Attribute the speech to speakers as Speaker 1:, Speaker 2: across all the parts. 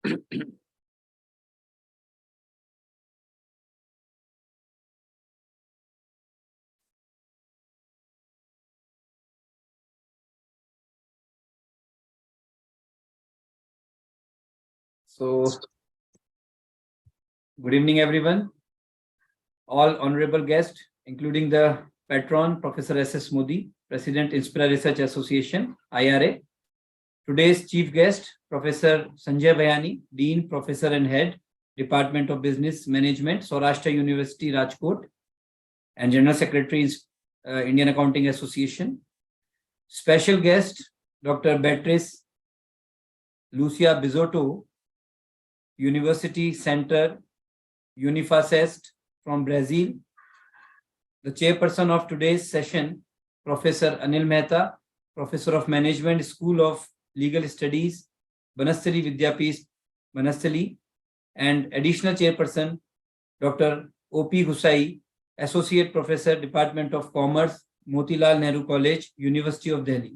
Speaker 1: So, good evening, everyone. All honorable guests, including the patron, Professor S.S. Modi, President, Inspira Research Association, IRA. Today's chief guest, Professor Sanjay Bhayani, Dean, Professor and Head, Department of Business Management, Saurashtra University, Rajkot, and General Secretary, Indian Accounting Association. Special guest, Dr. Beatrice Lucia Bizotto, University Center, Unifacest from Brazil. The chairperson of today's session, Professor Anil Mehta, Professor of Management, School of Legal Studies, Banasthali Vidyapeeth, Banasthali, and additional chairperson, Dr. O.P. Gusai, Associate Professor, Department of Commerce, Motilal Nehru College, University of Delhi.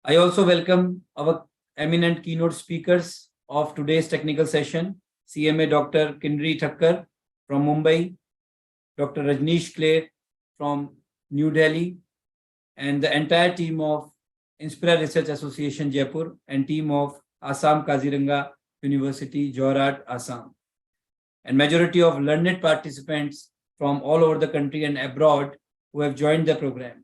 Speaker 1: I also welcome our eminent keynote speakers of today's technical session, CMA Dr. Kindri Thakkar from Mumbai, Dr. Rajneesh Clare from New Delhi, and the entire team of Inspira Research Association, Jaipur, and team of ASSAM KAZIRANGA University, JORHAT, Assam, and majority of learned participants from all over the country and abroad who have joined the program.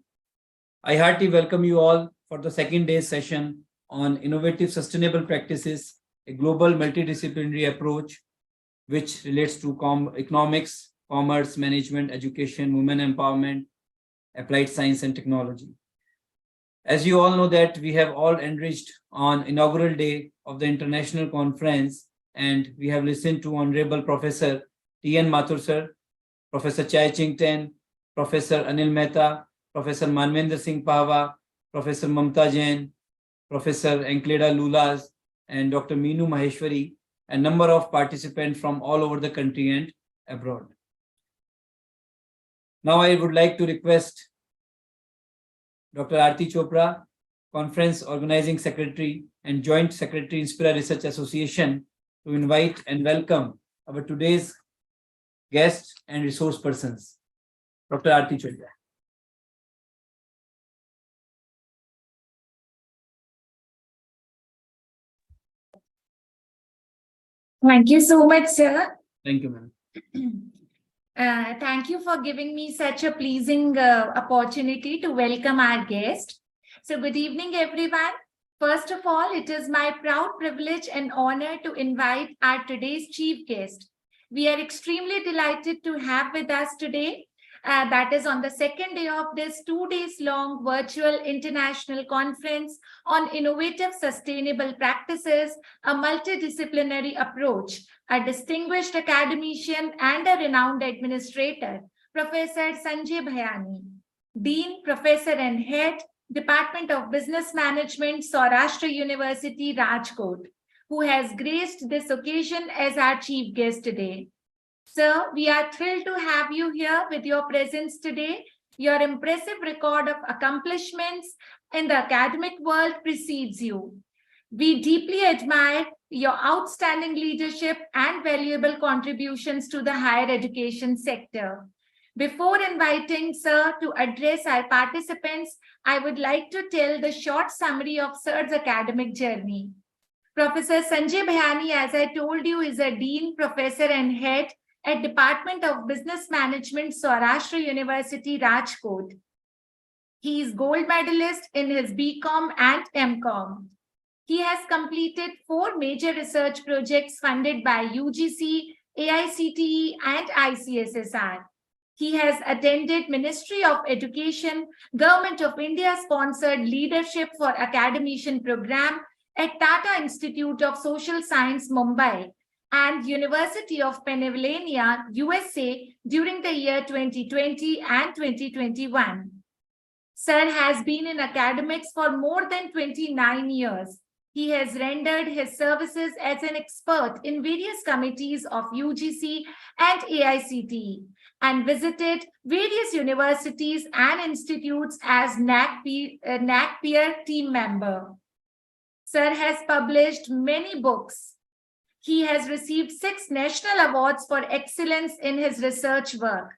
Speaker 1: I heartily welcome you all for the second day's session on innovative sustainable practices, a global multidisciplinary approach which relates to economics, commerce, management, education, women empowerment, applied science and technology. As you all know that we have all enriched on inaugural day of the international conference, and we have listened to Honorable Professor T.N. Mathur sir, Professor Chai Ching-ten, Professor Anil Mehta, Professor Manvendra Singh Pahwa, Professor Mamta Jain, Professor Enkleda Lulas, and Dr. Meenu Maheshwari, a number of participants from all over the country and abroad. Now I would like to request Dr. Aarti Chopra, Conference Organizing Secretary and Joint Secretary, Inspira Research Association, to invite and welcome our today's guests and resource persons. Dr. Aarti Chopra.
Speaker 2: Thank you so much, sir.
Speaker 1: Thank you, ma'am.
Speaker 2: Thank you for giving me such a pleasing opportunity to welcome our guest. So good evening, everyone. First of all, it is my proud privilege and honor to invite our today's chief guest. We are extremely delighted to have with us today, that is on the second day of this 2 days long virtual international conference on innovative sustainable practices, a multidisciplinary approach, a distinguished academician and a renowned administrator, Professor Sanjay Bhayani, Dean, Professor and Head, Department of Business Management, Saurashtra University, Rajkot, who has graced this occasion as our chief guest today. Sir, we are thrilled to have you here with your presence today. Your impressive record of accomplishments in the academic world precedes you. We deeply admire your outstanding leadership and valuable contributions to the higher education sector. Before inviting Sir to address our participants, I would like to tell the short summary of Sir's academic journey. Professor Sanjay Bhayani, as I told you, is a Dean, Professor and Head at Department of Business Management, Saurashtra University, Rajkot. He is gold medalist in his BCom and MCom. He has completed 4 major research projects funded by UGC, AICTE, and ICSSR. He has attended Ministry of Education, Government of India sponsored Leadership for Academician program at Tata Institute of Social Science, Mumbai, and University of Pennsylvania, USA during the year 2020 and 2021. Sir has been in academics for more than 29 years. He has rendered his services as an expert in various committees of UGC and AICTE and visited various universities and institutes as NAC peer team member. Sir has published many books He has received 6 national awards for excellence in his research work.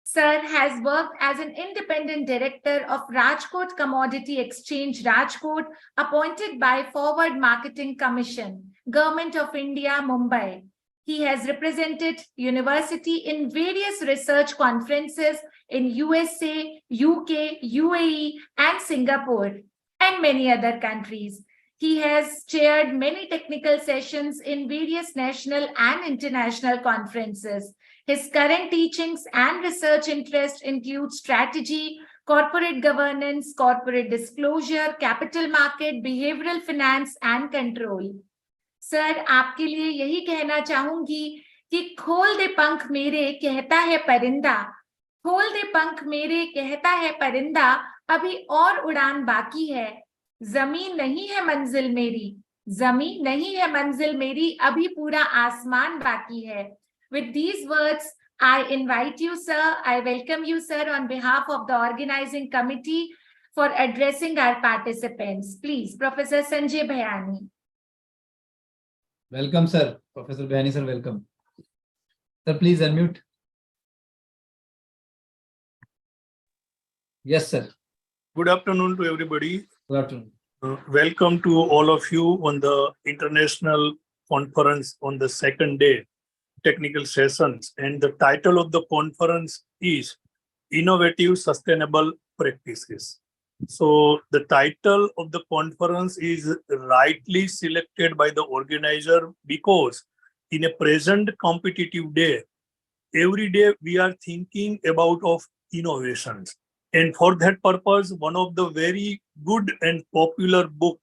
Speaker 2: Sir has worked as an independent director of Rajkot Commodity Exchange, Rajkot, appointed by Forward Marketing Commission, Government of India, Mumbai. He has represented university in various research conferences in USA, UK, UAE, and Singapore, and many other countries. He has chaired many technical sessions in various national and international conferences. His current teachings and research interests include strategy, corporate governance, corporate disclosure, capital market, behavioral finance, and control. Sir, आपके लिए यही कहना चाहूंगी कि खोल दे पंख मेरे कहता है परिंदा, खोल दे पंख मेरे कहता है परिंदा, अभी और उड़ान बाकी है, जमीन नहीं है मंजिल मेरी, जमीन नहीं है मंजिल मेरी, अभी पूरा आसमान बाकी है. With these words, I invite you, sir, I welcome you, sir, on behalf of the organizing committee for addressing our participants. Please, Professor Sanjay Bhayani.
Speaker 1: Welcome, sir. Professor Bhayani, sir, welcome. Sir, please unmute. Yes, sir.
Speaker 3: Good afternoon to everybody.
Speaker 1: Good afternoon.
Speaker 3: Welcome to all of you on the international conference on the second day, technical sessions. And the title of the conference is Innovative Sustainable Practices. So the title of the conference is rightly selected by the organizer because in a present competitive day, every day we are thinking about of innovations. And for that purpose, one of the very good and popular book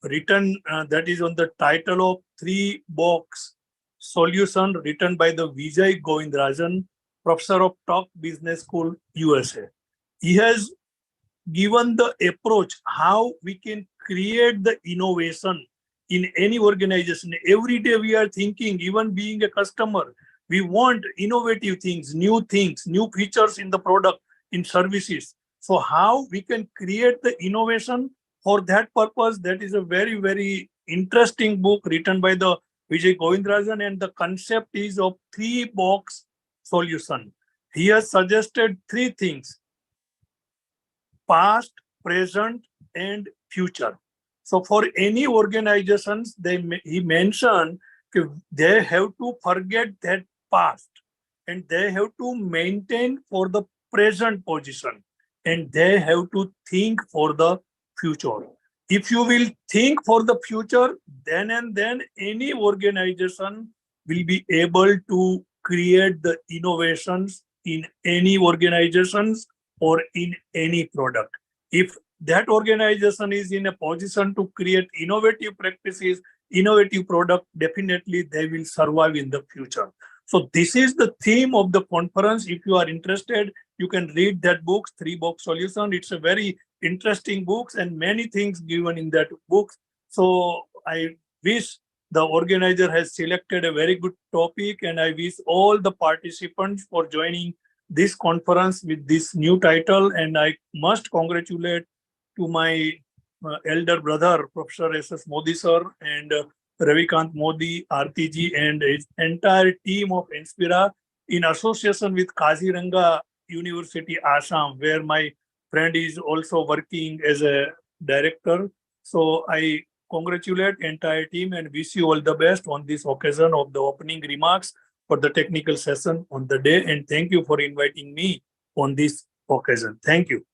Speaker 3: written that is on the title of 3-box solution, written by the Vijay Govindarajan, professor of Top Business School, USA. He has given the approach how we can create the innovation in any organization. Every day we are thinking, even being a customer, we want innovative things, new features in the product, in services. So how we can create the innovation for that purpose, that is a very, very interesting book written by the Vijay Govindarajan, and the concept is of 3-box solution. He has suggested 3 things: past, present, and future. So for any organizations, he mentioned they have to forget that past and they have to maintain for the present position and they have to think for the future. If you will think for the future, then and then any organization will be able to create the innovations in any organizations or in any product. If that organization is in a position to create innovative practices, innovative product, definitely they will survive in the future. So this is the theme of the conference. If you are interested, you can read that book, 3-box solution. It's a very interesting book and many things given in that book. So I wish the organizer has selected a very good topic, and I wish all the participants for joining this conference with this new title. And I must congratulate to my elder brother, Professor S.S. Modi sir, and Ravikant Modi, RTG, and his entire team of Inspira in association with KAZIRANGA University, Assam, where my friend is also working as a director. So I congratulate entire team and wish you all the best on this occasion of the opening remarks for the technical session on the day. And thank you for inviting me on this occasion. Thank you.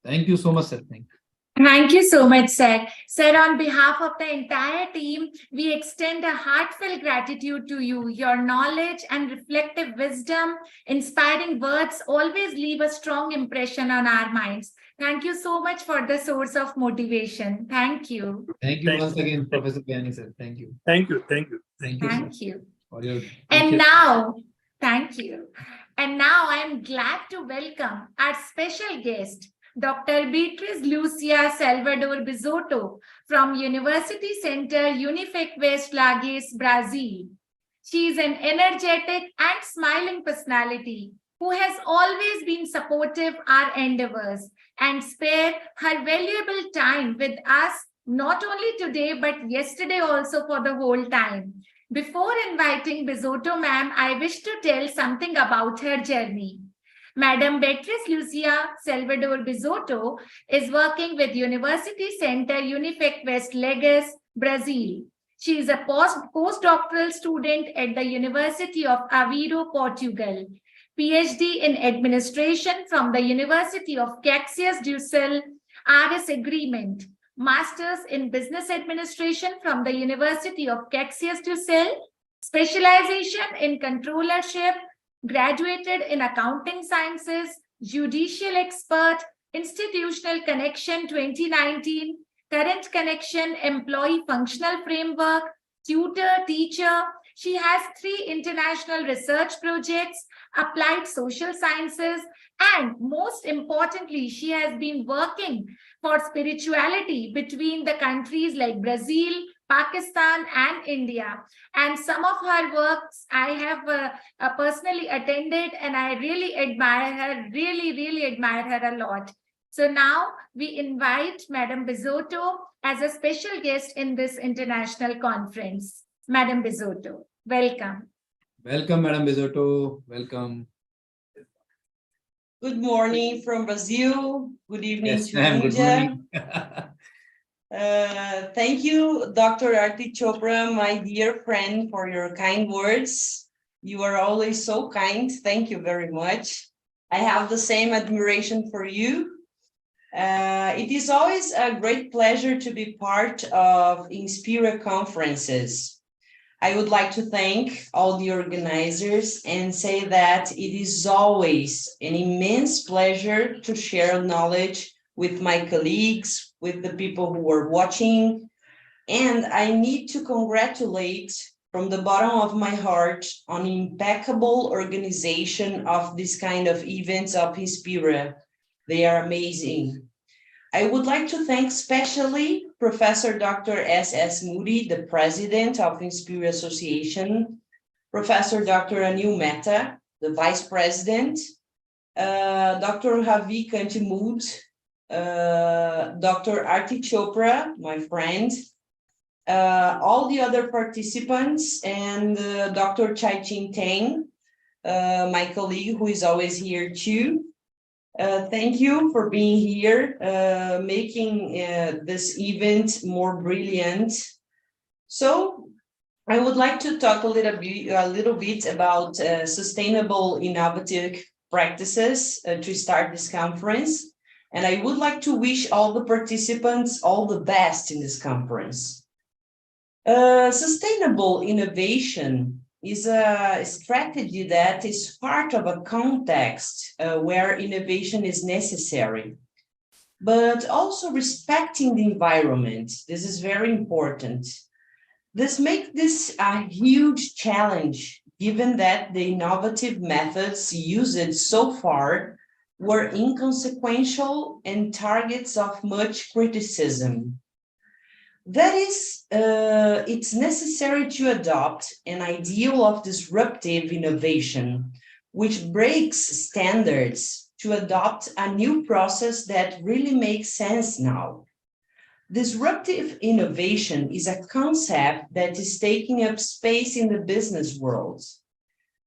Speaker 1: Thank you so much, sir. Thank you.
Speaker 2: Thank you so much, sir. Sir, on behalf of the entire team, we extend a heartfelt gratitude to you. Your knowledge and reflective wisdom, inspiring words always leave a strong impression on our minds. Thank you so much for the source of motivation. Thank you.
Speaker 1: Thank you once again, Professor Bhayani, sir. Thank you.
Speaker 3: Thank you. Thank you.
Speaker 1: Thank you.
Speaker 2: Thank you.
Speaker 1: For your
Speaker 2: And now, thank you. And now I am glad to welcome our special guest, Dr. Beatriz Lucia Salvador Bisotto from University Center Unifec West Lages, Brazil. She is an energetic and smiling personality who has always been supportive our endeavors and spare her valuable time with us not only today, but yesterday also for the whole time. Before inviting Bizotto ma'am, I wish to tell something about her journey. Madam Beatriz Lucia Salvador Bizotto is working with University Center Unifec West Legas, Brazil. She is a postdoctoral student at the University of Aveiro, Portugal. PhD in Administration from the University of Caxias do Sul, RS Agreement. Masters in Business Administration from the University of Caxias do Sul, specialization in controllership, graduated in Accounting Sciences, Judicial Expert, Institutional Connection 2019, Current Connection, Employee Functional Framework, Tutor, Teacher. She has 3 international research projects, Applied Social Sciences, and most importantly, she has been working for spirituality between the countries like Brazil, Pakistan, and India. And some of her works I have personally attended, and I really admire her, really admire her a lot. So now we invite Madam Bizotto as a special guest in this international conference. Madam Bizotto, welcome.
Speaker 1: Welcome, Madam Bizotto. Welcome.
Speaker 4: Good morning from Brazil. Good evening
Speaker 1: Yes,
Speaker 4: to
Speaker 1: ma'am. Good
Speaker 4: India.
Speaker 1: morning.
Speaker 4: Thank you, Dr. Arti Chopra, my dear friend, for your kind words. You are always so kind. Thank you very much. I have the same admiration for you. It is always a great pleasure to be part of Inspira conferences. I would like to thank all the organizers and say that it is always an immense pleasure to share knowledge with my colleagues, with the people who are watching. And I need to congratulate from the bottom of my heart on impeccable organization of this kind of events of Inspira. They are amazing. I would like to thank especially Professor Dr. S.S. Moody, the president of Inspira Association, Professor Dr. Anil Mehta, the vice president, Dr. Ravi Kantimud, Dr. Arti Chopra, my friend, all the other participants, and Dr. Chai Chin Teng, my colleague who is always here too. Thank you for being here, making this event more brilliant. So I would like to talk a little bit about sustainable innovative practices to start this conference. And I would like to wish all the participants all the best in this conference. Sustainable innovation is a strategy that is part of a context where innovation is necessary, but also respecting the environment. This is very important. This makes this a huge challenge, given that the innovative methods used so far were inconsequential and targets of much criticism. That is, it's necessary to adopt an ideal of disruptive innovation, which breaks standards to adopt a new process that really makes sense now. Disruptive innovation is a concept that is taking up space in the business world.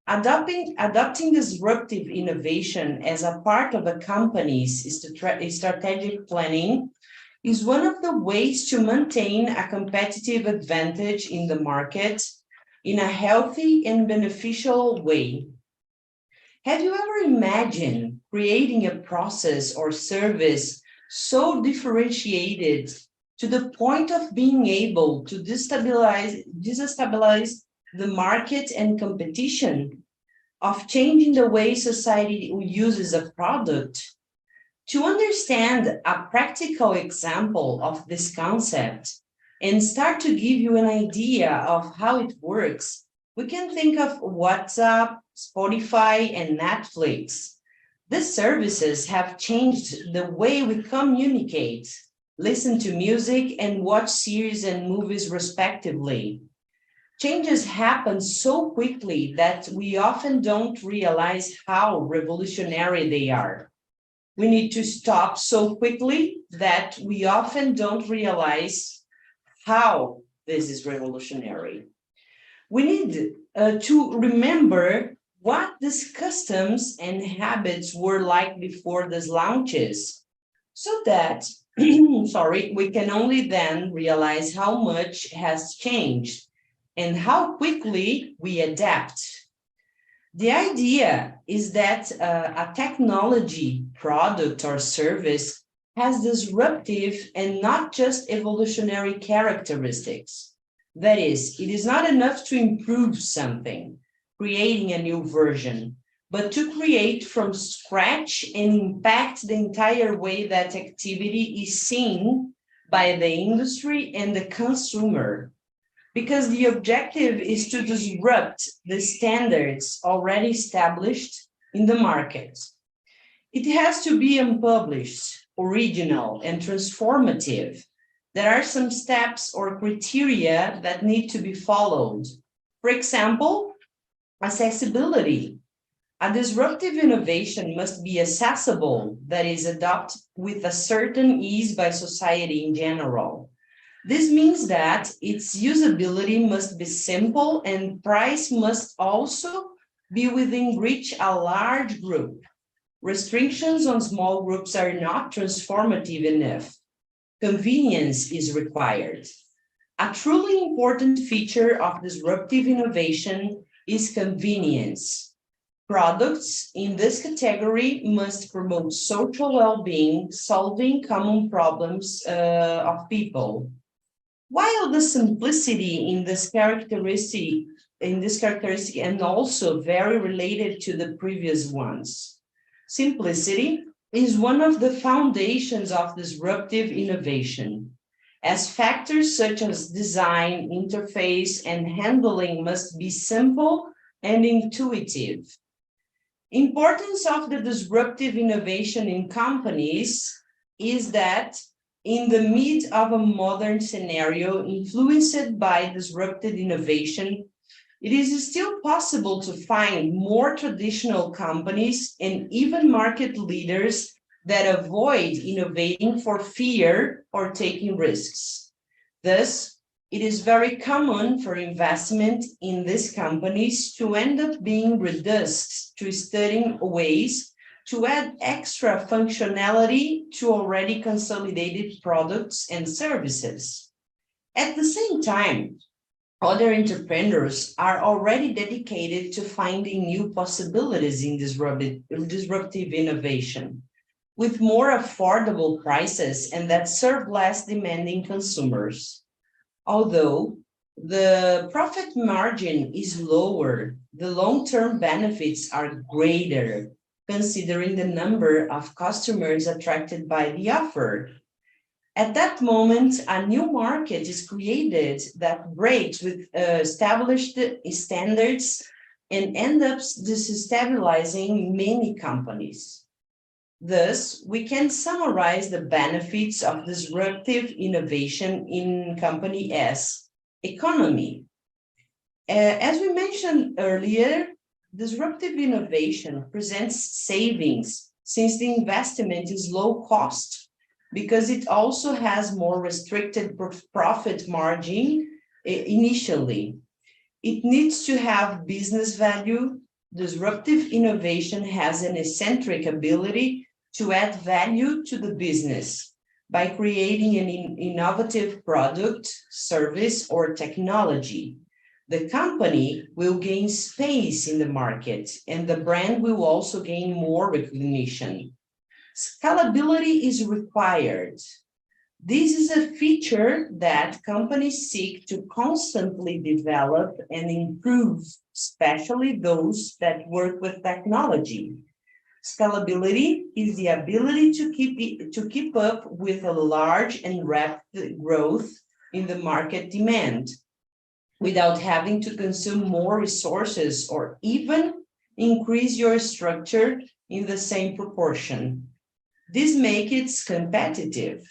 Speaker 4: Adopting disruptive innovation as a part of a company's strategic planning is one of the ways to maintain a competitive advantage in the market in a healthy and beneficial way. Have you ever imagined creating a process or service so differentiated to the point of being able to destabilize the market and competition, of changing the way society uses a product? To understand a practical example of this concept and start to give you an idea of how it works, we can think of WhatsApp, Spotify, and Netflix. These services have changed the way we communicate, listen to music, and watch series and movies respectively. Changes happen so quickly that we often don't realize how revolutionary they are. We need to stop so quickly that we often don't realize how this is revolutionary. We need to remember what these customs and habits were like before these launches, so that, sorry, we can only then realize how much has changed and how quickly we adapt. The idea is that a technology, product, or service has disruptive and not just evolutionary characteristics. That is, it is not enough to improve something, creating a new version, but to create from scratch and impact the entire way that activity is seen by the industry and the consumer. Because the objective is to disrupt the standards already established in the market. It has to be unpublished, original, and transformative. There are some steps or criteria that need to be followed. For example, accessibility. A disruptive innovation must be accessible, that is, adopted with a certain ease by society in general. This means that its usability must be simple and price must also be within reach a large group. Restrictions on small groups are not transformative enough. Convenience is required. A truly important feature of disruptive innovation is convenience. Products in this category must promote social well-being, solving common problems of people. While the simplicity in this characteristic and also very related to the previous ones. Simplicity is one of the foundations of disruptive innovation, as factors such as design, interface, and handling must be simple and intuitive. Importance of the disruptive innovation in companies is that in the midst of a modern scenario influenced by disruptive innovation, it is still possible to find more traditional companies and even market leaders that avoid innovating for fear or taking risks. Thus, it is very common for investment in these companies to end up being reduced to studying ways to add extra functionality to already consolidated products and services. At the same time, other entrepreneurs are already dedicated to finding new possibilities in disruptive innovation with more affordable prices and that serve less demanding consumers. Although the profit margin is lower, the long-term benefits are greater, considering the number of customers attracted by the offer. At that moment, a new market is created that breaks with established standards and ends up destabilizing many companies. Thus, we can summarize the benefits of disruptive innovation in company as economy. As we mentioned earlier, disruptive innovation presents savings since the investment is low cost, because it also has more restricted profit margin initially. It needs to have business value. Disruptive innovation has an eccentric ability to add value to the business by creating an innovative product, service, or technology. The company will gain space in the market, and the brand will also gain more recognition. Scalability is required. This is a feature that companies seek to constantly develop and improve, especially those that work with technology. Scalability is the ability to keep up with a large and rapid growth in the market demand without having to consume more resources or even increase your structure in the same proportion. This makes it competitive.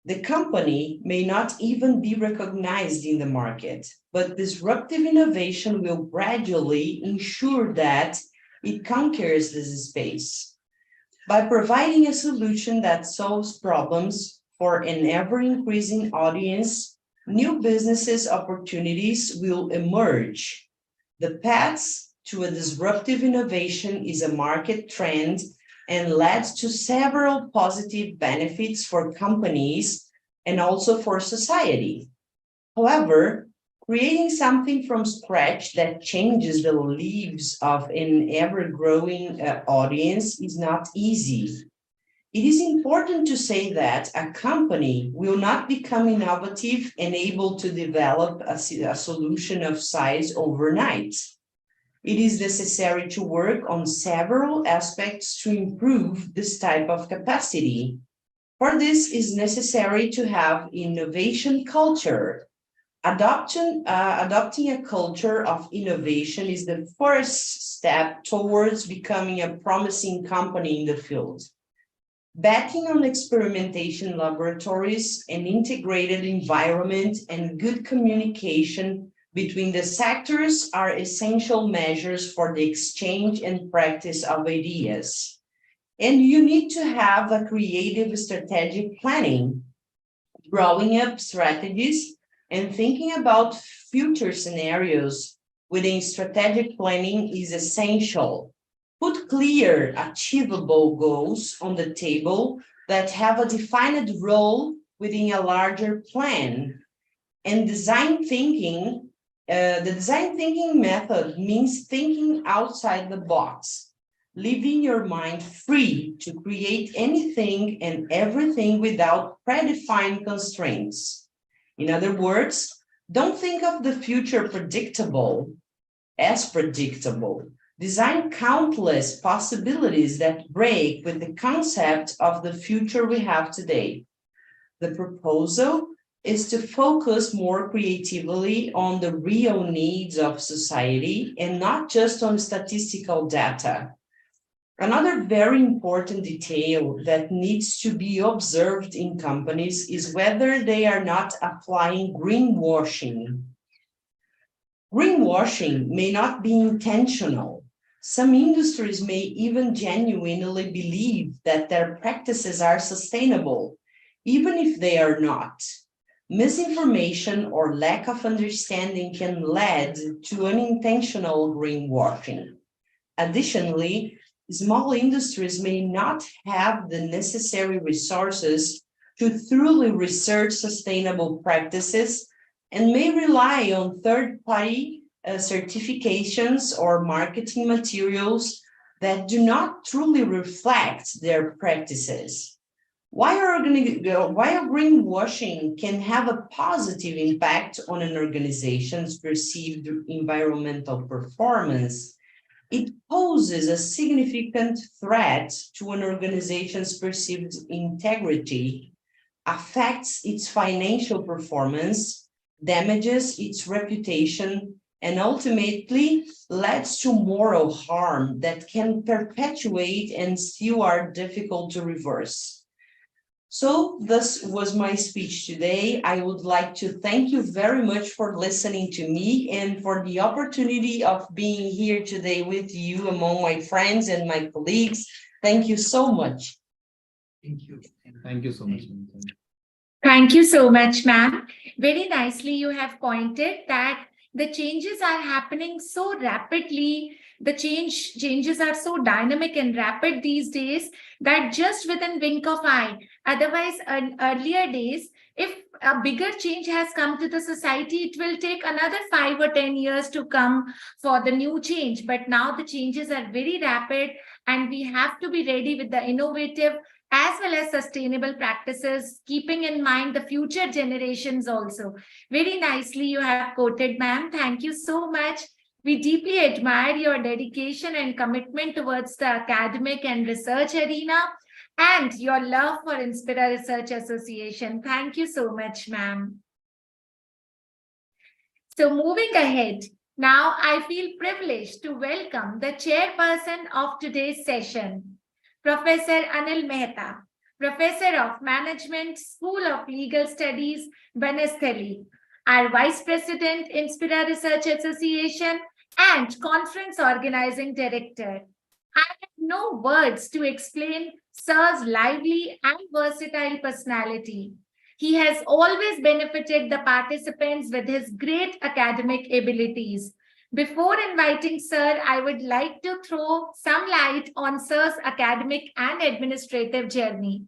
Speaker 4: The company may not even be recognized in the market, but disruptive innovation will gradually ensure that it conquers this space. By providing a solution that solves problems for an ever-increasing audience, new businesses opportunities will emerge. The path to a disruptive innovation is a market trend and led to several positive benefits for companies and also for society. However, creating something from scratch that changes the lives of an ever-growing audience is not easy. It is important to say that a company will not become innovative and able to develop a solution of size overnight. It is necessary to work on several aspects to improve this type of capacity. For this, it is necessary to have innovation culture. Adopting a culture of innovation is the first step towards becoming a promising company in the field. Betting on experimentation laboratories, an integrated environment, and good communication between the sectors are essential measures for the exchange and practice of ideas. And you need to have a creative strategic planning, drawing up strategies and thinking about future scenarios within strategic planning is essential. Put clear, achievable goals on the table that have a defined role within a larger plan. And design thinking, the design thinking method means thinking outside the box, leaving your mind free to create anything and everything without predefined constraints. In other words, don't think of the future as predictable. Design countless possibilities that break with the concept of the future we have today. The proposal is to focus more creatively on the real needs of society and not just on statistical data. Another very important detail that needs to be observed in companies is whether they are not applying greenwashing. Greenwashing may not be intentional. Some industries may even genuinely believe that their practices are sustainable, even if they are not. Misinformation or lack of understanding can lead to unintentional greenwashing. Additionally, small industries may not have the necessary resources to thoroughly research sustainable practices and may rely on third-party certifications or marketing materials that do not truly reflect their practices. While greenwashing can have a positive impact on an organization's perceived environmental performance, it poses a significant threat to an organization's perceived integrity, affects its financial performance, damages its reputation, and ultimately leads to moral harm that can perpetuate and still are difficult to reverse. So this was my speech today. I would like to thank you very much for listening to me and for the opportunity of being here today with you among my friends and my colleagues. Thank you so much.
Speaker 1: Thank you. Thank you so much.
Speaker 2: Thank you so much, ma'am. Very nicely you have pointed that the changes are happening so rapidly. The changes are so dynamic and rapid these days that just within wink of eye. Otherwise, in earlier days, if a bigger change has come to the society, it will take another 5 or 10 years to come for the new change. But now the changes are very rapid and we have to be ready with the innovative as well as sustainable practices, keeping in mind the future generations also. Very nicely you have quoted, ma'am. Thank you so much. We deeply admire your dedication and commitment towards the academic and research arena and your love for Inspira Research Association. Thank you so much, ma'am. So moving ahead, now I feel privileged to welcome the chairperson of today's session, Professor Anil Mehta, Professor of Management, School of Legal Studies, Banasthali, our Vice President, Inspira Research Association, and Conference Organizing Director. I have no words to explain Sir's lively and versatile personality. He has always benefited the participants with his great academic abilities. Before inviting Sir, I would like to throw some light on Sir's academic and administrative journey.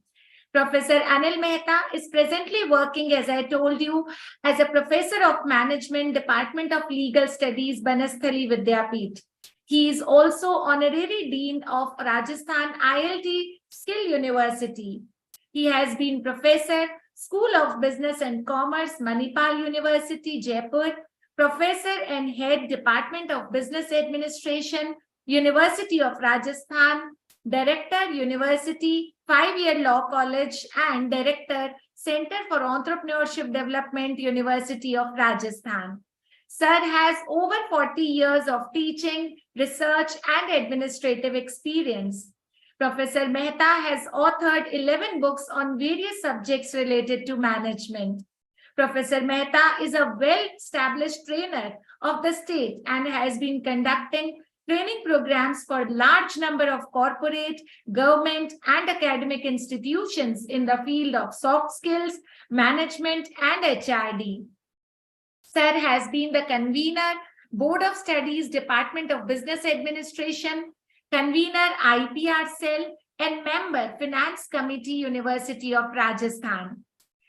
Speaker 2: Professor Anil Mehta is presently working, as I told you, as a professor of management, Department of Legal Studies, Banasthali Vidyapeeth. He is also honorary dean of Rajasthan ILT Skill University. He has been professor, School of Business and Commerce, Manipal University, Jaipur, professor and head Department of Business Administration, University of Rajasthan, director, University, 5-year Law College, and director, Center for Entrepreneurship Development, University of Rajasthan. Sir has over 40 years of teaching, research, and administrative experience. Professor Mehta has authored 11 books on various subjects related to management. Professor Mehta is a well-established trainer of the state and has been conducting training programs for a large number of corporate, government, and academic institutions in the field of soft skills, management, and HRD. Sir has been the convener, Board of Studies, Department of Business Administration, convener, IPR Cell, and member, Finance Committee, University of Rajasthan.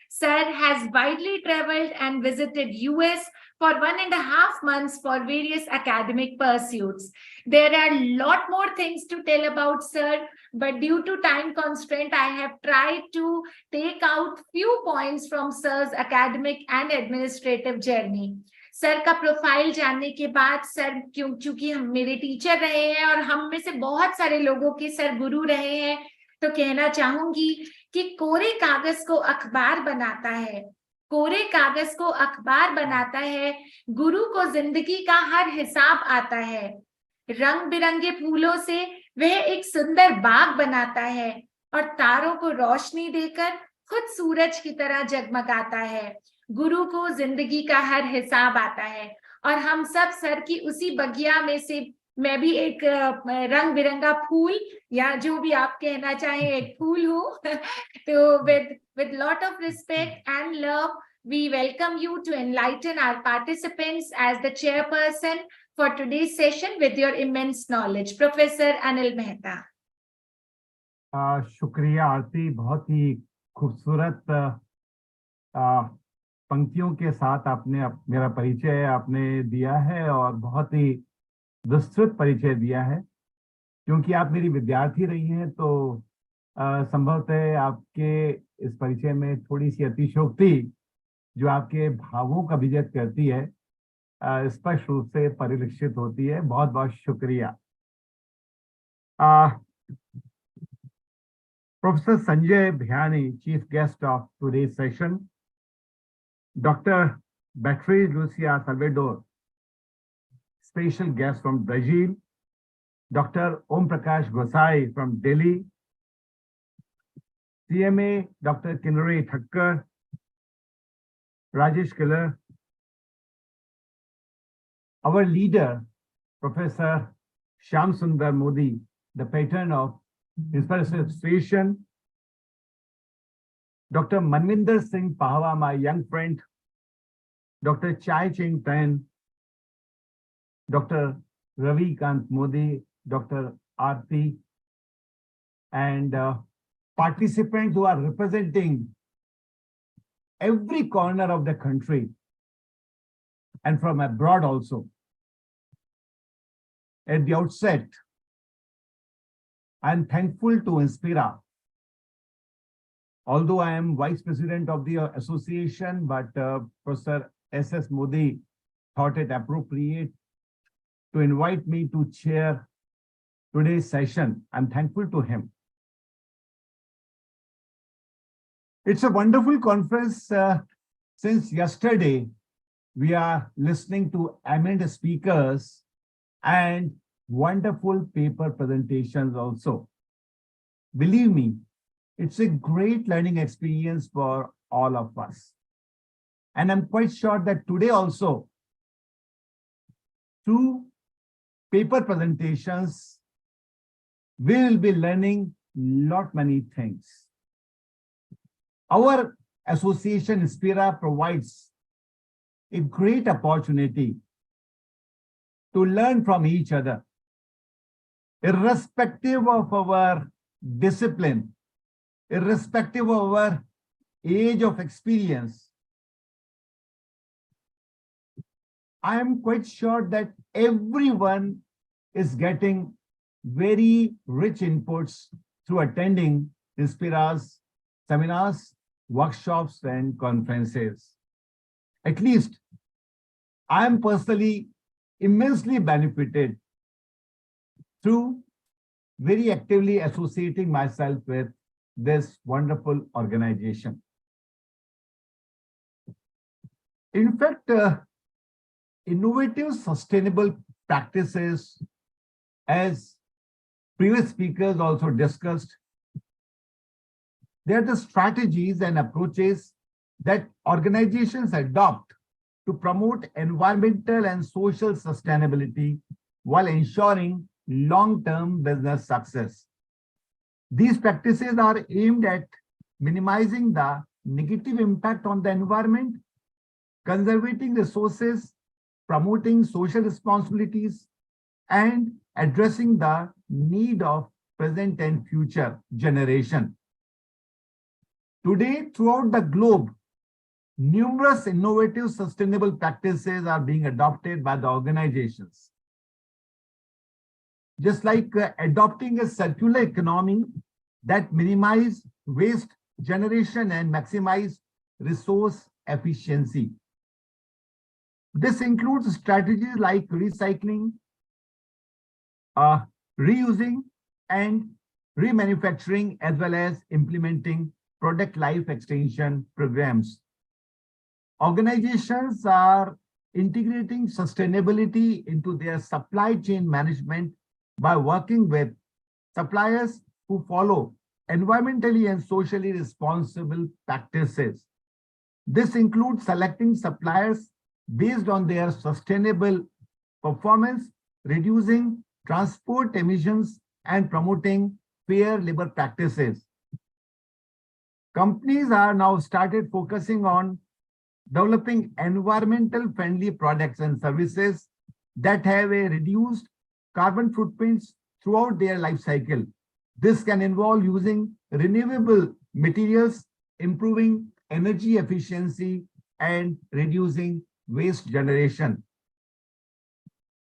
Speaker 2: Sir has widely traveled and visited US for 1.5 months for various academic pursuits. There are a lot more things to tell about Sir, but due to time constraint, I have tried to take out few points from Sir's academic and administrative journey. Sir का profile जानने के बाद sir क्योंकि हम मेरे teacher रहे हैं और हम में से बहुत सारे लोगों के सर गुरु रहे हैं, तो कहना चाहूंगी कि कोरे कागज को अखबार बनाता है, कोरे कागज को अखबार बनाता है, गुरु को जिंदगी का हर हिसाब आता है, रंग बिरंगे फूलों से वह एक सुंदर बाग बनाता है और तारों को रोशनी देकर खुद सूरज की तरह जगमगाता है। गुरु को जिंदगी का हर हिसाब आता है और हम सब सर की उसी बगिया में से मैं भी एक रंग बिरंगा फूल या जो भी आप कहना चाहें एक फूल हूँ। तो with lot of respect and love, we welcome you to enlighten our participants as the chairperson for today's session with your immense knowledge. Professor Anil Mehta.
Speaker 5: शुक्रिया आरती, बहुत ही खूबसूरत पंक्तियों के साथ आपने मेरा परिचय आपने दिया है और बहुत ही विस्तृत परिचय दिया है। क्योंकि आप मेरी विद्यार्थी रही हैं तो संभवतः आपके इस परिचय में थोड़ी सी अतिशयोक्ति जो आपके भावों का अभिव्यक्त करती है स्पष्ट रूप से परिलक्षित होती है। बहुत बहुत शुक्रिया। Professor Sanjay Bhyani, chief guest of today's session, Dr. Beatriz Lucia Salvador, special guest from Brazil, Dr. Om Prakash Gosai from Delhi, CMA Dr. Kinnari Thakkar, Rajesh Killer, our leader, Professor Shyam Sundar Modi, the patron of Inspira Association, Dr. Manvinder Singh Pahwa, my young friend, Dr. Chai Ching Tan, Dr. Ravi Kant Modi, Dr. Aarti, and participants who are representing every corner of the country and from abroad also. At the outset, I am thankful to Inspira. Although I am vice president of the association, but Professor S.S. Modi thought it appropriate to invite me to chair today's session. I'm thankful to him. It's a wonderful conference. Since yesterday, we are listening to eminent speakers and wonderful paper presentations also. Believe me, it's a great learning experience for all of us. And I'm quite sure that today also, through paper presentations we will be learning lot many things. Our association Inspira provides a great opportunity to learn from each other, irrespective of our discipline, irrespective of our age of experience. I am quite sure that everyone is getting very rich inputs through attending Inspira's seminars, workshops, and conferences. At least I am personally immensely benefited through very actively associating myself with this wonderful organization. In fact, innovative sustainable practices, as previous speakers also discussed, they are the strategies and approaches that organizations adopt to promote environmental and social sustainability while ensuring long-term business success. These practices are aimed at minimizing the negative impact on the environment, conserving resources, promoting social responsibilities, and addressing the need of present and future generation. Today, throughout the globe, numerous innovative sustainable practices are being adopted by the organizations. Just like adopting a circular economy that minimize waste generation and maximize resource efficiency. This includes strategies like recycling, reusing, and remanufacturing, as well as implementing product life extension programs. Organizations are integrating sustainability into their supply chain management by working with suppliers who follow environmentally and socially responsible practices. This includes selecting suppliers based on their sustainable performance, reducing transport emissions, and promoting fair labor practices. Companies are now started focusing on developing environmental friendly products and services that have a reduced carbon footprints throughout their life cycle. This can involve using renewable materials, improving energy efficiency, and reducing waste generation.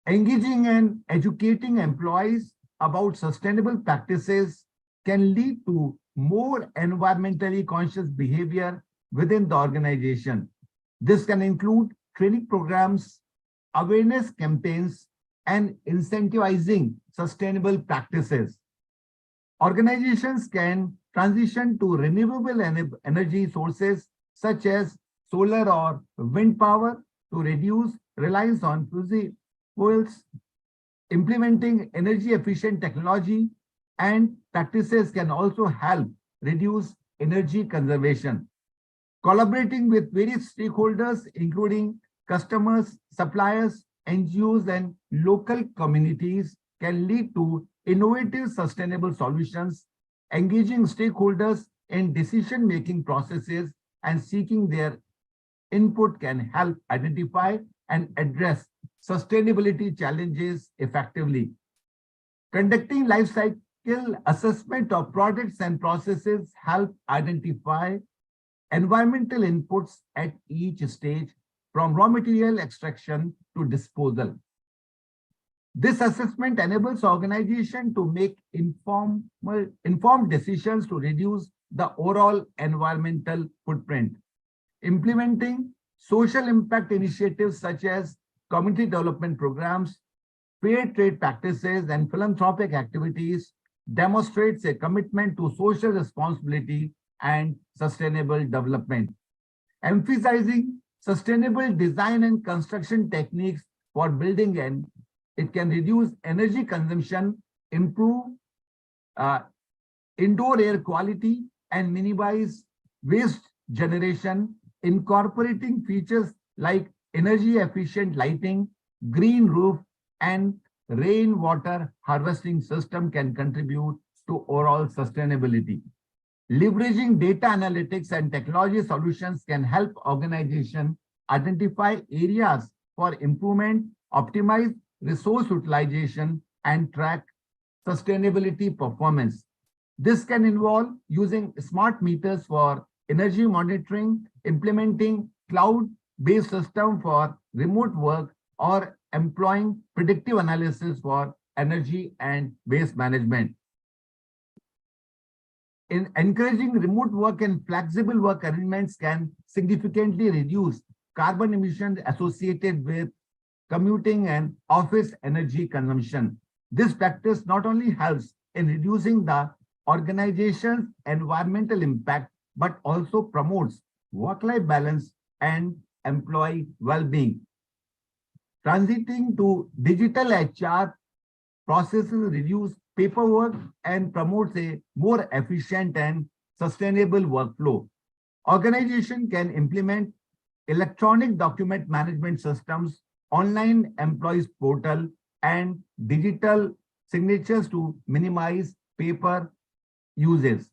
Speaker 5: Engaging and educating employees about sustainable practices can lead to more environmentally conscious behavior within the organization. This can include training programs, awareness campaigns, and incentivizing sustainable practices. Organizations can transition to renewable energy sources such as solar or wind power to reduce reliance on fossil fuels. Implementing energy efficient technology and practices can also help reduce energy conservation. Collaborating with various stakeholders, including customers, suppliers, NGOs, and local communities, can lead to innovative sustainable solutions. Engaging stakeholders in decision-making processes and seeking their input can help identify and address sustainability challenges effectively. Conducting life cycle assessment of products and processes help identify environmental inputs at each stage, from raw material extraction to disposal. This assessment enables organizations to make informed decisions to reduce the overall environmental footprint. Implementing social impact initiatives such as community development programs, fair trade practices, and philanthropic activities demonstrates a commitment to social responsibility and sustainable development. Emphasizing sustainable design and construction techniques for building, and it can reduce energy consumption, improve indoor air quality, and minimize waste generation. Incorporating features like energy efficient lighting, green roof, and rainwater harvesting system can contribute to overall sustainability. Leveraging data analytics and technology solutions can help organizations identify areas for improvement, optimize resource utilization, and track sustainability performance. This can involve using smart meters for energy monitoring, implementing cloud-based system for remote work, or employing predictive analysis for energy and waste management. In encouraging remote work and flexible work arrangements can significantly reduce carbon emissions associated with commuting and office energy consumption. This practice not only helps in reducing the organization's environmental impact, but also promotes work-life balance and employee well-being. Transiting to digital HR processes reduce paperwork and promotes a more efficient and sustainable workflow. Organization can implement electronic document management systems, online employees portal, and digital signatures to minimize paper uses.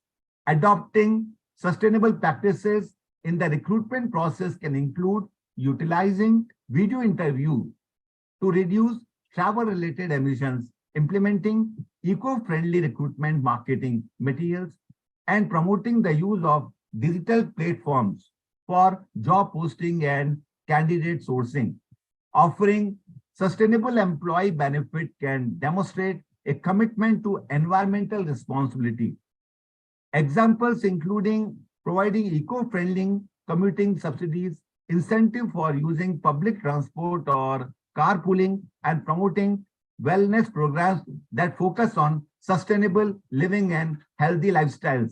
Speaker 5: Adopting sustainable practices in the recruitment process can include utilizing video interview to reduce travel-related emissions, implementing eco-friendly recruitment marketing materials, and promoting the use of digital platforms for job posting and candidate sourcing. Offering sustainable employee benefit can demonstrate a commitment to environmental responsibility. Examples including providing eco-friendly commuting subsidies, incentive for using public transport or carpooling, and promoting wellness programs that focus on sustainable living and healthy lifestyles.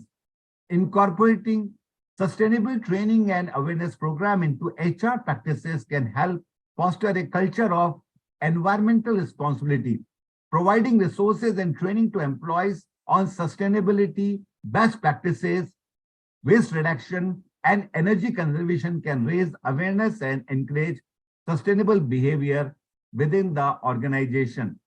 Speaker 5: Incorporating sustainable training and awareness program into HR practices can help foster a culture of environmental responsibility. Providing resources and training to employees on sustainability, best practices, waste reduction, and energy conservation can raise awareness and encourage sustainable behavior within the organization.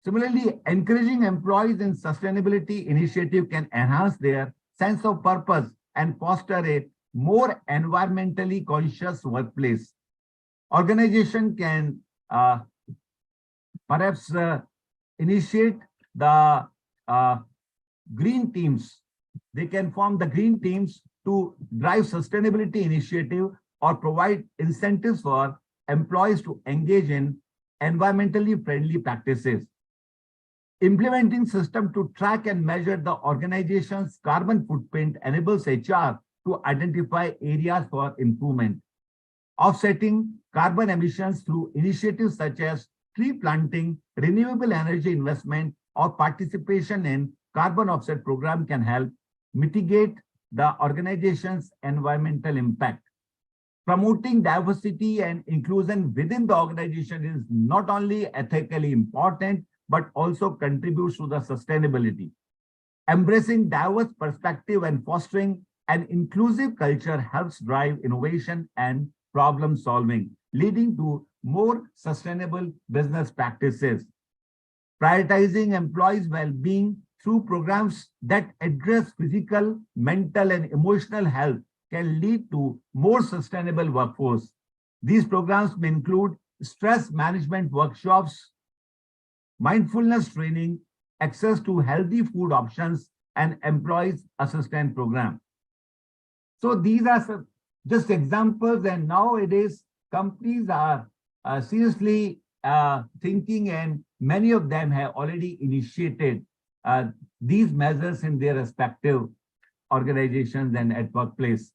Speaker 5: Similarly, encouraging employees in sustainability initiative can enhance their sense of purpose and foster a more environmentally conscious workplace. Organization can perhaps initiate the green teams. They can form the green teams to drive sustainability initiative or provide incentives for employees to engage in environmentally friendly practices. Implementing system to track and measure the organization's carbon footprint enables HR to identify areas for improvement. Offsetting carbon emissions through initiatives such as tree planting, renewable energy investment, or participation in carbon offset program can help mitigate the organization's environmental impact. Promoting diversity and inclusion within the organization is not only ethically important, but also contributes to the sustainability. Embracing diverse perspective and fostering an inclusive culture helps drive innovation and problem solving, leading to more sustainable business practices. Prioritizing employees' well-being through programs that address physical, mental, and emotional health can lead to more sustainable workforce. These programs may include stress management workshops, mindfulness training, access to healthy food options, and employees assistance program. So these are just examples, and nowadays companies are seriously thinking, and many of them have already initiated these measures in their respective organizations and at workplace.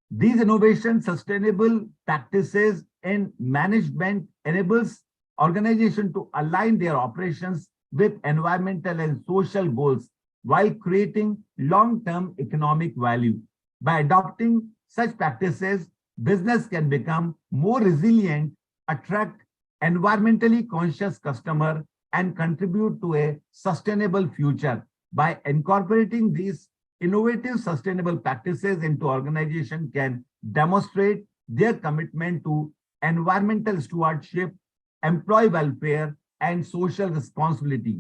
Speaker 5: These innovation sustainable practices in management enables organizations to align their operations with environmental and social goals while creating long-term economic value. By adopting such practices, business can become more resilient, attract environmentally conscious customers, and contribute to a sustainable future. By incorporating these innovative sustainable practices into organization can demonstrate their commitment to environmental stewardship, employee welfare, and social responsibility.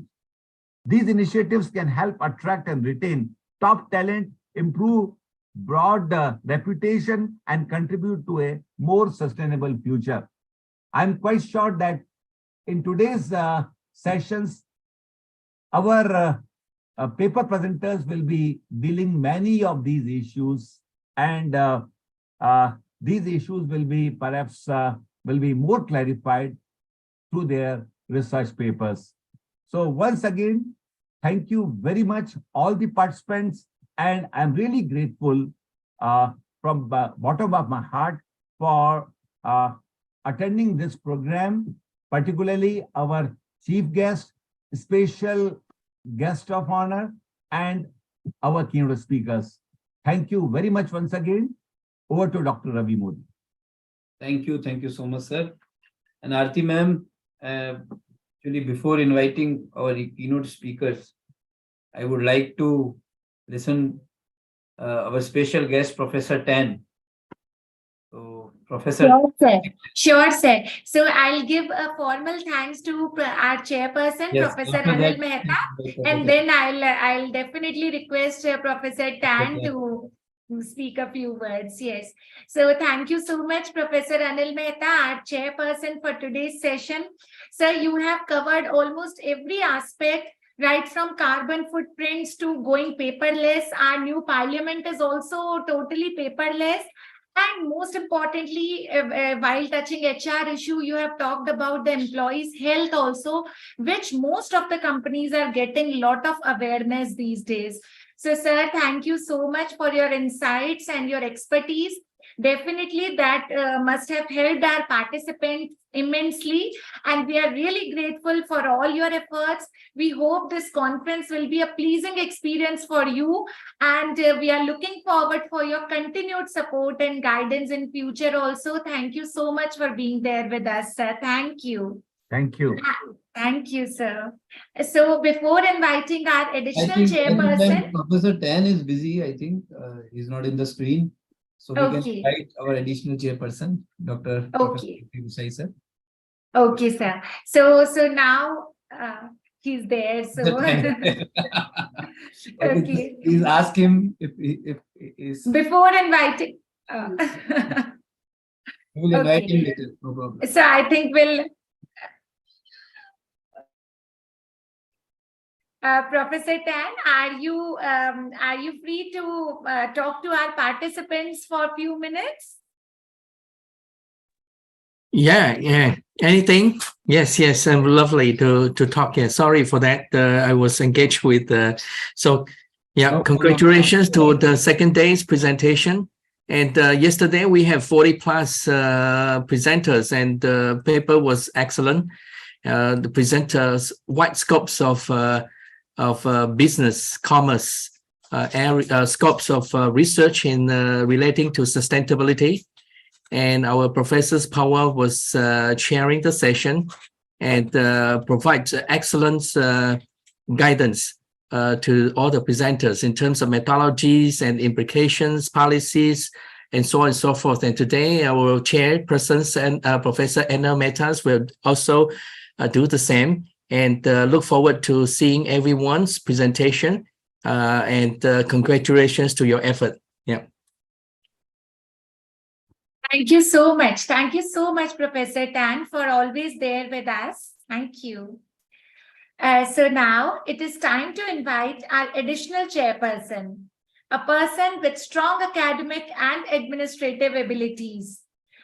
Speaker 5: These initiatives can help attract and retain top talent, improve broad reputation, and contribute to a more sustainable future. I'm quite sure that in today's sessions, our paper presenters will be dealing many of these issues, and these issues will be perhaps will be more clarified through their research papers. So once again, thank you very much, all the participants, and I'm really grateful from the bottom of my heart for attending this program, particularly our chief guest, special guest of honor, and our keynote speakers. Thank you very much once again. Over to Dr. Ravi Modi.
Speaker 1: Thank you so much, sir. And Aarti ma'am, actually before inviting our keynote speakers, I would like to listen our special guest, Professor Tan. So, Professor.
Speaker 2: Sure, sir. Sure, sir. So I'll give a formal thanks to our chairperson,
Speaker 1: Yes,
Speaker 2: Professor
Speaker 1: after
Speaker 2: Anil
Speaker 1: that-
Speaker 2: Mehta, and then I'll definitely request Professor Tan to speak a few words. Yes. So thank you so much, Professor Anil Mehta, our chairperson for today's session. Sir, you have covered almost every aspect, right from carbon footprints to going paperless. Our new parliament is also totally paperless. And most importantly, while touching HR issue, you have talked about the employees' health also, which most of the companies are getting a lot of awareness these days. So, sir, thank you so much for your insights and your expertise. Definitely that must have helped our participants immensely, and we are really grateful for all your efforts. We hope this conference will be a pleasing experience for you, and we are looking forward for your continued support and guidance in future also. Thank you so much for being there with us, sir. Thank you.
Speaker 5: Thank you.
Speaker 2: Thank you, sir. So before inviting our
Speaker 1: I
Speaker 2: additional
Speaker 1: think
Speaker 2: chairperson,
Speaker 1: Professor Tan is busy, I think. He's not in the screen. So we can
Speaker 2: Okay.
Speaker 1: invite our additional chairperson, Dr.
Speaker 2: Okay.
Speaker 1: Professor sir.
Speaker 2: Okay, sir. So now he's there. So Okay.
Speaker 1: Please ask him if is.
Speaker 2: Before inviting,
Speaker 1: We will invite
Speaker 2: Okay.
Speaker 1: him later. No problem.
Speaker 2: so I think we'll. Professor Tan, are you free to talk to our participants for a few minutes?
Speaker 6: Yeah. Anything? Yes. I'm lovely to talk. Yeah. Sorry for that. I was engaged with.
Speaker 1: No
Speaker 6: congratulations to the second day's presentation. And yesterday we have 40 plus presenters, and the paper was excellent. The presenters wide scopes of business, commerce, scopes of research in relating to sustainability. And our professor's power was chairing the session and provides excellent guidance to all the presenters in terms of methodologies and implications, policies, and so on and so forth. And today our chairpersons and Professor Anil Mehta will also do the same. And look forward to seeing everyone's presentation, and congratulations to your effort. Yeah.
Speaker 2: Thank you so much. Thank you so much, Professor Tan, for always there with us. Thank you. So now it is time to invite our additional chairperson, a person with strong academic and administrative abilities.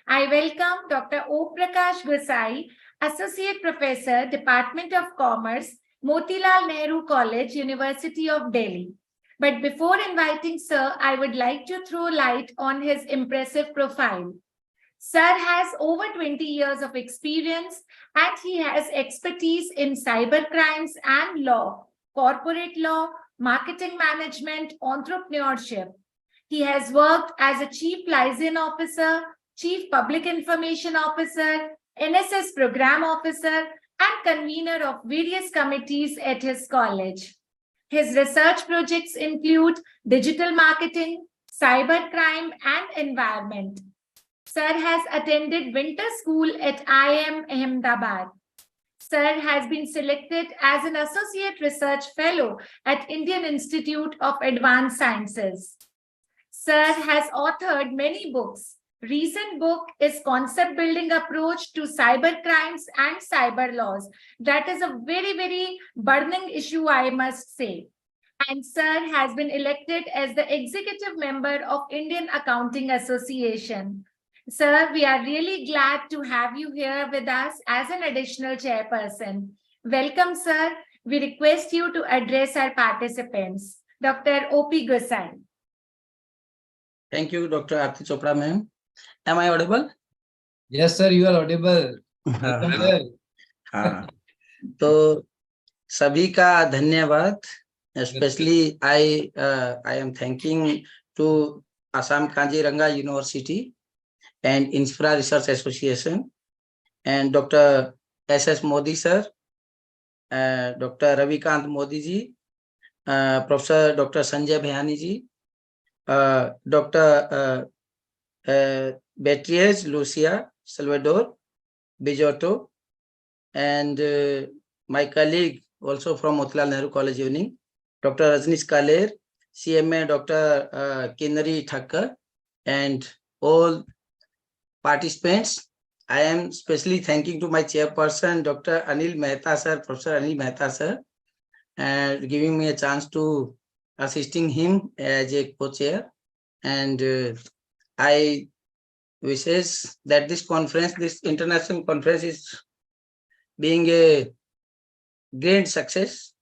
Speaker 2: I welcome Dr. O. Prakash Gosai, Associate Professor, Department of Commerce, Motilal Nehru College, University of Delhi. But before inviting Sir, I would like to throw light on his impressive profile. Sir has over 20 years of experience, and he has expertise in cyber crimes and law, corporate law, marketing management, entrepreneurship. He has worked as a Chief Liaison Officer, Chief Public Information Officer, NSS Program Officer, and convener of various committees at his college. His research projects include digital marketing, cybercrime, and environment. Sir has attended winter school at IIM Ahmedabad. Sir has been selected as an Associate Research Fellow at Indian Institute of Advanced Sciences. Sir has authored many books. Recent book is Concept Building Approach to Cyber Crimes and Cyber Laws. That is a very, very burning issue, I must say. And Sir has been elected as the executive member of Indian Accounting Association. Sir, we are really glad to have you here with us as an additional chairperson. Welcome, sir. We request you to address our participants. Dr. O.P. Gosai.
Speaker 7: Thank you, Dr. Aarti Chopra, ma'am. Am I audible?
Speaker 1: Yes, sir, you are audible. Welcome, sir.
Speaker 7: हाँ, तो सभी का धन्यवाद. Especially, I am thanking to Assam KAZIRANGA University and Inspira Research Association and Dr. S.S. Modi sir, Dr. Ravikant Modi ji, Professor Dr. Sanjay Bhayani ji, Dr. Beatriz Lucia Salvador Bijotto, and my colleague also from Motilal Nehru College Evening, Dr. Rajnish Kaler, CMA Dr. Kinnari Thakkar, and all participants. I am specially thanking to my chairperson, Dr. Anil Mehta sir, Professor Anil Mehta sir, and giving me a chance to assisting him as a co-chair. And I wishes that this conference, this international conference, is being a great success.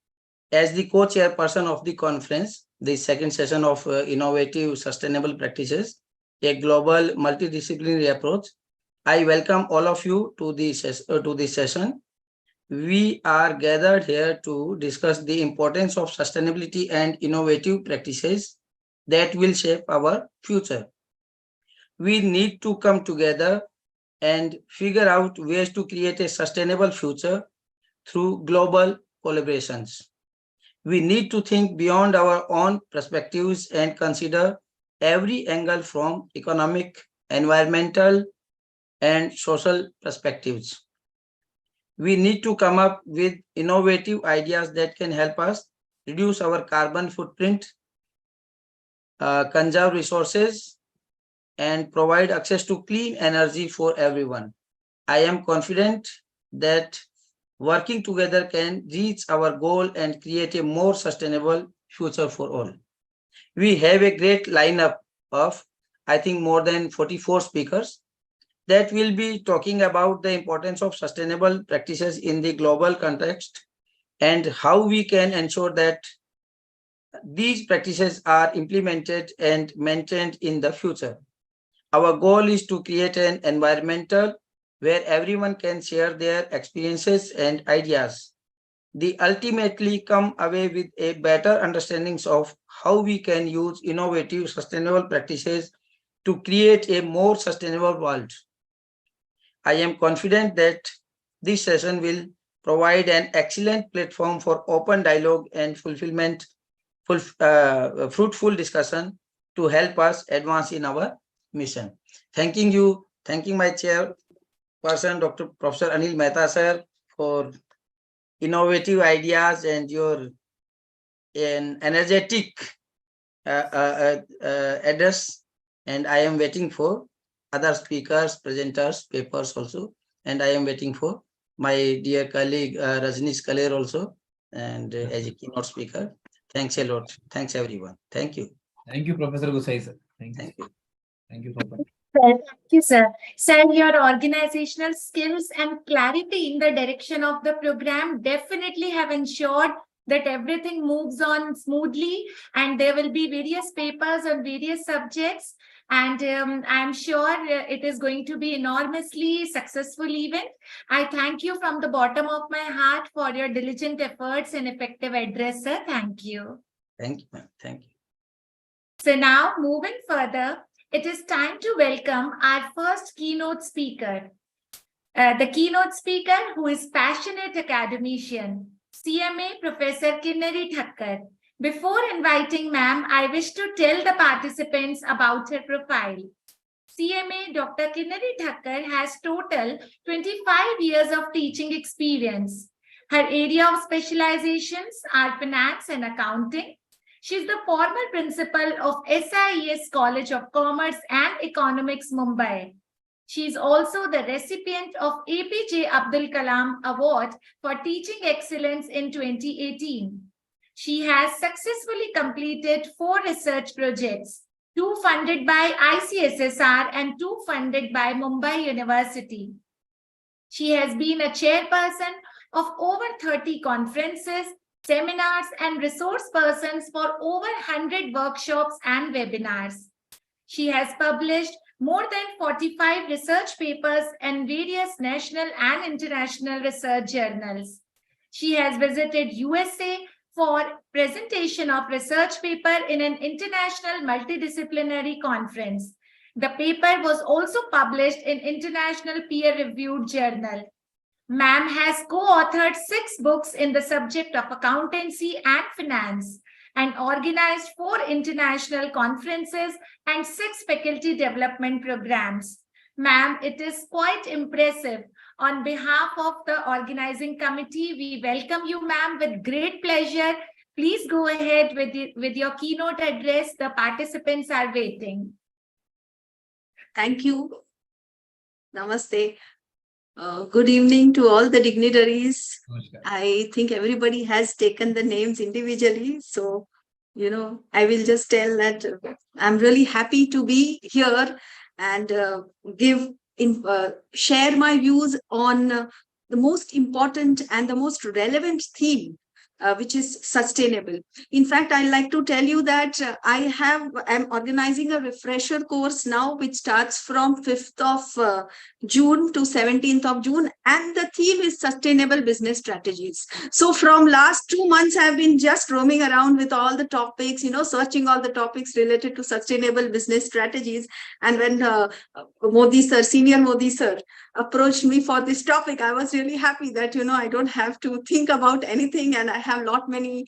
Speaker 7: As the co-chairperson of the conference, the second session of Innovative Sustainable Practices, a global multidisciplinary approach, I welcome all of you to this session. We are gathered here to discuss the importance of sustainability and innovative practices that will shape our future. We need to come together and figure out ways to create a sustainable future through global collaborations. We need to think beyond our own perspectives and consider every angle from economic, environmental, and social perspectives. We need to come up with innovative ideas that can help us reduce our carbon footprint, conserve resources, and provide access to clean energy for everyone. I am confident that working together can reach our goal and create a more sustainable future for all. We have a great lineup of, I think, more than 44 speakers that will be talking about the importance of sustainable practices in the global context and how we can ensure that these practices are implemented and maintained in the future. Our goal is to create an environment where everyone can share their experiences and ideas. They ultimately come away with a better understanding of how we can use innovative, sustainable practices to create a more sustainable world. I am confident that this session will provide an excellent platform for open dialogue and fruitful discussion to help us advance in our mission. Thanking you, thanking my chairperson, Dr. Professor Anil Mehta sir, for innovative ideas and your energetic address. And I am waiting for other speakers, presenters, papers also. And I am waiting for my dear colleague Rajnish Kaler also, and as a keynote speaker. Thanks a lot. Thanks everyone. Thank you.
Speaker 1: Thank you, Professor Gosai sir. Thank you. Thank you for that.
Speaker 2: Thank you, sir. Sir, your organizational skills and clarity in the direction of the program definitely have ensured that everything moves on smoothly, and there will be various papers on various subjects. And I'm sure it is going to be enormously successful event. I thank you from the bottom of my heart for your diligent efforts and effective address, sir. Thank you.
Speaker 7: Thank you, ma'am. Thank you.
Speaker 2: So now, moving further, it is time to welcome our first keynote speaker. The keynote speaker, who is passionate academician, CMA Professor Kinnari Thakkar. Before inviting ma'am, I wish to tell the participants about her profile. CMA Dr. Kinnari Thakkar has total 25 years of teaching experience. Her area of specializations are finance and accounting. She is the former principal of SIES College of Commerce and Economics, Mumbai. She is also the recipient of APJ Abdul Kalam Award for Teaching Excellence in 2018. She has successfully completed 4 research projects, 2 funded by ICSSR and 2 funded by Mumbai University. She has been a chairperson of over 30 conferences, seminars, and resource persons for over 100 workshops and webinars. She has published more than 45 research papers in various national and international research journals. She has visited USA for presentation of research paper in an international multidisciplinary conference. The paper was also published in international peer-reviewed journal. Ma'am has co-authored 6 books in the subject of accountancy and finance and organized 4 international conferences and 6 faculty development programs. Ma'am, it is quite impressive. On behalf of the organizing committee, we welcome you, ma'am, with great pleasure. Please go ahead with your keynote address. The participants are waiting.
Speaker 8: Thank you. Namaste. Good evening to all the dignitaries. I think everybody has taken the names individually. So, I will just tell that I'm really happy to be here and share my views on the most important and the most relevant theme, which is sustainable. In fact, I'd like to tell you that I'm organizing a refresher course now, which starts from 5th of June to 17th of June. And the theme is sustainable business strategies. So from last 2 months, I've been just roaming around with all the topics, searching all the topics related to sustainable business strategies. And when Senior Modi sir approached me for this topic, I was really happy that, I don't have to think about anything and I have lot many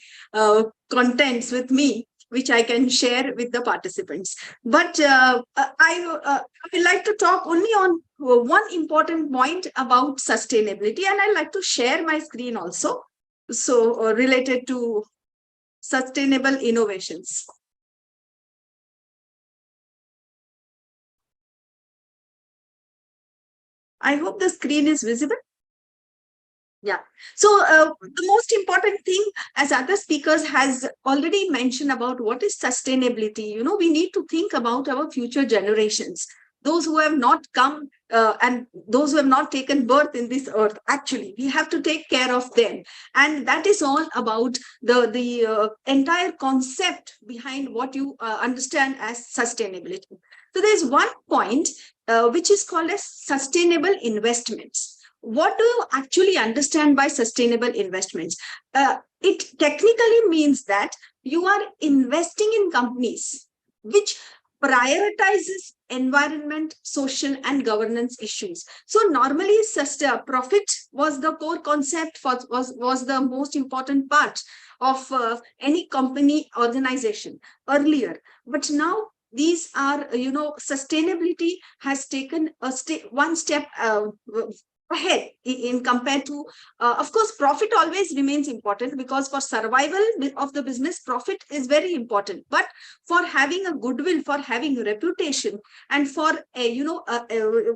Speaker 8: contents with me, which I can share with the participants. But I would like to talk only on one important point about sustainability, and I'd like to share my screen also. So related to sustainable innovations. I hope the screen is visible. Yeah. So the most important thing, as other speakers has already mentioned about what is sustainability, we need to think about our future generations, those who have not come and those who have not taken birth in this earth. Actually, we have to take care of them. And that is all about the entire concept behind what you understand as sustainability. So there's one point which is called as sustainable investments. What do you actually understand by sustainable investments? It technically means that you are investing in companies which prioritizes environment, social, and governance issues. So normally, profit was the core concept, was the most important part of any company organization earlier. But now these are, sustainability has taken one step ahead in compared to, of course, profit always remains important, because for survival of the business, profit is very important. But for having a goodwill, for having a reputation, and for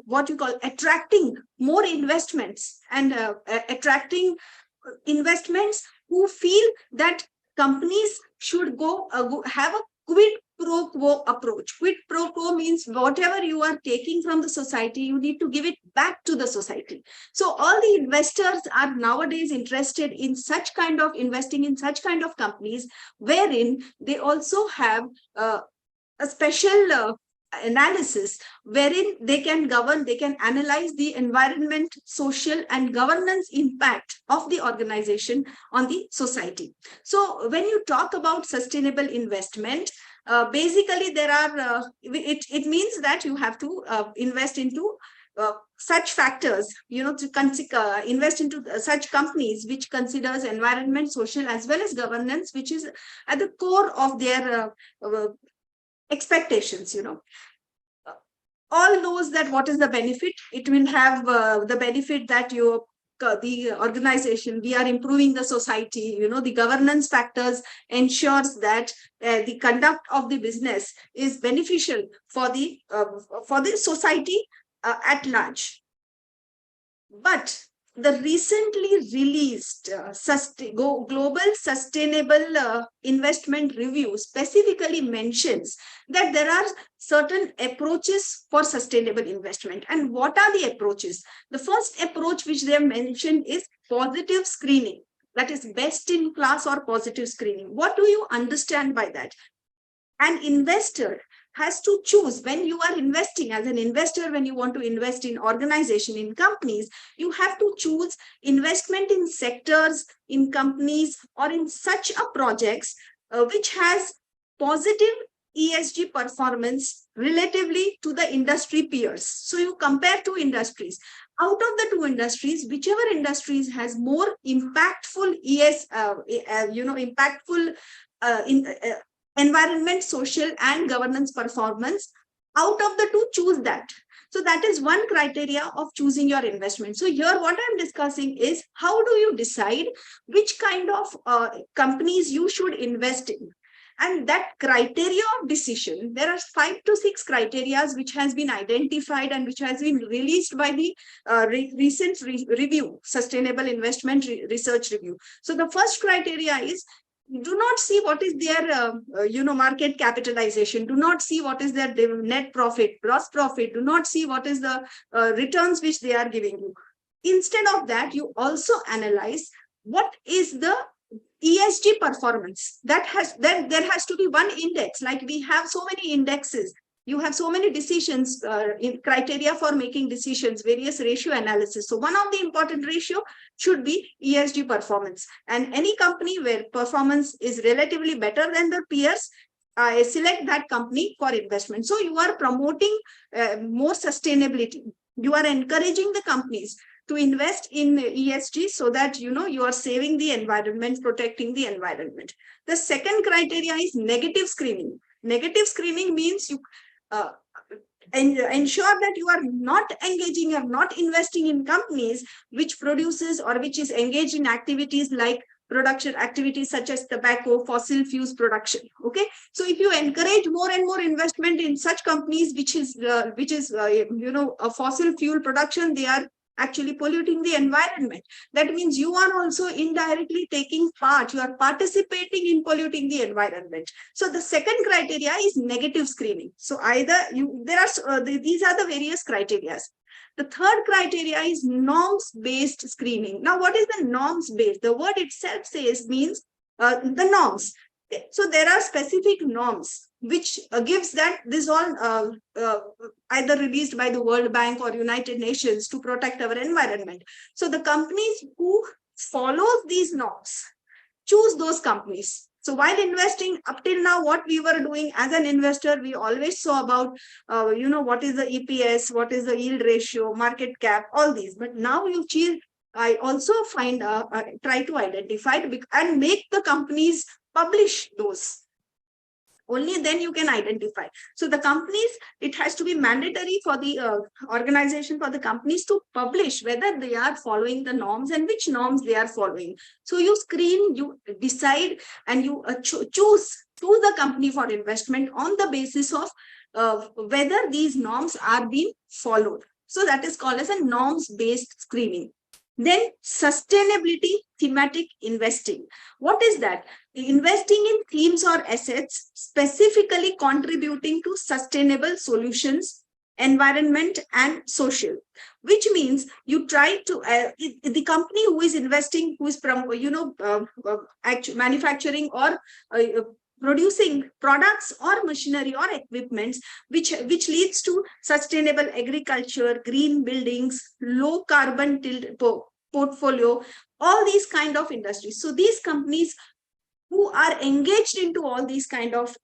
Speaker 8: what you call attracting more investments and attracting investments who feel that companies should have a quid pro quo approach. Quid pro quo means whatever you are taking from the society, you need to give it back to the society. So all the investors are nowadays interested in such kind of investing in such kind of companies, wherein they also have a special analysis wherein they can govern, they can analyze the environment, social, and governance impact of the organization on the society. So when you talk about sustainable investment, basically there are it means that you have to invest into such factors, to invest into such companies which considers environment, social, as well as governance, which is at the core of their expectations. all knows that what is the benefit. It will have the benefit that the organization, we are improving the society, the governance factors ensures that the conduct of the business is beneficial for the society at large. But the recently released Global Sustainable Investment Review specifically mentions that there are certain approaches for sustainable investment. And what are the approaches? The first approach which they have mentioned is positive screening. That is best in class or positive screening. What do you understand by that? An investor has to choose. When you are investing as an investor, when you want to invest in organization, in companies, you have to choose investment in sectors, in companies, or in such a projects which has positive ESG performance relatively to the industry peers. So you compare two industries. Out of the two industries, whichever industries has more impactful environment, social, and governance performance, out of the two, choose that. So that is one criteria of choosing your investment. So here what I'm discussing is how do you decide which kind of companies you should invest in. And that criteria of decision, there are 5 to 6 criteria which has been identified and which has been released by the recent review, Sustainable Investment Research Review. So the first criteria is, do not see what is their market capitalization, do not see what is their net profit, gross profit, do not see what is the returns which they are giving you. Instead of that, you also analyze what is the ESG performance. There has to be one index. Like we have so many indexes, you have so many decisions in criteria for making decisions, various ratio analysis. So one of the important ratio should be ESG performance. And any company where performance is relatively better than the peers, select that company for investment. So you are promoting more sustainability. You are encouraging the companies to invest in ESG so that you are saving the environment, protecting the environment. The second criteria is negative screening. Negative screening means you ensure that you are not engaging or not investing in companies which produces or which is engaged in activities like production activities such as tobacco, fossil fuels production. Okay, so if you encourage more and more investment in such companies which is a fossil fuel production, they are actually polluting the environment. That means you are also indirectly taking part, you are participating in polluting the environment. So the second criteria is negative screening. So either these are the various criteria. The third criteria is norms-based screening. Now, what is the norms-based? The word itself means the norms. So there are specific norms which gives that this all either released by the World Bank or United Nations to protect our environment. So the companies who follow these norms, choose those companies. So while investing, up till now, what we were doing as an investor, we always saw about, what is the EPS, what is the yield ratio, market cap, all these. But now you choose, I also try to identify and make the companies publish those. Only then you can identify. So the companies, it has to be mandatory for the organization, for the companies to publish whether they are following the norms and which norms they are following. So you screen, you decide, and you choose the company for investment on the basis of whether these norms are being followed. So that is called as a norms-based screening. Then sustainability thematic investing. What is that? Investing in themes or assets specifically contributing to sustainable solutions, environment and social, which means you try to the company who is investing, who is manufacturing or producing products or machinery or equipments which leads to sustainable agriculture, green buildings, low carbon portfolio, all these kind of industries. So these companies who are engaged into all these kind of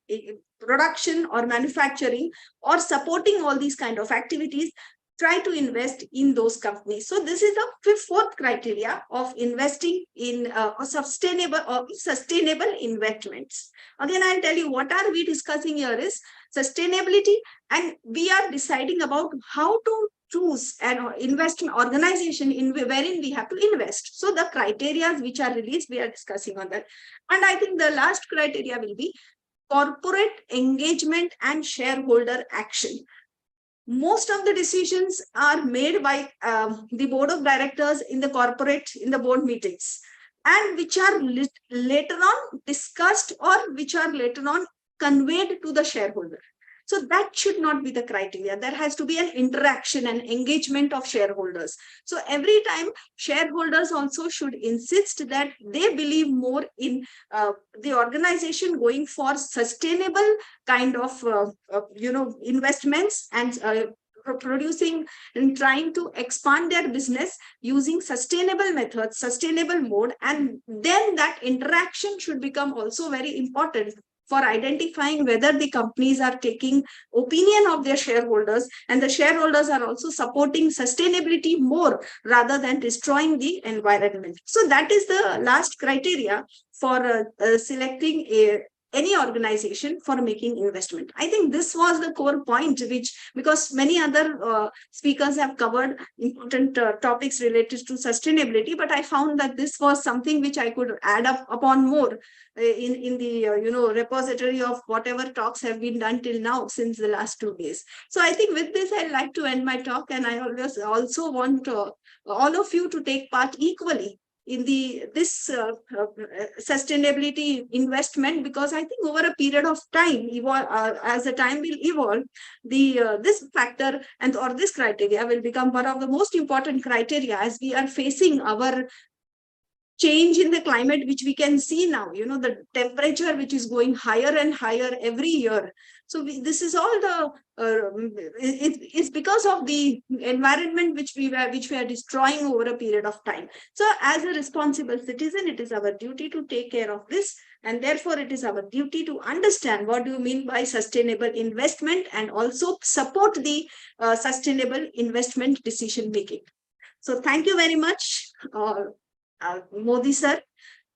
Speaker 8: production or manufacturing or supporting all these kind of activities, try to invest in those companies. So this is the fourth criteria of investing in sustainable investments. Again, I'll tell you what are we discussing here is sustainability, and we are deciding about how to choose an investment organization wherein we have to invest. So the criteria which are released, we are discussing on that. And I think the last criteria will be corporate engagement and shareholder action. Most of the decisions are made by the board of directors in the board meetings, and which are later on discussed or which are later on conveyed to the shareholder. So that should not be the criteria. There has to be an interaction and engagement of shareholders. So every time shareholders also should insist that they believe more in the organization going for sustainable kind of investments and producing and trying to expand their business using sustainable methods, sustainable mode, and then that interaction should become also very important for identifying whether the companies are taking opinion of their shareholders, and the shareholders are also supporting sustainability more rather than destroying the environment. So that is the last criteria for selecting any organization for making investment. I think this was the core point, which, because many other speakers have covered important topics related to sustainability, but I found that this was something which I could add up upon more in the repository of whatever talks have been done till now since the last 2 days. So I think with this, I'd like to end my talk, and I also want all of you to take part equally in this sustainability investment, because I think over a period of time, as the time will evolve, this factor or this criteria will become one of the most important criteria as we are facing our change in the climate, which we can see now, the temperature which is going higher and higher every year. So this is all it's because of the environment which we are destroying over a period of time. So as a responsible citizen, it is our duty to take care of this, and therefore it is our duty to understand what do you mean by sustainable investment and also support the sustainable investment decision making. So thank you very much, Modi sir,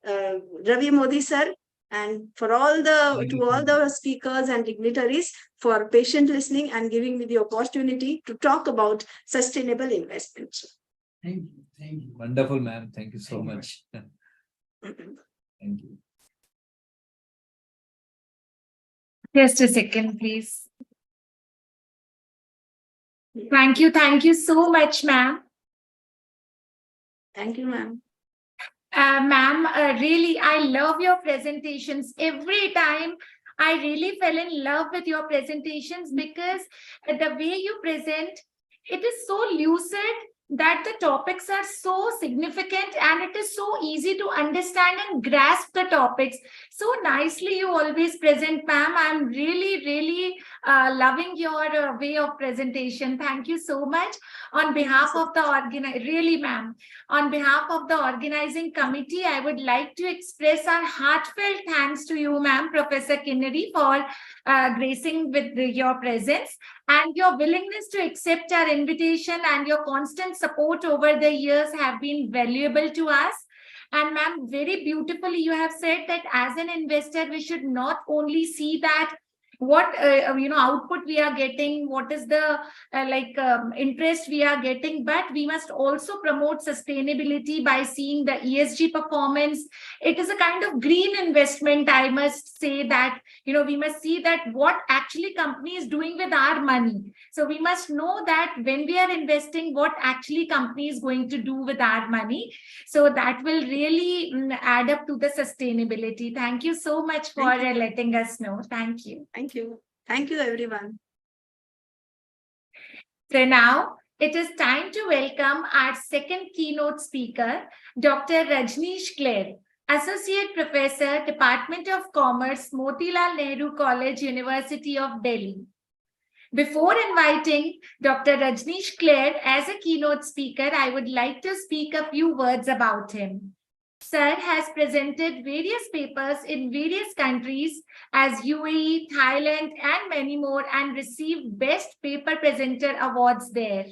Speaker 8: Ravi Modi sir, and for all the speakers and dignitaries for patient listening and giving me the opportunity to talk about sustainable investment.
Speaker 1: Thank you. Thank you. Wonderful, ma'am. Thank you so much. Thank you.
Speaker 2: Just a second, please. Thank you. Thank you so much, ma'am.
Speaker 8: Thank you, ma'am.
Speaker 2: Ma'am, really, I love your presentations. Every time I really fell in love with your presentations, because the way you present, it is so lucid that the topics are so significant and it is so easy to understand and grasp the topics. So nicely you always present, ma'am. I'm really loving your way of presentation. Thank you so much. On behalf of the on behalf of the organizing committee, I would like to express our heartfelt thanks to you, ma'am, Professor Kinnedy, for gracing with your presence and your willingness to accept our invitation, and your constant support over the years have been valuable to us. And ma'am, very beautifully you have said that as an investor, we should not only see that what output we are getting, what is the interest we are getting, but we must also promote sustainability by seeing the ESG performance. It is a kind of green investment, I must say that, we must see that what actually company is doing with our money. So we must know that when we are investing, what actually company is going to do with our money. So that will really add up to the sustainability. Thank you so much for letting us know. Thank you.
Speaker 8: Thank you. Thank you, everyone.
Speaker 2: So now it is time to welcome our second keynote speaker, Dr. Rajneesh Clare, Associate Professor, Department of Commerce, Motilal Nehru College, University of Delhi. Before inviting Dr. Rajneesh Clare as a keynote speaker, I would like to speak a few words about him. Sir has presented various papers in various countries as UAE, Thailand, and many more, and received Best Paper Presenter awards there.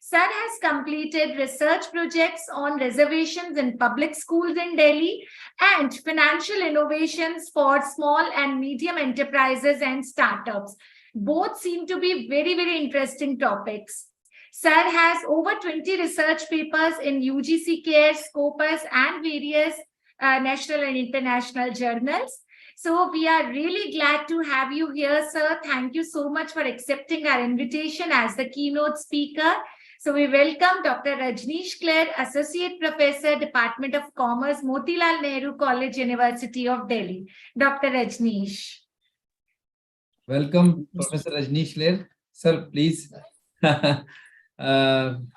Speaker 2: Sir has completed research projects on reservations in public schools in Delhi and financial innovations for small and medium enterprises and startups. Both seem to be very, very interesting topics. Sir has over 20 research papers in UGC Care, Scopus, and various national and international journals. So we are really glad to have you here, sir. Thank you so much for accepting our invitation as the keynote speaker. So we welcome Dr. Rajneesh Clare, Associate Professor, Department of Commerce, Motilal Nehru College, University of Delhi. Dr. Rajneesh.
Speaker 1: Welcome, Professor Rajneesh Clare. Sir, please. We are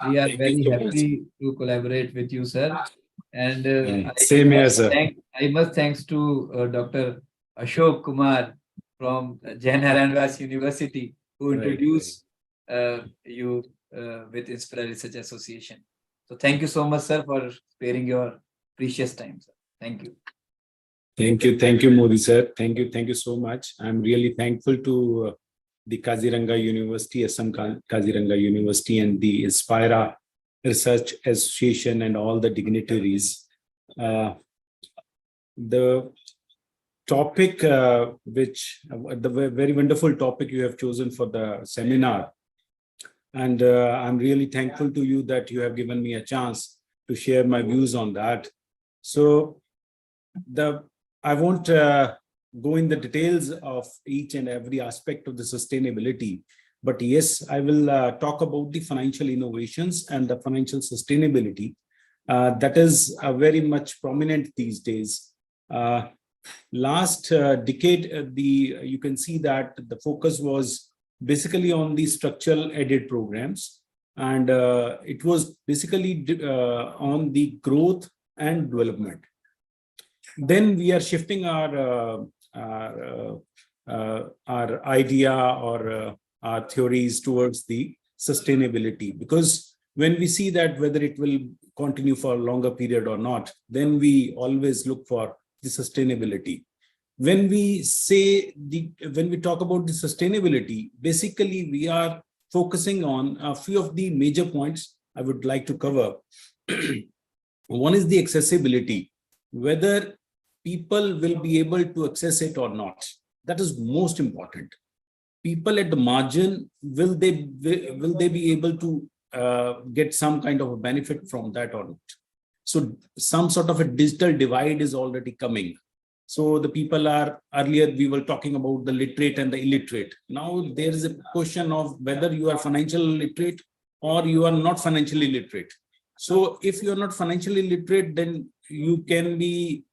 Speaker 1: very happy to collaborate with you, sir. And
Speaker 9: same here, sir.
Speaker 1: I must thanks to Dr. Ashok Kumar from Jain Haranvas University, who introduced you with Inspira Research Association. So thank you so much, sir, for sparing your precious time, sir. Thank you.
Speaker 9: Thank you, Modi sir. Thank you so much. I'm really thankful to the KAZIRANGA University, ASSAM KAZIRANGA University, and the Inspira Research Association and all the dignitaries. The topic, the very wonderful topic you have chosen for the seminar. And I'm really thankful to you that you have given me a chance to share my views on that. So I won't go in the details of each and every aspect of the sustainability, but yes, I will talk about the financial innovations and the financial sustainability that is very much prominent these days. Last decade, you can see that the focus was basically on the structural aided programs, and it was basically on the growth and development. Then we are shifting our idea or our theories towards the sustainability, because when we see that whether it will continue for a longer period or not, then we always look for the sustainability. When we talk about the sustainability, basically we are focusing on a few of the major points I would like to cover. One is the accessibility, whether people will be able to access it or not. That is most important. People at the margin, will they be able to get some kind of a benefit from that or not? So some sort of a digital divide is already coming. So the people are, earlier we were talking about the literate and the illiterate. Now there is a question of whether you are financially literate or you are not financially literate. So if you are not financially literate, then you can be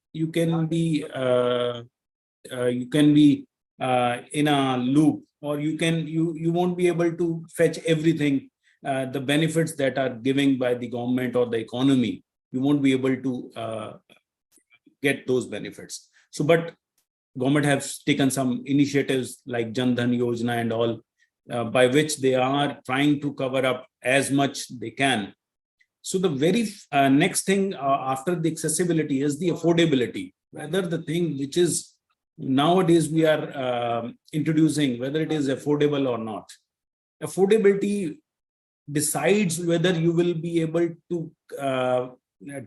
Speaker 9: in a loop, or you won't be able to fetch everything, the benefits that are given by the government or the economy. You won't be able to get those benefits. So, but government has taken some initiatives like Jan Dhan Yojana and all, by which they are trying to cover up as much they can. So the very next thing after the accessibility is the affordability, whether the thing which is nowadays we are introducing, whether it is affordable or not. Affordability decides whether you will be able to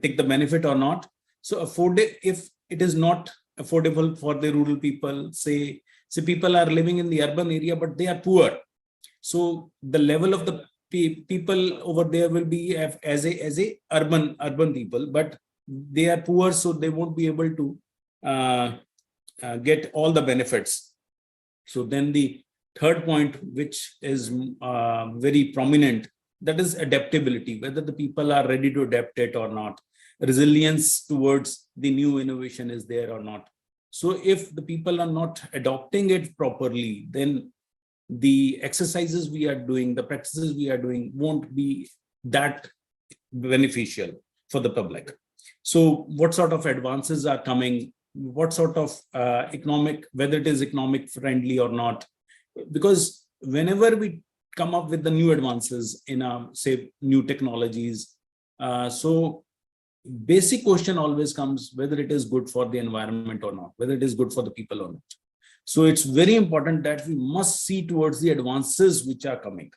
Speaker 9: take the benefit or not. So if it is not affordable for the rural people, say people are living in the urban area, but they are poor. So the level of the people over there will be as a urban people, but they are poor, so they won't be able to get all the benefits. So then the third point, which is very prominent, that is adaptability, whether the people are ready to adapt it or not. Resilience towards the new innovation is there or not. So if the people are not adopting it properly, then the exercises we are doing, the practices we are doing won't be that beneficial for the public. So what sort of advances are coming? What sort of whether it is economic friendly or not? Because whenever we come up with the new advances in say new technologies, so basic question always comes whether it is good for the environment or not, whether it is good for the people or not. So it's very important that we must see towards the advances which are coming.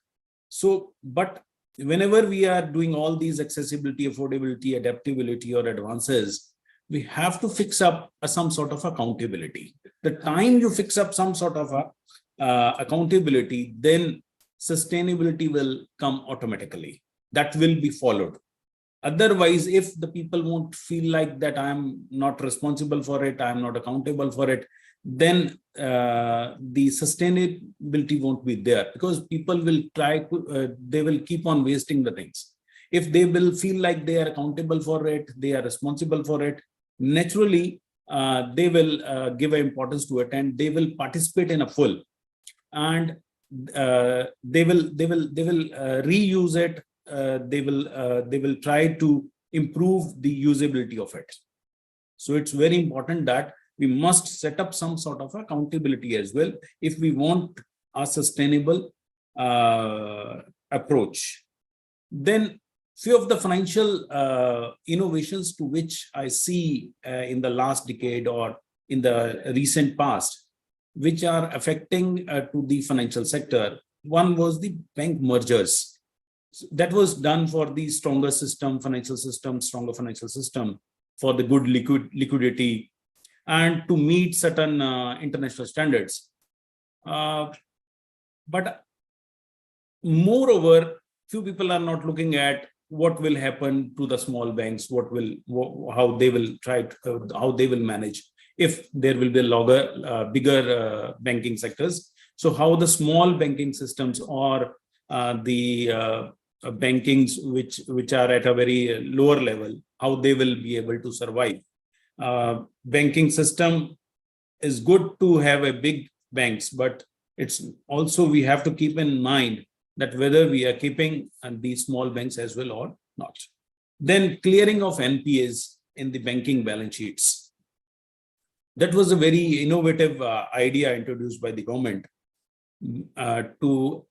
Speaker 9: So, but whenever we are doing all these accessibility, affordability, adaptability, or advances, we have to fix up some sort of accountability. The time you fix up some sort of accountability, then sustainability will come automatically. That will be followed. Otherwise, if the people won't feel like that I'm not responsible for it, I'm not accountable for it, then the sustainability won't be there, because people will try to, they will keep on wasting the things. If they will feel like they are accountable for it, they are responsible for it, naturally they will give importance to it, and they will participate in a full, and they will reuse it. They will try to improve the usability of it. So it's very important that we must set up some sort of accountability as well if we want a sustainable approach. Then few of the financial innovations to which I see in the last decade or in the recent past, which are affecting to the financial sector. One was the bank mergers. That was done for the stronger system, financial system, stronger financial system, for the good liquidity, and to meet certain international standards. But moreover, few people are not looking at what will happen to the small banks, how they will try to, how they will manage if there will be bigger banking sectors. So how the small banking systems or the bankings which are at a very lower level, how they will be able to survive. Banking system is good to have a big banks, but it's also we have to keep in mind that whether we are keeping these small banks as well or not. Then clearing of NPAs in the banking balance sheets. That was a very innovative idea introduced by the government to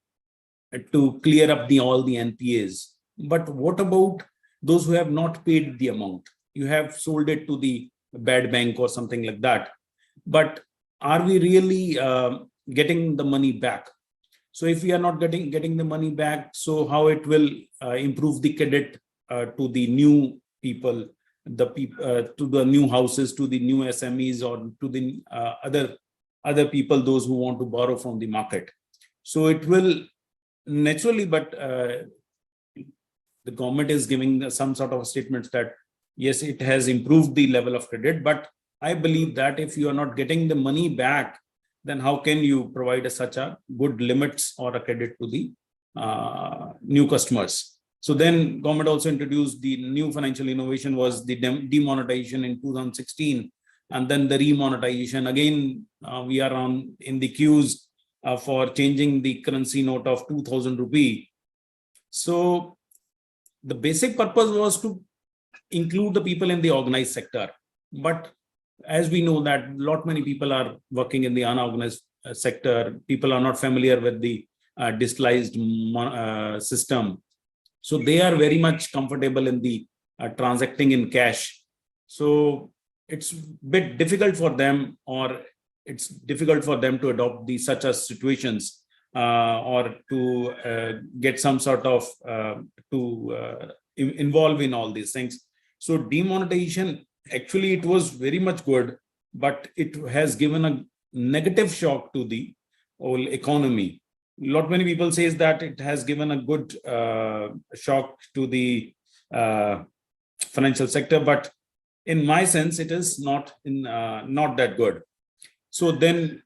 Speaker 9: clear up all the NPAs. But what about those who have not paid the amount? You have sold it to the bad bank or something like that. But are we really getting the money back? So if we are not getting the money back, so how it will improve the credit to the new people, to the new houses, to the new SMEs, or to the other people, those who want to borrow from the market. So it will naturally, but the government is giving some sort of statements that yes, it has improved the level of credit, but I believe that if you are not getting the money back, then how can you provide such a good limits or a credit to the new customers? So then government also introduced the new financial innovation was the demonetization in 2016, and then the remonetization. Again, we are in the queues for changing the currency note of 2000 rupee. So the basic purpose was to include the people in the organized sector. But as we know that many people are working in the unorganized sector, people are not familiar with the digitalized system. So they are very much comfortable in the transacting in cash. So it's a bit difficult for them, or it's difficult for them to adopt such as situations or to get some sort of involve in all these things. So demonetization, actually it was very much good, but it has given a negative shock to the whole economy. Many people says that it has given a good shock to the financial sector, but in my sense, it is not that good. So then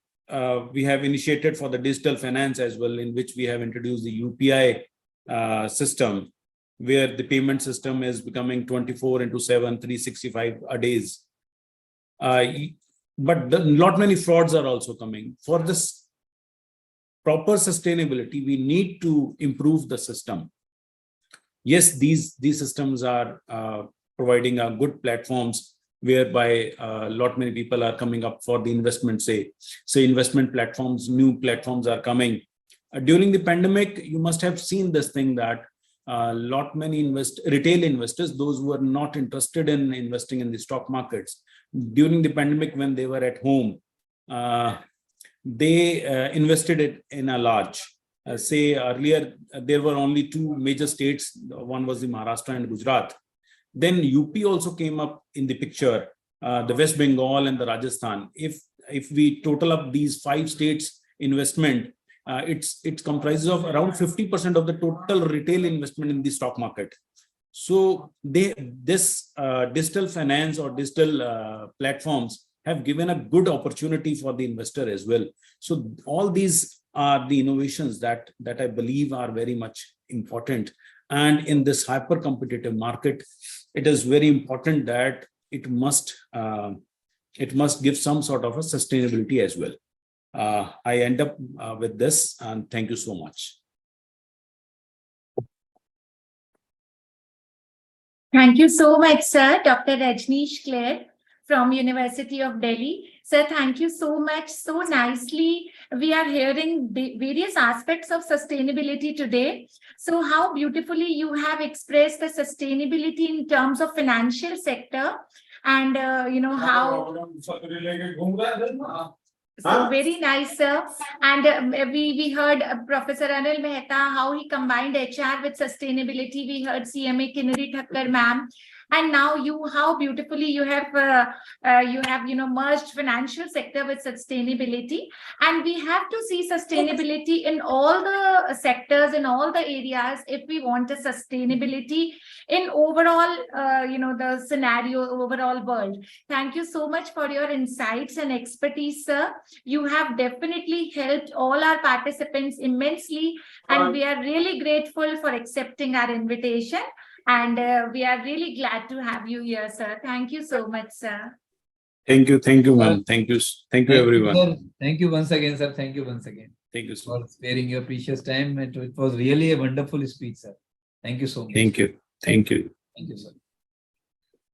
Speaker 9: we have initiated for the digital finance as well, in which we have introduced the UPI system, where the payment system is becoming 24/7, 365 a days. But many frauds are also coming. For this proper sustainability, we need to improve the system. Yes, these systems are providing good platforms whereby many people are coming up for the investment, say investment platforms, new platforms are coming. During the pandemic, you must have seen this thing that many retail investors, those who are not interested in investing in the stock markets, during the pandemic when they were at home, they invested it in a large. say earlier, there were only two major states. One was the Maharashtra and Gujarat. Then UP also came up in the picture, the West Bengal and the Rajasthan. If we total up these 5 states investment, it comprises of around 50% of the total retail investment in the stock market. So this digital finance or digital platforms have given a good opportunity for the investor as well. So all these are the innovations that I believe are very much important. And in this hyper competitive market, it is very important that it must give some sort of a sustainability as well. I end up with this, and thank you so much.
Speaker 2: Thank you so much, sir. Dr. Rajneesh Clare from University of Delhi. Sir, thank you so much. So nicely, we are hearing various aspects of sustainability today. So how beautifully you have expressed the sustainability in terms of financial sector, and how. So very nice, sir. And we heard Professor Anil Mehta, how he combined HR with sustainability. We heard CMA Kinnari Thakkar ma'am. And now how beautifully you have merged financial sector with sustainability. And we have to see sustainability in all the sectors, in all the areas, if we want a sustainability in overall, the scenario, overall world. Thank you so much for your insights and expertise, sir. You have definitely helped all our participants immensely, and we are really grateful for accepting our invitation. And we are really glad to have you here, sir. Thank you so much, sir.
Speaker 9: Thank you, ma'am. Thank you, everyone.
Speaker 1: Sir. Thank you once again, sir. Thank you once again.
Speaker 9: Thank you
Speaker 1: for sparing your precious time. It was really a wonderful speech, sir. Thank you so much.
Speaker 9: Thank you,
Speaker 1: Thank you, sir.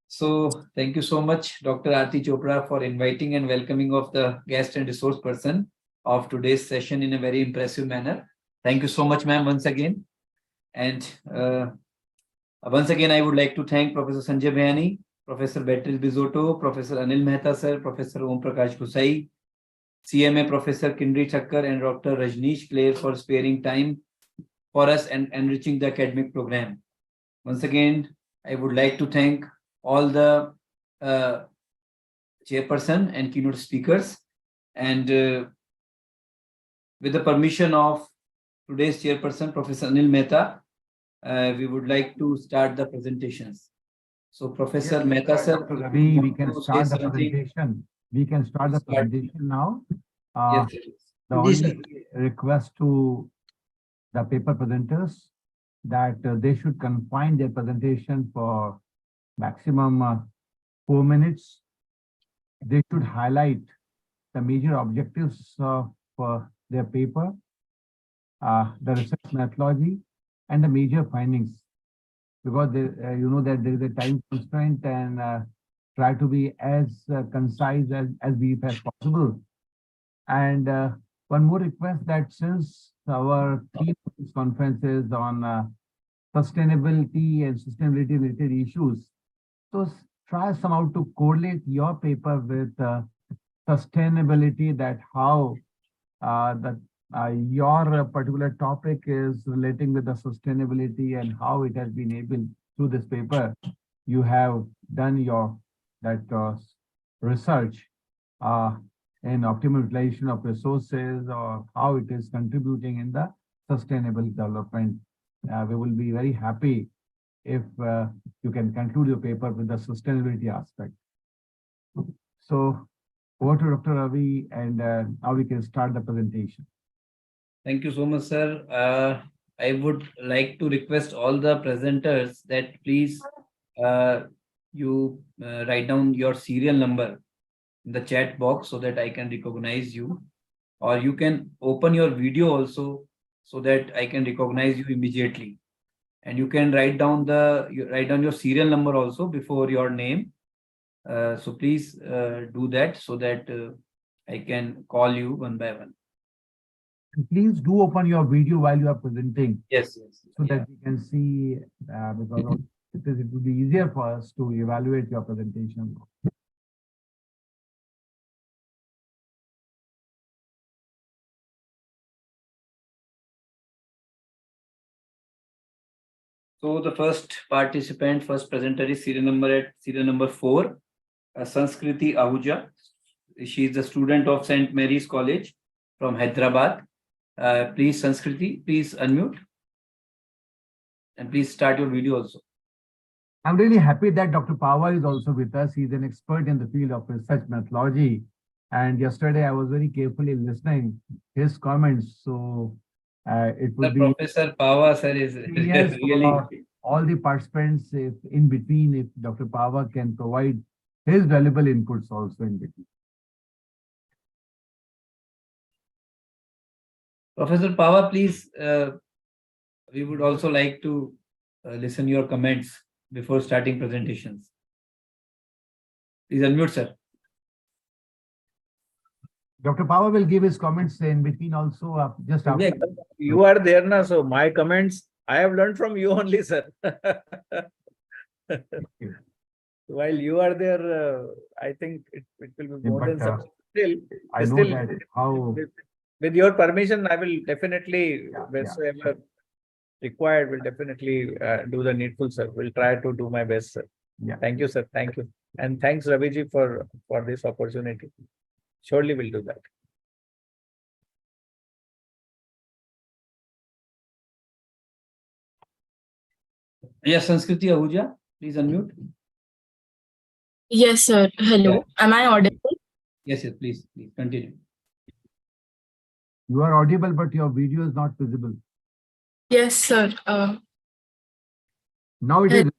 Speaker 1: So thank you so much, Dr. Aarti Chopra, for inviting and welcoming of the guest and resource person of today's session in a very impressive manner. Thank you so much, ma'am, once again. And once again, I would like to thank Professor Sanjay Bhayani, Professor Beatrice Bizotto, Professor Anil Mehta, sir, Professor Om Prakash Kusai, CMA Professor Kinnari Thakkar, and Dr. Rajneesh Clare for sparing time for us and enriching the academic program. Once again, I would like to thank all the chairperson and keynote speakers. And with the permission of today's chairperson, Professor Anil Mehta, we would like to start the presentations. So, Professor Mehta, sir,
Speaker 5: we can start the presentation. We can start the presentation now.
Speaker 1: Yes,
Speaker 5: the only request to the paper presenters that they should confine their presentation for maximum 4 minutes. They should highlight the major objectives of their paper, the research methodology, and the major findings, because you know that there is a time constraint, and try to be as concise as brief as possible. And one more request, that since our theme of this conference is on sustainability and sustainability related issues, so try somehow to correlate your paper with sustainability, that how your particular topic is relating with the sustainability and how it has been able through this paper. You have done that research in optimal utilization of resources, or how it is contributing in the sustainable development. We will be very happy if you can conclude your paper with the sustainability aspect. So over to Dr. Ravi, and now we can start the presentation.
Speaker 1: Thank you so much, sir. I would like to request all the presenters that please you write down your serial number in the chat box so that I can recognize you, or you can open your video also so that I can recognize you immediately. And you can write down your serial number also before your name. So please do that so that I can call you one by one.
Speaker 5: And please do open your video while you are presenting.
Speaker 1: Yes.
Speaker 5: So that we can see, because it will be easier for us to evaluate your presentation.
Speaker 1: So the first participant, first presenter is serial number 4, Sanskriti Ahuja. She is the student of St. Mary's College from Hyderabad. Please, Sanskriti, please unmute. And please start your video also.
Speaker 5: I'm really happy that Dr. Pava is also with us. He's an expert in the field of research methodology. And yesterday I was very carefully listening his comments. So it would be
Speaker 1: Professor Pava sir is really
Speaker 5: all the participants, if in between, if Dr. Pava can provide his valuable inputs also in between.
Speaker 1: Professor Pava, please, we would also like to listen your comments before starting presentations. Please unmute, sir.
Speaker 5: Dr. Pava will give his comments in between also, just after.
Speaker 10: You are there now, so my comments I have learned from you only, sir. While you are there, I think it will be more than sufficient.
Speaker 5: I know that how.
Speaker 10: With your permission, I will definitely, wheresoever required, will definitely do the needful, sir. Will try to do my best, sir.
Speaker 5: Yeah.
Speaker 10: Thank you, sir. Thank you. And thanks, Raviji, for this opportunity. Surely will do that.
Speaker 1: Yes, Sanskriti Ahuja, please unmute.
Speaker 11: Yes, sir. Hello.
Speaker 1: Yeah.
Speaker 11: Am I audible?
Speaker 1: Yes, please continue.
Speaker 5: You are audible, but your video is not visible.
Speaker 11: Yes, sir.
Speaker 5: Now it is.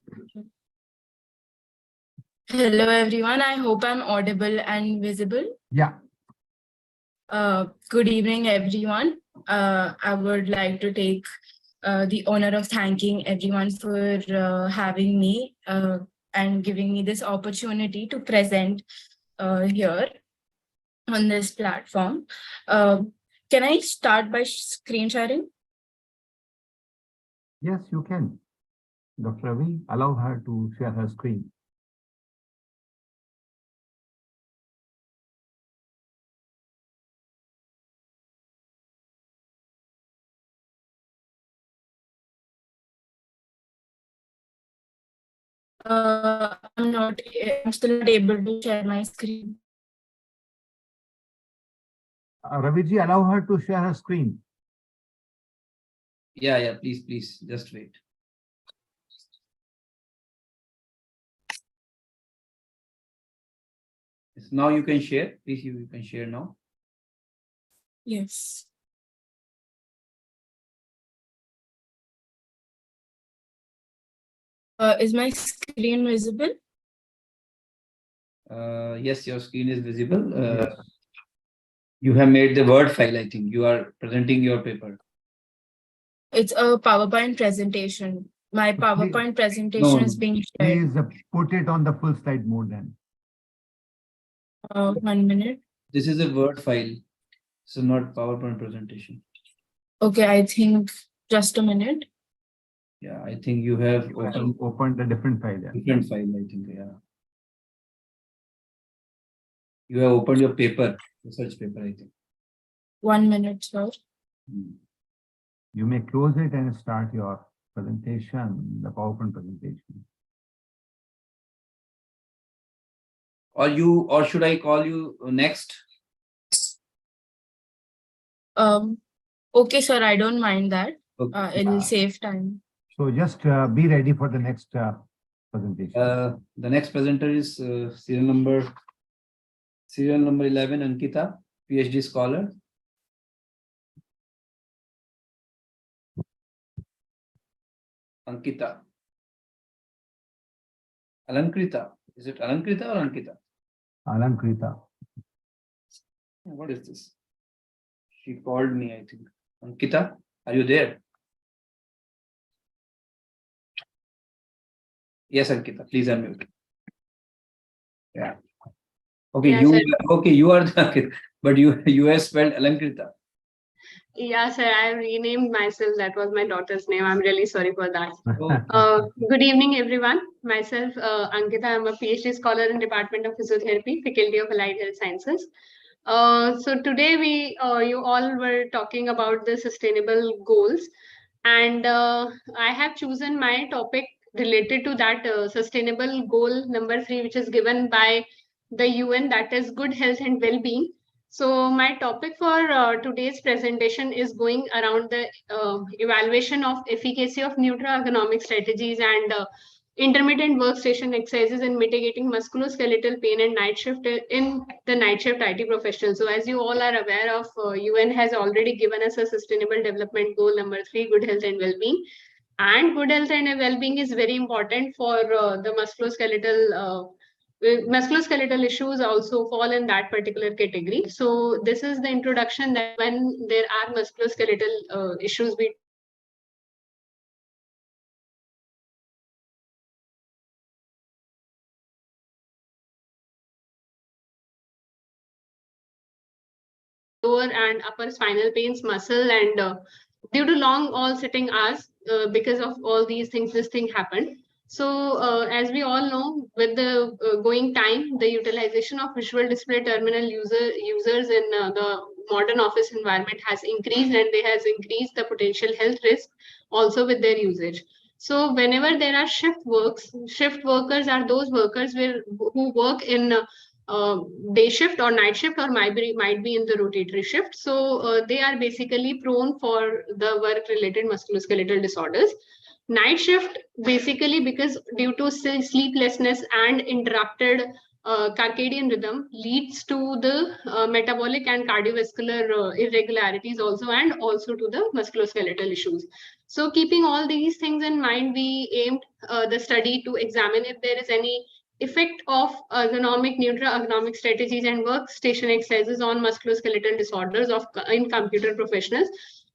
Speaker 11: Hello, everyone. I hope I'm audible and visible.
Speaker 5: Yeah.
Speaker 11: Good evening, everyone. I would like to take the honor of thanking everyone for having me and giving me this opportunity to present here on this platform. Can I start by screen sharing?
Speaker 5: Yes, you can. Dr. Ravi, allow her to share her screen.
Speaker 11: I'm still not able to share my screen.
Speaker 5: Raviji, allow her to share her screen.
Speaker 1: Yeah, please, just wait. Yes, now you can share. Please, you can share now.
Speaker 11: Yes. Is my screen visible?
Speaker 1: Yes, your screen is visible. You have made the Word file, I think. You are presenting your paper.
Speaker 11: It's a PowerPoint presentation. My PowerPoint presentation is being shared.
Speaker 5: Please put it on the full slide mode then.
Speaker 11: 1 minute.
Speaker 1: This is a Word file, so not PowerPoint presentation.
Speaker 11: Okay, I think just a minute.
Speaker 1: Yeah, I think you have
Speaker 5: opened a different file. Yeah.
Speaker 1: Different file, I think. Yeah. You have opened your paper, research paper, I think.
Speaker 11: 1 minute, sir.
Speaker 5: You may close it and start your presentation, the PowerPoint presentation.
Speaker 1: Or should I call you next?
Speaker 11: Okay, sir, I don't mind that.
Speaker 1: Okay.
Speaker 11: It'll save time.
Speaker 5: So just be ready for the next presentation.
Speaker 1: The next presenter is serial number 11, Ankita, PhD scholar. Ankita. Alankrita. Is it Alankrita or Ankita?
Speaker 5: Alankrita.
Speaker 1: What is this? She called me, I think. Ankita, are you there? Yes, Ankita, please unmute. Yeah. Okay,
Speaker 12: Yeah,
Speaker 1: you are the, but you have spelled Alankrita.
Speaker 12: Yeah, sir, I renamed myself. That was my daughter's name. I'm really sorry for that.
Speaker 1: Oh.
Speaker 12: Good evening, everyone. Myself, Ankita, I'm a PhD scholar in Department of Physiotherapy, Faculty of Allied Health Sciences. So today you all were talking about the sustainable goals. And I have chosen my topic related to that sustainable goal number 3, which is given by the UN, that is good health and well-being. So my topic for today's presentation is going around the evaluation of efficacy of neuro-ergonomic strategies and intermittent workstation exercises in mitigating musculoskeletal pain and night shift in the night shift IT professionals. So as you all are aware of, UN has already given us a sustainable development goal number 3, good health and well-being. And good health and well-being is very important for the musculoskeletal issues also fall in that particular category. So this is the introduction that when there are musculoskeletal issues, we lower and upper spinal pains, muscle, and due to long all sitting hours, because of all these things, this thing happened. So as we all know, with the going time, the utilization of visual display terminal users in the modern office environment has increased, and they has increased the potential health risk also with their usage. So whenever there are shift workers are those workers who work in day shift or night shift, or might be in the rotatory shift. So they are basically prone for the work related musculoskeletal disorders. Night shift basically because due to sleeplessness and interrupted circadian rhythm leads to the metabolic and cardiovascular irregularities also, and also to the musculoskeletal issues. So keeping all these things in mind, we aimed the study to examine if there is any effect of neuro-ergonomic strategies and workstation exercises on musculoskeletal disorders in computer professionals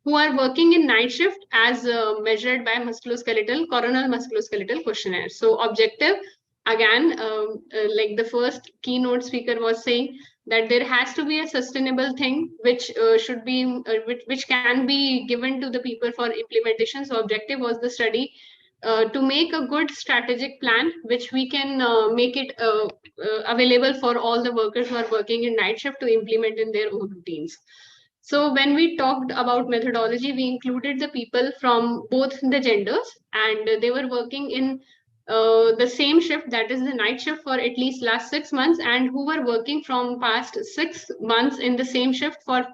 Speaker 12: who are working in night shift as measured by coronal musculoskeletal questionnaire. So objective, again, like the first keynote speaker was saying, that there has to be a sustainable thing which which can be given to the people for implementation. So objective was the study to make a good strategic plan, which we can make it available for all the workers who are working in night shift to implement in their own routines. So when we talked about methodology, we included the people from both the genders, and they were working in the same shift, that is the night shift, for at least last 6 months, and who were working from past 6 months in the same shift for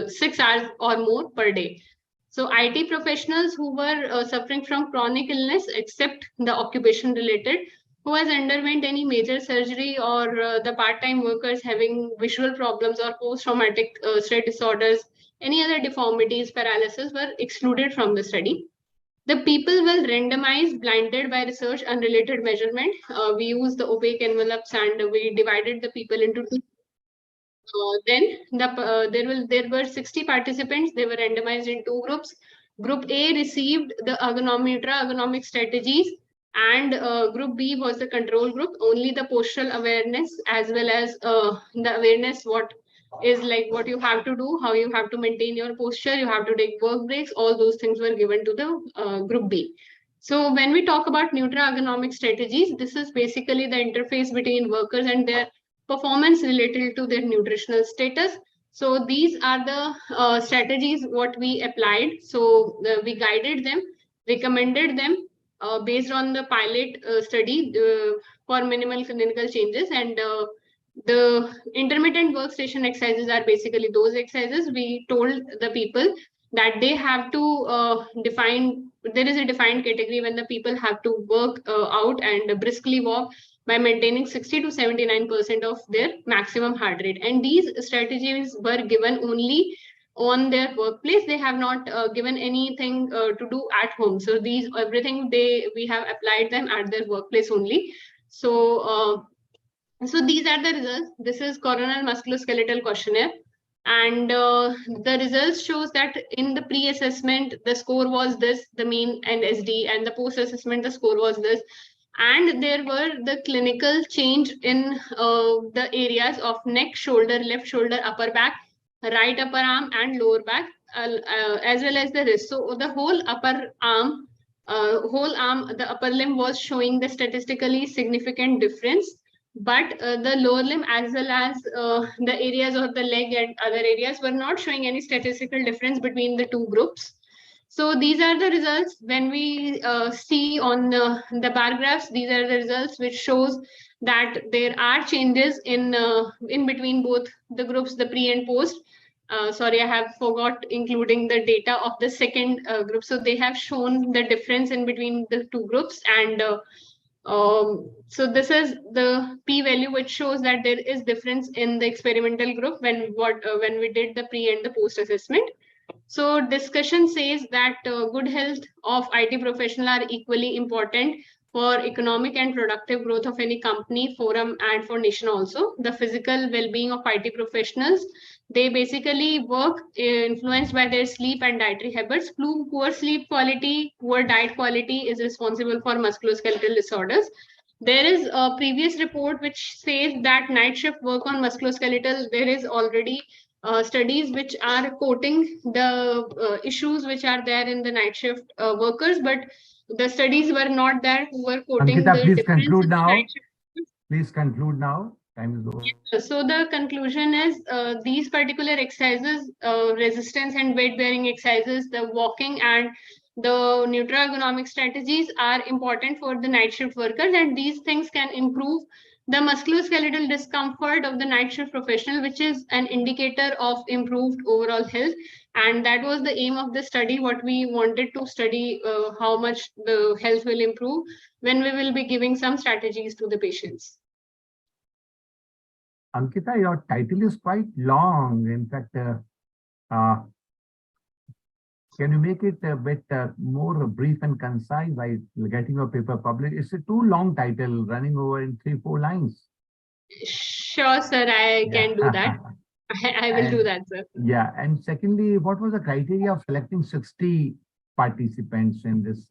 Speaker 12: 6 hours or more per day. So IT professionals who were suffering from chronic illness, except the occupation related, who has underwent any major surgery, or the part-time workers having visual problems or post-traumatic stress disorders, any other deformities, paralysis, were excluded from the study. The people were randomized, blinded by research unrelated measurement. We used the opaque envelopes and we divided the people into two. Then there were 60 participants. They were randomized in 2 groups. Group A received the neuro-ergonomic strategies, and Group B was the control group. Only the postural awareness, as well as the awareness what you have to do, how you have to maintain your posture, you have to take work breaks, all those things were given to the Group B. So when we talk about neuro-ergonomic strategies, this is basically the interface between workers and their performance related to their nutritional status. So these are the strategies what we applied. So we guided them, recommended them based on the pilot study for minimal clinical changes. And the intermittent workstation exercises are basically those exercises. We told the people that they have to there is a defined category when the people have to work out and briskly walk by maintaining 60 to 79% of their maximum heart rate. And these strategies were given only on their workplace. They have not given anything to do at home. So everything we have applied them at their workplace only. So these are the results. This is coronal musculoskeletal questionnaire. And the results shows that in the pre-assessment, the score was this, the mean and SD, and the post-assessment, the score was this. And there were the clinical change in the areas of neck, shoulder, left shoulder, upper back, right upper arm, and lower back, as well as the wrist. So the whole upper arm, the upper limb was showing the statistically significant difference. But the lower limb as well as the areas of the leg and other areas were not showing any statistical difference between the 2 groups. So these are the results. When we see on the bar graphs, these are the results which shows that there are changes in between both the groups, the pre and post. Sorry, I have forgot including the data of the second group. So they have shown the difference in between the two groups, and so this is the p-value which shows that there is difference in the experimental group when we did the pre and the post assessment. So discussion says that good health of IT professional are equally important for economic and productive growth of any company, forum, and for nation also. The physical well-being of IT professionals, they basically work influenced by their sleep and dietary habits. Poor sleep quality, poor diet quality is responsible for musculoskeletal disorders. There is a previous report which says that night shift work on musculoskeletal, there is already studies which are quoting the issues which are there in the night shift workers, but the studies were not there who were quoting
Speaker 5: Ankita,
Speaker 12: the
Speaker 5: please
Speaker 12: difference
Speaker 5: conclude
Speaker 12: in the
Speaker 5: now.
Speaker 12: night shift.
Speaker 5: Please conclude now. Time is over.
Speaker 12: So the conclusion is these particular exercises, resistance and weight bearing exercises, the walking and the neuroergonomic strategies are important for the night shift workers, and these things can improve the musculoskeletal discomfort of the night shift professional, which is an indicator of improved overall health. And that was the aim of the study. What we wanted to study, how much the health will improve when we will be giving some strategies to the patients.
Speaker 5: Ankita, your title is quite long. In fact, can you make it a bit more brief and concise by getting your paper published? It's a too long title running over in 3-4 lines.
Speaker 12: Sure, sir, I can do that. I will do that, sir.
Speaker 5: Yeah, and secondly, what was the criteria of selecting 60 participants in this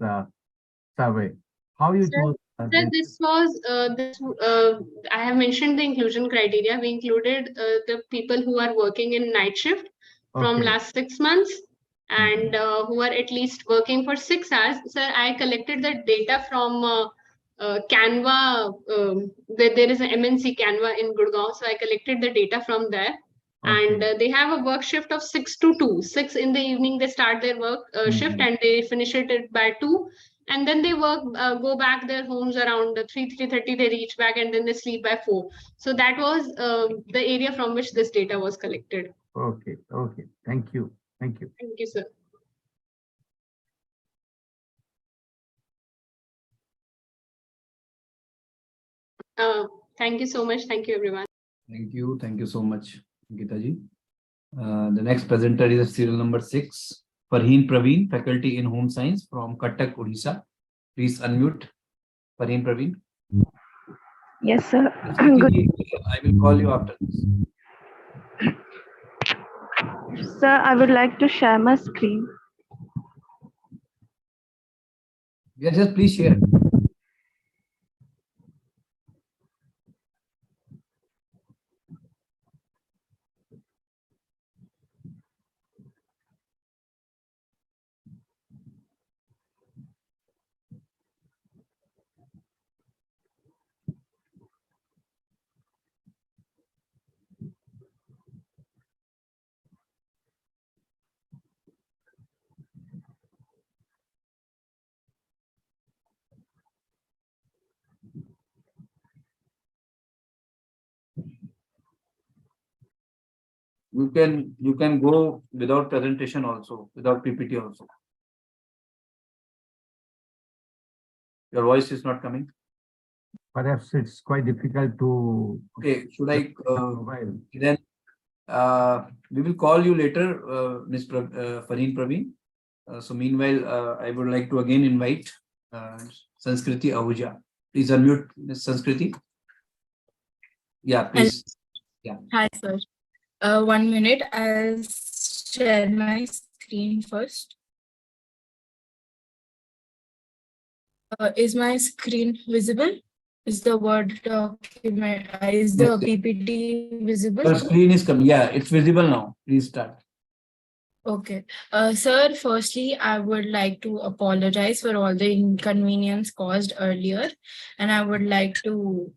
Speaker 5: survey? How you chose?
Speaker 12: Sir, this was I have mentioned the inclusion criteria. We included the people who are working in night shift from last 6 months and who are at least working for 6 hours. Sir, I collected the data from Canva. There is an MNC Canva in Gurgaon, so I collected the data from there. And they have a work shift of 6 to 2. 6 in the evening, they start their work shift and they finish it by 2. And then they work, go back their homes around 3:30, they reach back and then they sleep by 4. So that was the area from which this data was collected.
Speaker 5: Okay. Thank you.
Speaker 12: Thank you, sir. Thank you so much. Thank you, everyone.
Speaker 1: Thank you so much, Ankita ji. The next presenter is serial number 6, Farheen Praveen, faculty in home science from Cuttack, Odisha. Please unmute, Farheen Praveen.
Speaker 13: Yes, sir.
Speaker 1: I will call you after this.
Speaker 13: Sir, I would like to share my screen.
Speaker 1: Yes, please share. You can go without presentation also, without PPT also. Your voice is not coming.
Speaker 5: Perhaps it's quite difficult to.
Speaker 1: Okay, should I then we will call you later, Ms. Farheen Praveen. So meanwhile, I would like to again invite Sanskriti Ahuja. Please unmute Ms. Sanskriti. Yeah, please. Yeah.
Speaker 11: Hi, sir. 1 minute, I'll share my screen first. Is my screen visible? Is the Word document, is the PPT visible?
Speaker 1: Your screen is coming. Yeah, it's visible now. Please start.
Speaker 11: Okay. Sir, firstly, I would like to apologize for all the inconvenience caused earlier. And I would like to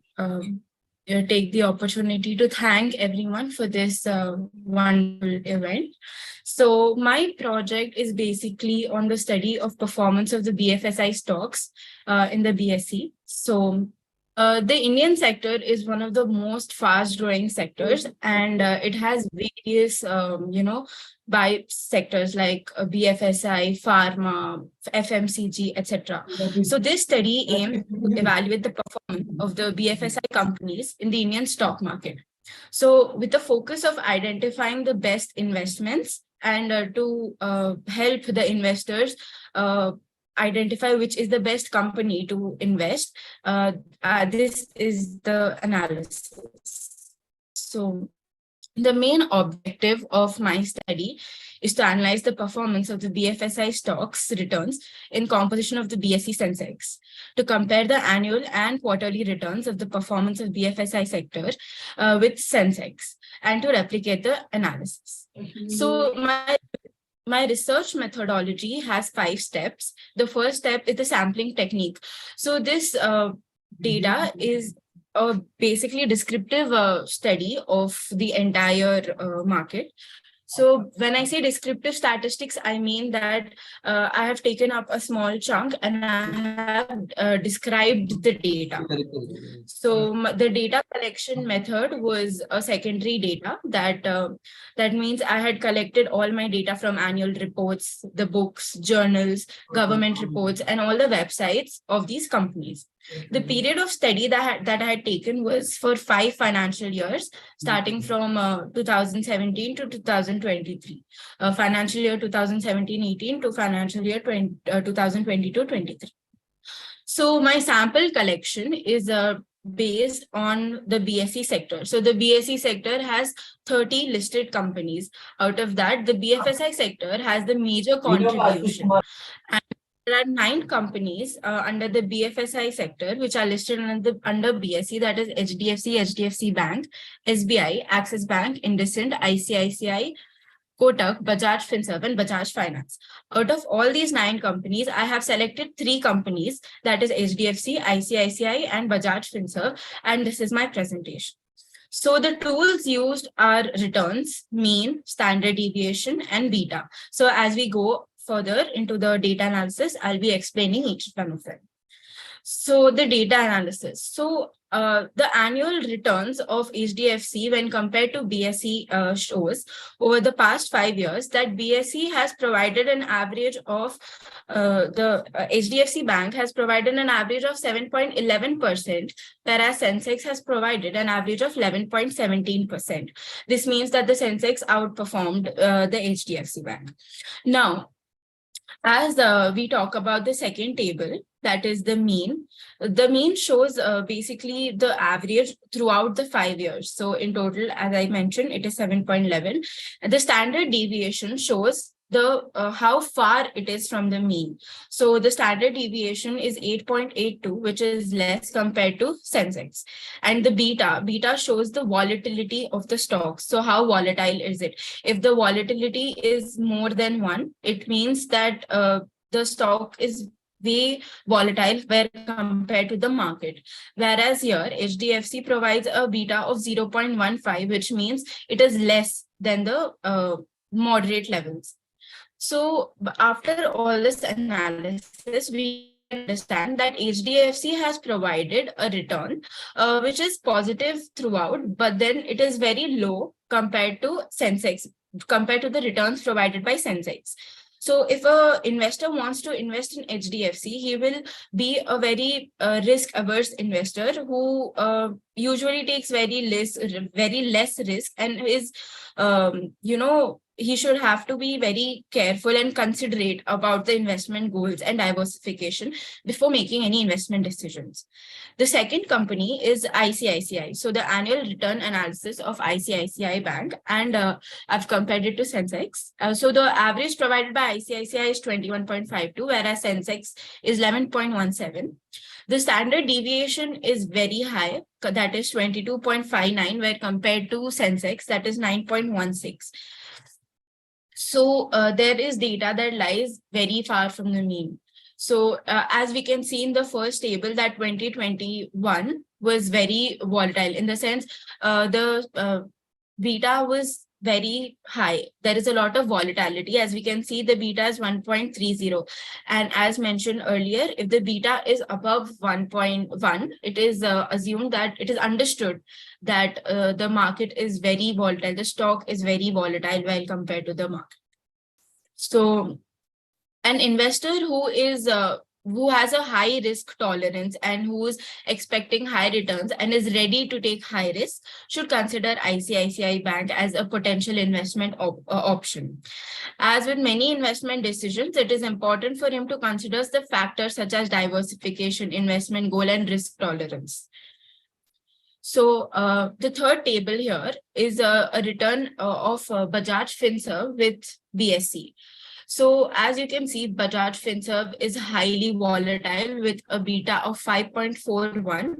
Speaker 11: take the opportunity to thank everyone for this wonderful event. So my project is basically on the study of performance of the BFSI stocks in the BSE. So the Indian sector is one of the most fast growing sectors, and it has various, by sectors like BFSI, pharma, FMCG, etc. So this study aims to evaluate the performance of the BFSI companies in the Indian stock market. So with the focus of identifying the best investments and to help the investors identify which is the best company to invest, this is the analysis. So the main objective of my study is to analyze the performance of the BFSI stocks returns in composition of the BSE Sensex, to compare the annual and quarterly returns of the performance of BFSI sector with Sensex, and to replicate the analysis. So my research methodology has 5 steps. The first step is the sampling technique. So this data is basically a descriptive study of the entire market. So when I say descriptive statistics, I mean that I have taken up a small chunk and I have described the data. So the data collection method was a secondary data. That means I had collected all my data from annual reports, the books, journals, government reports, and all the websites of these companies. The period of study that I had taken was for 5 financial years, starting from 2017 to 2023, financial year 2017-18 to financial year 2022-23. So my sample collection is based on the BSE sector. So the BSE sector has 30 listed companies. Out of that, the BFSI sector has the major contribution. And there are 9 companies under the BFSI sector which are listed under BSE, that is HDFC, HDFC Bank, SBI, Axis Bank, IndusInd, ICICI, Kotak, Bajaj Finserv, and Bajaj Finance. Out of all these 9 companies, I have selected 3 companies, that is HDFC, ICICI, and Bajaj Finserv, and this is my presentation. So the tools used are returns, mean, standard deviation, and beta. So as we go further into the data analysis, I'll be explaining each one of them. So the data analysis. So the annual returns of HDFC when compared to BSE shows over the past 5 years that BSE has provided an average of, the HDFC Bank has provided an average of 7.11%, whereas Sensex has provided an average of 11.17%. This means that the Sensex outperformed the HDFC Bank. Now, as we talk about the second table, that is the mean shows basically the average throughout the 5 years. So in total, as I mentioned, it is 7.11. And the standard deviation shows the how far it is from the mean. So the standard deviation is 8.82, which is less compared to Sensex. And the beta shows the volatility of the stocks. So how volatile is it? If the volatility is more than 1, it means that the stock is way volatile where compared to the market. Whereas here, HDFC provides a beta of 0.15, which means it is less than the moderate levels. So after all this analysis, we understand that HDFC has provided a return which is positive throughout, but then it is very low compared to Sensex, compared to the returns provided by Sensex. So if an investor wants to invest in HDFC, he will be a very risk-averse investor who usually takes very less risk and is, he should have to be very careful and considerate about the investment goals and diversification before making any investment decisions. The second company is ICICI. So the annual return analysis of ICICI Bank, and I've compared it to Sensex. So the average provided by ICICI is 21.52, whereas Sensex is 11.17. The standard deviation is very high, that is 22.59, where compared to Sensex, that is 9.16. So there is data that lies very far from the mean. So as we can see in the first table, that 2021, was very volatile in the sense the beta was very high. There is a lot of volatility. As we can see, the beta is 1.30. And as mentioned earlier, if the beta is above 1.1, it is assumed that it is understood that the market is very volatile. The stock is very volatile while compared to the market. So an investor who has a high risk tolerance and who is expecting high returns and is ready to take high risk should consider ICICI Bank as a potential investment option. As with many investment decisions, it is important for him to consider the factors such as diversification, investment goal, and risk tolerance. So the third table here is a return of Bajaj Finserv with BSE. So as you can see, Bajaj Finserv is highly volatile with a beta of 5.41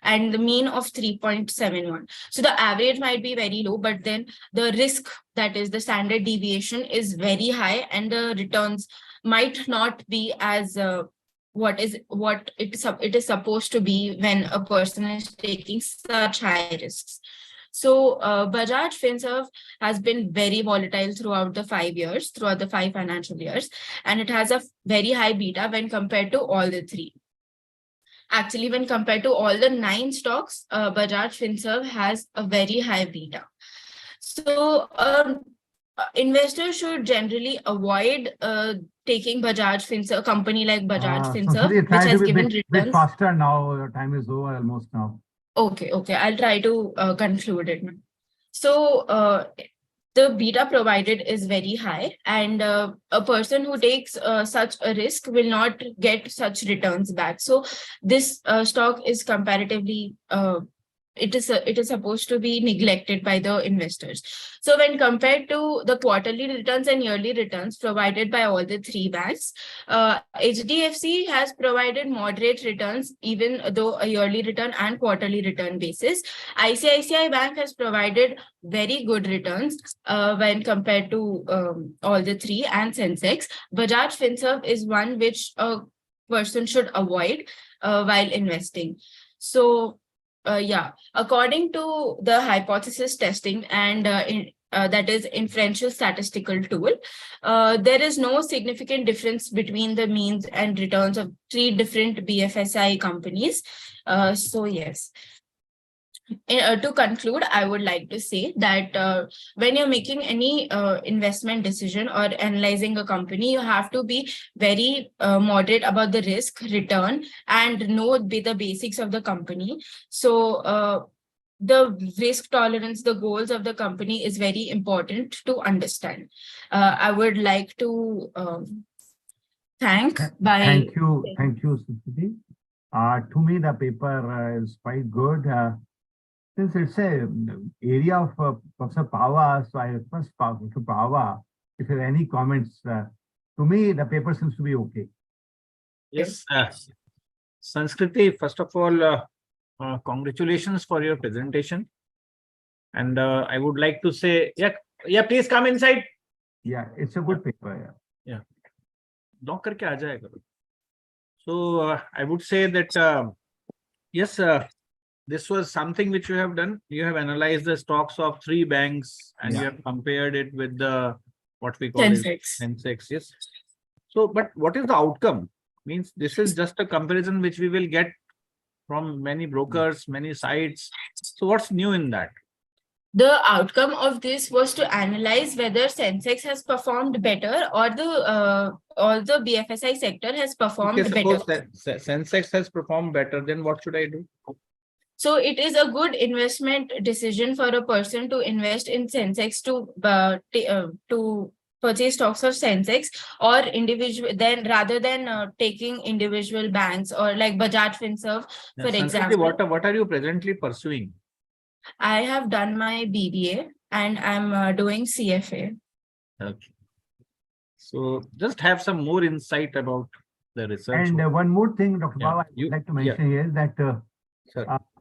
Speaker 11: and the mean of 3.71. So the average might be very low, but then the risk, that is the standard deviation, is very high, and the returns might not be as what it is supposed to be when a person is taking such high risks. So Bajaj Finserv has been very volatile throughout the 5 years, throughout the 5 financial years, and it has a very high beta when compared to all the 3. Actually, when compared to all the 9 stocks, Bajaj Finserv has a very high beta. So investors should generally avoid taking Bajaj Finserv, a company like Bajaj Finserv, which has given returns.
Speaker 5: Bit faster now. Your time is over almost now.
Speaker 11: Okay, I'll try to conclude it. So the beta provided is very high, and a person who takes such a risk will not get such returns back. So this stock is comparatively it is supposed to be neglected by the investors. So when compared to the quarterly returns and yearly returns provided by all the 3 banks, HDFC has provided moderate returns, even though a yearly return and quarterly return basis. ICICI Bank has provided very good returns when compared to all the 3 and Sensex. Bajaj Finserv is one which a person should avoid while investing. So according to the hypothesis testing and that is inferential statistical tool, there is no significant difference between the means and returns of 3 different BFSI companies. So yes. To conclude, I would like to say that when you're making any investment decision or analyzing a company, you have to be very moderate about the risk, return, and know the basics of the company. So the risk tolerance, the goals of the company is very important to understand. I would like to thank
Speaker 5: you, Sushruti. To me, the paper is quite good. Since it's an area of Professor Pava, so I request Professor Pava, if there are any comments. To me, the paper seems to be okay.
Speaker 10: Yes, Sanskriti, first of all, congratulations for your presentation. And I would like to say, please come inside.
Speaker 5: Yeah, it's a good paper.
Speaker 10: Yeah. Knock karke aa jayega. So I would say that, yes, this was something which you have done. You have analyzed the stocks of 3 banks and you have compared it with the what we call Sensex. Yes. So, but what is the outcome? Means this is just a comparison which we will get from many brokers, many sites. So what's new in that?
Speaker 11: The outcome of this was to analyze whether Sensex has performed better or the BFSI sector has performed better.
Speaker 10: Sensex has performed better, then what should I do?
Speaker 11: So it is a good investment decision for a person to invest in Sensex to purchase stocks of Sensex or individual, then rather than taking individual banks or like Bajaj Finserv, for example.
Speaker 10: What are you presently pursuing?
Speaker 11: I have done my BBA and I'm doing CFA.
Speaker 10: Okay. So just have some more insight about the research.
Speaker 5: And one more thing, Dr. Baba, I would like to mention here is that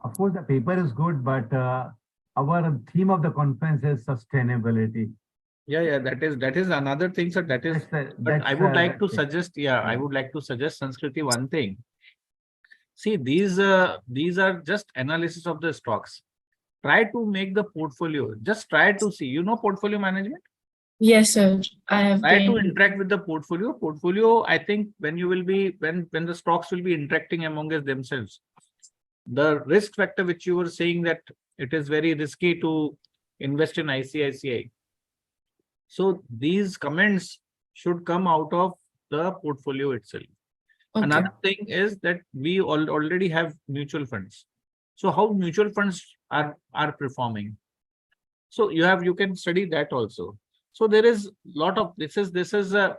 Speaker 5: of course, the paper is good, but our theme of the conference is sustainability.
Speaker 10: Yeah, that is another thing. So that is. But I would like to suggest. I would like to suggest Sanskriti one thing. See, these are just analysis of the stocks. Try to make the portfolio. Just try to see. You know portfolio management.
Speaker 11: Yes, sir. I have
Speaker 10: Try to
Speaker 11: been.
Speaker 10: interact with the portfolio. Portfolio, I think, when you will be when the stocks will be interacting amongst themselves, the risk factor which you were saying that it is very risky to invest in ICICI. So these comments should come out of the portfolio itself.
Speaker 11: Okay.
Speaker 10: Another thing is that we already have mutual funds. So how mutual funds are performing. So you can study that also. So there is lot of this is a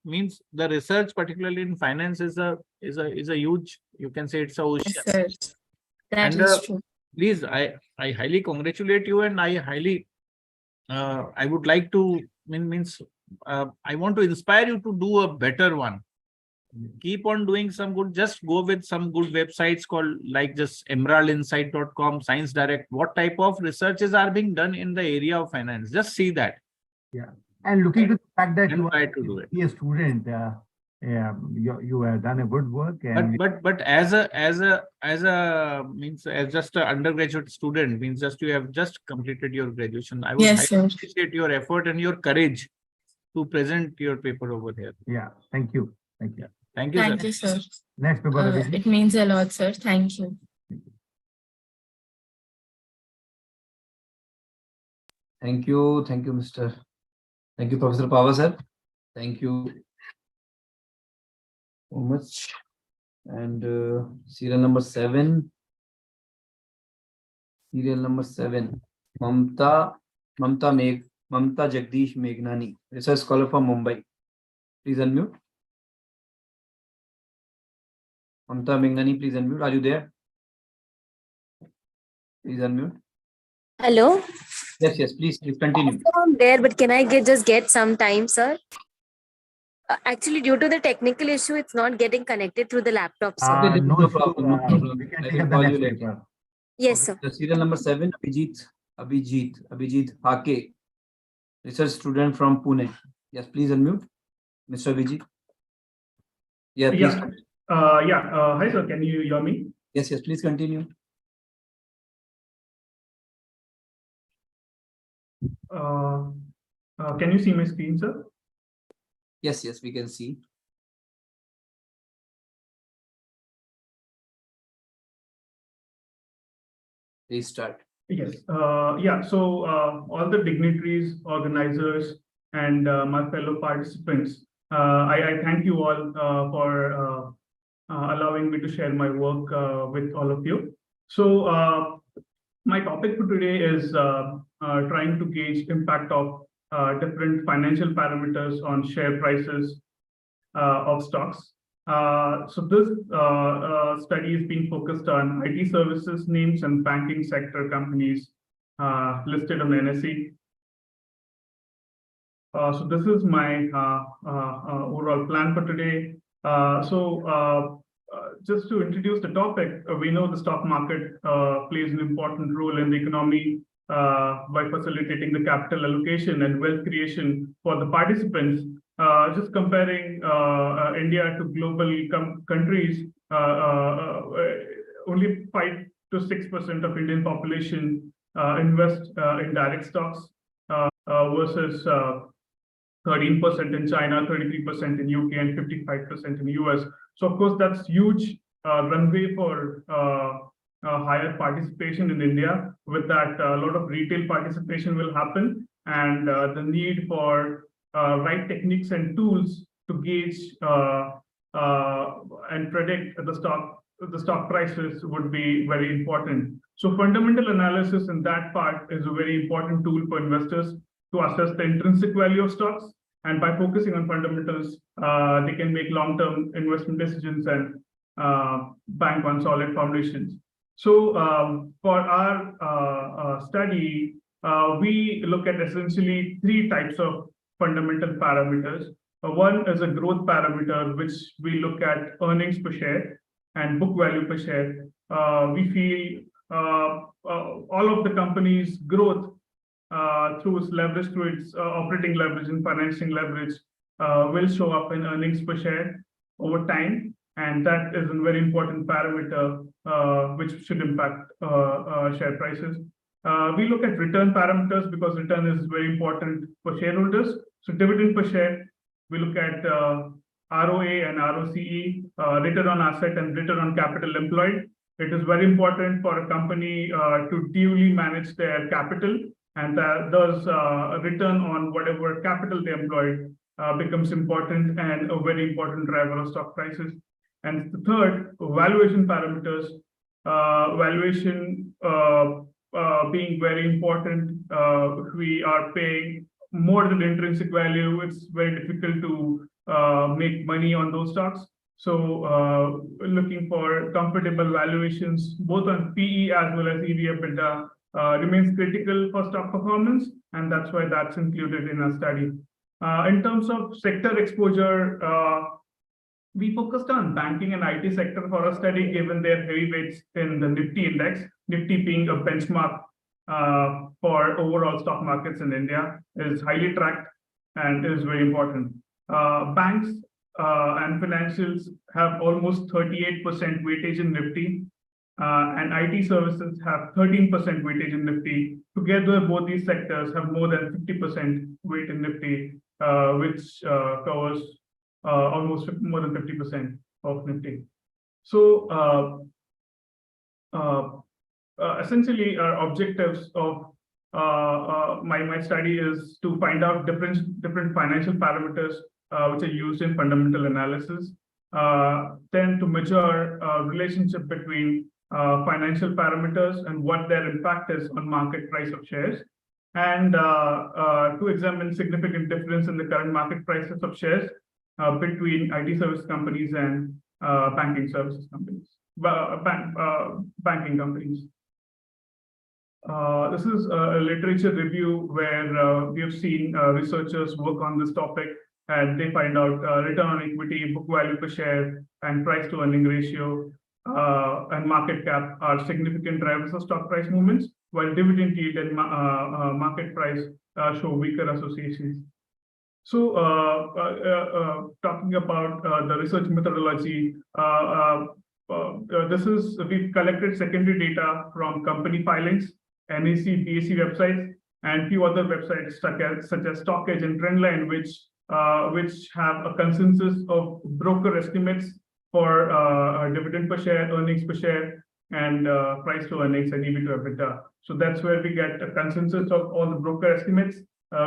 Speaker 10: means the research, particularly in finance, is a huge, you can say it's a ocean.
Speaker 11: Yes, sir. That
Speaker 10: And
Speaker 11: is true.
Speaker 10: please, I highly congratulate you, and I highly I would like to I want to inspire you to do a better one. Keep on doing some good. Just go with some good websites called like just emeraldinsight.com, Science Direct. What type of researches are being done in the area of finance? Just see that.
Speaker 5: Yeah, and looking to the fact that
Speaker 10: And
Speaker 5: you
Speaker 10: try
Speaker 5: are
Speaker 10: to do it.
Speaker 5: a student, you have done a good work. And
Speaker 10: But as just an undergraduate student, means just you have just completed your graduation. I would
Speaker 11: Yes,
Speaker 10: highly
Speaker 11: sir.
Speaker 10: appreciate your effort and your courage to present your paper over here.
Speaker 5: yeah, thank you. Thank you.
Speaker 10: Thank you,
Speaker 11: Thank
Speaker 10: sir.
Speaker 11: you, sir.
Speaker 5: Next paper, Abhijit.
Speaker 11: It means a lot, sir. Thank you.
Speaker 1: Thank you. Thank you, Mr. Thank you, Professor Pava, sir. Thank you so much. And serial number 7. Serial number 7. Mamta Jagdish Meghnani, research scholar from Mumbai. Please unmute. Mamta Meghnani, please unmute. Are you there? Please unmute.
Speaker 14: Hello.
Speaker 1: Yes, please continue.
Speaker 14: I'm there, but can I just get some time, sir? Actually, due to the technical issue, it's not getting connected through the laptop, sir.
Speaker 1: Okay,
Speaker 5: No
Speaker 1: no problem. No problem.
Speaker 5: We can
Speaker 1: I
Speaker 5: take
Speaker 1: will
Speaker 5: up the
Speaker 1: call
Speaker 5: next
Speaker 1: you later.
Speaker 5: paper.
Speaker 14: Yes, sir.
Speaker 1: The serial number 7, Abhijit Hake, research student from Pune. Yes, please unmute, Mr. Abhijit. Yeah, please.
Speaker 15: Hi, sir. Can you hear me?
Speaker 1: Yes, please continue.
Speaker 15: Can you see my screen, sir?
Speaker 1: Yes, we can see. Please start.
Speaker 15: Yes. So all the dignitaries, organizers, and my fellow participants, I thank you all for allowing me to share my work with all of you. So my topic for today is trying to gauge impact of different financial parameters on share prices of stocks. So this study is being focused on IT services names and banking sector companies listed on NSE. So this is my overall plan for today. Just to introduce the topic, we know the stock market plays an important role in the economy by facilitating the capital allocation and wealth creation for the participants. Just comparing India to global countries, only 5 to 6% of Indian population invest in direct stocks versus 13% in China, 33% in UK, and 55% in US. So of course, that's huge runway for higher participation in India. With that, a lot of retail participation will happen, and the need for right techniques and tools to gauge and predict the stock prices would be very important. So fundamental analysis in that part is a very important tool for investors to assess the intrinsic value of stocks. And by focusing on fundamentals, they can make long-term investment decisions and bank on solid foundations. So for our study, we look at essentially 3 types of fundamental parameters. One is a growth parameter, which we look at earnings per share and book value per share. We feel all of the company's growth through its leverage, through its operating leverage and financing leverage, will show up in earnings per share over time. And that is a very important parameter which should impact share prices. We look at return parameters because return is very important for shareholders. So dividend per share, we look at ROA and ROCE, return on asset and return on capital employed. It is very important for a company to duly manage their capital, and thus return on whatever capital they employed becomes important and a very important driver of stock prices. And the third, valuation parameters, valuation being very important. If we are paying more than intrinsic value, it's very difficult to make money on those stocks. So looking for comfortable valuations, both on PE as well as EV/EBITDA, remains critical for stock performance, and that's why that's included in our study. In terms of sector exposure, we focused on banking and IT sector for our study, given their heavyweights in the Nifty index, Nifty being a benchmark for overall stock markets in India, is highly tracked and is very important. Banks and financials have almost 38% weightage in Nifty, and IT services have 13% weightage in Nifty. Together, both these sectors have more than 50% weight in Nifty, which covers almost more than 50% of Nifty. So essentially, our objectives of my study is to find out different financial parameters which are used in fundamental analysis, then to measure relationship between financial parameters and what their impact is on market price of shares, and to examine significant difference in the current market prices of shares between IT service companies and banking services companies, banking companies. This is a literature review where we have seen researchers work on this topic, and they find out return on equity, book value per share, and price to earning ratio and market cap are significant drivers of stock price movements, while dividend yield and market price show weaker associations. So talking about the research methodology, we've collected secondary data from company filings, NEC, BSE websites, and few other websites such as Stockage and Trendline, which have a consensus of broker estimates for dividend per share, earnings per share, and price to earnings and EV to EBITDA. So that's where we get a consensus of all the broker estimates,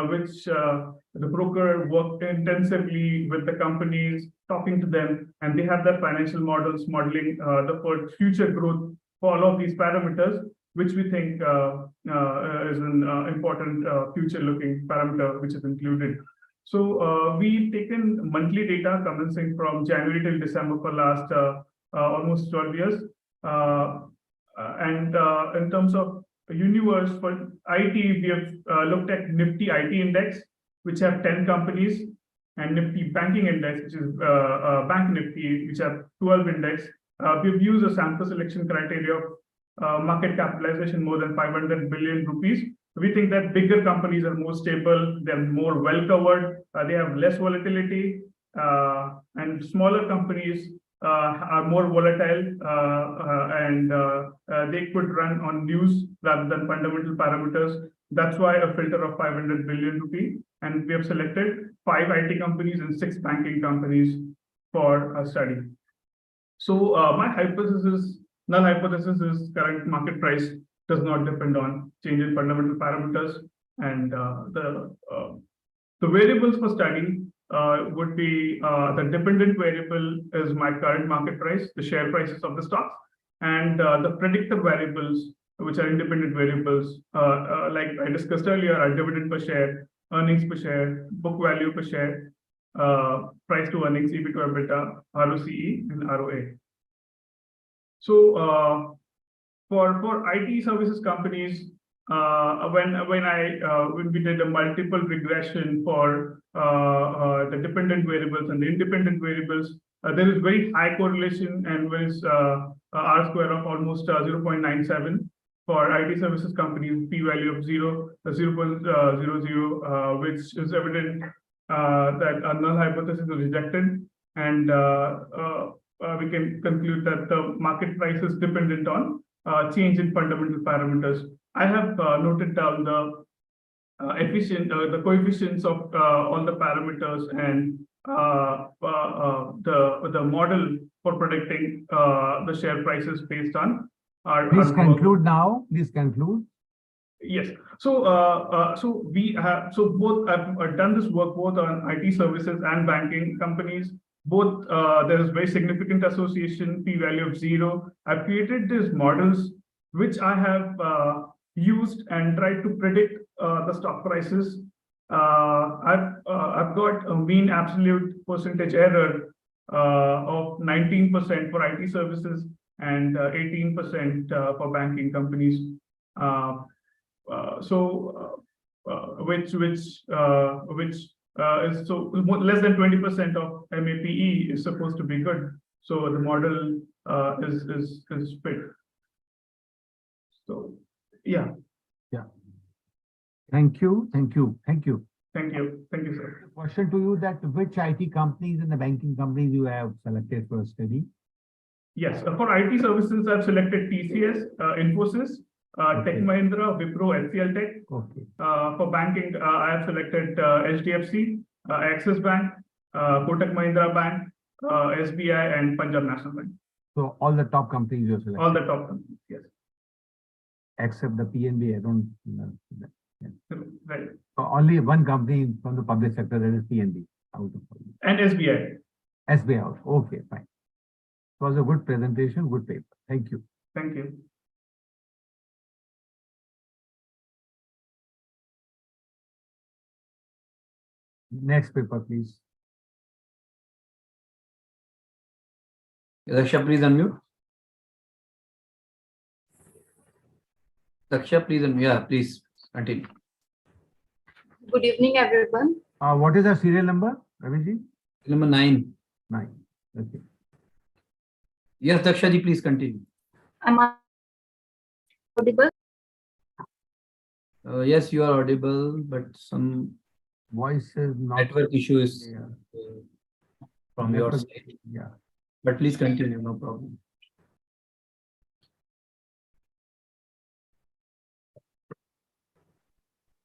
Speaker 15: which the broker worked intensively with the companies, talking to them, and they have their financial models modeling the future growth for all of these parameters, which we think is an important future-looking parameter which is included. So we've taken monthly data commencing from January till December for last almost 12 years. And in terms of universe for IT, we have looked at Nifty IT index, which have 10 companies, and Nifty banking index, which is Bank Nifty, which have 12 index. We've used a sample selection criteria of market capitalization more than 500 billion rupees. We think that bigger companies are more stable, they're more well covered, they have less volatility, and smaller companies are more volatile, and they could run on news rather than fundamental parameters. That's why a filter of 500 billion rupee, and we have selected 5 IT companies and 6 banking companies for a study. So my null hypothesis is current market price does not depend on change in fundamental parameters, and the variables for study would be the dependent variable is my current market price, the share prices of the stocks, and the predictor variables, which are independent variables, like I discussed earlier, are dividend per share, earnings per share, book value per share, price to earnings, EV to EBITDA, ROCE, and ROA. So for IT services companies, when we did a multiple regression for the dependent variables and the independent variables, there is very high correlation, and there is R square of almost 0.97 for IT services companies, p-value of 0.00, which is evident that a null hypothesis is rejected. And we can conclude that the market price is dependent on change in fundamental parameters. I have noted down the the coefficients of all the parameters and the model for predicting the share prices based on our.
Speaker 5: Please conclude now. Please conclude.
Speaker 15: Yes. So, we have both I've done this work both on IT services and banking companies. Both there is very significant association, p-value of 0. I've created these models which I have used and tried to predict the stock prices. I've got a mean absolute percentage error of 19% for IT services and 18% for banking companies. Which is so less than 20% of MAPE is supposed to be good. So the model is fit. So yeah.
Speaker 5: Yeah. Thank you. Thank you. Thank you.
Speaker 15: Thank you. Thank you, sir.
Speaker 5: Question to you that which IT companies and the banking companies you have selected for study?
Speaker 15: Yes, for IT services, I've selected TCS, Infosys, Tech Mahindra, Wipro, HCL Tech.
Speaker 5: Okay.
Speaker 15: For banking, I have selected HDFC, Axis Bank, Kotak Mahindra Bank, SBI, and Punjab National Bank.
Speaker 5: So all the top companies you have selected?
Speaker 15: All the top companies, yes.
Speaker 5: Except the PNB, I don't know. Yeah.
Speaker 15: Right.
Speaker 5: So only one company from the public sector, that is PNB.
Speaker 15: And SBI.
Speaker 5: SBI also. Okay, fine. It was a good presentation, good paper. Thank you.
Speaker 15: Thank you.
Speaker 5: Next paper, please.
Speaker 1: Daksha, please unmute. Daksha, please unmute. Yeah, please continue.
Speaker 16: Good evening, everyone.
Speaker 5: What is the serial number, Raviji?
Speaker 1: Number 9.
Speaker 5: 9. Okay.
Speaker 1: Yes, Daksha ji, please continue.
Speaker 16: Am I audible?
Speaker 1: Yes, you are audible, but some
Speaker 5: voice is not
Speaker 1: network issue is from your
Speaker 5: network,
Speaker 1: side.
Speaker 5: Yeah.
Speaker 1: But please continue, no problem.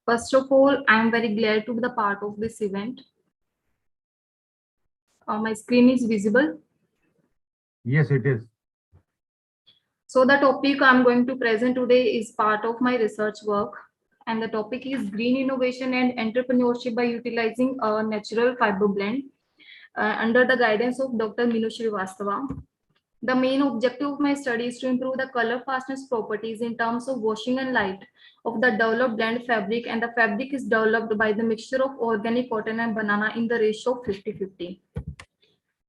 Speaker 16: First of all, I am very glad to be the part of this event. My screen is visible.
Speaker 5: Yes, it is.
Speaker 16: So the topic I'm going to present today is part of my research work. And the topic is green innovation and entrepreneurship by utilizing a natural fiber blend under the guidance of Dr. Minu Srivastava. The main objective of my study is to improve the color fastness properties in terms of washing and light of the developed blend fabric, and the fabric is developed by the mixture of organic cotton and banana in the ratio of 50-50.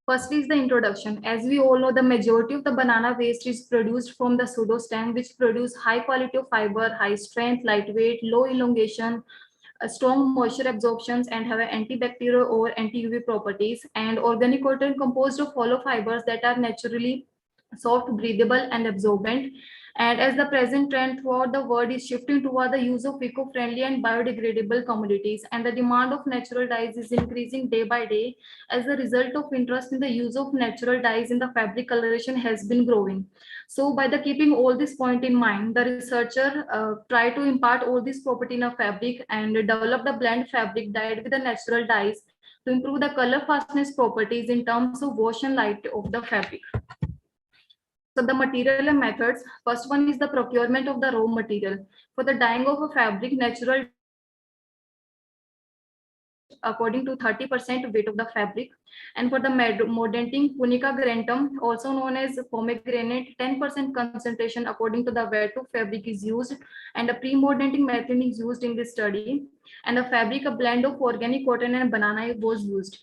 Speaker 16: Firstly is the introduction. As we all know, the majority of the banana waste is produced from the pseudo stem, which produce high quality of fiber, high strength, lightweight, low elongation, strong moisture absorptions, and have antibacterial or anti-UV properties. And organic cotton composed of hollow fibers that are naturally soft, breathable, and absorbent. And as the present trend throughout the world is shifting toward the use of eco-friendly and biodegradable commodities, and the demand of natural dyes is increasing day by day, as a result of interest in the use of natural dyes in the fabric coloration has been growing. So by the keeping all this point in mind, the researcher tried to impart all this property in a fabric and develop the blend fabric dyed with the natural dyes to improve the color fastness properties in terms of wash and light of the fabric. So the material and methods. First one is the procurement of the raw material. For the dyeing of a fabric, natural according to 30% weight of the fabric. And for the mordanting, Punica grantum, also known as pomegranate, 10% concentration according to the weight of fabric is used, and a pre-mordanting method is used in this study. And the fabric, a blend of organic cotton and banana was used.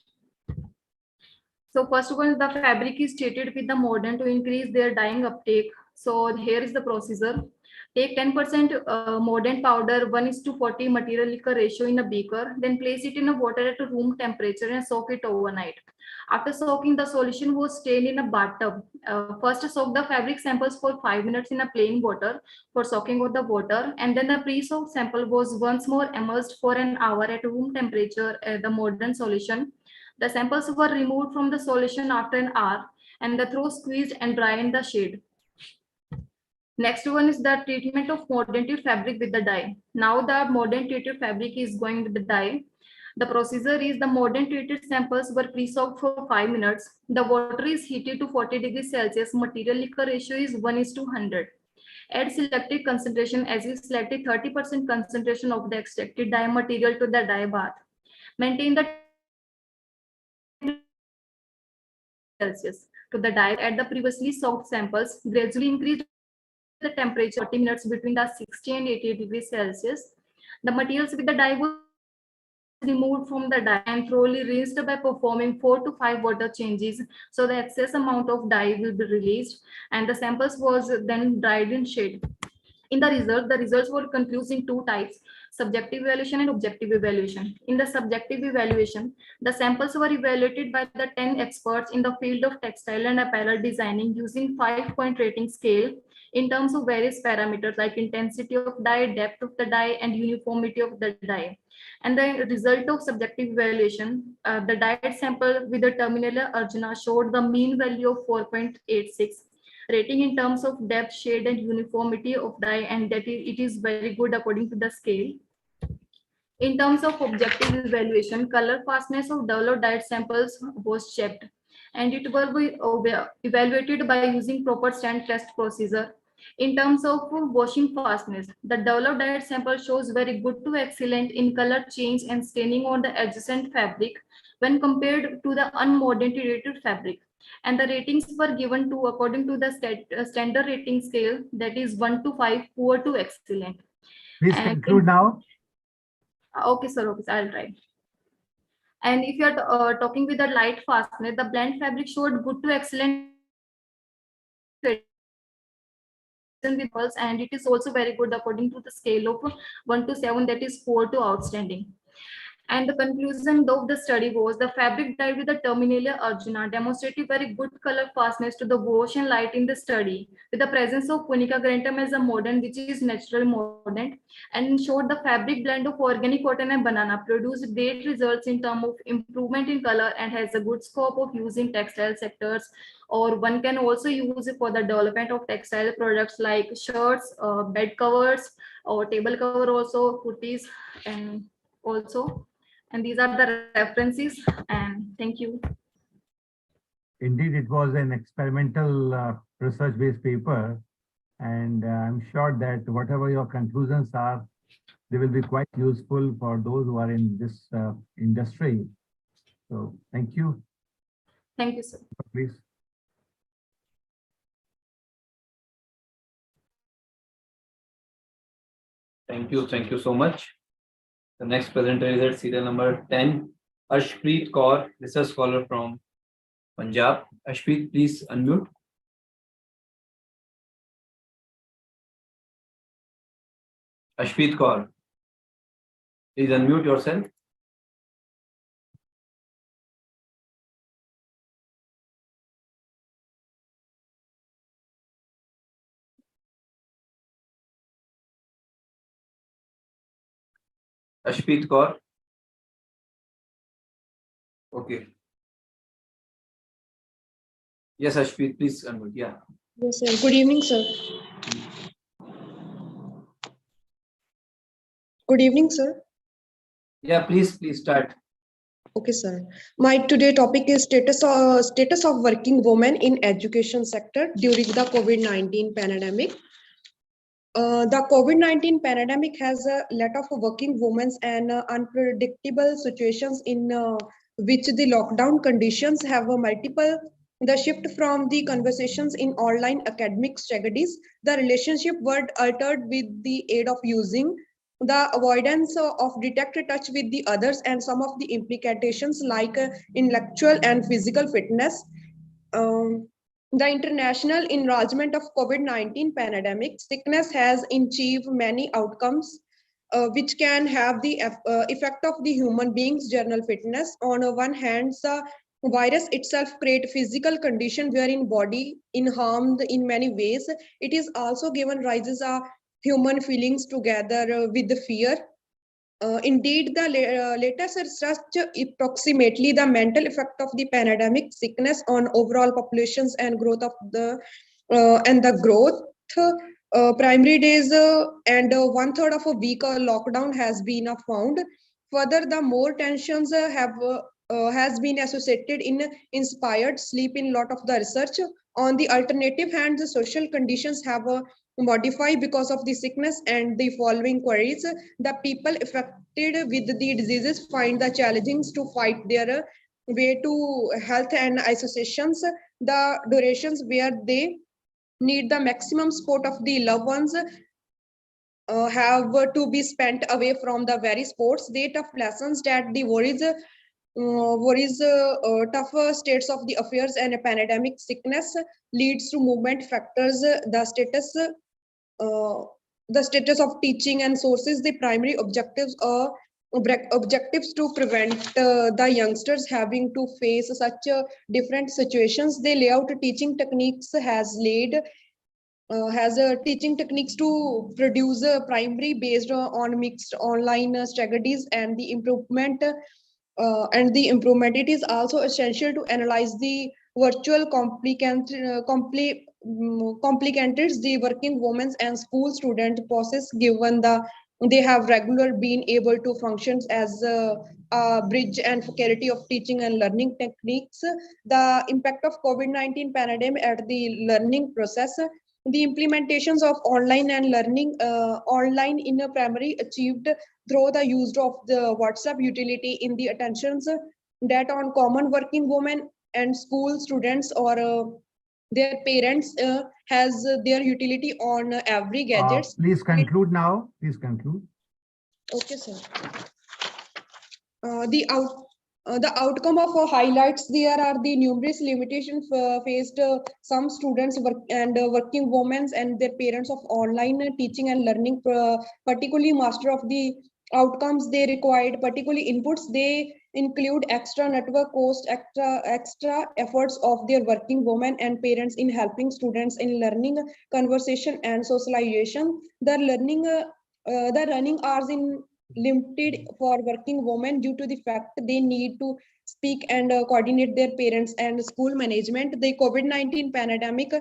Speaker 16: So first one, the fabric is treated with the mordant to increase their dyeing uptake. So here is the procedure. Take 10% mordant powder, 1:40 material liquor ratio in a beaker, then place it in a water at a room temperature and soak it overnight. After soaking, the solution was strained in a bathtub. First, soak the fabric samples for 5 minutes in a plain water for soaking of the water, and then the pre-soaked sample was once more immersed for an hour at room temperature the mordant solution. The samples were removed from the solution after an hour, and the throw squeezed and dry in the shade. Next one is the treatment of modern treated fabric with the dye. Now the modern treated fabric is going with the dye. The procedure is the modern treated samples were pre-soaked for 5 minutes. The water is heated to 40 degrees Celsius. Material liquor ratio is 1:100. Add selected concentration as we selected 30% concentration of the extracted dye material to the dye bath. Maintain the Celsius to the dye at the previously soaked samples. Gradually increase the temperature 40 minutes between the 60 and 80 degrees Celsius. The materials with the dye was removed from the dye and thoroughly rinsed by performing 4 to 5 water changes, so the excess amount of dye will be released, and the samples was then dried in shade. In the results were concluded in 2 types: subjective evaluation and objective evaluation. In the subjective evaluation, the samples were evaluated by the 10 experts in the field of textile and apparel designing using 5-point rating scale in terms of various parameters like intensity of dye, depth of the dye, and uniformity of the dye. And the result of subjective evaluation, the dyed sample with the terminal Arjuna showed the mean value of 4.86. Rating in terms of depth, shade, and uniformity of dye, and that it is very good according to the scale. In terms of objective evaluation, color fastness of developed dyed samples was checked, and it will be evaluated by using proper stand test procedure. In terms of washing fastness, the developed dyed sample shows very good to excellent in color change and staining on the adjacent fabric when compared to the unmodern treated fabric. And the ratings were given to according to the standard rating scale, that is 1 to 5, poor to excellent.
Speaker 5: Please conclude now.
Speaker 16: Okay, sir. Okay, I'll try. And if you are talking with the light fastness, the blend fabric showed good to excellent, and it is also very good according to the scale of 1 to 7, that is 4 to outstanding. And the conclusion of the study was the fabric dyed with the terminalia Arjuna demonstrated very good color fastness to the wash and light in the study with the presence of Punica grantum as a mordant, which is natural mordant, and showed the fabric blend of organic cotton and banana produced great results in terms of improvement in color and has a good scope of use in textile sectors, or one can also use it for the development of textile products like shirts, bed covers, or table cover, also kurtis, and also. And these are the references, and thank you.
Speaker 5: Indeed, it was an experimental research-based paper, and I'm sure that whatever your conclusions are, they will be quite useful for those who are in this industry. So thank you.
Speaker 16: Thank you, sir.
Speaker 5: Please.
Speaker 1: Thank you so much. The next presenter is at serial number 10, Ashpreet Kaur, research scholar from Punjab. Ashpreet, please unmute. Ashpreet Kaur, please unmute yourself. Ashpreet Kaur. Okay. Yes, Ashpreet, please unmute. Yeah.
Speaker 17: Yes, sir. Good evening, sir. Good evening, sir.
Speaker 1: Yeah, please start.
Speaker 17: Okay, sir. My today topic is status of working women in education sector during the COVID-19 pandemic. The COVID-19 pandemic has a lot of working women and unpredictable situations in which the lockdown conditions have a multiple. The shift from the conversations in online academic strategies, the relationship were altered with the aid of using the avoidance of direct touch with the others and some of the implications like intellectual and physical fitness. The international enlargement of COVID-19 pandemic sickness has achieved many outcomes which can have the effect of the human being's general fitness. On one hand, the virus itself creates physical condition wherein body is harmed in many ways. It is also given rises human feelings together with the fear. Indeed, the latest research approximately the mental effect of the pandemic sickness on overall populations and growth of the growth. Primary days and 1/3 of a week lockdown has been found. Further, the more tensions has been associated in inspired sleep in lot of the research. On the alternative hand, the social conditions have modified because of the sickness and the following queries. The people affected with the diseases find the challenging to fight their way to health and associations. The durations where they need the maximum support of the loved ones have to be spent away from the very sports. They tough lessons that the worries tougher states of the affairs and a pandemic sickness leads to movement factors. The status of teaching and sources. The primary objectives are objectives to prevent the youngsters having to face such different situations. They lay out teaching techniques has teaching techniques to produce a primary based on mixed online strategies and the improvement. It is also essential to analyze the virtual complicators, the working women and school student process, given they have regular been able to function as a bridge and faculty of teaching and learning techniques. The impact of COVID-19 pandemic at the learning process. The implementations of online and learning online in a primary achieved through the use of the WhatsApp utility in the attentions that on common working women and school students or their parents has their utility on every gadgets.
Speaker 5: Please conclude now. Please conclude.
Speaker 17: Okay, sir. The outcome of highlights there are the numerous limitations faced some students working women and their parents of online teaching and learning, particularly master of the outcomes they required, particularly inputs. They include extra network cost, extra efforts of their working women and parents in helping students in learning, conversation and socialization. The running hours in limited for working women due to the fact they need to speak and coordinate their parents and school management. The COVID-19 pandemic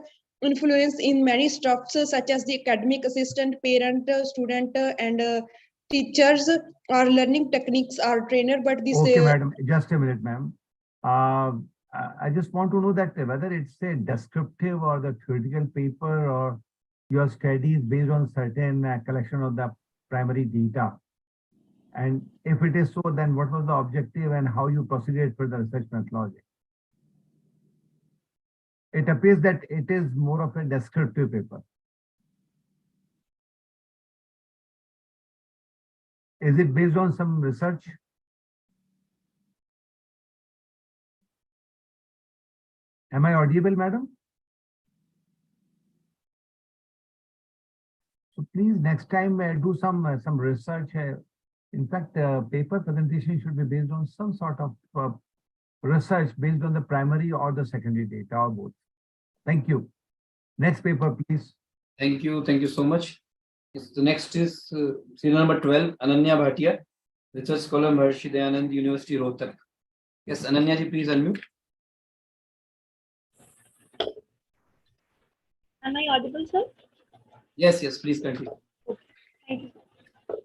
Speaker 17: influence in many structures such as the academic assistant, parent, student and teachers or learning techniques are trainer, but this
Speaker 5: okay, madam, just a minute, ma'am. I just want to know that whether it's a descriptive or the theoretical paper or your studies based on certain collection of the primary data. And if it is so, then what was the objective and how you proceeded for the research methodology? It appears that it is more of a descriptive paper. Is it based on some research? Am I audible, madam? So please next time do some research. In fact, paper presentation should be based on some sort of research based on the primary or the secondary data or both. Thank you. Next paper, please.
Speaker 1: Thank you. Thank you so much. Yes, the next is serial number 12, Ananya Bhatia, Research Scholar, Maharishi Dayanand University, Rohtak. Yes, Ananya ji, please unmute.
Speaker 13: Am I audible, sir?
Speaker 1: Yes, yes, please continue.
Speaker 13: Okay. Thank you.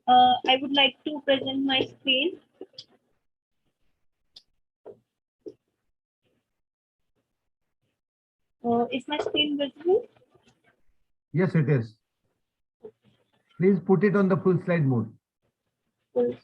Speaker 13: I would like to present my screen. Is my screen visible?
Speaker 5: Yes, it is. Please put it on the full slide mode.
Speaker 13: Full.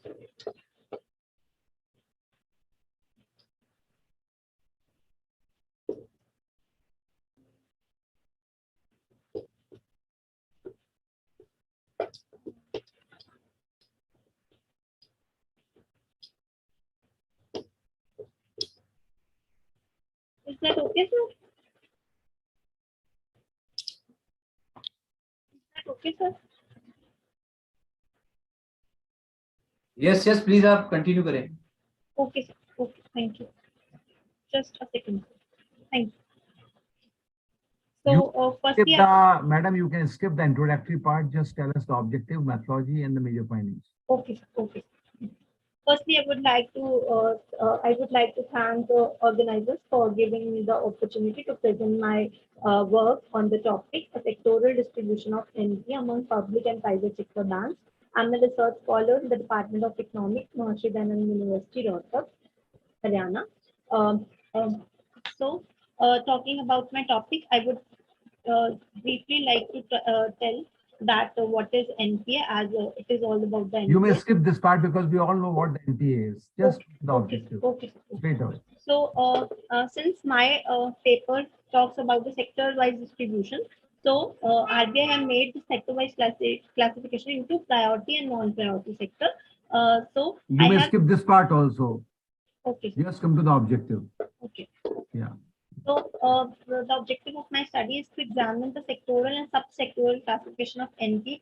Speaker 13: Is that okay, sir? Is that okay, sir?
Speaker 1: Yes, yes, please continue करें.
Speaker 13: Okay, sir. Okay, thank you. Just a second. Thank you. So, firstly,
Speaker 5: madam, you can skip the introductory part. Just tell us the objective, methodology, and the major findings.
Speaker 13: Okay, sir. Okay. Firstly, I would like to thank the organizers for giving me the opportunity to present my work on the topic, a sectoral distribution of NP among public and private sector banks. I'm a research scholar in the Department of Economics, Mahasi Dayanand University, Rohtak, Haryana. Um, um, Talking about my topic, I would briefly like to tell that what is NPA, as it is all about the NPA.
Speaker 5: You may skip this part because we all know what the NPA is. Just the
Speaker 13: Okay,
Speaker 5: objective.
Speaker 13: okay.
Speaker 5: Straight away.
Speaker 13: So, since my paper talks about the sector-wise distribution, so RBI have made the sector-wise classification into priority and non-priority sector.
Speaker 5: You may skip this part also.
Speaker 13: Okay.
Speaker 5: Just come to the objective.
Speaker 13: Okay.
Speaker 5: Yeah.
Speaker 13: So, the objective of my study is to examine the sectoral and sub-sectoral classification of NP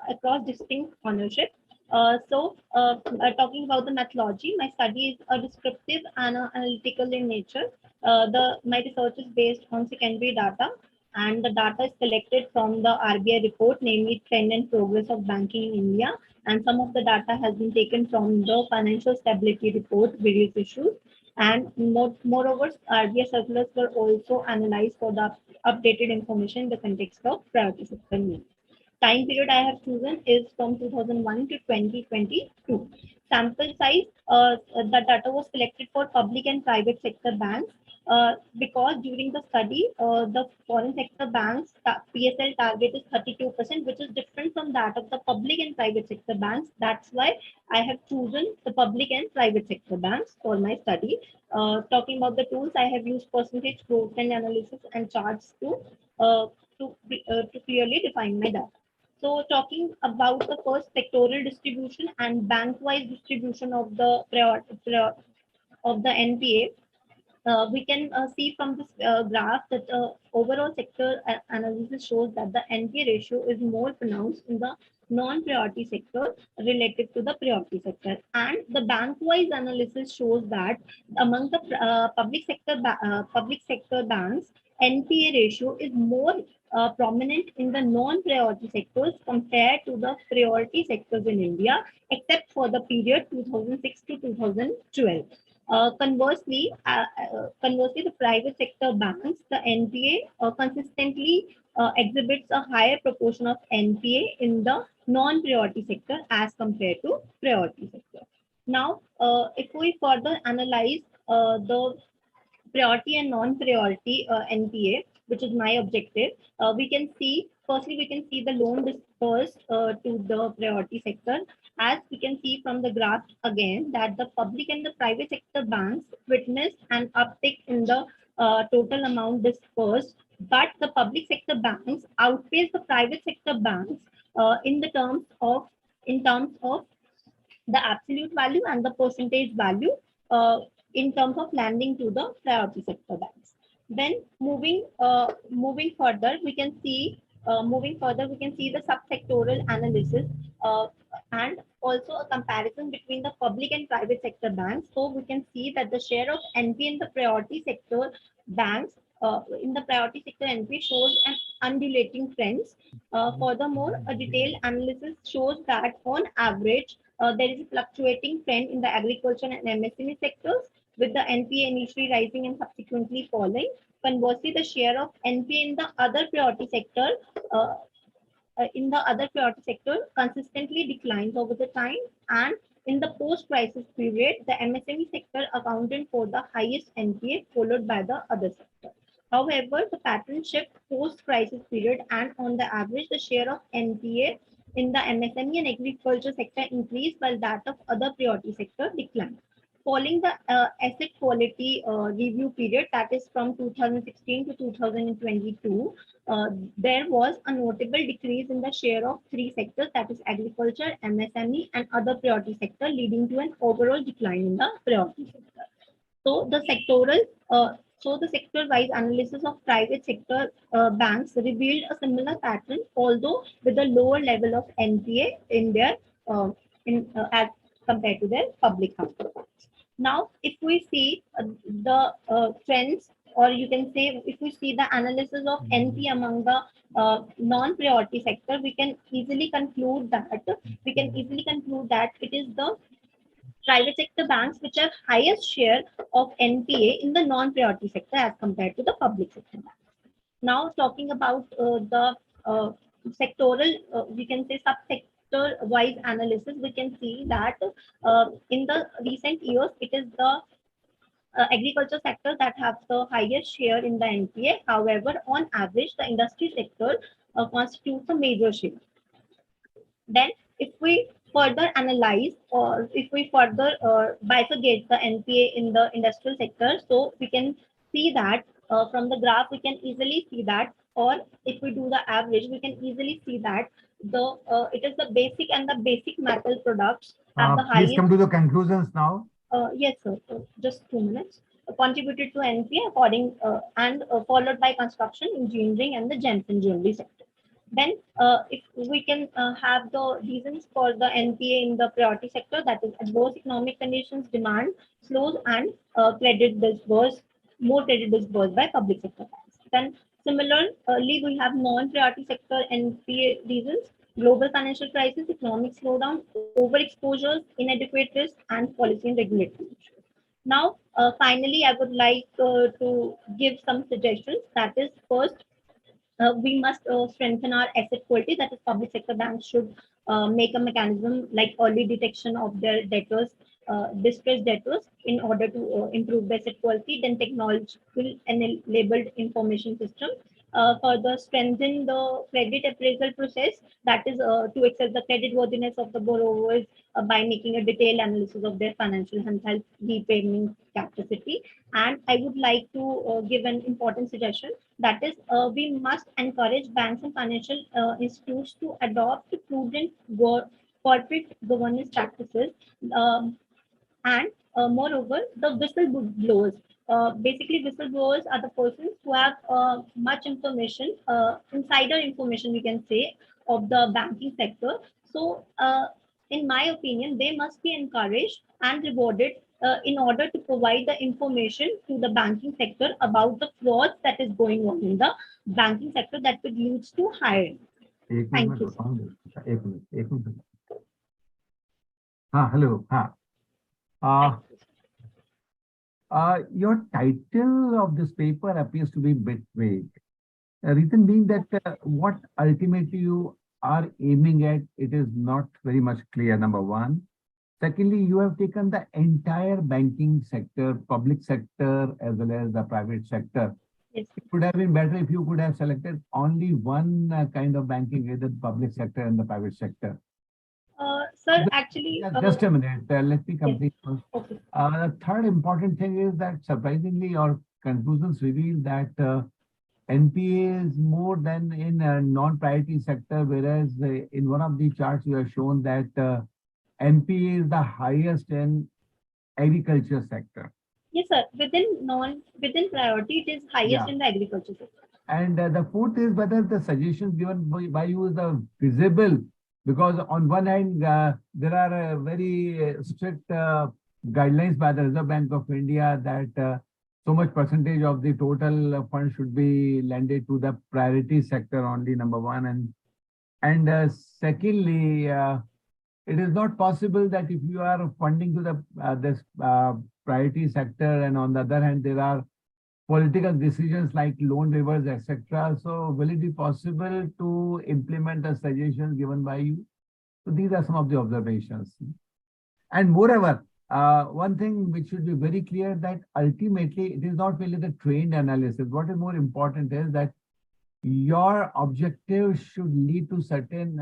Speaker 13: across distinct ownership. Talking about the methodology, my study is a descriptive and analytical in nature. My research is based on secondary data, and the data is collected from the RBI report, namely Trend and Progress of Banking in India, and some of the data has been taken from the Financial Stability Report, various issues. And moreover, RBI circulars were also analyzed for the updated information in the context of priority sector needs. Time period I have chosen is from 2001 to 2022. Sample size, the data was collected for public and private sector banks because during the study, the foreign sector banks PSL target is 32%, which is different from that of the public and private sector banks. That's why I have chosen the public and private sector banks for my study. Talking about the tools, I have used percentage growth and analysis and charts to clearly define my data. So talking about the first sectoral distribution and bank-wise distribution of the NPA, we can see from this graph that overall sector analysis shows that the NPA ratio is more pronounced in the non-priority sector related to the priority sector. And the bank-wise analysis shows that among the public sector banks, NPA ratio is more prominent in the non-priority sectors compared to the priority sectors in India, except for the period 2006 to 2012. Conversely, the private sector banks, the NPA consistently exhibits a higher proportion of NPA in the non-priority sector as compared to priority sector. Now, if we further analyze the priority and non-priority NPA, which is my objective, we can see the loan dispersed to the priority sector. As we can see from the graph again, that the public and the private sector banks witnessed an uptick in the total amount dispersed, but the public sector banks outpaced the private sector banks in terms of the absolute value and the percentage value in terms of lending to the priority sector banks. Then moving further, we can see the subsectoral analysis and also a comparison between the public and private sector banks. So we can see that the share of NP in the priority sector banks NP shows an undulating trends. Furthermore, a detailed analysis shows that on average, there is a fluctuating trend in the agriculture and MSME sectors, with the NPA initially rising and subsequently falling. Conversely, the share of NPA in the other priority sector consistently declines over the time, and in the post-crisis period, the MSME sector accounted for the highest NPA, followed by the other sector. However, the pattern shift post-crisis period, and on the average, the share of NPA in the MSME and agriculture sector increased, while that of other priority sector declined. Following the asset quality review period, that is from 2016 to 2022, there was a notable decrease in the share of three sectors, that is agriculture, MSME, and other priority sector, leading to an overall decline in the priority sector. So the sector-wise analysis of private sector banks revealed a similar pattern, although with a lower level of NPA in their as compared to their public counterparts. Now, if we see the trends, or you can say if we see the analysis of NP among the non-priority sector, we can easily conclude that it is the private sector banks which have highest share of NPA in the non-priority sector as compared to the public sector banks. Now talking about the sectoral, we can say subsector wise analysis, we can see that in the recent years, it is the agriculture sector that have the highest share in the NPA. However, on average, the industry sector constitutes a major share. Then, if we further analyze or if we further bifurcate the NPA in the industrial sector, so we can see that from the graph, we can easily see that, or if we do the average, we can easily see that the it is the basic and the basic metal products have the highest.
Speaker 5: Please come to the conclusions now.
Speaker 13: Yes, sir. Just 2 minutes. Contributed to NPA according and followed by construction, engineering, and the gems and jewelry sector. Then, if we can have the reasons for the NPA in the priority sector, that is adverse economic conditions, demand slows, and credit disbursed, more credit disbursed by public sector banks. Then, similarly, we have non-priority sector NPA reasons: global financial crisis, economic slowdown, overexposures, inadequate risk, and policy and regulatory issues. Now, finally, I would like to give some suggestions. That is, first, we must strengthen our asset quality. That is, public sector banks should make a mechanism like early detection of their debtors, distressed debtors, in order to improve the asset quality. Then technological and labeled information system. Further strengthen the credit appraisal process, that is to assess the credit worthiness of the borrowers by making a detailed analysis of their financial health, repayment capacity. And I would like to give an important suggestion, that is we must encourage banks and financial institutes to adopt prudent corporate governance practices, and moreover, the whistleblowers. Basically, whistleblowers are the persons who have much information, insider information, we can say, of the banking sector. So, in my opinion, they must be encouraged and rewarded in order to provide the information to the banking sector about the frauds that is going on in the banking sector that could lead to hiring. Thank you.
Speaker 5: Hello. Your title of this paper appears to be a bit vague. Reason being that what ultimately you are aiming at, it is not very much clear, number one. Secondly, you have taken the entire banking sector, public sector, as well as the private sector.
Speaker 13: Yes.
Speaker 5: It would have been better if you could have selected only one kind of banking, either the public sector and the private sector.
Speaker 13: Sir, actually...
Speaker 5: Just a minute, let me complete first.
Speaker 13: Okay.
Speaker 5: The third important thing is that surprisingly, your conclusions reveal that NPA is more than in a non-priority sector, whereas in one of the charts you have shown that NPA is the highest in agriculture sector.
Speaker 13: Yes, sir. Within priority, it is highest in the agriculture sector.
Speaker 5: And the fourth is whether the suggestions given by you is visible, because on one hand, there are very strict guidelines by the Reserve Bank of India that so much percentage of the total fund should be lended to the priority sector only, number one. And secondly, it is not possible that if you are funding to the this priority sector, and on the other hand, there are political decisions like loan waivers, etc. So will it be possible to implement the suggestions given by you? So these are some of the observations. And moreover, one thing which should be very clear, that ultimately it is not really the trained analysis. What is more important is that your objective should lead to certain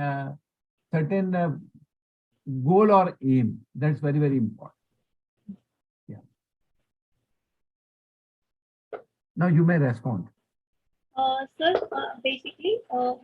Speaker 5: goal or aim. That's very, very important. Yeah. Now you may respond.
Speaker 13: Sir, basically,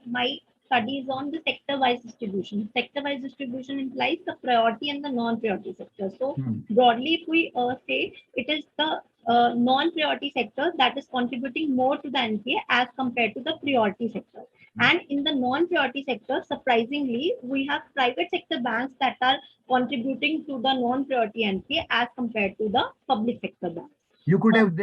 Speaker 13: my study is on the sector-wise distribution. Sector-wise distribution implies the priority and the non-priority sector. So broadly, if we say it is the non-priority sector that is contributing more to the NPA as compared to the priority sector. And in the non-priority sector, surprisingly, we have private sector banks that are contributing to the non-priority NPA as compared to the public sector banks.
Speaker 5: You could have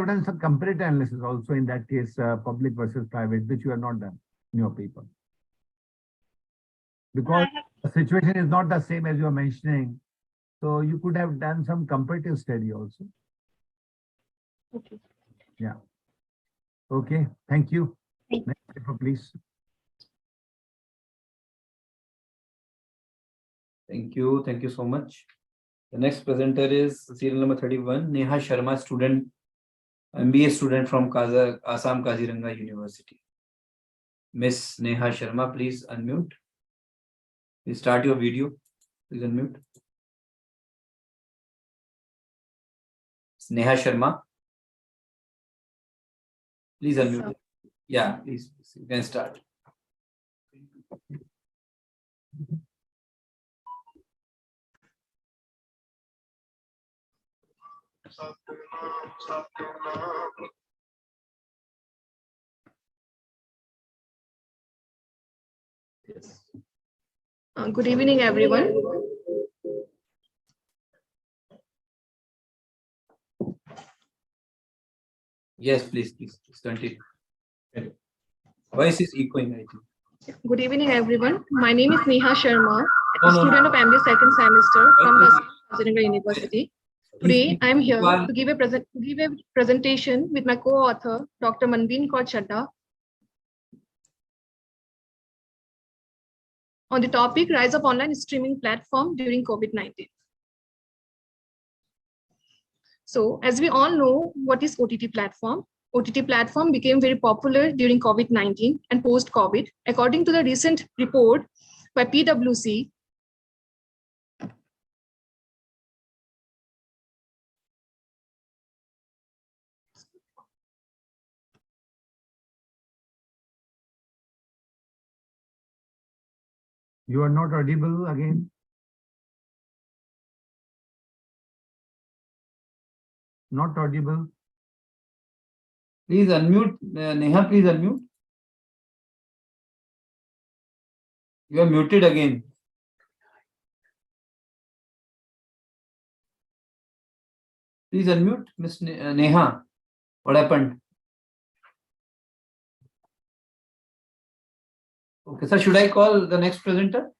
Speaker 5: done some comparative analysis also in that case, public versus private, which you have not done in your paper. Because the situation is not the same as you are mentioning. So you could have done some comparative study also.
Speaker 13: Okay.
Speaker 5: Yeah. Okay. Thank you.
Speaker 13: Thank you.
Speaker 5: Next paper, please.
Speaker 1: Thank you. Thank you so much. The next presenter is serial number 31, Neha Sharma, student, MBA student from Assam KAZIRANGA University. Miss Neha Sharma, please unmute. Please start your video. Please unmute. Neha Sharma. Please unmute. Yeah, please. You can start.
Speaker 18: Good evening, everyone.
Speaker 1: Yes, please continue. Voice is echoing, I think.
Speaker 18: Good evening, everyone. My name is Neha Sharma,
Speaker 1: No,
Speaker 18: a
Speaker 1: no,
Speaker 18: student
Speaker 1: no.
Speaker 18: of MBA second semester from the KAZIRANGA University. Today, I am here
Speaker 1: Well-
Speaker 18: to give a presentation with my co-author, Dr. Manveen Kaur Chadha, on the topic Rise of Online Streaming Platform during COVID-19. So, as we all know, what is OTT platform? OTT platform became very popular during COVID-19 and post-COVID. According to the recent report by PwC,
Speaker 5: You are not audible again. Not audible.
Speaker 1: Please unmute. Neha, please unmute. You are muted again. Please unmute, Miss Neha. What happened? Okay, sir, should I call the next presenter?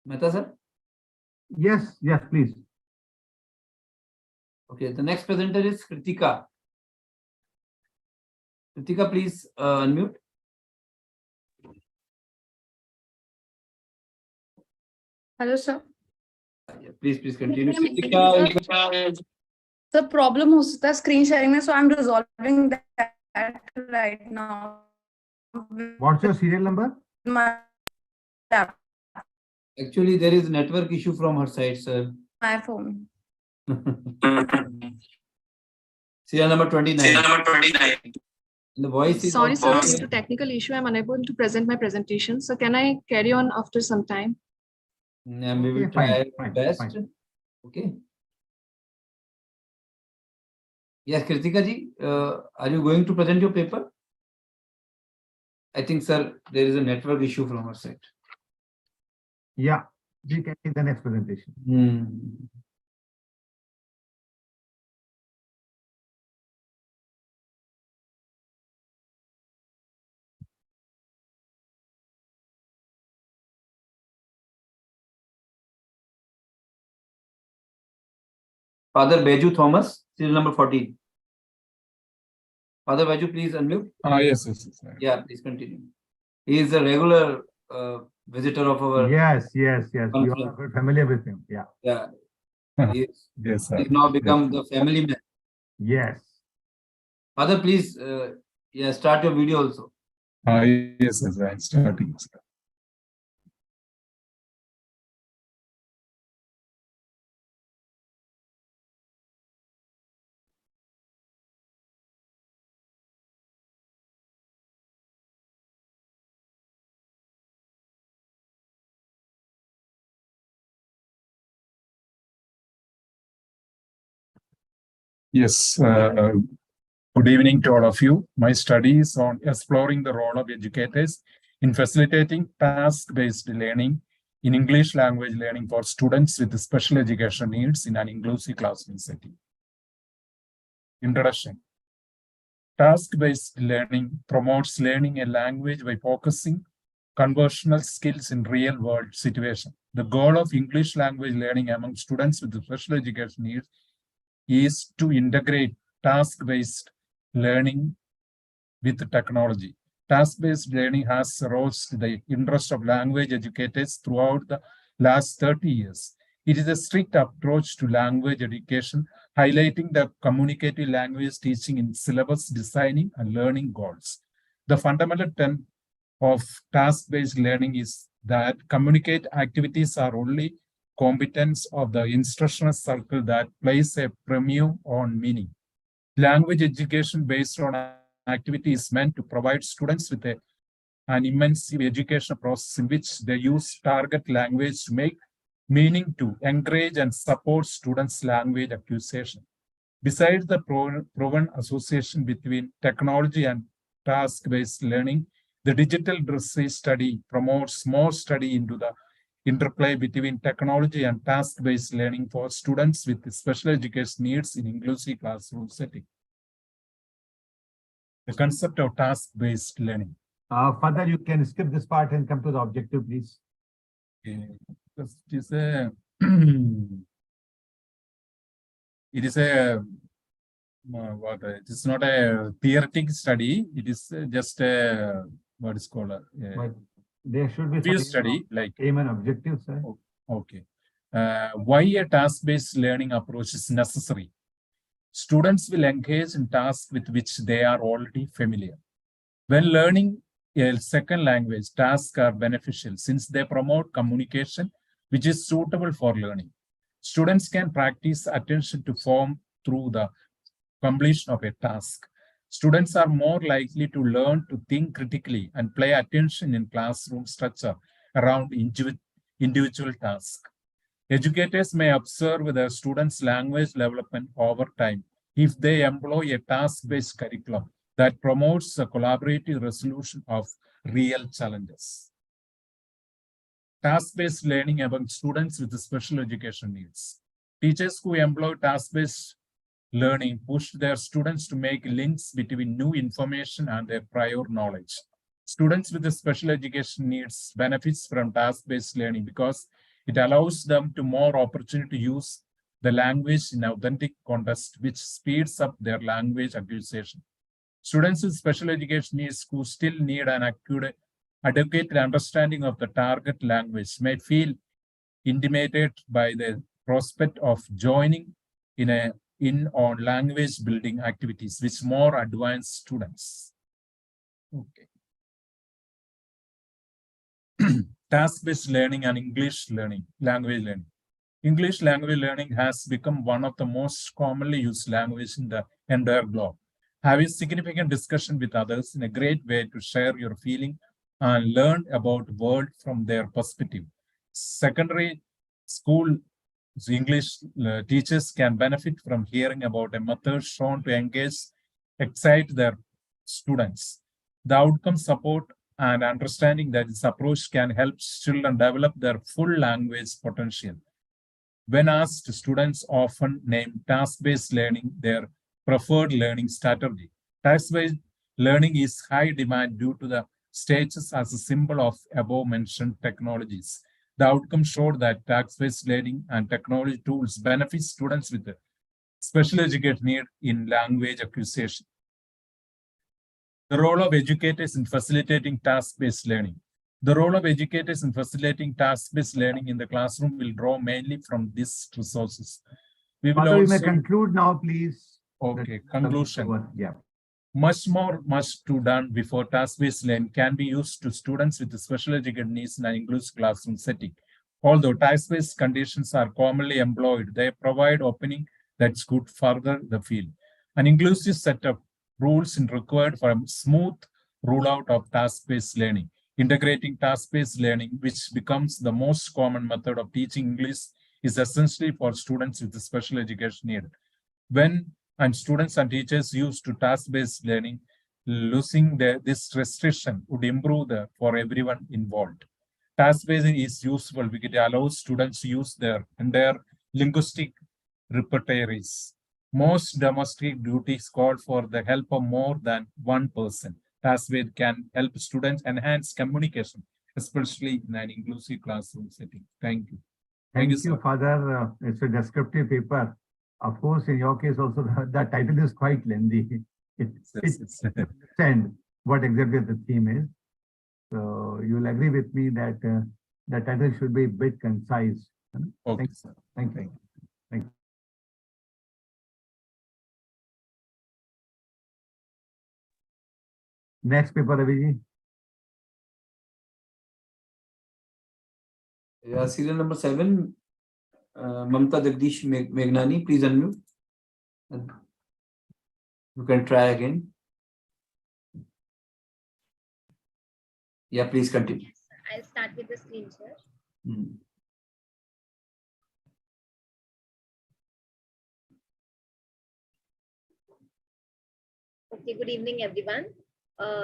Speaker 1: Mehta, sir?
Speaker 5: Yes, please.
Speaker 1: Okay, the next presenter is Kritika. Kritika, please unmute.
Speaker 19: Hello, sir.
Speaker 1: Please continue. Kritika,
Speaker 19: The problem हो सकता है screen sharing में, so I'm resolving that right now.
Speaker 5: What's your serial number?
Speaker 19: My laptop,
Speaker 1: actually, there is network issue from her side, sir.
Speaker 19: my phone.
Speaker 1: Serial number 29. The voice is
Speaker 18: sorry, sir,
Speaker 1: also-
Speaker 18: due to technical issue, I'm unable to present my presentation. So, can I carry on after some time?
Speaker 1: And we will try our best. Okay. Yes, Kritika ji, are you going to present your paper? I think, sir, there is a network issue from our side.
Speaker 5: Yeah, we can take the next presentation.
Speaker 1: Father Beju Thomas, serial number 14. Father Beju, please unmute.
Speaker 20: Yes.
Speaker 1: Yeah, please continue. He is a regular visitor of our.
Speaker 5: Yes. You are quite familiar with him. Yeah.
Speaker 1: Yeah.
Speaker 20: Yes, sir.
Speaker 1: He's now become the family man.
Speaker 5: Yes.
Speaker 1: Father, please, start your video also.
Speaker 20: Yes, I'm starting. Sir. Yes, good evening to all of you. My study is on exploring the role of educators in facilitating task-based learning in English language learning for students with special education needs in an inclusive classroom setting. Introduction. Task-based learning promotes learning a language by focusing conversational skills in real-world situation. The goal of English language learning among students with special education needs is to integrate task-based learning with technology. Task-based learning has aroused the interest of language educators throughout the last 30 years. It is a strict approach to language education, highlighting the communicative language teaching in syllabus designing and learning goals. The fundamental tenet of task-based learning is that communicate activities are only competence of the instructional circle that places a premium on meaning. Language education based on activity is meant to provide students with an immersive educational process in which they use target language to make meaning, to encourage and support students' language acquisition. Besides the proven association between technology and task-based learning, the digital literacy study promotes more study into the interplay between technology and task-based learning for students with special education needs in inclusive classroom setting. The concept of task-based learning.
Speaker 5: Further, you can skip this part and come to the objective, please.
Speaker 20: Okay. It is a it is not a theoretic study. It is just a what is called a
Speaker 5: there should be
Speaker 20: field study, like
Speaker 5: aim and objective, sir.
Speaker 20: Okay. Why a task-based learning approach is necessary? Students will engage in tasks with which they are already familiar. When learning a second language, tasks are beneficial since they promote communication which is suitable for learning. Students can practice attention to form through the completion of a task. Students are more likely to learn to think critically and pay attention in classroom structure around individual tasks. Educators may observe the students' language development over time if they employ a task-based curriculum that promotes the collaborative resolution of real challenges. Task-based learning among students with special education needs. Teachers who employ task-based learning push their students to make links between new information and their prior knowledge. Students with special education needs benefits from task-based learning because it allows them to more opportunity to use the language in authentic context, which speeds up their language acquisition. Students with special education needs who still need an adequate understanding of the target language may feel intimidated by the prospect of joining in on language building activities with more advanced students. Okay. Task-based learning and English learning, language learning. English language learning has become one of the most commonly used languages in the entire globe. Having significant discussion with others in a great way to share your feeling and learn about the world from their perspective. Secondary school English teachers can benefit from hearing about a method shown to engage, excite their students. The outcome support and understanding that this approach can help children develop their full language potential. When asked, students often name task-based learning their preferred learning strategy. Task-based learning is high demand due to the status as a symbol of above-mentioned technologies. The outcome showed that task-based learning and technology tools benefit students with special education need in language acquisition. The role of educators in facilitating task-based learning. The role of educators in facilitating task-based learning in the classroom will draw mainly from these resources. We will
Speaker 5: Father,
Speaker 20: also...
Speaker 5: you may conclude now, please.
Speaker 20: Okay, conclusion.
Speaker 5: Yeah.
Speaker 20: Much to be done before task-based learning can be used to students with special education needs in an inclusive classroom setting. Although task-based conditions are commonly employed, they provide opening that's good further the field. An inclusive set of rules is required for a smooth rollout of task-based learning. Integrating task-based learning, which becomes the most common method of teaching English, is essentially for students with special education need. When students and teachers used to task-based learning, losing this restriction would improve for everyone involved. Task-based is useful because it allows students to use their entire linguistic repertoires. Most domestic duties call for the help of more than one person. Task-based can help students enhance communication especially in an inclusive classroom setting. Thank you.
Speaker 5: Thank you,
Speaker 20: sir.
Speaker 5: Father. It's a descriptive paper. Of course, in your case also, the title is quite lengthy. It understand what exactly the theme is. So you'll agree with me that the title should be a bit concise.
Speaker 20: Okay,
Speaker 5: Thank you.
Speaker 20: sir.
Speaker 5: Thank you. Thank you. Next paper, Abhijit.
Speaker 1: Yeah, serial number 7, Mamta Jagdish Meghnani, please unmute. You can try again. Yeah, please continue.
Speaker 14: I'll start with the screen share. Okay, good evening, everyone.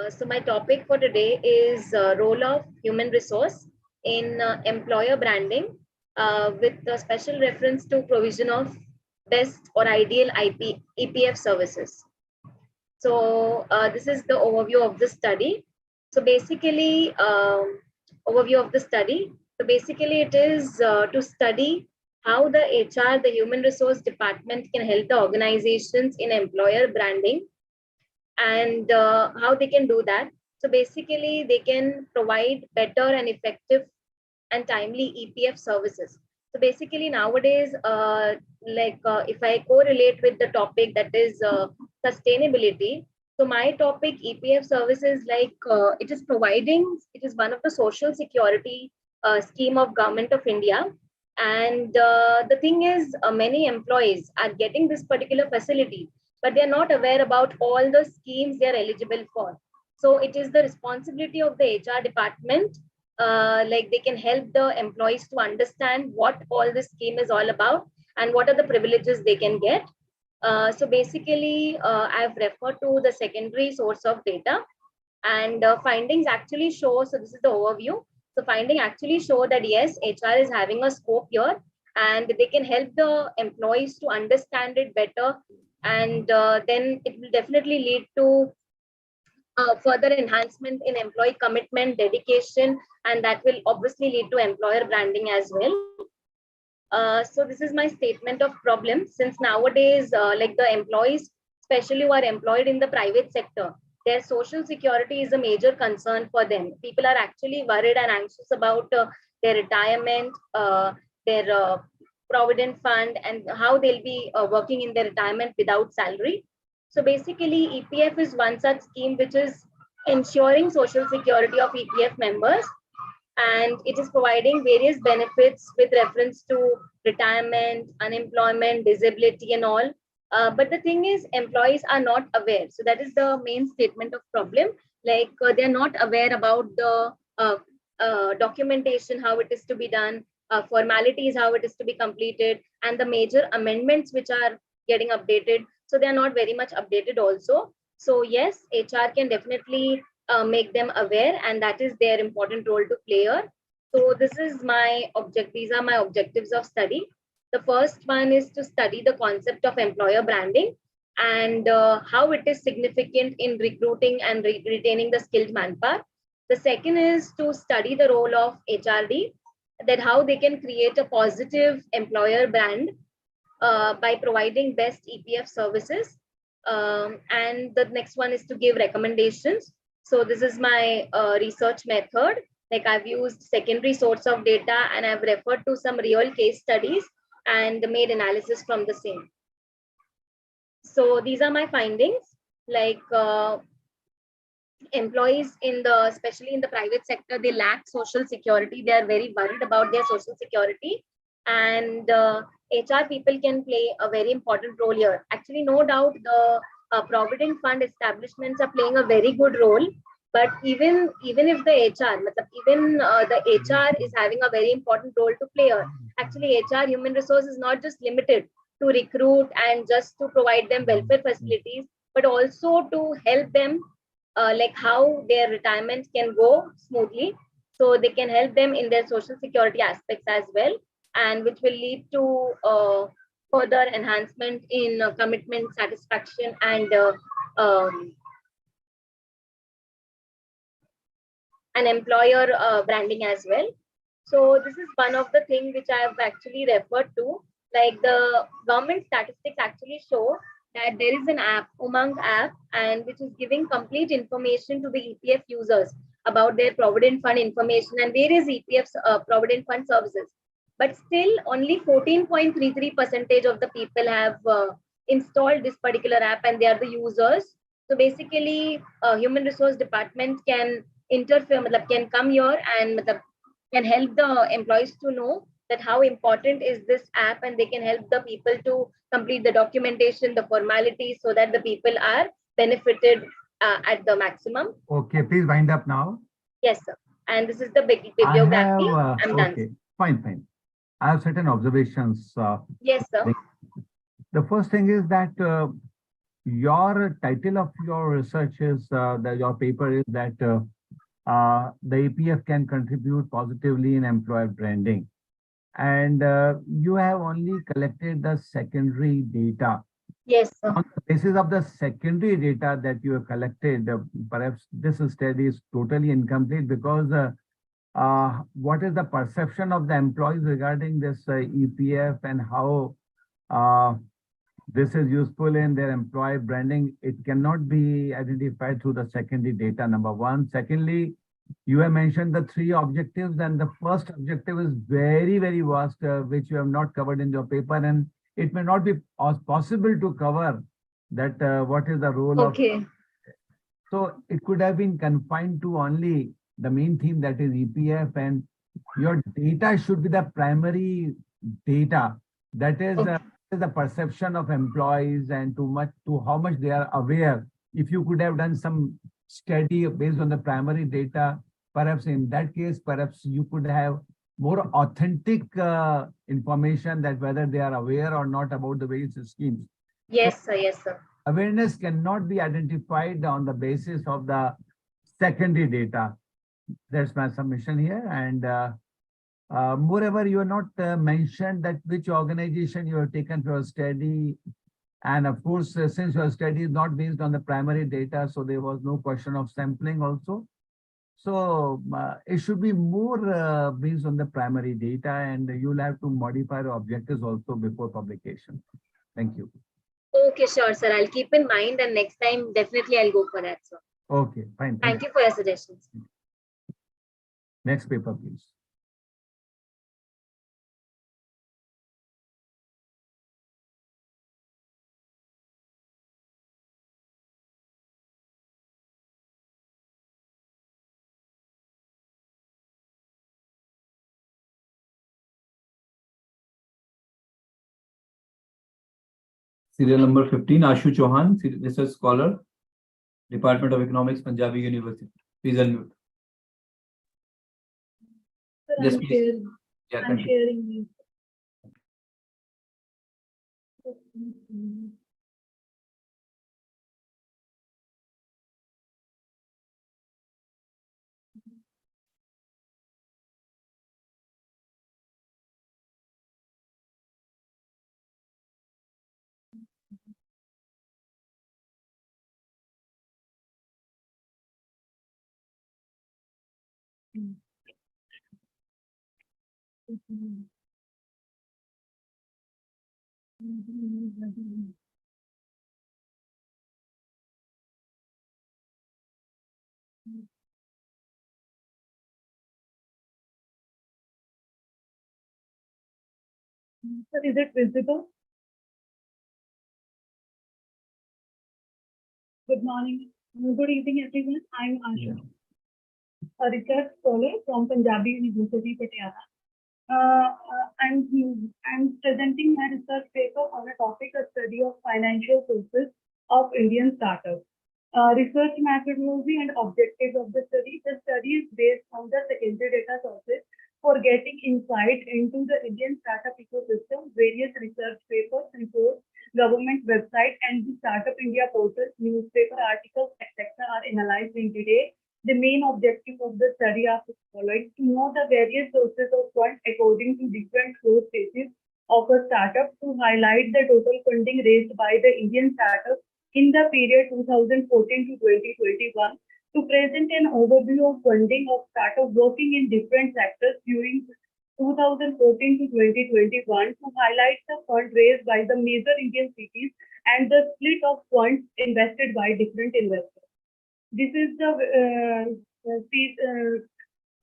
Speaker 14: So my topic for today is role of human resource in employer branding with a special reference to provision of best or ideal EPF services. So this is the overview of the study. So basically, overview of the study. So basically, it is to study how the HR, the human resource department, can help the organizations in employer branding and how they can do that. So basically, they can provide better and effective and timely EPF services. So basically, nowadays, if I correlate with the topic that is sustainability, so my topic EPF services, it is one of the social security scheme of Government of India. And the thing is, many employees are getting this particular facility, but they're not aware about all the schemes they're eligible for. So it is the responsibility of the HR department, they can help the employees to understand what all this scheme is all about and what are the privileges they can get. So basically, I've referred to the secondary source of data, and findings actually show, so this is the overview. So finding actually show that yes, HR is having a scope here and they can help the employees to understand it better. And then it will definitely lead to further enhancement in employee commitment, dedication, and that will obviously lead to employer branding as well. So this is my statement of problem. Since nowadays, the employees, especially who are employed in the private sector, their social security is a major concern for them. People are actually worried and anxious about their retirement, their provident fund, and how they'll be working in their retirement without salary. So basically, EPF is one such scheme which is ensuring social security of EPF members, and it is providing various benefits with reference to retirement, unemployment, disability, and all. But the thing is, employees are not aware. So that is the main statement of problem. They're not aware about the documentation, how it is to be done, formalities, how it is to be completed, and the major amendments which are getting updated. So they are not very much updated also. So yes, HR can definitely make them aware, and that is their important role to play here. So this is my object. These are my objectives of study. The first one is to study the concept of employer branding and how it is significant in recruiting and retaining the skilled manpower. The second is to study the role of HRD, that how they can create a positive employer brand by providing best EPF services. And the next one is to give recommendations. So this is my research method. I've used secondary source of data and I've referred to some real case studies and made analysis from the same. So these are my findings. Employees especially in the private sector, they lack social security. They are very worried about their social security, and HR people can play a very important role here. Actually, no doubt the provident fund establishments are playing a very good role. But even if the HR, the HR is having a very important role to play here. Actually, HR human resource is not just limited to recruit and just to provide them welfare facilities, but also to help them how their retirement can go smoothly. So they can help them in their social security aspects as well, and which will lead to further enhancement in commitment, satisfaction, and and employer branding as well. So this is one of the things which I have actually referred to. Like the government statistics actually show that there is an app, Umang app, and which is giving complete information to the EPF users about their provident fund information and various EPF's provident fund services. But still, only 14.33% of the people have installed this particular app, and they are the users. So basically, human resource department can interfere, can come here and can help the employees to know that how important is this app, and they can help the people to complete the documentation, the formalities, so that the people are benefited at the maximum.
Speaker 5: Okay, please wind up now.
Speaker 14: Yes, sir. And this is the bibliography. I'm done.
Speaker 5: Okay, fine. I have certain observations.
Speaker 14: Yes, sir.
Speaker 5: The first thing is that your title of your research is that your paper is that the APF can contribute positively in employer branding, and you have only collected the secondary data.
Speaker 14: Yes, sir.
Speaker 5: On the basis of the secondary data that you have collected, perhaps this study is totally incomplete, because what is the perception of the employees regarding this EPF and how this is useful in their employee branding? It cannot be identified through the secondary data, number one. Secondly, you have mentioned the 3 objectives, and the first objective is very, very vast, which you have not covered in your paper, and it may not be possible to cover that what is the role of. So it could have been confined to only the main theme, that is EPF, and your data should be the primary data, that is the perception of employees and to how much they are aware. If you could have done some study based on the primary data, perhaps in that case, perhaps you could have more authentic information that whether they are aware or not about the various schemes.
Speaker 14: Yes, sir. Yes, sir.
Speaker 5: Awareness cannot be identified on the basis of the secondary data. That's my submission here. And moreover, you have not mentioned that which organization you have taken for your study. And of course, since your study is not based on the primary data, so there was no question of sampling also. So it should be more based on the primary data, and you'll have to modify your objectives also before publication. Thank you.
Speaker 14: Okay, sure, sir. I'll keep in mind, and next time definitely I'll go for that, sir.
Speaker 5: Okay, fine.
Speaker 14: Thank you for your suggestions.
Speaker 5: Next paper, please.
Speaker 1: Serial number 15, Ashu Chauhan, research scholar, Department of Economics, Punjabi University. Please unmute.
Speaker 21: Sir,
Speaker 1: Yes,
Speaker 21: I'm
Speaker 1: please.
Speaker 21: sharing.
Speaker 1: Yeah,
Speaker 21: I'm
Speaker 1: continue.
Speaker 21: sharing this. Sir, is it visible? Good morning. Good evening, everyone. I'm Asha, a research scholar from Punjabi University, Patiala. I'm presenting my research paper on a topic of study of financial sources of Indian startups. Research methodology and objectives of the study. The study is based on the secondary data sources for getting insight into the Indian startup ecosystem. Various research papers, reports, government website, and the Startup India portal, newspaper articles, etc. are analyzed in detail. The main objective of the study are the following: to know the various sources of funds according to different growth phases of a startup, to highlight the total funding raised by the Indian startup in the period 2014 to 2021, to present an overview of funding of startups working in different sectors during 2014 to 2021 to highlight the fund raised by the major Indian cities and the split of funds invested by different investors. This is the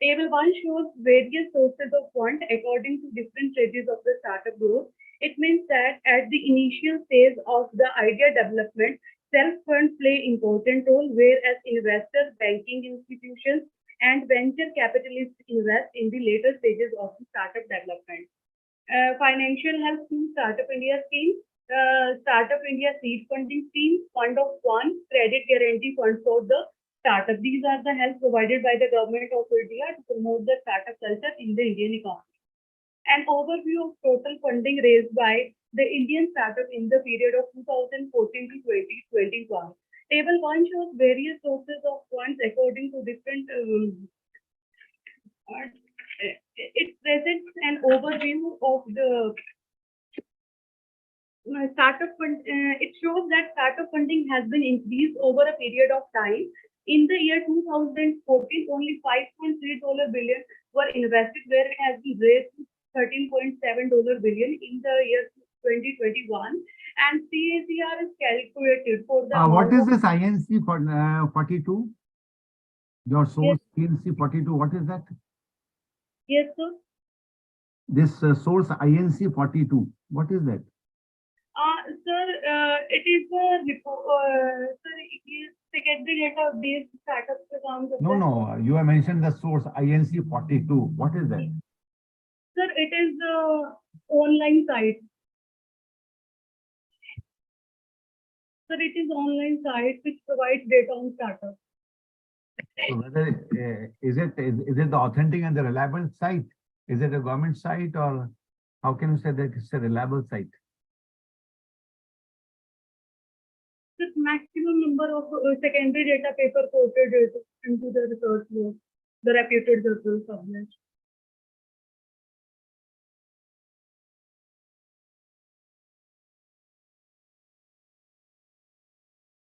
Speaker 21: table 1 shows various sources of fund according to different stages of the startup growth. It means that at the initial phase of the idea development, self-funds play important role, whereas investors, banking institutions, and venture capitalists invest in the later stages of the startup development. Financial help through Startup India scheme, Startup India seed funding scheme, Fund of One, credit guarantee fund for the startup. These are the help provided by the government of India to promote the startup culture in the Indian economy. An overview of total funding raised by the Indian startup in the period of 2014 to 2021. Table 1 shows various sources of funds according to different. It presents an overview of the startup fund. It shows that startup funding has been increased over a period of time. In the year 2014, only $5.3 billion were invested, where it has been raised to $13.7 billion in the year 2021. And CAGR is calculated for the.
Speaker 5: What is this INC for 42? Your source INC 42. What is that?
Speaker 21: Yes, sir.
Speaker 5: This source INC 42. What is that?
Speaker 21: Sir, it is a report. Sir, it is secondary data based startup programs.
Speaker 5: No. You have mentioned the source INC 42. What is that?
Speaker 21: Sir, it is the online site. Sir, it is online site which provides data on startups.
Speaker 5: So whether is it the authentic and the reliable site? Is it a government site, or how can you say that it's a reliable site?
Speaker 21: The maximum number of secondary data paper quoted into the research work, the reputed journals published.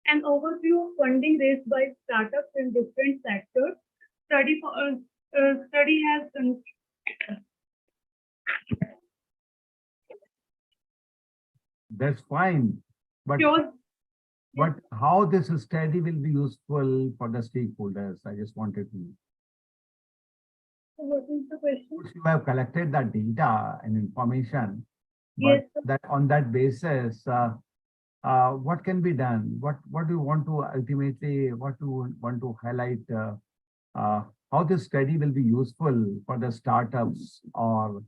Speaker 21: An overview of funding raised by startups in different sectors. Study has
Speaker 5: That's fine, but but how this study will be useful for the stakeholders? I just wanted to know.
Speaker 21: What is the question?
Speaker 5: You have collected the data and information,
Speaker 21: Yes,
Speaker 5: but that on that basis, what can be done? What do you want to ultimately, what do you want to highlight? How this study will be useful for the startups or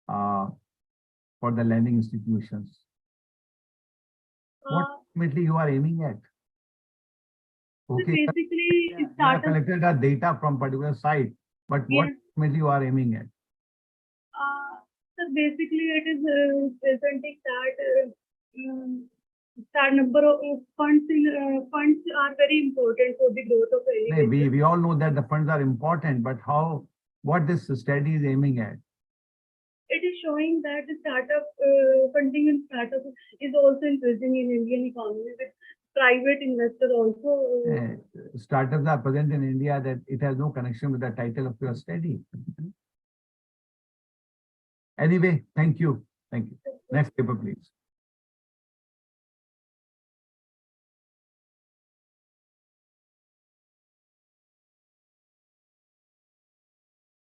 Speaker 5: for the lending institutions? What ultimately you are aiming at? Okay,
Speaker 21: basically,
Speaker 5: you have collected the data from particular site, but what ultimately you are aiming at?
Speaker 21: So basically, it is presenting that number of funds are very important for the growth of any.
Speaker 5: We all know that the funds are important, but what this study is aiming at?
Speaker 21: It is showing that the startup funding in startup is also increasing in Indian economy with private investors also.
Speaker 5: Startups are present in India, that it has no connection with the title of your study. Anyway, thank you. Thank you. Next paper, please.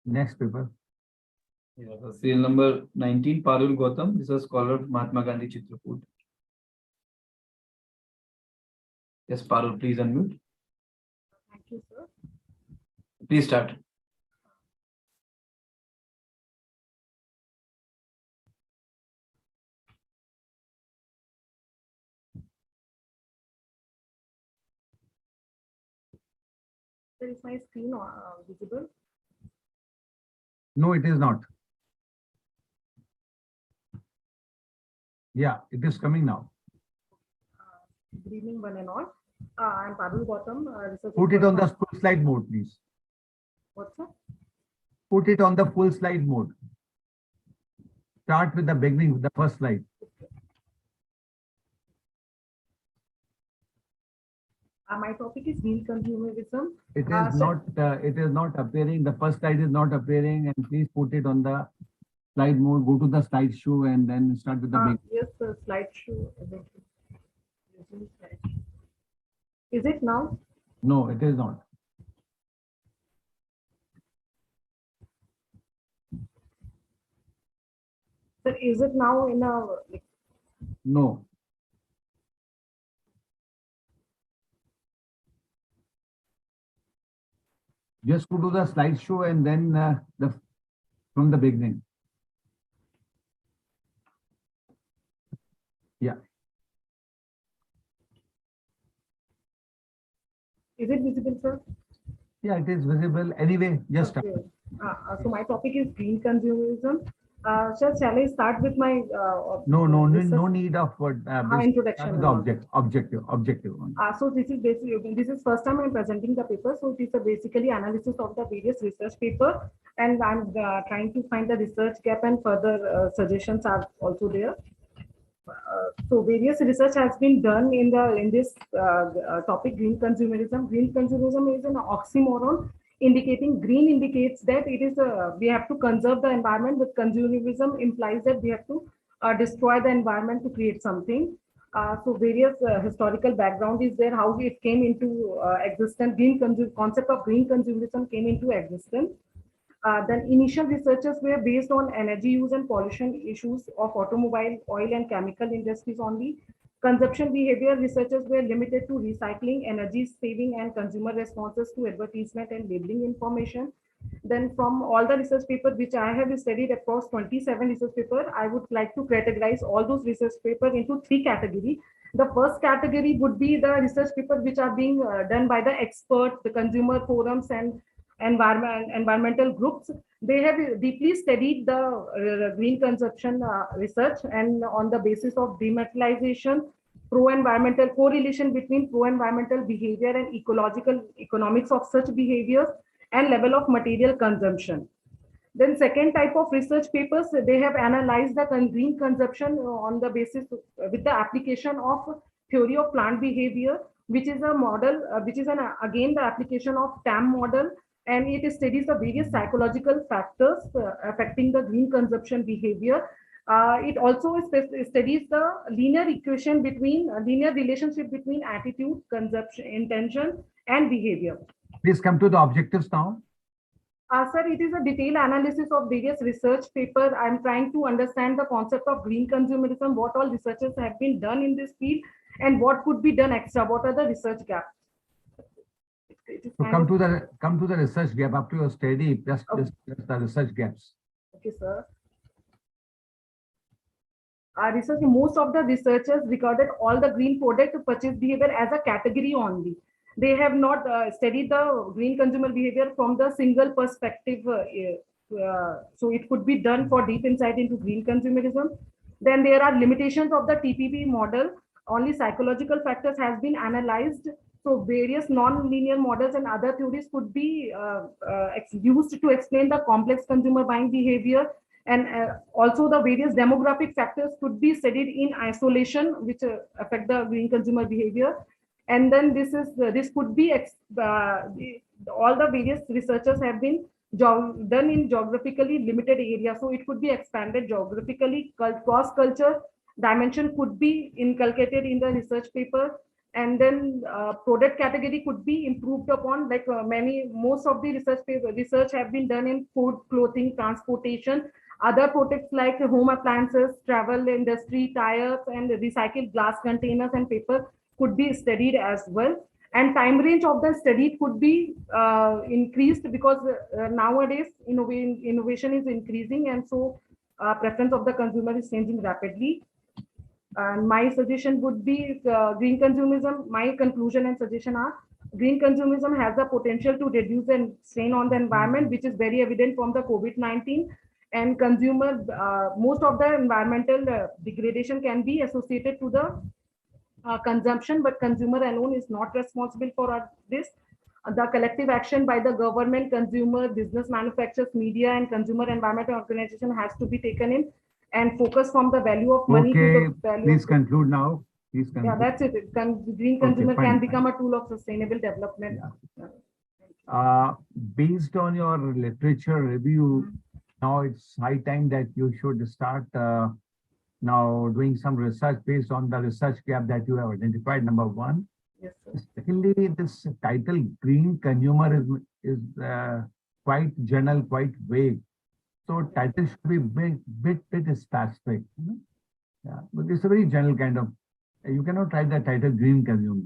Speaker 5: Next paper.
Speaker 1: Yeah, so serial number 19, Parul Gautam. This is a scholar of Mahatma Gandhi Chitraput. Yes, Parul, please unmute.
Speaker 3: Thank you, sir.
Speaker 1: Please start.
Speaker 3: Is my screen visible?
Speaker 5: No, it is not. Yeah, it is coming now.
Speaker 3: Good evening, one and all. I'm Parul Gautam.
Speaker 5: Put it on the full slide mode, please.
Speaker 3: What's that?
Speaker 5: Put it on the full slide mode. Start with the beginning, with the first slide.
Speaker 3: My topic is green consumerism.
Speaker 5: It is not appearing. The first slide is not appearing, and please put it on the slide mode. Go to the slideshow and then start with the big.
Speaker 3: Yes, the slideshow. Is it now?
Speaker 5: No, it is not.
Speaker 3: Sir, is it now in a?
Speaker 5: No. Just go to the slideshow and then from the beginning. Yeah.
Speaker 3: Is it visible, sir?
Speaker 5: Yeah, it is visible. Anyway, just
Speaker 3: okay. So my topic is green consumerism. Sir, shall I start with my
Speaker 5: no need of
Speaker 3: introduction
Speaker 5: with the objective one.
Speaker 3: So this is first time I'm presenting the paper. So it is basically analysis of the various research paper, and I'm trying to find the research gap, and further suggestions are also there. So various research has been done in this topic, green consumerism. Green consumerism is an oxymoron. Indicating green indicates that it is we have to conserve the environment, but consumerism implies that we have to destroy the environment to create something. So various historical background is there, how it came into existence. Concept of green consumerism came into existence. Then initial researches were based on energy use and pollution issues of automobile, oil and chemical industries only. Consumption behavior researchers were limited to recycling, energy saving and consumer responses to advertisement and labeling information. Then from all the research papers which I have studied across 27 research papers, I would like to categorize all those research papers into 3 categories. The first category would be the research papers which are being done by the experts, the consumer forums and environmental groups. They have deeply studied the green consumption research, and on the basis of dematerialization, pro-environmental correlation between pro-environmental behavior and ecological economics of such behaviors, and level of material consumption. Then second type of research papers, they have analyzed the green consumption on the basis with the application of theory of plant behavior, which is a model, which is again the application of TAM model, and it studies the various psychological factors affecting the green consumption behavior. It also studies the linear relationship between attitude, consumption, intention, and behavior.
Speaker 5: Please come to the objectives now.
Speaker 3: Sir, it is a detailed analysis of various research papers. I'm trying to understand the concept of green consumerism, what all researches have been done in this field, and what could be done extra, what are the research gaps.
Speaker 5: So come to the research gap up to your study, just the research gaps.
Speaker 3: Okay, sir. Research, most of the researchers recorded all the green product purchase behavior as a category only. They have not studied the green consumer behavior from the single perspective. So it could be done for deep insight into green consumerism. Then there are limitations of the TPP model. Only psychological factors has been analyzed. So various non-linear models and other theories could be used to explain the complex consumer buying behavior. And also the various demographic factors could be studied in isolation, which affect the green consumer behavior. And then this could be all the various researchers have been done in geographically limited areas. So it could be expanded geographically, cross-culture dimension could be inculcated in the research paper. And then product category could be improved upon, like most of the research have been done in food, clothing, transportation, other products like home appliances, travel industry, tires, and recycled glass containers and paper could be studied as well. And time range of the study could be increased because nowadays innovation is increasing, and so preference of the consumer is changing rapidly. And my suggestion would be green consumerism. My conclusion and suggestion are green consumerism has the potential to reduce the strain on the environment, which is very evident from the COVID-19. And most of the environmental degradation can be associated to the consumption, but consumer alone is not responsible for this. The collective action by the government, consumer, business, manufacturers, media, and consumer environmental organization has to be taken in and focus from the value of money to the value.
Speaker 5: Please conclude now. Please
Speaker 3: Yeah, that's it. Green consumer can become a tool of sustainable development.
Speaker 5: Based on your literature review, now it's high time that you should start now doing some research based on the research gap that you have identified, number one.
Speaker 3: Yes, sir.
Speaker 5: Secondly, this title green consumer is quite general, quite vague. So title should be bit specific. Yeah, but it's a very general kind of, you cannot write the title green consumer.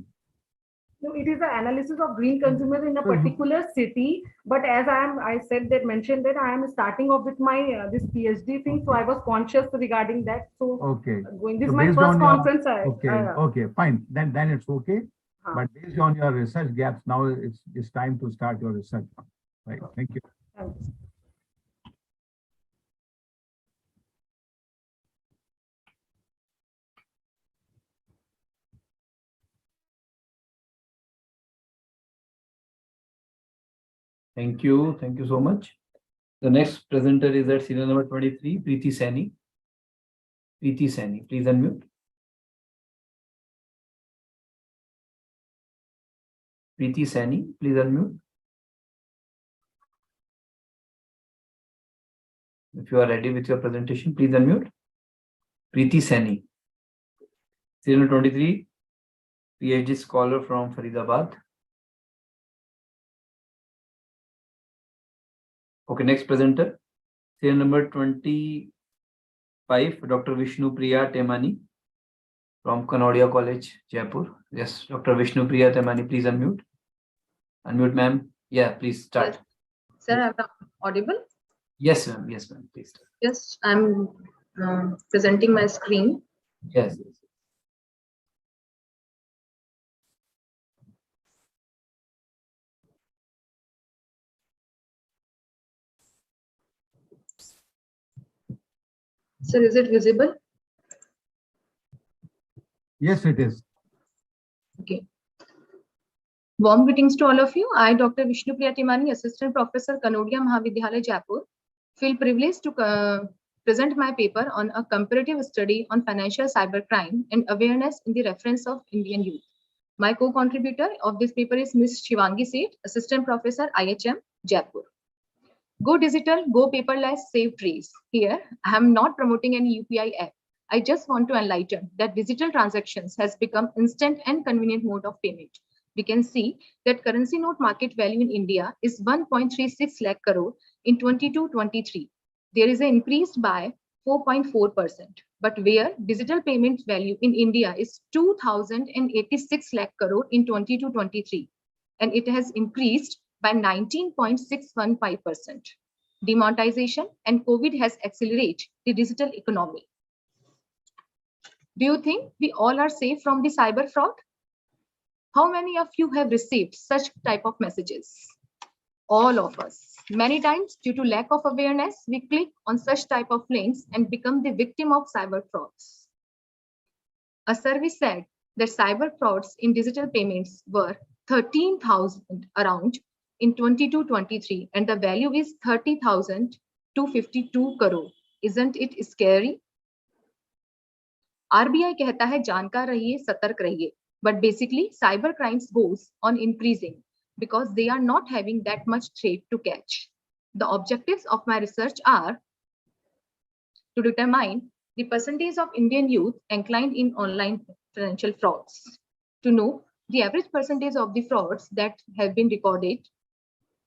Speaker 3: No, it is the analysis of green consumers in a particular city. But as I mentioned that I am starting off with my this PhD thing, so I was conscious regarding that. So this is my first conference.
Speaker 5: Okay, fine. Then it's okay. But based on your research gaps, now it's time to start your research. Right. Thank you.
Speaker 3: Thanks.
Speaker 1: Thank you. Thank you so much. The next presenter is at serial number 23, Preeti Saini. Preeti Saini, please unmute. Preeti Saini, please unmute. If you are ready with your presentation, please unmute. Preeti Saini, serial number 23, PhD scholar from Faridabad. Okay, next presenter, serial number 25, Dr. Vishnu Priya Temani from Kanodia College, Jaipur. Yes, Dr. Vishnu Priya Temani, please unmute. Unmute, ma'am. Yeah, please start.
Speaker 4: Sir, I'm audible?
Speaker 1: Yes, ma'am. Yes, ma'am. Please start.
Speaker 4: Yes, I'm presenting my screen.
Speaker 1: Yes.
Speaker 4: Sir, is it visible?
Speaker 5: Yes, it is.
Speaker 4: Okay. Warm greetings to all of you. I, Dr. Vishnu Priya Temani, Assistant Professor, Kanodia Mahavidyalaya, Jaipur, feel privileged to present my paper on a comparative study on financial cybercrime and awareness in the reference of Indian youth. My co-contributor of this paper is Ms. Shivangi Seth, Assistant Professor, IHM, Jaipur. Go digital, go paperless, save trees. Here, I am not promoting any UPI app. I just want to enlighten that digital transactions has become instant and convenient mode of payment. We can see that currency note market value in India is 1.36 lakh crore in 22-23. There is an increase by 4.4%, but where digital payment value in India is 2,086 lakh crore in 22-23, and it has increased by 19.615%. Demonetization and COVID has accelerated the digital economy. Do you think we all are safe from the cyber fraud? How many of you have received such type of messages? All of us. Many times, due to lack of awareness, we click on such type of links and become the victim of cyber frauds. A survey said that cyber frauds in digital payments were 13,000 around in 22-23, and the value is 30,252 crore. Isn't it scary? RBI कहता है जानकार रहिए, सतर्क रहिए. But basically, cyber crimes goes on increasing because they are not having that much threat to catch. The objectives of my research are to determine the percentage of Indian youth inclined in online financial frauds, to know the average percentage of the frauds that have been recorded,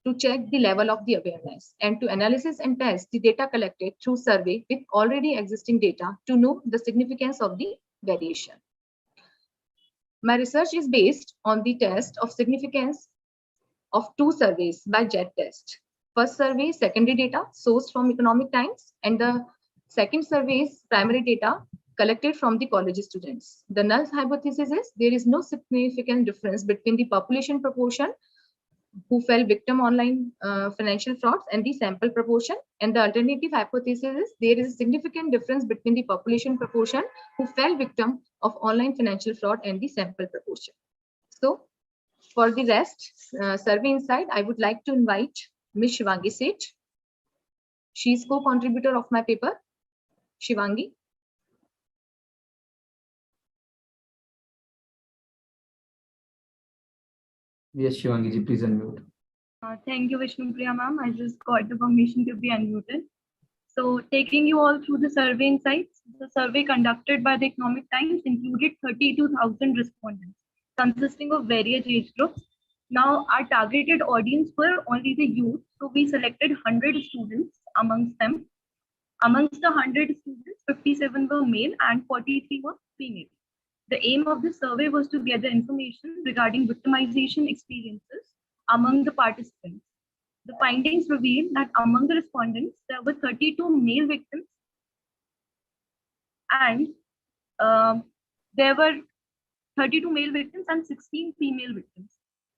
Speaker 4: to check the level of the awareness, and to analysis and test the data collected through survey with already existing data to know the significance of the variation. My research is based on the test of significance of two surveys by JET test. First survey, secondary data sourced from Economic Times, and the second survey is primary data collected from the college students. The null hypothesis is there is no significant difference between the population proportion who fell victim online financial frauds and the sample proportion, and the alternative hypothesis is there is a significant difference between the population proportion who fell victim of online financial fraud and the sample proportion. So for the rest survey insight, I would like to invite Ms. Shivangi Seth. She is co-contributor of my paper. Shivangi.
Speaker 1: Yes, Shivangi ji, please unmute.
Speaker 21: Thank you, Vishnupriya ma'am. I just got the permission to be unmuted. So taking you all through the survey insights, the survey conducted by the Economic Times included 32,000 respondents consisting of various age groups. Now our targeted audience were only the youth. So we selected 100 students amongst them. Amongst the 100 students, 57 were male and 43 were female. The aim of this survey was to gather information regarding victimization experiences among the participants. The findings revealed that among the respondents, there were 32 male victims and there were 32 male victims and 16 female victims.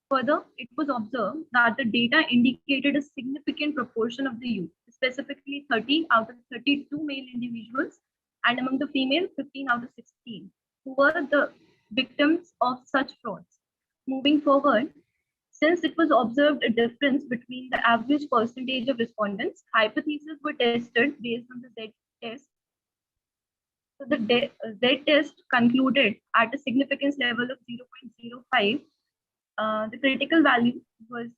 Speaker 21: Further, it was observed that the data indicated a significant proportion of the youth, specifically 30 out of 32 male individuals, and among the female, 15 out of 16, who were the victims of such frauds. Moving forward, since it was observed a difference between the average percentage of respondents, hypotheses were tested based on the Z test. So the Z test concluded at a significance level of 0.05. The critical value was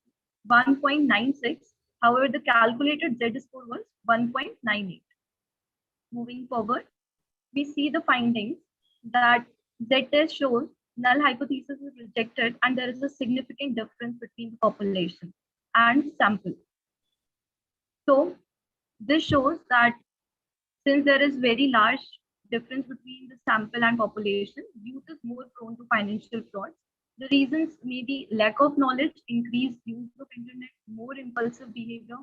Speaker 21: 1.96. However, the calculated Z score was 1.98. Moving forward, we see the findings that Z test shows null hypothesis is rejected and there is a significant difference between the population and sample. So this shows that since there is very large difference between the sample and population, youth is more prone to financial frauds. The reasons may be lack of knowledge, increased use of internet, more impulsive behavior,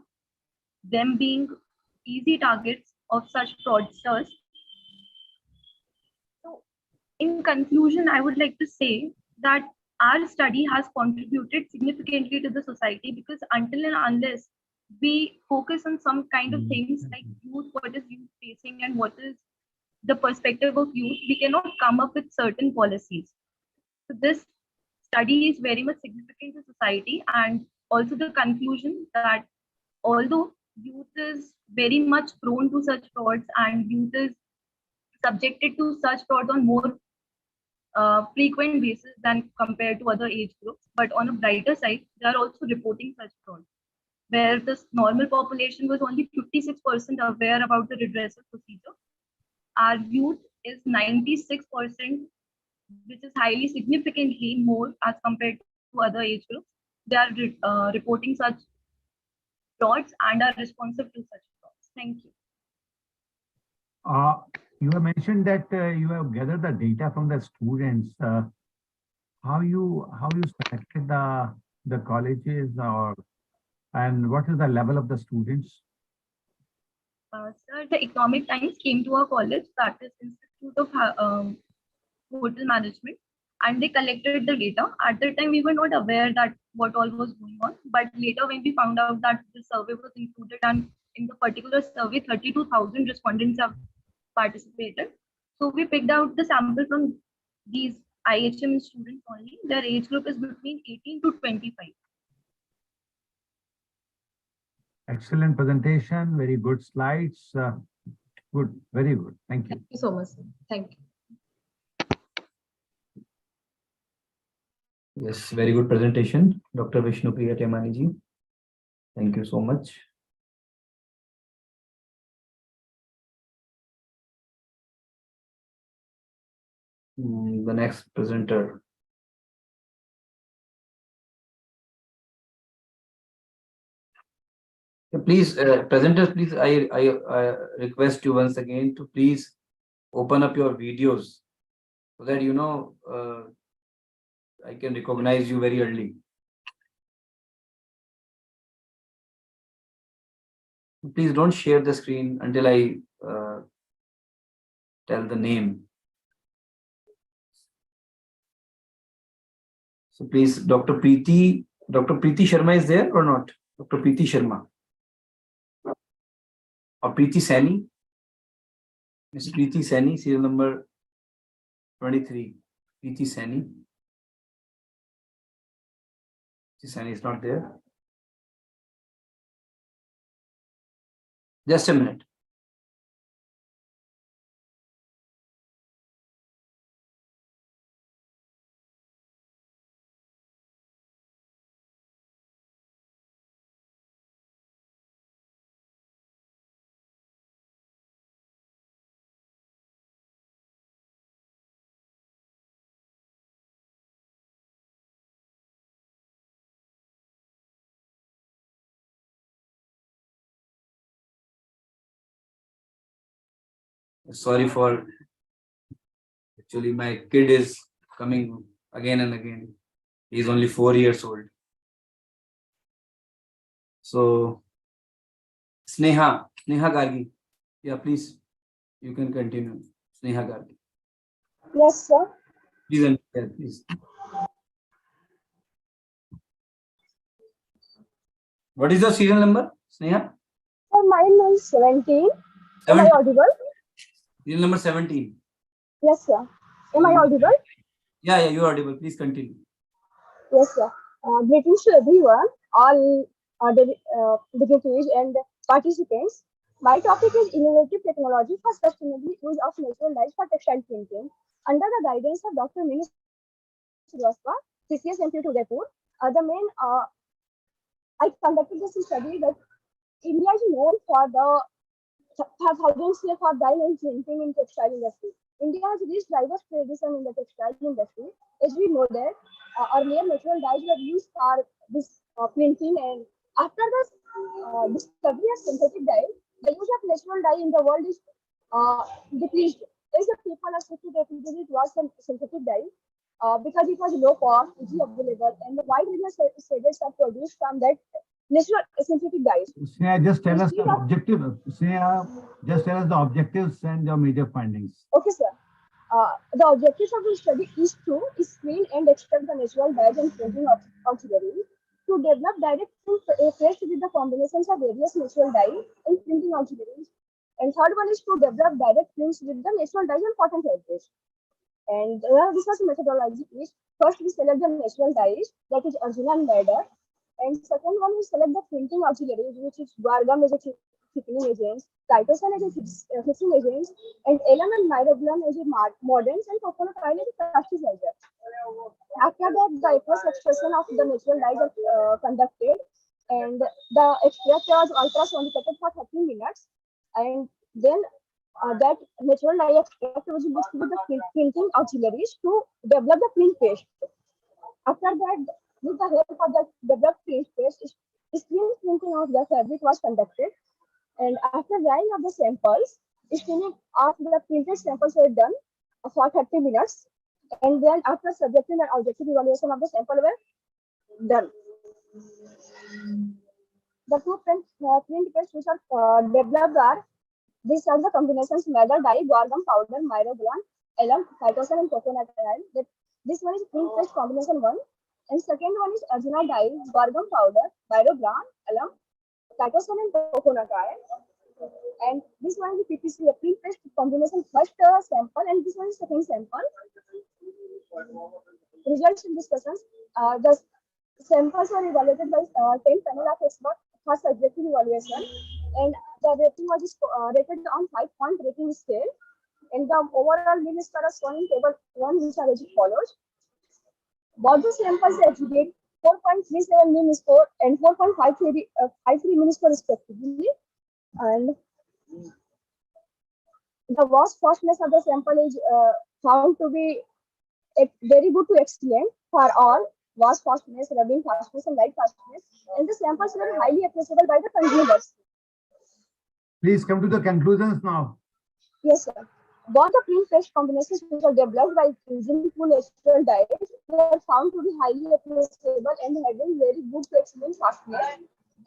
Speaker 21: them being easy targets of such fraudsters. So in conclusion, I would like to say that our study has contributed significantly to the society because until and unless we focus on some kind of things like youth, what is youth facing and what is the perspective of youth, we cannot come up with certain policies. So this study is very much significant to society, and also the conclusion that although youth is very much prone to such frauds and youth is subjected to such frauds on more frequent basis than compared to other age groups, but on a brighter side, they are also reporting such frauds, where this normal population was only 56% aware about the redressal procedure. Our youth is 96%, which is highly significantly more as compared to other age groups. They are reporting such frauds and are responsive to such frauds. Thank you.
Speaker 5: You have mentioned that you have gathered the data from the students. How you selected the colleges and what is the level of the students?
Speaker 21: Sir, the Economic Times came to our college, that is Institute of Hotel Management, and they collected the data. At that time, we were not aware that what all was going on, but later when we found out that the survey was included and in the particular survey, 32,000 respondents have participated. So we picked out the sample from these IHM students only. Their age group is between 18 to 25.
Speaker 5: Excellent presentation, very good slides. Good, very good. Thank you.
Speaker 4: Thank you so much. Thank you.
Speaker 1: Yes, very good presentation, Dr. Vishnupriya Temani ji. Thank you so much. The next presenter. Please, presenters, please, I request you once again to please open up your videos so that, you know, I can recognize you very early. Please don't share the screen until I tell the name. So please, Dr. Preeti Sharma is there or not? Dr. Preeti Sharma. Or Preeti Sani. Ms. Preeti Sani, serial number 23. Preeti Sani. Preeti Sani is not there. Just a minute. Sorry for, actually my kid is coming again and again. He's only 4 years old. So Sneha Gargi. Yeah, please, you can continue. Sneha Gargi.
Speaker 6: Yes, sir.
Speaker 1: Please, please. What is the serial number, Sneha?
Speaker 6: Sir, mine is 17. Am I audible?
Speaker 1: Serial number 17.
Speaker 6: Yes, sir. Am I audible?
Speaker 1: Yeah, you are audible. Please continue.
Speaker 6: Yes, sir. Greetings to everyone, all dignitaries and participants. My topic is innovative technology for sustainable use of natural dyes for textile printing. Under the guidance of Dr. Minu Srivastava, CCS MP to Jaipur, I conducted this study that India is known for thousands years for dye and printing in textile industry. India has rich diverse tradition in the textile industry. As we know that earlier natural dyes were used for this printing, and after the discovery of synthetic dye, the use of natural dye in the world is decreased. As the people are shifted rapidly towards synthetic dye because it was low cost, easy available, and the wide range of shades are produced from that natural synthetic dyes.
Speaker 5: Sneha, just tell us the objective. Sneha, just tell us the objectives and your major findings.
Speaker 6: Okay, sir. The objectives of the study is to screen and extract the natural dyes and printing auxiliaries, to develop direct paste with the combinations of various natural dyes and printing auxiliaries. And third one is to develop direct prints with the natural dyes and cotton fabrics. And the research methodology is first we select the natural dyes, that is original matter. And second one we select the printing auxiliaries, which is gargam as a thickening agents, titosan as a fixing agents, and alum and myrobalan as a mordants, and coconut oil as a plasticizer. After that, the aqueous extraction of the natural dyes are conducted, and the extract was ultrasonicated for 30 minutes, and then that natural dye extract was mixed with the printing auxiliaries to develop the print paste. After that, with the help of the developed print paste, screen printing of the fabric was conducted, and after drying of the samples, screening of the printed samples were done for 30 minutes, and then after subjective and objective evaluation of the sample were done. The two print pastes which are developed are these are the combinations: madder dye, gargam powder, myrobalan, alum, titosan, and coconut oil. This one is print paste combination 1, and second one is original dye, gargam powder, myrobalan, alum, titosan, and coconut oil. And this one is PPC, a print paste combination first sample, and this one is second sample. Results in discussions. The samples were evaluated by 10 panel of experts for subjective evaluation, and the rating was rated on 5-point rating scale, and the overall mean score is shown in table 1, which are as follows. Both the samples exhibit 4.37 mean score and 4.53 mean score respectively, and the wash fastness of the sample is found to be very good to excellent for all wash fastness, rubbing fastness, and light fastness, and the samples were highly appreciable by the consumers.
Speaker 5: Please come to the conclusions now.
Speaker 6: Yes, sir. Both the print paste combinations which are developed by using two natural dyes were found to be highly appreciable and having very good to excellent fastness.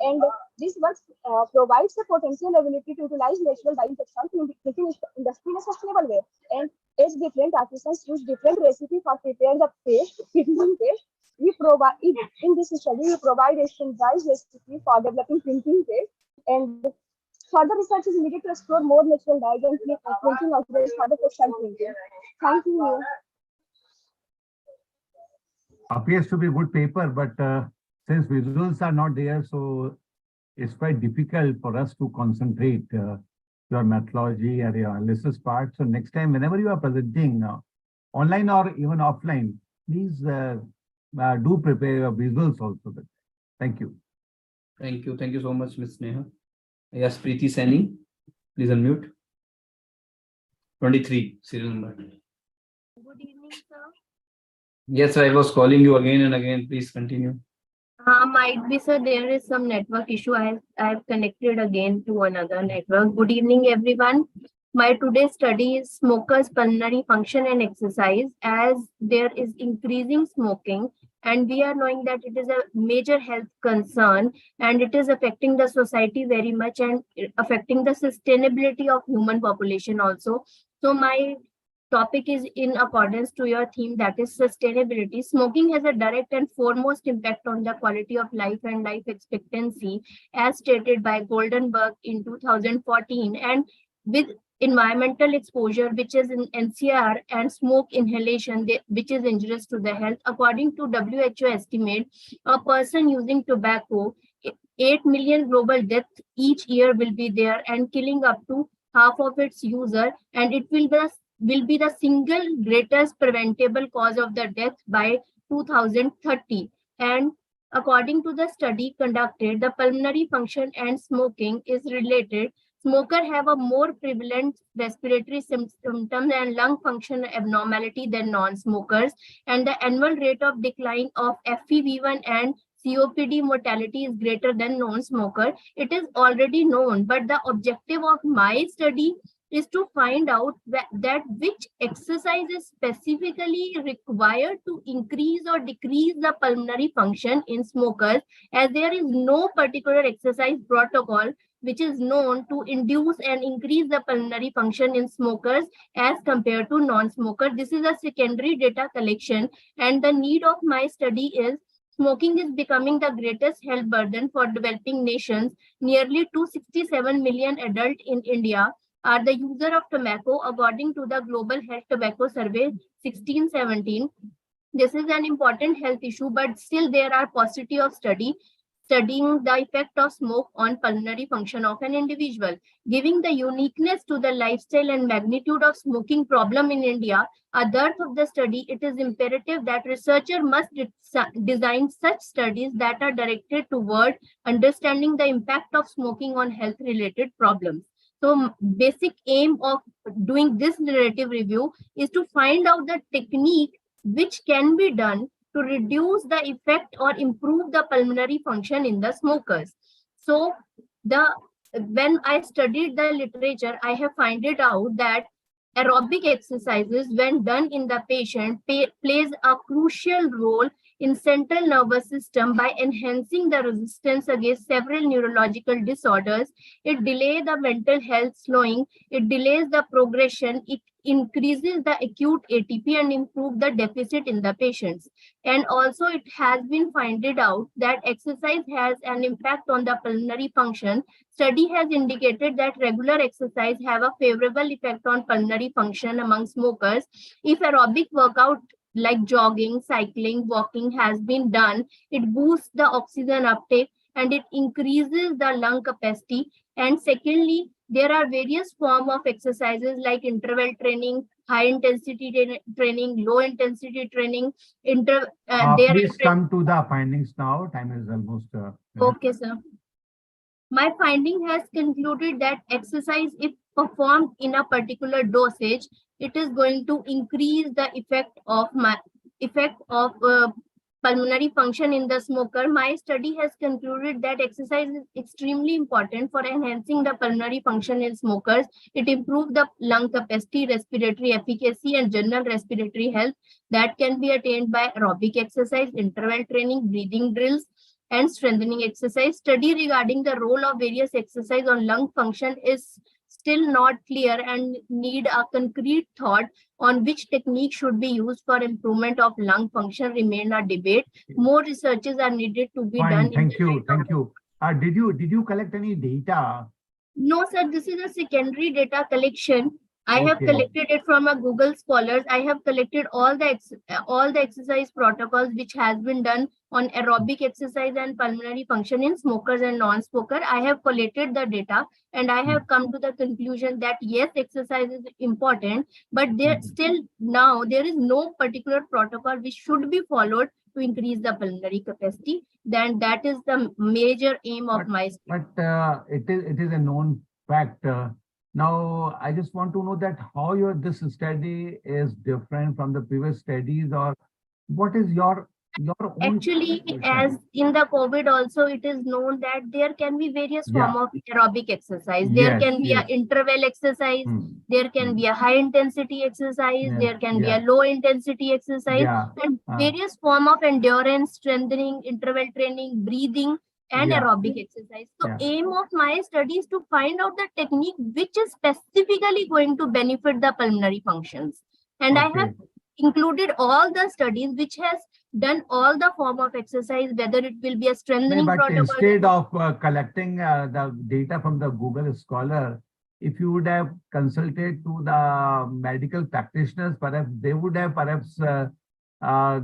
Speaker 6: And this work provides the potential ability to utilize natural dye in textile printing industry in a sustainable way. And as different artisans use different recipes for preparing the paste, printing paste, we provide in this study we provide a standardized recipe for developing printing paste, and further research is needed to explore more natural dyes and printing auxiliaries for the textile printing. Thank you.
Speaker 5: Appears to be a good paper, but since visuals are not there, so it's quite difficult for us to concentrate your methodology or your analysis part. So next time, whenever you are presenting online or even offline, please do prepare your visuals also. Thank you.
Speaker 1: Thank you. Thank you so much, Ms. Neha. Yes, Preeti Saini, please unmute. 23, serial number.
Speaker 13: Good evening, sir.
Speaker 1: Yes, I was calling you again and again. Please continue.
Speaker 13: Might be, sir, there is some network issue. I have connected again to another network. Good evening, everyone.
Speaker 7: My today's study is smokers' pulmonary function and exercise, as there is increasing smoking, and we are knowing that it is a major health concern and it is affecting the society very much and affecting the sustainability of human population also. So my topic is in accordance to your theme, that is sustainability. Smoking has a direct and foremost impact on the quality of life and life expectancy, as stated by Goldenberg in 2014, and with environmental exposure, which is in NCR, and smoke inhalation, which is injurious to the health. According to WHO estimate, a person using tobacco, 8 million global deaths each year will be there, and killing up to half of its user, and it will be the single greatest preventable cause of the death by 2030. And according to the study conducted, the pulmonary function and smoking is related. Smokers have a more prevalent respiratory symptoms and lung function abnormality than non-smokers, and the annual rate of decline of FEV1 and COPD mortality is greater than non-smoker. It is already known, but the objective of my study is to find out that which exercise is specifically required to increase or decrease the pulmonary function in smokers, as there is no particular exercise protocol which is known to induce and increase the pulmonary function in smokers as compared to non-smokers. This is a secondary data collection, and the need of my study is smoking is becoming the greatest health burden for developing nations. Nearly 267 million adults in India are the user of tobacco, according to the Global Health Tobacco Survey 16-17. This is an important health issue, but still there are paucity of studying the effect of smoke on pulmonary function of an individual. Giving the uniqueness to the lifestyle and magnitude of smoking problem in India, a dearth of the study, it is imperative that researchers must design such studies that are directed toward understanding the impact of smoking on health-related problems. So basic aim of doing this narrative review is to find out the technique which can be done to reduce the effect or improve the pulmonary function in the smokers. So when I studied the literature, I have found it out that aerobic exercises, when done in the patient, plays a crucial role in central nervous system by enhancing the resistance against several neurological disorders. It delays the mental health slowing, it delays the progression, it increases the acute ATP and improve the deficit in the patients. And also it has been found out that exercise has an impact on the pulmonary function. Study has indicated that regular exercise have a favorable effect on pulmonary function among smokers. If aerobic workout like jogging, cycling, walking has been done, it boosts the oxygen uptake and it increases the lung capacity. And secondly, there are various forms of exercises like interval training, high intensity training, low intensity training.
Speaker 5: Please come to the findings now. Time is almost.
Speaker 7: Okay, sir. My finding has concluded that exercise, if performed in a particular dosage, it is going to increase the effect of pulmonary function in the smoker. My study has concluded that exercise is extremely important for enhancing the pulmonary function in smokers. It improves the lung capacity, respiratory efficacy, and general respiratory health that can be attained by aerobic exercise, interval training, breathing drills, and strengthening exercise. Study regarding the role of various exercise on lung function is still not clear and need a concrete thought on which technique should be used for improvement of lung function remain a debate. More researches are needed to be done.
Speaker 5: Thank you. Did you collect any data?
Speaker 7: No, sir, this is a secondary data collection. I have collected it from a Google Scholars. I have collected all the exercise protocols which has been done on aerobic exercise and pulmonary function in smokers and non-smoker. I have collected the data and I have come to the conclusion that yes, exercise is important, but there still now there is no particular protocol which should be followed to increase the pulmonary capacity. Then that is the major aim of my study.
Speaker 5: But it is a known fact. Now, I just want to know that how this study is different from the previous studies, or what is your your own.
Speaker 7: Actually, as in the COVID also, it is known that there can be various form of aerobic exercise. There can be an interval exercise. There can be a high intensity exercise. There can be a low intensity exercise, and various form of endurance, strengthening, interval training, breathing, and aerobic exercise. So aim of my study is to find out the technique which is specifically going to benefit the pulmonary functions. And I have included all the studies which has done all the form of exercise, whether it will be a strengthening protocol.
Speaker 5: Instead of collecting the data from the Google Scholar, if you would have consulted to the medical practitioners, perhaps they would have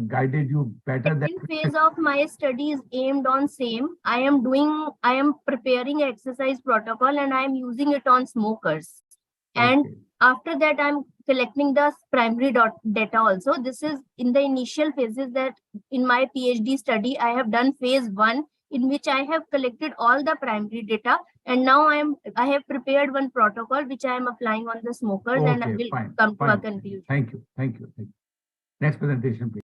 Speaker 5: guided you better.
Speaker 7: Second phase of my study is aimed on same. I am preparing an exercise protocol and I am using it on smokers. And after that, I'm collecting the primary data also. This is in the initial phases that in my PhD study, I have done phase 1, in which I have collected all the primary data. And now I have prepared one protocol, which I am applying on the smokers, and I will come to a conclusion.
Speaker 5: Thank you. Next presentation, please.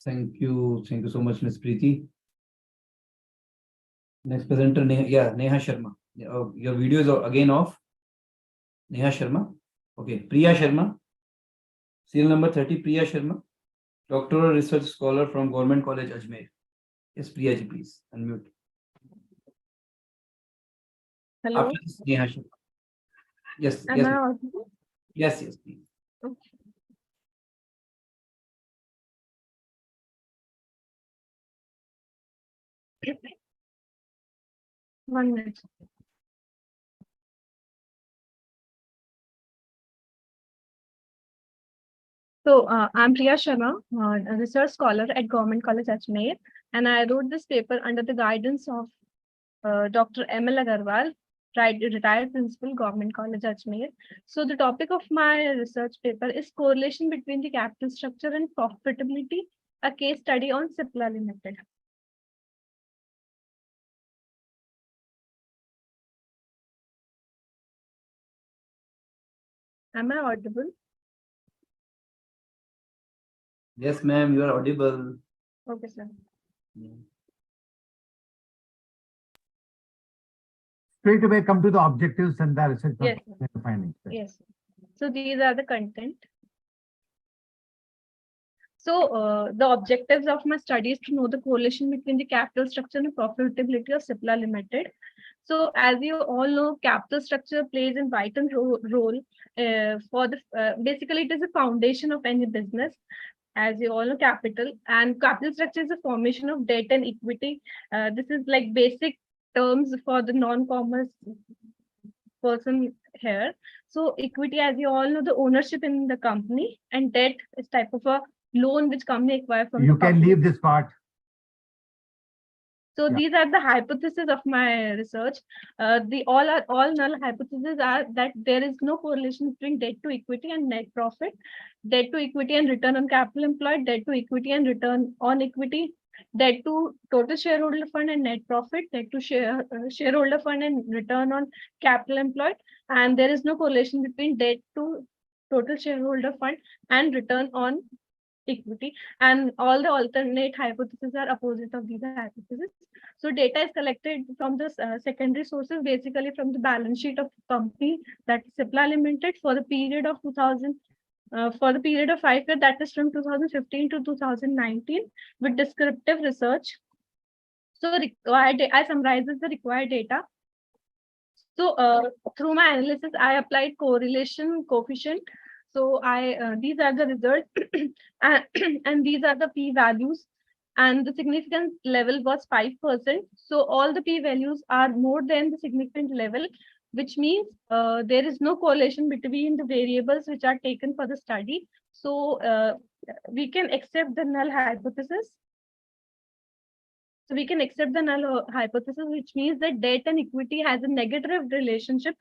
Speaker 1: Thank you so much, Ms. Preeti. Next presenter, Neha Sharma. Your video is again off. Neha Sharma. Okay, Priya Sharma. Serial number 30, Priya Sharma. Doctoral research scholar from Government College, Ajmer. Yes, Priya ji, please unmute.
Speaker 8: Hello.
Speaker 1: After this, Neha Sharma. Yes.
Speaker 8: Am I audible?
Speaker 1: Yes, please.
Speaker 8: Okay. One minute. So I'm Priya Sharma, a research scholar at Government College Ajmer, and I wrote this paper under the guidance of Dr. M.L. Agarwal, retired principal, Government College Ajmer. So the topic of my research paper is correlation between the capital structure and profitability, a case study on Cipla Limited. Am I audible?
Speaker 1: Yes, ma'am, you are audible.
Speaker 8: Okay, sir.
Speaker 5: Straight away come to the objectives and the research findings.
Speaker 8: Yes. So these are the content. So the objectives of my study is to know the correlation between the capital structure and profitability of Cipla Limited. So as you all know, capital structure plays a vital role for the, basically it is a foundation of any business. As you all know, capital structure is a formation of debt and equity. This is like basic terms for the non-commerce person here. So equity, as you all know, the ownership in the company, and debt is type of a loan which company acquire from.
Speaker 5: You can leave this part.
Speaker 8: So these are the hypotheses of my research. All null hypotheses are that there is no correlation between debt to equity and net profit, debt to equity and return on capital employed, debt to equity and return on equity, debt to total shareholder fund and net profit, debt to shareholder fund and return on capital employed, and there is no correlation between debt to total shareholder fund and return on equity, and all the alternate hypotheses are opposite of these hypotheses. So data is collected from the secondary sources, basically from the balance sheet of the company, that is Cipla Limited, for the period of 5 years, that is from 2015 to 2019, with descriptive research. So I summarizes the required data. So through my analysis, I applied correlation coefficient. So these are the results and these are the p-values, and the significance level was 5%. So all the p-values are more than the significant level, which means there is no correlation between the variables which are taken for the study. So we can accept the null hypothesis. So we can accept the null hypothesis, which means that debt and equity has a negative relationship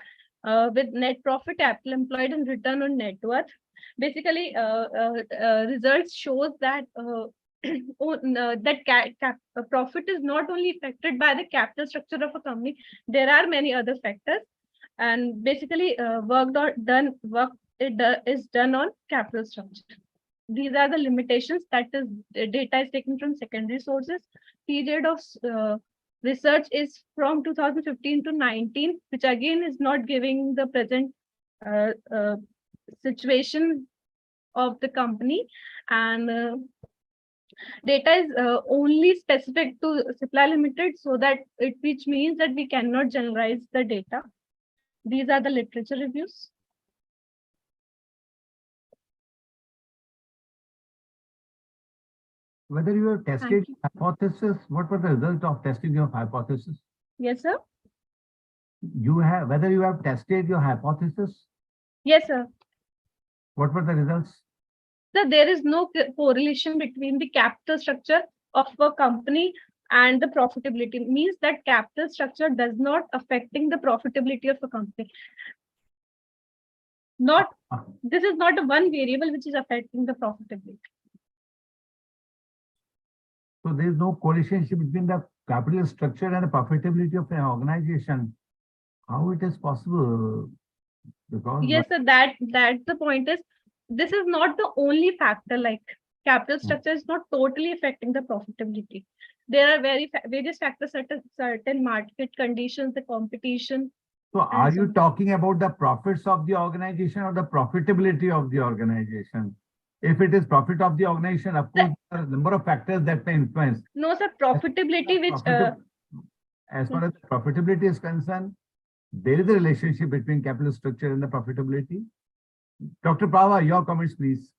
Speaker 8: with net profit, capital employed, and return on net worth. Basically, results shows that profit is not only affected by the capital structure of a company. There are many other factors, and basically, work is done on capital structure. these are the limitations, that is data is taken from secondary sources. Period of research is from 2015 to 19, which again is not giving the present situation of the company, and data is only specific to Cipla Limited, so that which means that we cannot generalize the data. These are the literature reviews.
Speaker 5: Whether you have tested hypothesis, what was the result of testing your hypothesis?
Speaker 8: Yes, sir.
Speaker 5: Whether you have tested your hypothesis?
Speaker 8: Yes, sir.
Speaker 5: What were the results?
Speaker 8: So there is no correlation between the capital structure of a company and the profitability. Means that capital structure does not affecting the profitability of a company. This is not a one variable which is affecting the profitability.
Speaker 5: So there is no correlation between the capital structure and the profitability of an organization. How it is possible? Because
Speaker 8: yes, sir, that's the point. Is this is not the only factor, like capital structure is not totally affecting the profitability. There are various factors, certain market conditions, the competition.
Speaker 5: So are you talking about the profits of the organization or the profitability of the organization? If it is profit of the organization, of course, there are a number of factors that may influence.
Speaker 8: No, sir, profitability,
Speaker 5: as far as profitability is concerned, there is a relationship between capital structure and the profitability. Dr. Pava, your comments, please.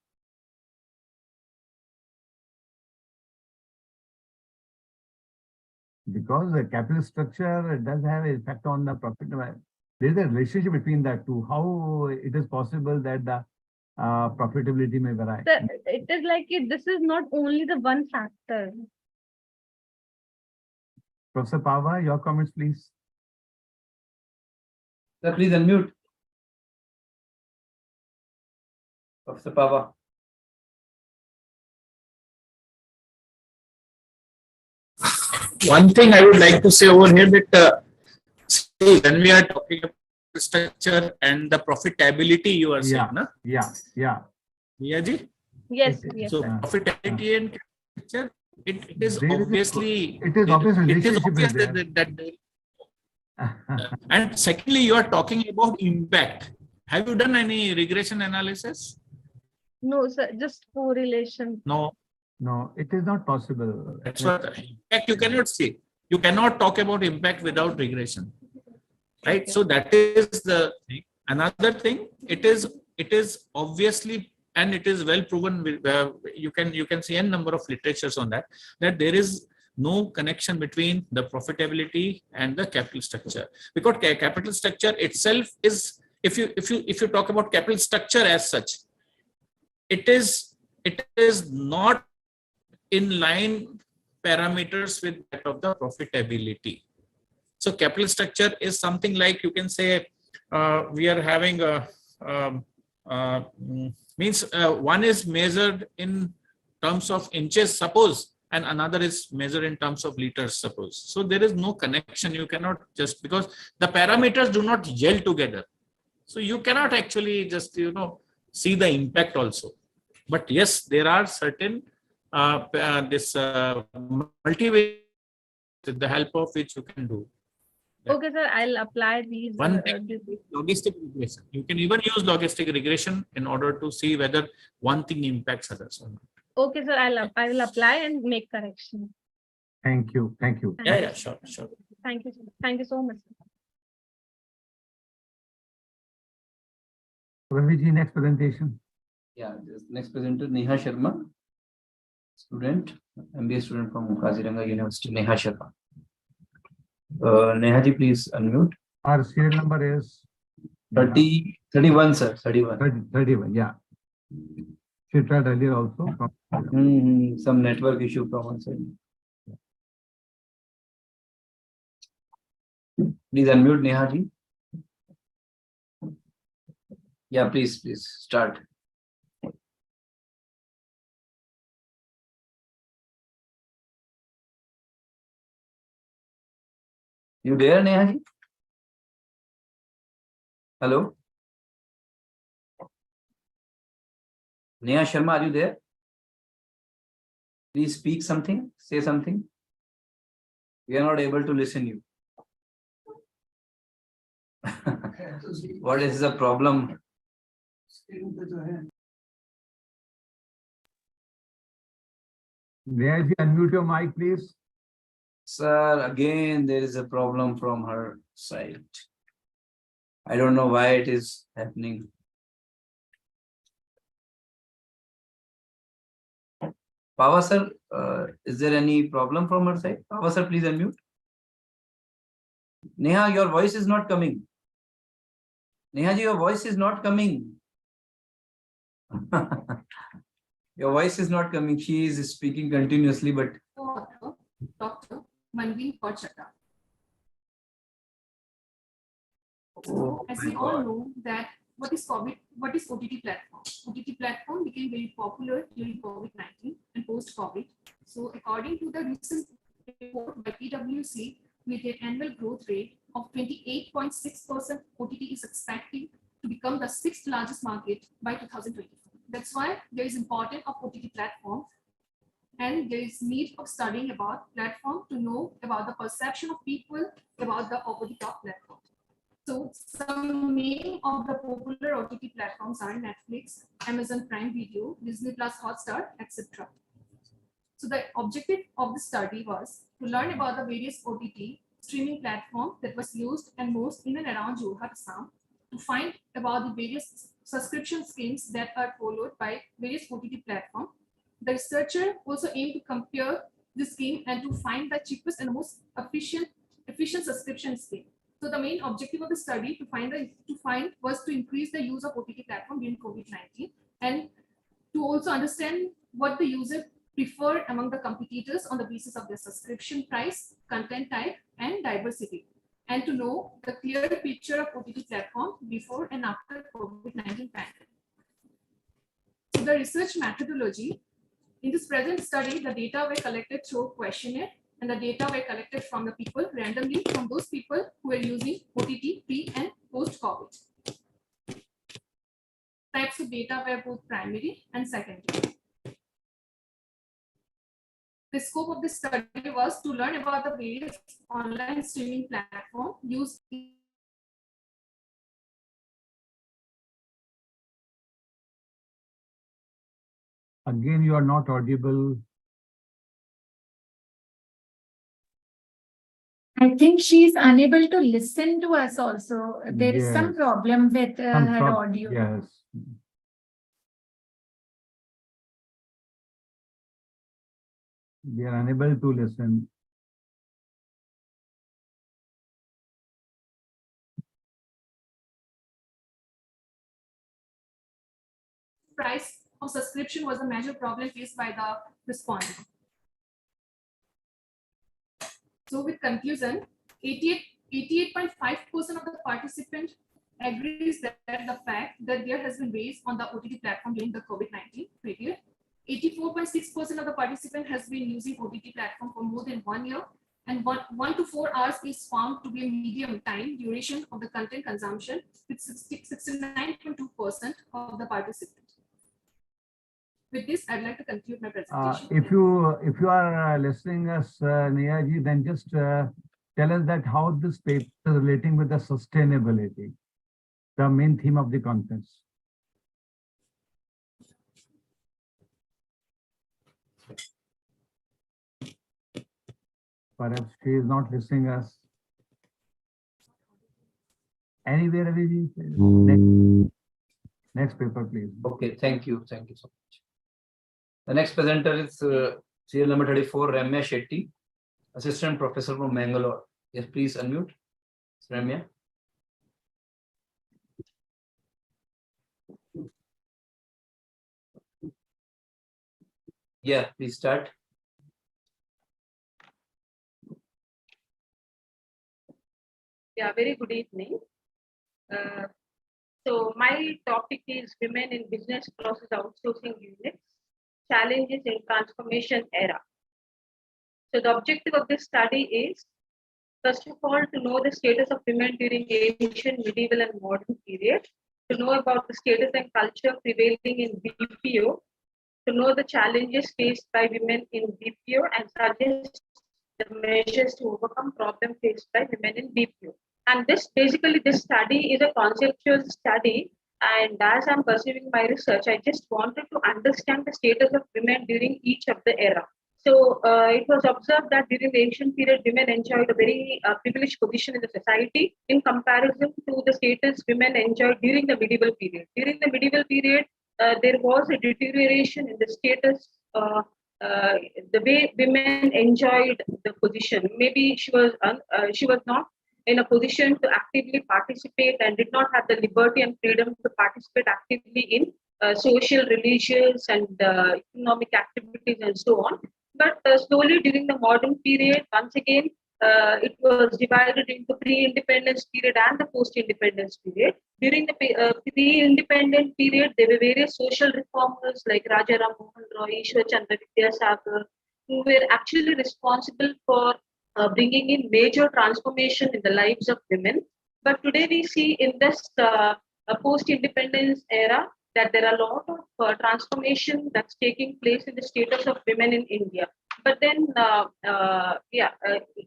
Speaker 5: Because the capital structure does have an effect on the profit. There is a relationship between that two. How it is possible that the profitability may vary?
Speaker 8: Sir, it is like this is not only the one factor.
Speaker 5: Professor Pava, your comments, please.
Speaker 1: Sir, please unmute. Professor Pava.
Speaker 10: One thing I would like to say over here that see, when we are talking about structure and the profitability, you are saying, na?
Speaker 5: Yeah.
Speaker 10: Yeah, ji?
Speaker 8: Yes, yes.
Speaker 10: So profitability and structure, it is obviously that and secondly, you are talking about impact. Have you done any regression analysis?
Speaker 8: No, sir, just correlation.
Speaker 5: No, it is not possible.
Speaker 10: That's what impact you cannot see. You cannot talk about impact without regression, right? Okay. So that is the thing. Another thing, it is obviously, and it is well proven. You can see a number of literatures on that there is no connection between the profitability and the capital structure, because capital structure itself is, if you talk about capital structure as such, it is not in line parameters with that of the profitability. So capital structure is something like, you can say we are having one is measured in terms of inches, suppose, and another is measured in terms of liters, suppose. So there is no connection. You cannot just, because the parameters do not gel together. So you cannot actually just, see the impact also. But yes, there are certain multi-way with the help of which you can do.
Speaker 8: Okay, sir, I'll apply these.
Speaker 10: One thing, logistic regression. You can even use logistic regression in order to see whether one thing impacts others or not.
Speaker 8: Okay, sir, I will apply and make correction.
Speaker 5: Thank you.
Speaker 10: Yeah, sure.
Speaker 8: Thank you, sir. Thank you so much.
Speaker 5: Raviji, next presentation.
Speaker 1: Yeah, next presenter, Neha Sharma, student, MBA student from KAZIRANGA University, Neha Sharma. Neha ji, please unmute.
Speaker 5: Our serial number is
Speaker 1: 31, sir.
Speaker 5: 31, yeah. She tried earlier also.
Speaker 1: Some network issue from one side. Please unmute, Neha ji. Yeah, please start. You there, Neha ji? Hello? Neha Sharma, are you there? Please speak something, say something. We are not able to listen you. What is the problem?
Speaker 5: May I unmute your mic, please?
Speaker 1: Sir, again, there is a problem from her side. I don't know why it is happening. Pava sir, is there any problem from her side? Pava sir, please unmute. Neha, your voice is not coming. Neha ji, your voice is not coming. Your voice is not coming. She is speaking continuously, but.
Speaker 16: Dr. Manveen Kochata.
Speaker 1: Oh,
Speaker 16: as we all know that what is OTT platform? OTT platform became very popular during COVID-19 and post-COVID. So according to the recent report by PwC, with an annual growth rate of 28.6%, OTT is expected to become the 6th largest market by 2024. That's why there is importance of OTT platform, and there is need of studying about platform to know about the perception of people about the OTT platform. So some name of the popular OTT platforms are Netflix, Amazon Prime Video, Disney Plus Hotstar, etc. So the objective of the study was to learn about the various OTT streaming platforms that was used and most in and around JORHAT, Assam, to find about the various subscription schemes that are followed by various OTT platforms. The researcher also aimed to compare the scheme and to find the cheapest and most efficient subscription scheme. So the main objective of the study was to increase the use of OTT platform during COVID-19 and to also understand what the user prefer among the competitors on the basis of their subscription price, content type, and diversity, and to know the clear picture of OTT platform before and after COVID-19 pandemic. So the research methodology. In this present study, the data were collected through questionnaire, and the data were collected from the people randomly from those people who were using OTT pre and post-COVID. Types of data were both primary and secondary. The scope of this study was to learn about the various online streaming platforms used
Speaker 5: Again, you are not audible.
Speaker 2: I think she's unable to listen to us also. There is some problem with her audio.
Speaker 5: Yes. We are unable to listen.
Speaker 16: price of subscription was a major problem faced by the respondent. So with conclusion, 88.5% of the participants agrees that the fact that there has been raised on the OTT platform during the COVID-19 period. 84.6% of the participant has been using OTT platform for more than 1 year, and 1 to 4 hours is found to be a medium time duration of the content consumption with 69.2% of the participants. With this, I'd like to conclude my presentation.
Speaker 5: If you are listening us, Neha ji, then just tell us that how this paper is relating with the sustainability, the main theme of the conference. Perhaps she is not listening us. Anywhere, Ravi ji. Next paper, please.
Speaker 1: Okay, thank you so much. The next presenter is serial number 34, Ramya Shetty, Assistant Professor from Mangalore. Yes, please unmute, Ramya. Yeah, please start.
Speaker 22: Yeah, very good evening. So my topic is Women in Business Process Outsourcing Units, Challenges in Transformation Era. So the objective of this study is, first of all, to know the status of women during ancient, medieval, and modern period, to know about the status and culture prevailing in BPO, to know the challenges faced by women in BPO and suggest the measures to overcome problems faced by women in BPO. And this study is a conceptual study. And as I'm pursuing my research, I just wanted to understand the status of women during each of the era. So it was observed that during the ancient period, women enjoyed a very privileged position in the society in comparison to the status women enjoyed during the medieval period. During the medieval period, there was a deterioration in the status, the way women enjoyed the position. Maybe she was not in a position to actively participate and did not have the liberty and freedom to participate actively in social, religious, and economic activities and so on. But slowly during the modern period, once again, it was divided into pre-independence period and the post-independence period. During the pre-independent period, there were various social reformers like Raja Ram Mohan Roy, Ishwar Chandra Vidyasagar, who were actually responsible for bringing in major transformation in the lives of women. But today we see in this post-independence era that there are a lot of transformation that's taking place in the status of women in India. But then,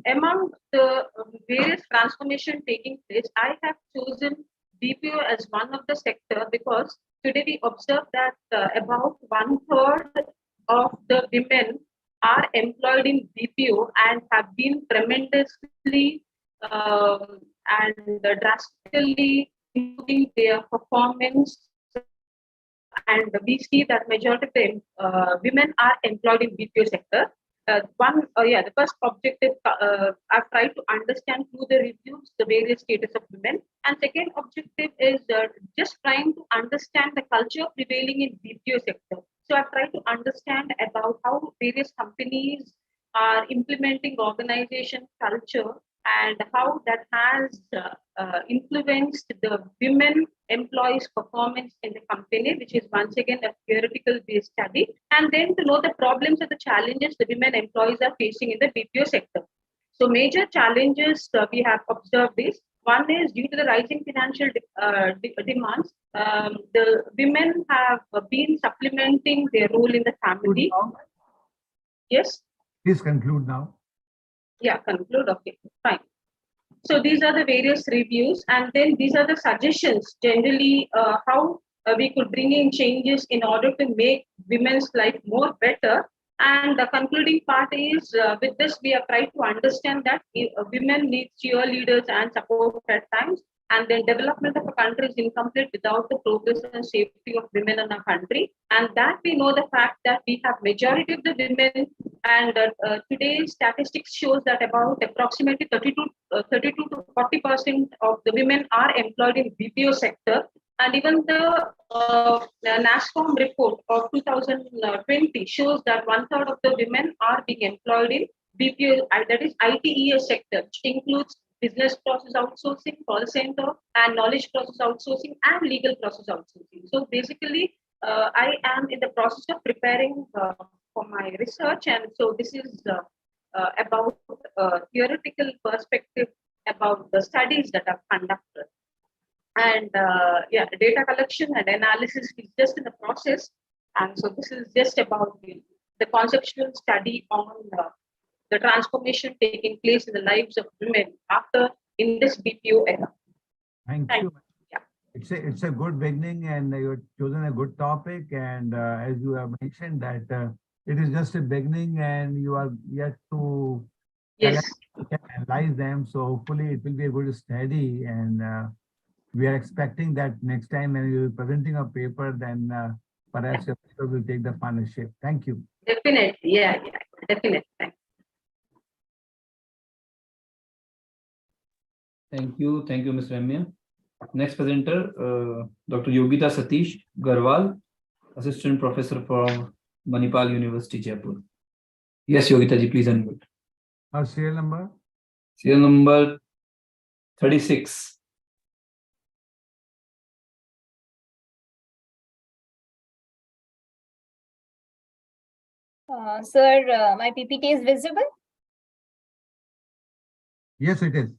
Speaker 22: among the various transformation taking place, I have chosen BPO as one of the sector because today we observe that about 1/3 of the women are employed in BPO and have been tremendously and drastically improving their performance. And we see that majority of the women are employed in BPO sector. The first objective I've tried to understand through the reviews the various status of women, and second objective is just trying to understand the culture prevailing in BPO sector. So I've tried to understand about how various companies are implementing organization culture and how that has influenced the women employees' performance in the company, which is once again a theoretical based study, and then to know the problems and the challenges the women employees are facing in the BPO sector. So major challenges we have observed is, one is due to the rising financial demands, the women have been supplementing their role in the family. Yes?
Speaker 5: Please conclude now.
Speaker 22: Yeah, conclude. Okay, fine. So these are the various reviews, and then these are the suggestions generally how we could bring in changes in order to make women's life more better. And the concluding part is with this we have tried to understand that women need cheerleaders and support at times, and then development of a country is incomplete without the progress and safety of women in our country. And that we know the fact that we have majority of the women, and today's statistics shows that about approximately 32 to 40% of the women are employed in BPO sector. And even the NASSCOM report of 2020 shows that 1/3 of the women are being employed in BPO, that is ITES sector, which includes business process outsourcing, call center, and knowledge process outsourcing, and legal process outsourcing. So basically, I am in the process of preparing for my research, and so this is about theoretical perspective about the studies that I've conducted. And data collection and analysis is just in the process, and so this is just about the conceptual study on the transformation taking place in the lives of women after in this BPO era.
Speaker 5: Thank you. Yeah. It's a good beginning, and you've chosen a good topic. And as you have mentioned that it is just a beginning, and you are yet to analyze them. So hopefully it will be a good study, and we are expecting that next time when you're presenting a paper, then perhaps your paper will take the final shape. Thank you.
Speaker 22: Definitely, definitely.
Speaker 1: Thank you, Ms. Ramya. Next presenter, Dr. Yogita Satish Garwal, Assistant Professor from Manipal University, Jaipur. Yes, Yogita ji, please unmute.
Speaker 5: Our serial number?
Speaker 1: Serial number 36.
Speaker 9: Sir, my PPT is visible?
Speaker 5: Yes, it is.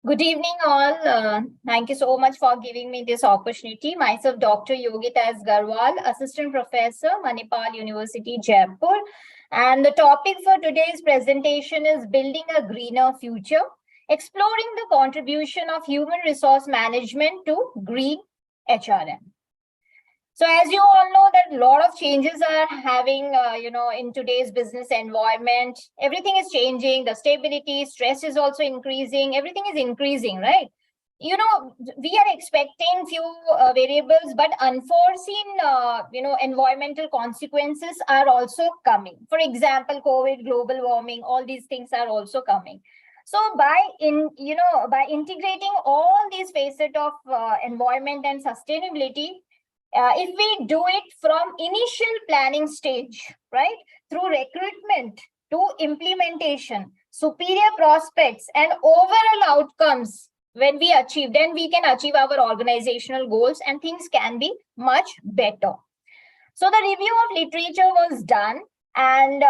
Speaker 9: Good evening, all. Thank you so much for giving me this opportunity. Myself, Dr. Yogita Garwal, Assistant Professor, Manipal University, Jaipur. And the topic for today's presentation is Building a Greener Future, exploring the contribution of human resource management to green HRM. So as you all know that a lot of changes are having, in today's business environment, everything is changing, the stability, stress is also increasing, everything is increasing, right? We are expecting few variables, but unforeseen, environmental consequences are also coming. For example, COVID, global warming, all these things are also coming. So by integrating all these facets of environment and sustainability, if we do it from initial planning stage, right, through recruitment to implementation, superior prospects and overall outcomes, when we achieve, then we can achieve our organizational goals and things can be much better. So the review of literature was done, and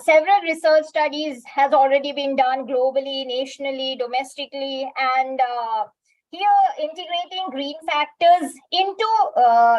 Speaker 9: several research studies has already been done globally, nationally, domestically, and here, integrating green factors into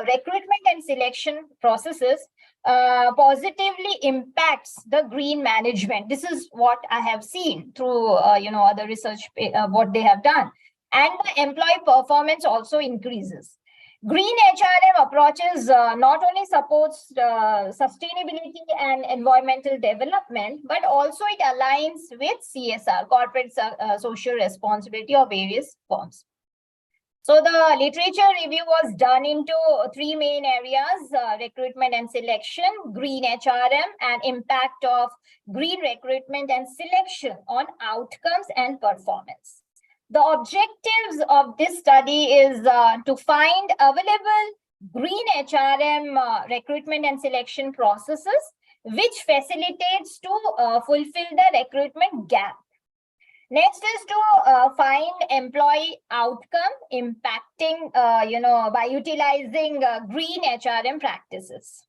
Speaker 9: recruitment and selection processes positively impacts the green management. This is what I have seen through, other research, what they have done. And the employee performance also increases. Green HRM approaches not only supports sustainability and environmental development, but also it aligns with CSR, corporate social responsibility of various forms. So the literature review was done into three main areas: recruitment and selection, green HRM, and impact of green recruitment and selection on outcomes and performance. The objectives of this study is to find available green HRM recruitment and selection processes, which facilitates to fulfill the recruitment gap. Next is to find employee outcome impacting, by utilizing green HRM practices.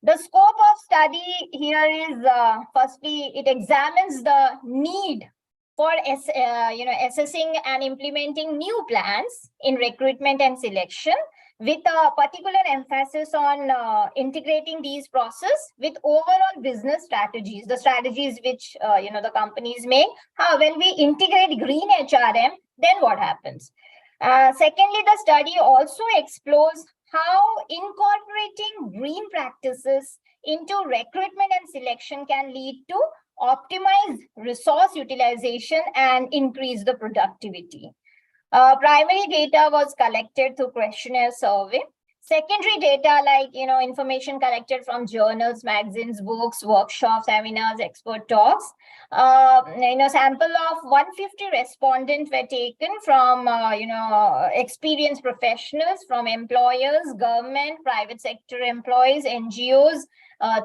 Speaker 9: The scope of study here is, firstly, it examines the need for assessing and implementing new plans in recruitment and selection, with a particular emphasis on integrating these processes with overall business strategies, the strategies which the companies make. When we integrate green HRM, then what happens? Secondly, the study also explores how incorporating green practices into recruitment and selection can lead to optimize resource utilization and increase the productivity. Primary data was collected through questionnaire survey. Secondary data like, information collected from journals, magazines, books, workshops, seminars, expert talks. Sample of 150 respondents were taken from, experienced professionals, from employers, government, private sector employees, NGOs,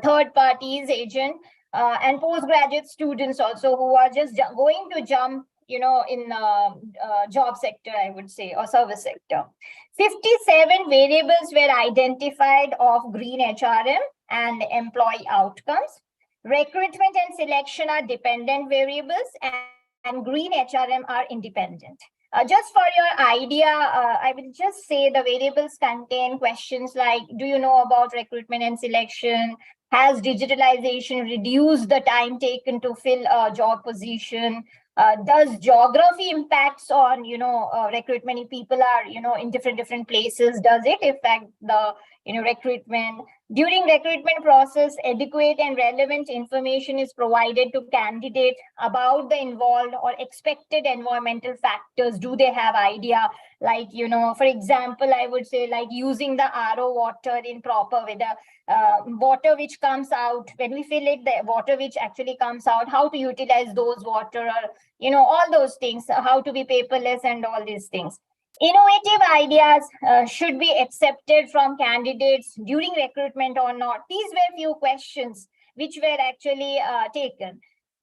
Speaker 9: third parties, agent, and postgraduate students also who are just going to jump in job sector, I would say, or service sector. 57 variables were identified of green HRM and employee outcomes. Recruitment and selection are dependent variables, and green HRM are independent. Just for your idea, I will just say the variables contain questions like, do you know about recruitment and selection? Has digitalization reduced the time taken to fill a job position? Does geography impacts on, recruitment? If people are, in different places, does it affect the, recruitment? During recruitment process, adequate and relevant information is provided to candidate about the involved or expected environmental factors. Do they have idea? Like, for example, I would say like using the RO water in proper way, the water which comes out, when we fill it, the water which actually comes out, how to utilize those water, or, all those things, how to be paperless and all these things. Innovative ideas should be accepted from candidates during recruitment or not. These were few questions which were actually taken.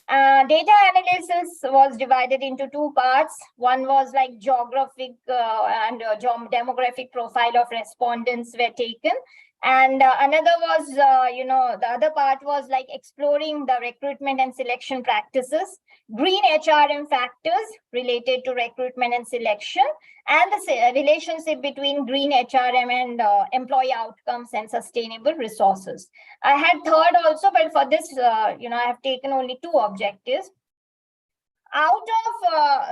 Speaker 9: Data analysis was divided into two parts. One was like geographic and demographic profile of respondents were taken. And another was, the other part was like exploring the recruitment and selection practices, green HRM factors related to recruitment and selection, and the relationship between green HRM and employee outcomes and sustainable resources. I had third also, but for this, I have taken only 2 objectives. Out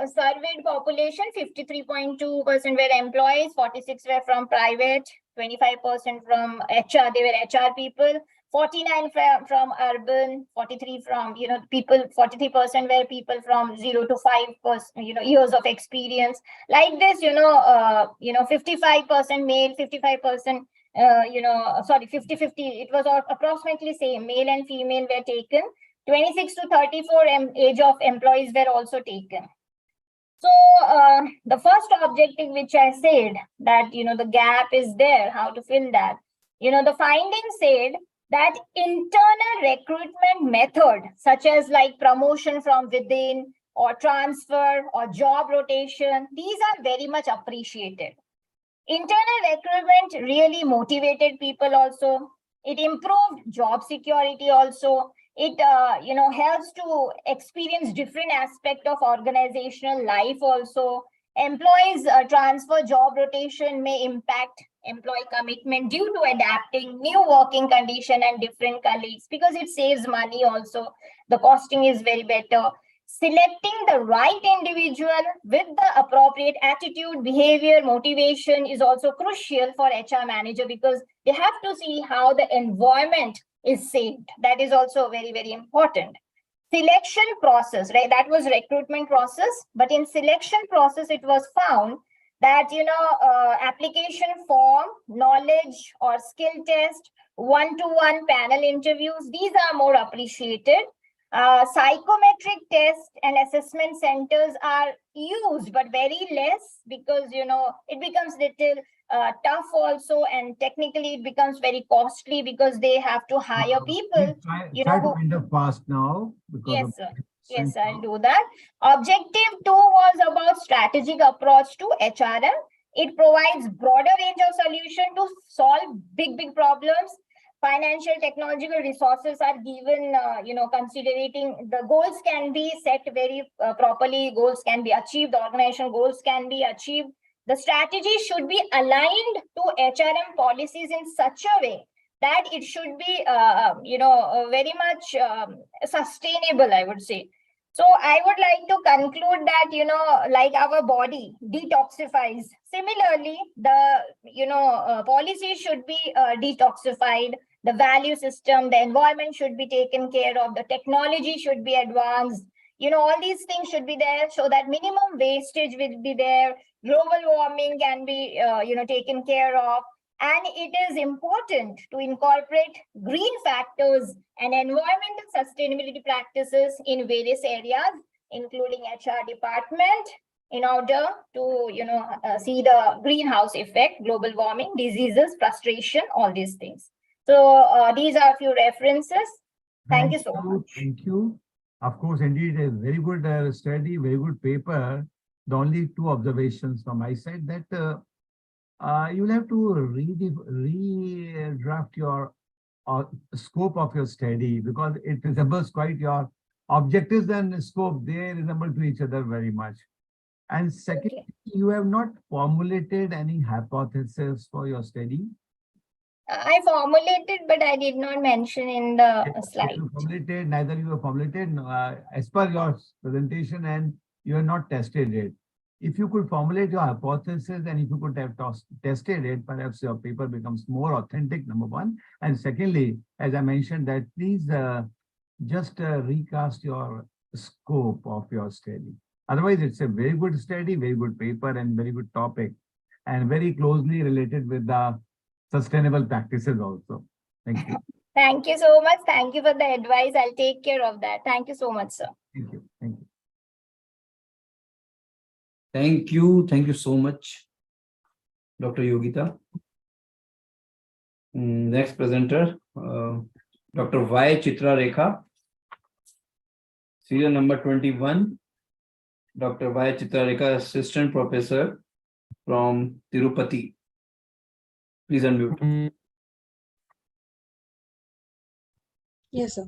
Speaker 9: of surveyed population, 53.2% were employees, 46 were from private, 25% from HR, they were HR people, 49 from urban, 43 from, people, 43% were people from 0 to 5%, years of experience. Like this, 55% male, 55%, 50-50, it was approximately same, male and female were taken. 26 to 34 age of employees were also taken. So the first objective, which I said that, the gap is there, how to fill that. The findings said that internal recruitment method, such as like promotion from within or transfer or job rotation, these are very much appreciated. Internal recruitment really motivated people also. It improved job security also. It helps to experience different aspects of organizational life also. Employees transfer, job rotation may impact employee commitment due to adapting new working condition and different colleagues, because it saves money also. The costing is very better. Selecting the right individual with the appropriate attitude, behavior, motivation is also crucial for HR manager, because they have to see how the environment is saved. That is also very, very important. Selection process, right? That was recruitment process, but in selection process, it was found that, application form, knowledge or skill test, one-to-one panel interviews, these are more appreciated. Psychometric tests and assessment centers are used, but very less, because, it becomes little tough also, and technically it becomes very costly, because they have to hire people.
Speaker 5: Try to end up fast now.
Speaker 9: Yes, sir. Yes, I'll do that. Objective 2 was about strategic approach to HRM. It provides broader range of solution to solve big problems. Financial technological resources are given, considering the goals can be set very properly, goals can be achieved, the organizational goals can be achieved. The strategy should be aligned to HRM policies in such a way that it should be, very much sustainable, I would say. So I would like to conclude that, like our body detoxifies, similarly, the policy should be detoxified, the value system, the environment should be taken care of, the technology should be advanced, all these things should be there, so that minimum wastage will be there, global warming can be, taken care of. And it is important to incorporate green factors and environmental sustainability practices in various areas, including HR department, in order to, see the greenhouse effect, global warming, diseases, frustration, all these things. So these are a few references. Thank you so much.
Speaker 5: Thank you. Of course, indeed, a very good study, very good paper. The only 2 observations from my side, that you'll have to redraft your scope of your study, because it resembles quite your objectives and scope. They resemble to each other very much. And second, you have not formulated any hypothesis for your study.
Speaker 9: I formulated, but I did not mention in the slide.
Speaker 5: Neither you have formulated as per your presentation, and you have not tested it. If you could formulate your hypothesis, and if you could have tested it, perhaps your paper becomes more authentic, number one. And secondly, as I mentioned, that please just recast your scope of your study. Otherwise, it's a very good study, very good paper, and very good topic, and very closely related with the sustainable practices also. Thank you.
Speaker 9: Thank you so much. Thank you for the advice. I'll take care of that. Thank you so much, sir.
Speaker 5: Thank you. Thank you.
Speaker 1: Thank you. Thank you so much, Dr. Yogita. Next presenter, Dr. Y. Chitrarekha, serial number 21. Dr. Y. Chitrarekha, Assistant Professor from Tirupati. Please unmute.
Speaker 17: Yes, sir.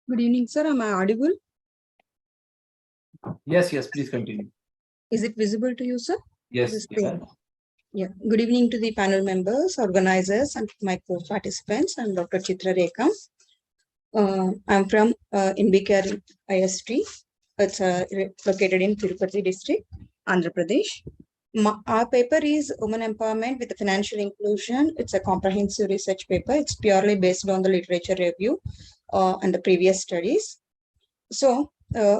Speaker 17: Good evening, sir. Am I audible?
Speaker 1: Yes, yes, please continue.
Speaker 17: Is it visible to you, sir?
Speaker 1: Yes.
Speaker 17: The screen. Yeah. Good evening to the panel members, organizers, and my co-participants. I'm Dr. Chitra Rekha. I'm from Inbikar IST. It's located in Tirupati district, Andhra Pradesh. Our paper is Women Empowerment with Financial Inclusion. It's a comprehensive research paper. It's purely based on the literature review and the previous studies. So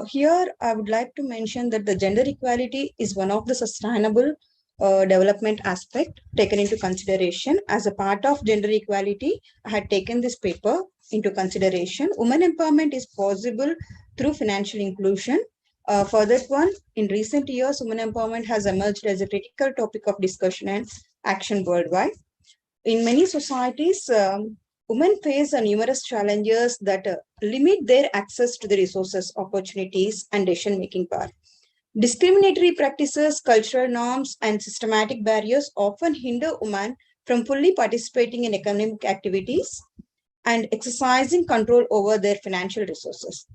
Speaker 17: here I would like to mention that the gender equality is one of the sustainable development aspect taken into consideration. As a part of gender equality, I had taken this paper into consideration. Women empowerment is possible through financial inclusion. For that one, in recent years, women empowerment has emerged as a critical topic of discussion and action worldwide. In many societies, women face numerous challenges that limit their access to the resources, opportunities, and decision-making power. Discriminatory practices, cultural norms, and systematic barriers often hinder women from fully participating in economic activities and exercising control over their financial resources.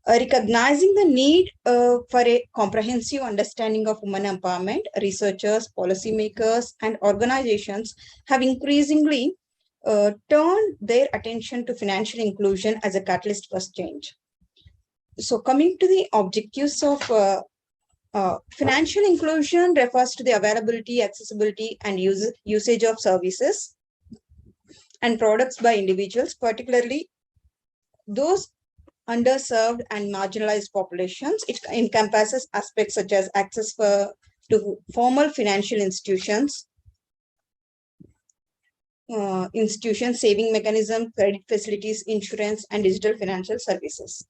Speaker 17: Recognizing the need for a comprehensive understanding of women empowerment, researchers, policymakers, and organizations have increasingly turned their attention to financial inclusion as a catalyst for change. So coming to the objectives of financial inclusion refers to the availability, accessibility, and usage of services and products by individuals, particularly those underserved and marginalized populations. It encompasses aspects such as access to formal financial institutions, saving mechanism, credit facilities, insurance, and digital financial services.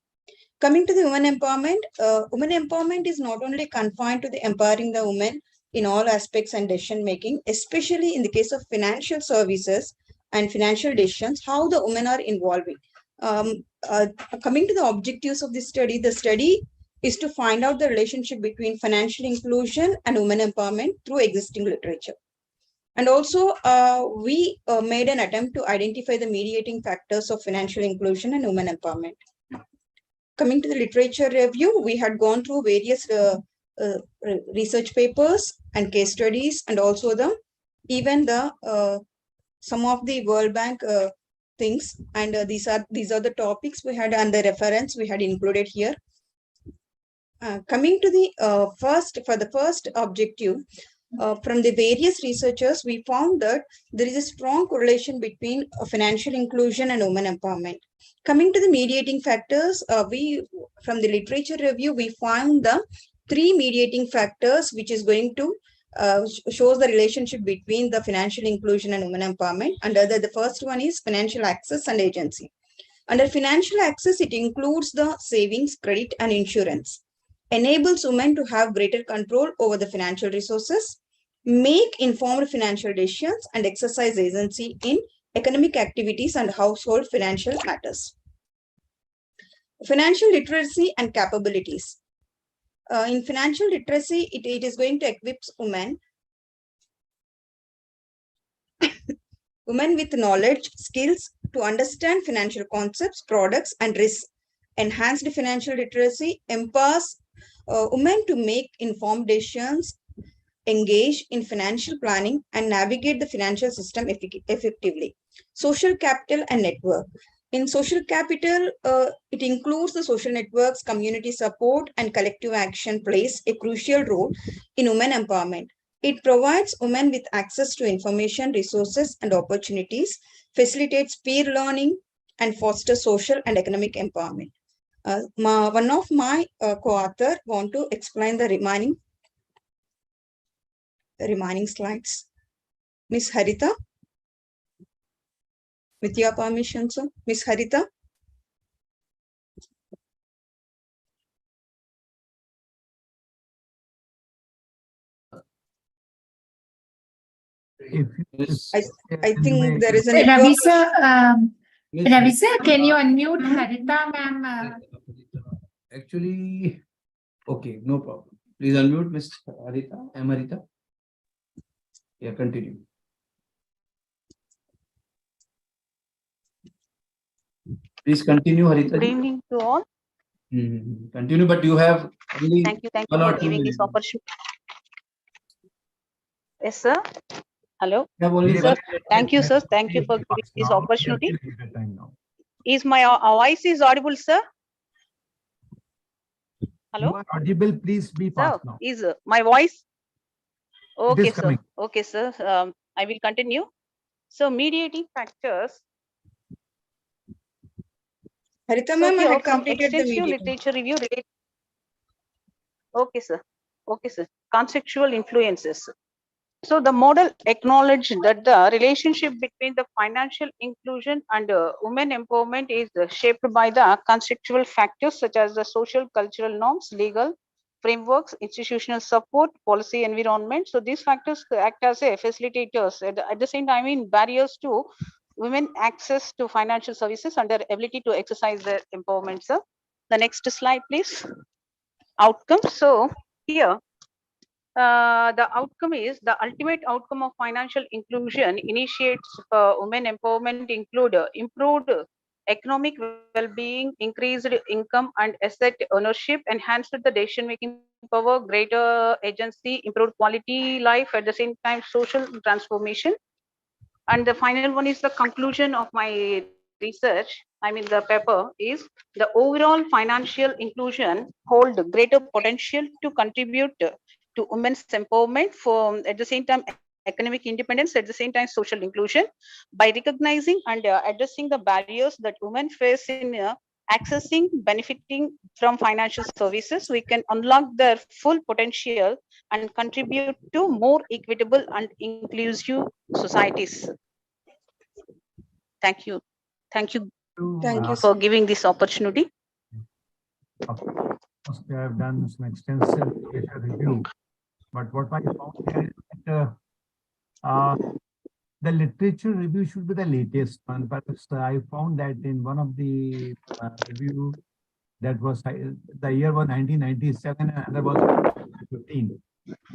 Speaker 17: Coming to the women empowerment is not only confined to the empowering the women in all aspects and decision making, especially in the case of financial services and financial decisions, how the women are involving. Coming to the objectives of this study, the study is to find out the relationship between financial inclusion and women empowerment through existing literature. And also, we made an attempt to identify the mediating factors of financial inclusion and women empowerment. Coming to the literature review, we had gone through various research papers and case studies, and also even some of the World Bank things. And these are the topics we had, and the reference we had included here. Coming to the first objective, from the various researchers, we found that there is a strong correlation between financial inclusion and women empowerment. Coming to the mediating factors, from the literature review, we found the 3 mediating factors, which is going to shows the relationship between the financial inclusion and women empowerment. Under the first one is financial access and agency. Under financial access, it includes the savings, credit, and insurance. Enables women to have greater control over the financial resources, make informed financial decisions, and exercise agency in economic activities and household financial matters. Financial literacy and capabilities. In financial literacy, it is going to equip women with knowledge, skills to understand financial concepts, products, and risks. Enhanced financial literacy empowers women to make informed decisions, engage in financial planning, and navigate the financial system effectively. Social capital and network. In social capital, it includes the social networks, community support, and collective action plays a crucial role in women empowerment. It provides women with access to information, resources, and opportunities, facilitates peer learning, and fosters social and economic empowerment. One of my co-author want to explain the remaining slides. Miss Harita, with your permission, sir. Miss Harita.
Speaker 11: I think there is a
Speaker 2: Ravi
Speaker 11: network.
Speaker 2: sir, Ravi sir, can you unmute Harita ma'am?
Speaker 1: Actually, okay, no problem. Please unmute Ms. Harita. I'm Harita. Yeah, continue. Please continue, Harita.
Speaker 12: Good evening to all.
Speaker 1: Continue, but you have only
Speaker 12: Thank you
Speaker 1: 1
Speaker 12: for
Speaker 1: or 2
Speaker 12: giving this
Speaker 1: minutes.
Speaker 12: opportunity. Yes, sir. Hello.
Speaker 1: You have only
Speaker 12: Sir,
Speaker 1: 1 minute.
Speaker 12: thank you, sir. Thank you for giving this opportunity. Is my voice is audible, sir? Hello.
Speaker 5: You are audible. Please be
Speaker 12: Sir,
Speaker 5: fast now.
Speaker 12: is my voice?
Speaker 5: It is
Speaker 12: Okay, sir.
Speaker 5: coming.
Speaker 12: Okay, sir. I will continue. So, mediating factors.
Speaker 11: Harita
Speaker 12: So
Speaker 11: ma'am, I
Speaker 12: here,
Speaker 11: had
Speaker 12: from
Speaker 11: completed the
Speaker 12: extensive
Speaker 11: meeting.
Speaker 12: literature review related. Okay, sir. Okay, sir. Contextual influences. So the model acknowledged that the relationship between the financial inclusion and women empowerment is shaped by the contextual factors such as the social, cultural norms, legal frameworks, institutional support, policy environment. So these factors act as a facilitators at the same time in barriers to women access to financial services and their ability to exercise their empowerment. Sir, the next slide, please. Outcome. So here the outcome is the ultimate outcome of financial inclusion initiates women empowerment include improved economic well-being, increased income and asset ownership, enhanced the decision-making power, greater agency, improved quality life, at the same time social transformation. And the final one is the conclusion of my research, I mean the paper, is the overall financial inclusion hold greater potential to contribute to women's empowerment for at the same time economic independence, at the same time social inclusion, by recognizing and addressing the barriers that women face in accessing, benefiting from financial services. We can unlock their full potential and contribute to more equitable and inclusive societies. Thank you. Thank you.
Speaker 11: Thank you
Speaker 12: For giving this opportunity.
Speaker 5: We have done some extensive data review, but what I found here is that the literature review should be the latest one, but I found that in one of the review that was the year was 1997 and another was 2015.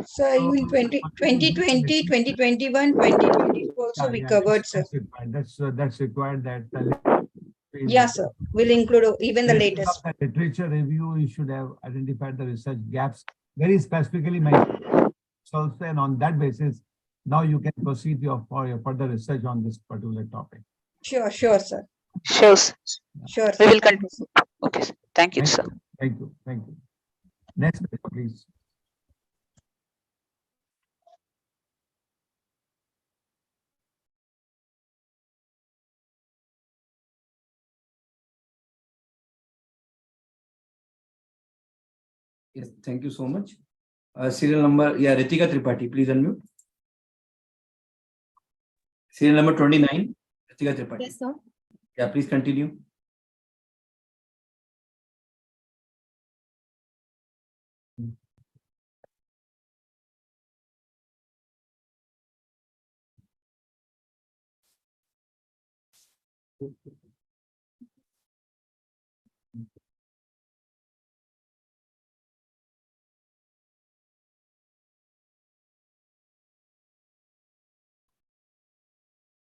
Speaker 11: So in 2020, 2021, 2020 also we covered, sir.
Speaker 5: That's required that.
Speaker 11: Yes, sir. We'll include even the latest.
Speaker 5: The literature review, you should have identified the research gaps very specifically mentioned. So, and on that basis, now you can proceed for your further research on this particular topic.
Speaker 11: Sure, sir.
Speaker 12: Sure, sir.
Speaker 11: Sure,
Speaker 12: We
Speaker 11: sir.
Speaker 12: will continue. Okay, sir. Thank you, sir.
Speaker 5: Thank you. Next, please.
Speaker 1: Yes, thank you so much. Serial number, yeah, Ritika Tripathi, please unmute. Serial number 29, Ritika Tripathi.
Speaker 23: Yes, sir.
Speaker 1: Yeah, please continue.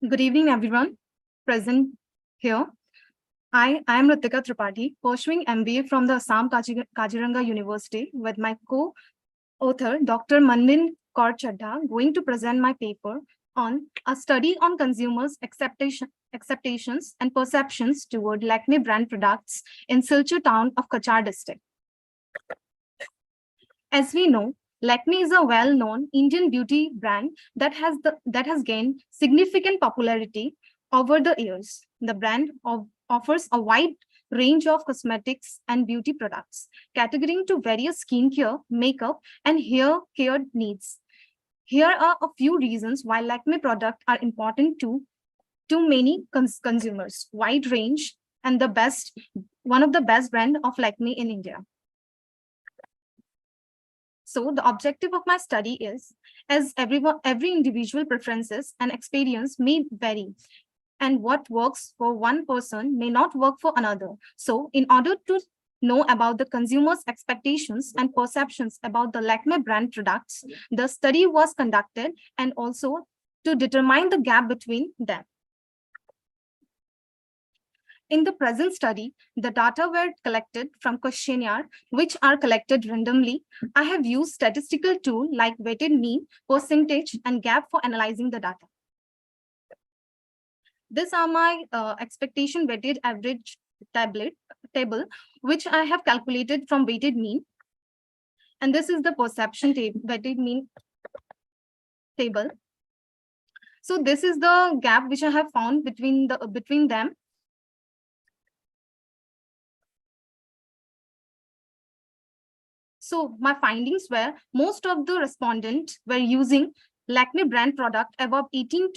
Speaker 23: Good evening, everyone present here. I am Ritika Tripathi, pursuing MBA from the ASSAM KAZIRANGA University with my co-author, Dr. Mandin Kaur Chadha, going to present my paper on a study on consumers' acceptations and perceptions toward Lakme brand products in Silchar town of Kachar district. As we know, Lakme is a well-known Indian beauty brand that has gained significant popularity over the years. The brand offers a wide range of cosmetics and beauty products, catering to various skincare, makeup, and hair care needs. Here are a few reasons why Lakme products are important to many consumers. Wide range and one of the best brand of Lakme in India. So the objective of my study is, as every individual preferences and experience may vary, and what works for one person may not work for another. So in order to know about the consumers' expectations and perceptions about the Lakme brand products, the study was conducted, and also to determine the gap between them. In the present study, the data were collected from questionnaire, which are collected randomly. I have used statistical tool like weighted mean, percentage, and gap for analyzing the data. These are my expectation weighted average table, which I have calculated from weighted mean. And this is the perception table, weighted mean table. So this is the gap which I have found between them. So my findings were most of the respondents were using Lakme brand product above 18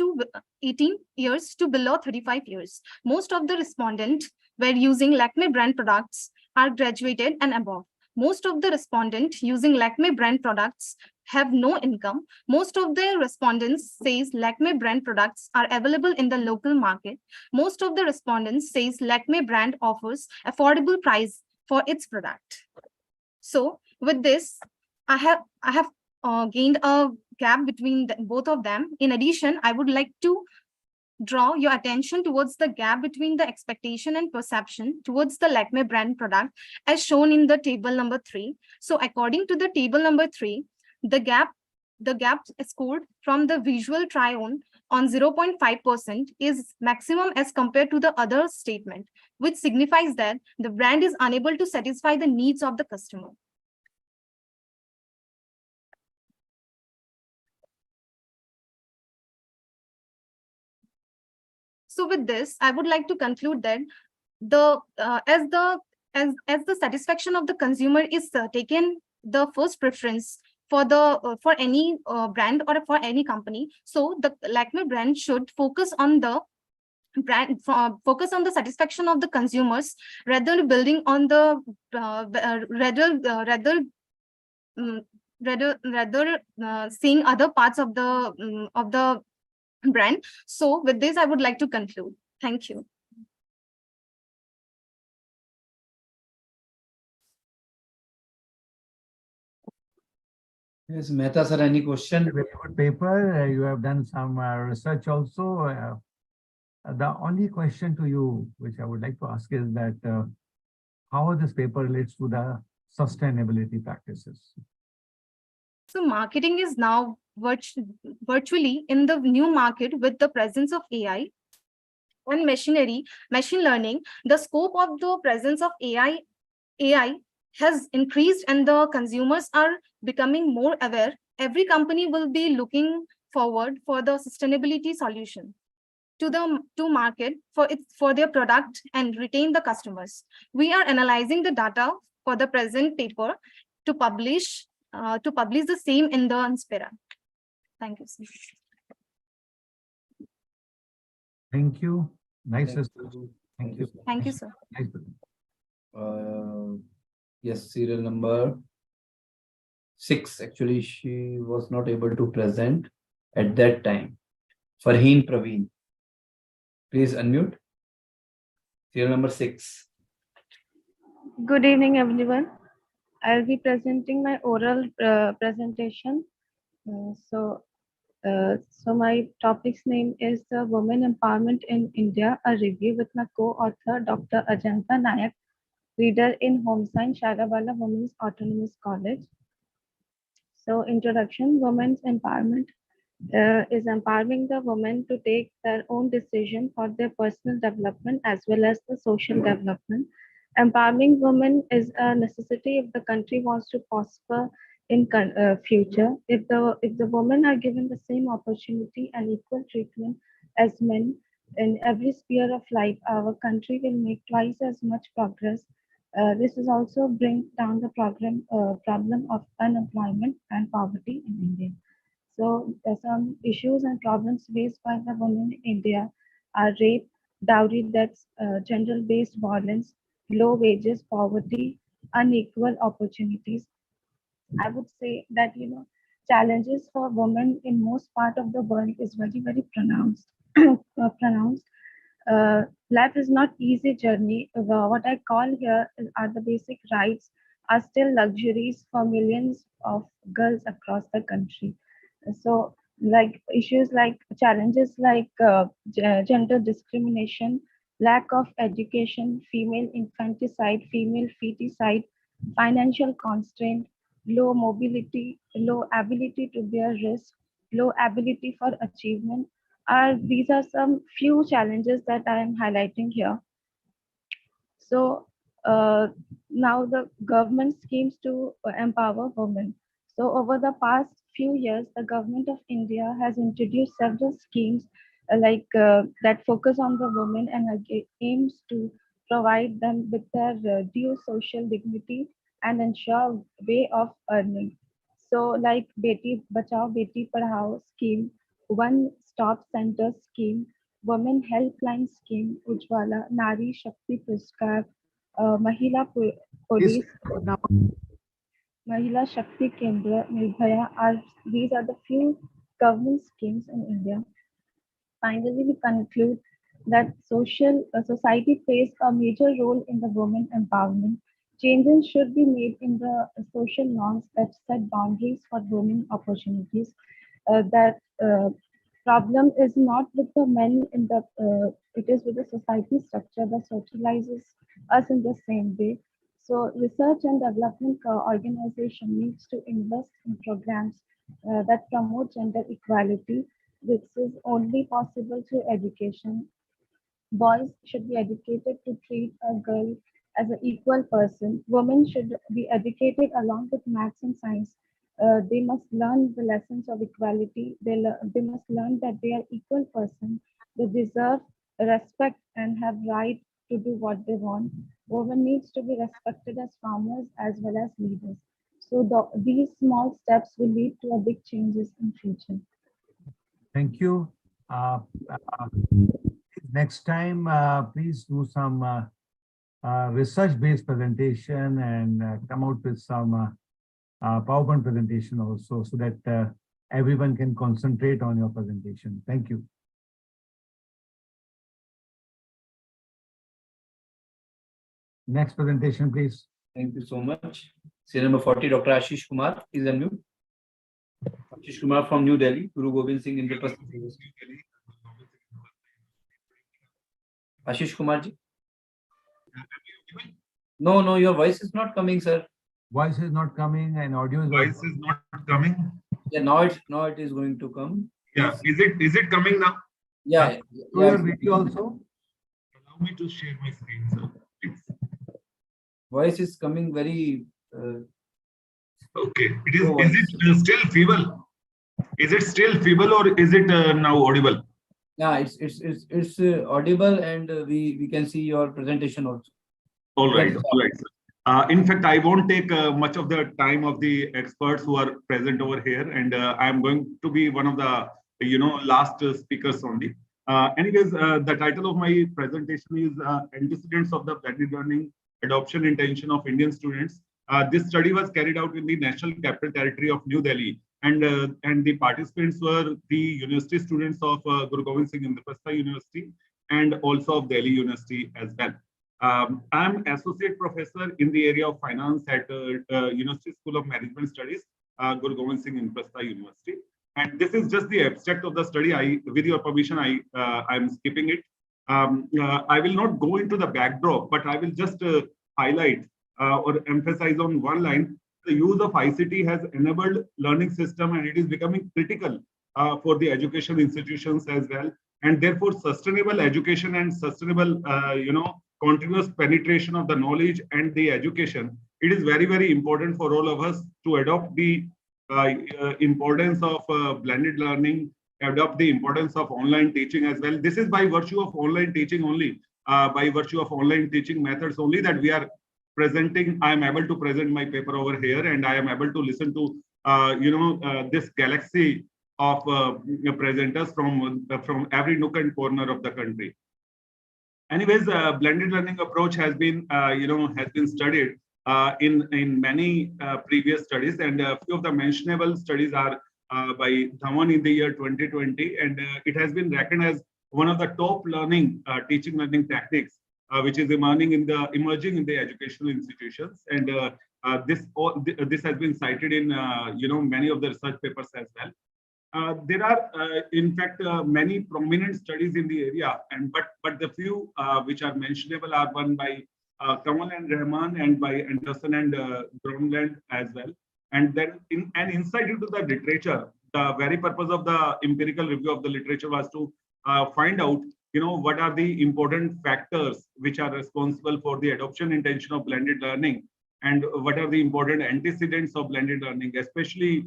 Speaker 23: years to below 35 years. Most of the respondents were using Lakme brand products are graduated and above. Most of the respondents using Lakme brand products have no income. Most of the respondents says Lakme brand products are available in the local market. Most of the respondents says Lakme brand offers affordable price for its product. So with this, I have gained a gap between both of them. In addition, I would like to draw your attention towards the gap between the expectation and perception towards the Lakme brand product as shown in the table number 3. So according to the table number 3, the gap scored from the visual try-on 0.5% is maximum as compared to the other statement, which signifies that the brand is unable to satisfy the needs of the customer. So with this, I would like to conclude that as the satisfaction of the consumer is taken the first preference for any brand or for any company, so the Lakme brand should focus on the satisfaction of the consumers rather than building on the seeing other parts of the brand. So with this, I would like to conclude. Thank you.
Speaker 1: Yes, Mehta sir, any question?
Speaker 5: Very good paper. You have done some research also. The only question to you, which I would like to ask, is that how this paper relates to the sustainability practices?
Speaker 23: So marketing is now virtually in the new market with the presence of AI and machine learning. The scope of the presence of AI has increased and the consumers are becoming more aware. Every company will be looking forward for the sustainability solution to market for their product and retain the customers. We are analyzing the data for the present paper to publish the same in the Inspira. Thank you, sir.
Speaker 5: Thank you. Nice. Thank you.
Speaker 23: Thank you, sir.
Speaker 5: Nice.
Speaker 1: Yes, serial number 6. Actually, she was not able to present at that time. Farheen Praveen. Please unmute. Serial number 6.
Speaker 15: Good evening, everyone. I'll be presenting my oral presentation. So my topic's name is Women Empowerment in India, a review with my co-author, Dr. Ajanta Nayak, reader in Home Science, Shagabala Women's Autonomous College. So introduction, women's empowerment is empowering the women to take their own decision for their personal development as well as the social development. Empowering women is a necessity if the country wants to prosper in future. If the women are given the same opportunity and equal treatment as men in every sphere of life, our country will make twice as much progress. This is also bring down the problem of unemployment and poverty in India. So some issues and problems faced by the women in India are rape, dowry deaths, gender-based violence, low wages, poverty, unequal opportunities. I would say that, challenges for women in most part of the world is very, very pronounced. Pronounced. Life is not easy journey. What I call here are the basic rights are still luxuries for millions of girls across the country. So, like issues like challenges like gender discrimination, lack of education, female infanticide, female feticide, financial constraint, low mobility, low ability to bear risk, low ability for achievement, these are some few challenges that I am highlighting here. So now the government schemes to empower women. So over the past few years, the government of India has introduced several schemes that focus on the women and aims to provide them with their due social dignity and ensure way of earning. So like Beti Bachao, Beti Padhao scheme, One Stop Center scheme, Women Helpline Scheme, Ujjwala, Nari Shakti Puruskar, Mahila Police, Mahila Shakti Kendra, Nirbhaya these are the few government schemes in India. Finally, we conclude that society plays a major role in the women empowerment. Changes should be made in the social norms that set boundaries for women opportunities. That problem is not with the men in the it is with the society structure that socializes us in the same way. So research and development organization needs to invest in programs that promote gender equality. This is only possible through education. Boys should be educated to treat a girl as an equal person. Women should be educated along with maths and science. They must learn the lessons of equality. They must learn that they are equal person. They deserve respect and have right to do what they want. Women needs to be respected as farmers as well as leaders. So these small steps will lead to a big changes in future.
Speaker 5: Thank you. Next time, please do some research-based presentation and come out with some PowerPoint presentation also, so that everyone can concentrate on your presentation. Thank you. Next presentation, please.
Speaker 1: Thank you so much. Serial number 40, Dr. Ashish Kumar, please unmute. Ashish Kumar from New Delhi, Guru Gobind Singh University. Ashish Kumar ji. No, your voice is not coming, sir.
Speaker 5: Voice is not coming and audio is
Speaker 18: Voice is not coming.
Speaker 1: Yeah, now it is going to come.
Speaker 18: Yeah, is it coming now?
Speaker 1: Yeah.
Speaker 5: Your video also.
Speaker 18: Allow me to share my screen, sir. Please.
Speaker 1: Voice is coming very.
Speaker 18: Okay. Is it still feeble? Is it still feeble or is it now audible?
Speaker 1: Yeah, it's audible and we can see your presentation also.
Speaker 18: All right, sir. In fact, I won't take much of the time of the experts who are present over here, and I'm going to be one of the last speakers only. Anyways, the title of my presentation is Antecedents of the Blended Learning Adoption Intention of Indian Students. This study was carried out in the National Capital Territory of New Delhi, and the participants were the university students of Guru Gobind Singh University and also of Delhi University as well. I'm associate professor in the area of finance at University School of Management Studies, Guru Gobind Singh University. And this is just the abstract of the study. With your permission, I'm skipping it. I will not go into the backdrop, but I will just highlight or emphasize on one line. The use of ICT has enabled learning system, and it is becoming critical for the educational institutions as well. And therefore, sustainable education and sustainable, continuous penetration of the knowledge and the education, it is very, very important for all of us to adopt the importance of blended learning, adopt the importance of online teaching as well. This is by virtue of online teaching only, by virtue of online teaching methods only, that we are presenting. I am able to present my paper over here, and I am able to listen to this galaxy of presenters from every nook and corner of the country. Anyways, blended learning approach has been studied in many previous studies, and a few of the mentionable studies are by Dhawan in the year 2020, and it has been reckoned as one of the top teaching learning techniques, which is emerging in the educational institutions, and this has been cited in many of the research papers as well. There are, in fact, many prominent studies in the area, but the few which are mentionable are one by Kamal and Rahman and by Anderson and Groenland as well. And then an insight into the literature, the very purpose of the empirical review of the literature was to find out, what are the important factors which are responsible for the adoption intention of blended learning, and what are the important antecedents of blended learning, especially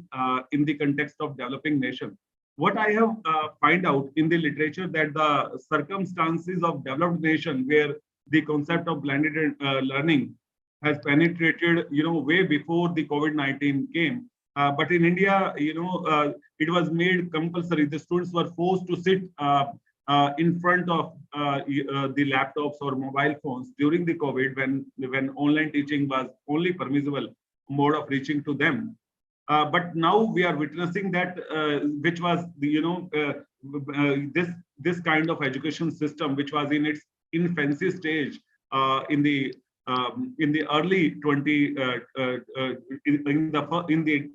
Speaker 18: in the context of developing nation. What I have find out in the literature that the circumstances of developed nation where the concept of blended learning has penetrated, way before the COVID-19 came. But in India, it was made compulsory. The students were forced to sit in front of the laptops or mobile phones during the COVID, when online teaching was only permissible mode of reaching to them. But now we are witnessing that, which was this kind of education system, which was in its infancy stage in the early in the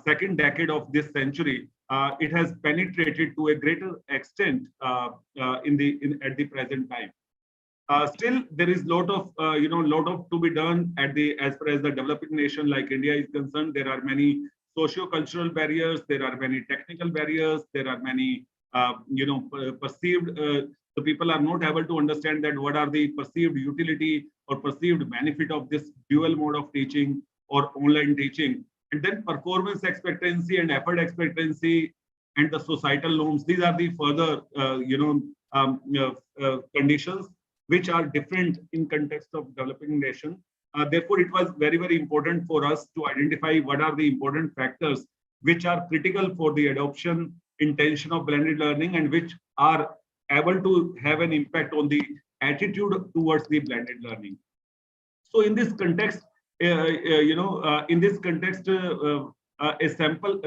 Speaker 18: second decade of this century. It has penetrated to a greater extent at the present time. Still, there is lot of to be done as far as the developing nation like India is concerned. There are many socio-cultural barriers. There are many technical barriers. There are many perceived. The people are not able to understand that what are the perceived utility or perceived benefit of this dual mode of teaching or online teaching. And then performance expectancy and effort expectancy and the societal norms. These are the further conditions which are different in context of developing nation. Therefore, it was very, very important for us to identify what are the important factors which are critical for the adoption intention of blended learning and which are able to have an impact on the attitude towards the blended learning. So in this context, a sample.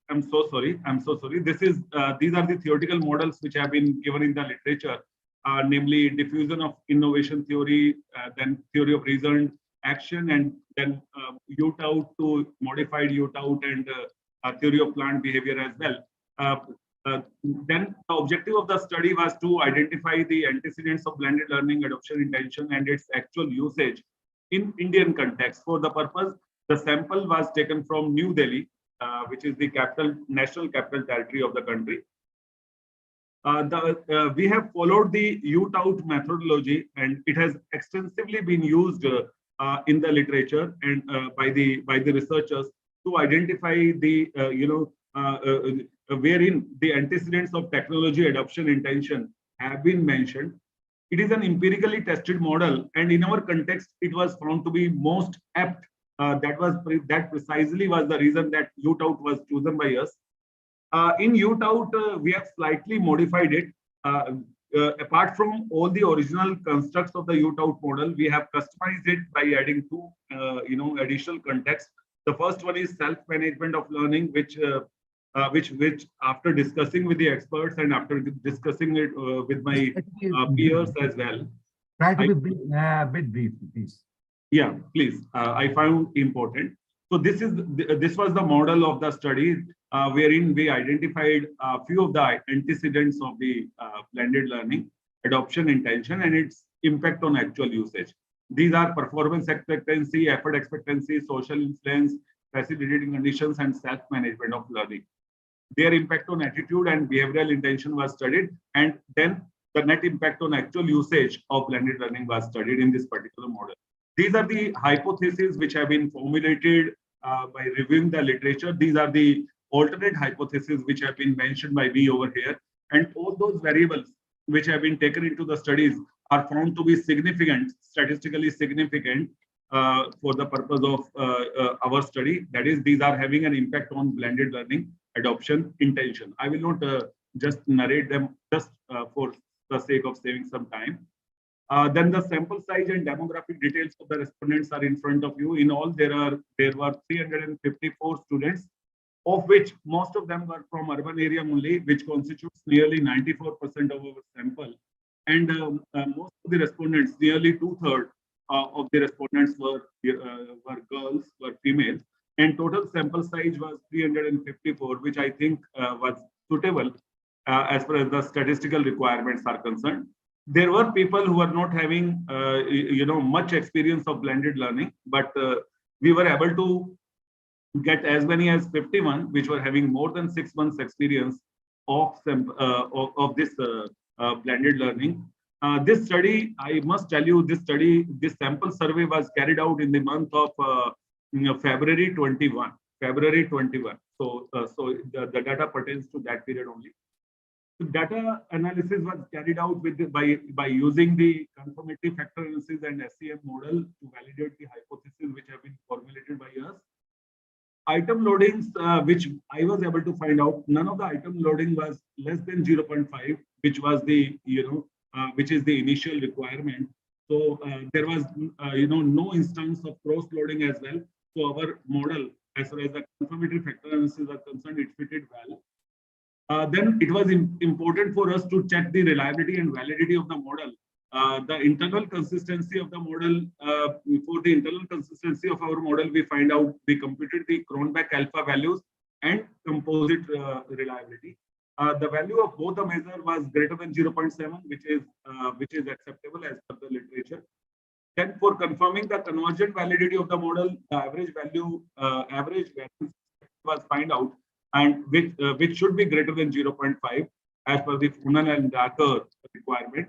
Speaker 18: I'm so sorry. These are the theoretical models which have been given in the literature, namely diffusion of innovation theory, then theory of reasoned action, and then UTOUT to modified UTOUT, and theory of planned behavior as well. Then the objective of the study was to identify the antecedents of blended learning adoption intention and its actual usage in Indian context. For the purpose, the sample was taken from New Delhi, which is the national capital territory of the country. We have followed the UTOUT methodology, and it has extensively been used in the literature and by the researchers to identify the wherein the antecedents of technology adoption intention have been mentioned. It is an empirically tested model, and in our context, it was found to be most apt. That precisely was the reason that UTOUT was chosen by us. In UTOUT, we have slightly modified it. Apart from all the original constructs of the UTOUT model, we have customized it by adding two, additional contexts. The first one is self-management of learning, which after discussing with the experts and after discussing it with my peers as well.
Speaker 5: Try to be a bit brief, please.
Speaker 18: Yeah, please. I found important. So this was the model of the study, wherein we identified a few of the antecedents of the blended learning adoption intention and its impact on actual usage. These are performance expectancy, effort expectancy, social influence, facilitating conditions, and self-management of learning. Their impact on attitude and behavioral intention was studied, and then the net impact on actual usage of blended learning was studied in this particular model. These are the hypotheses which have been formulated by reviewing the literature. These are the alternate hypotheses which have been mentioned by me over here, and all those variables which have been taken into the studies are found to be significant, statistically significant for the purpose of our study. That is, these are having an impact on blended learning adoption intention. I will not just narrate them just for the sake of saving some time. Then the sample size and demographic details of the respondents are in front of you. In all, there were 354 students, of which most of them were from urban area only, which constitutes nearly 94% of our sample. And most of the respondents, nearly 2/3 of the respondents were girls, were females. And total sample size was 354, which I think was suitable as far as the statistical requirements are concerned. There were people who were not having, much experience of blended learning, but we were able to get as many as 51, which were having more than 6 months experience of this blended learning. This study, I must tell you, this sample survey was carried out in the month of February 21. So the data pertains to that period only. The data analysis was carried out by using the conformity factor analysis and SEM model to validate the hypotheses which have been formulated by us. Item loadings, which I was able to find out, none of the item loading was less than 0.5, which was the which is the initial requirement. So there was no instance of cross loading as well. So our model, as far as the conformity factor analysis are concerned, it fitted well. Then it was important for us to check the reliability and validity of the model. The internal consistency of the model, for the internal consistency of our model, we find out we computed the Cronbach alpha values and composite reliability. The value of both the measure was greater than 0.7, which is acceptable as per the literature. Then for confirming the convergent validity of the model, the average value was find out, and which should be greater than 0.5 as per the Funan and Darker requirement.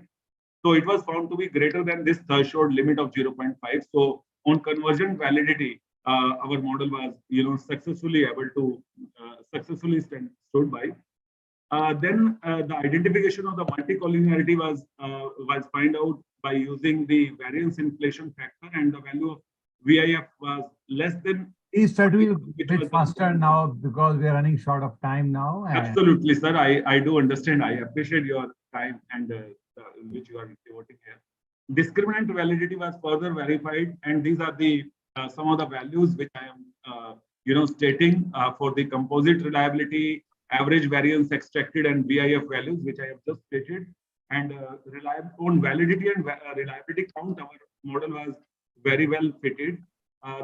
Speaker 18: So it was found to be greater than this threshold limit of 0.5. So on convergent validity, our model was successfully able to successfully stood by. Then the identification of the multicollinearity was find out by using the variance inflation factor, and the value of VIF was less than.
Speaker 5: Please try to be a bit faster now because we are running short of time now.
Speaker 18: Absolutely, sir. I do understand. I appreciate your time and which you are devoting here. Discriminant validity was further verified, and these are the some of the values which I am stating for the composite reliability, average variance extracted, and VIF values, which I have just stated. And on validity and reliability count, our model was very well fitted.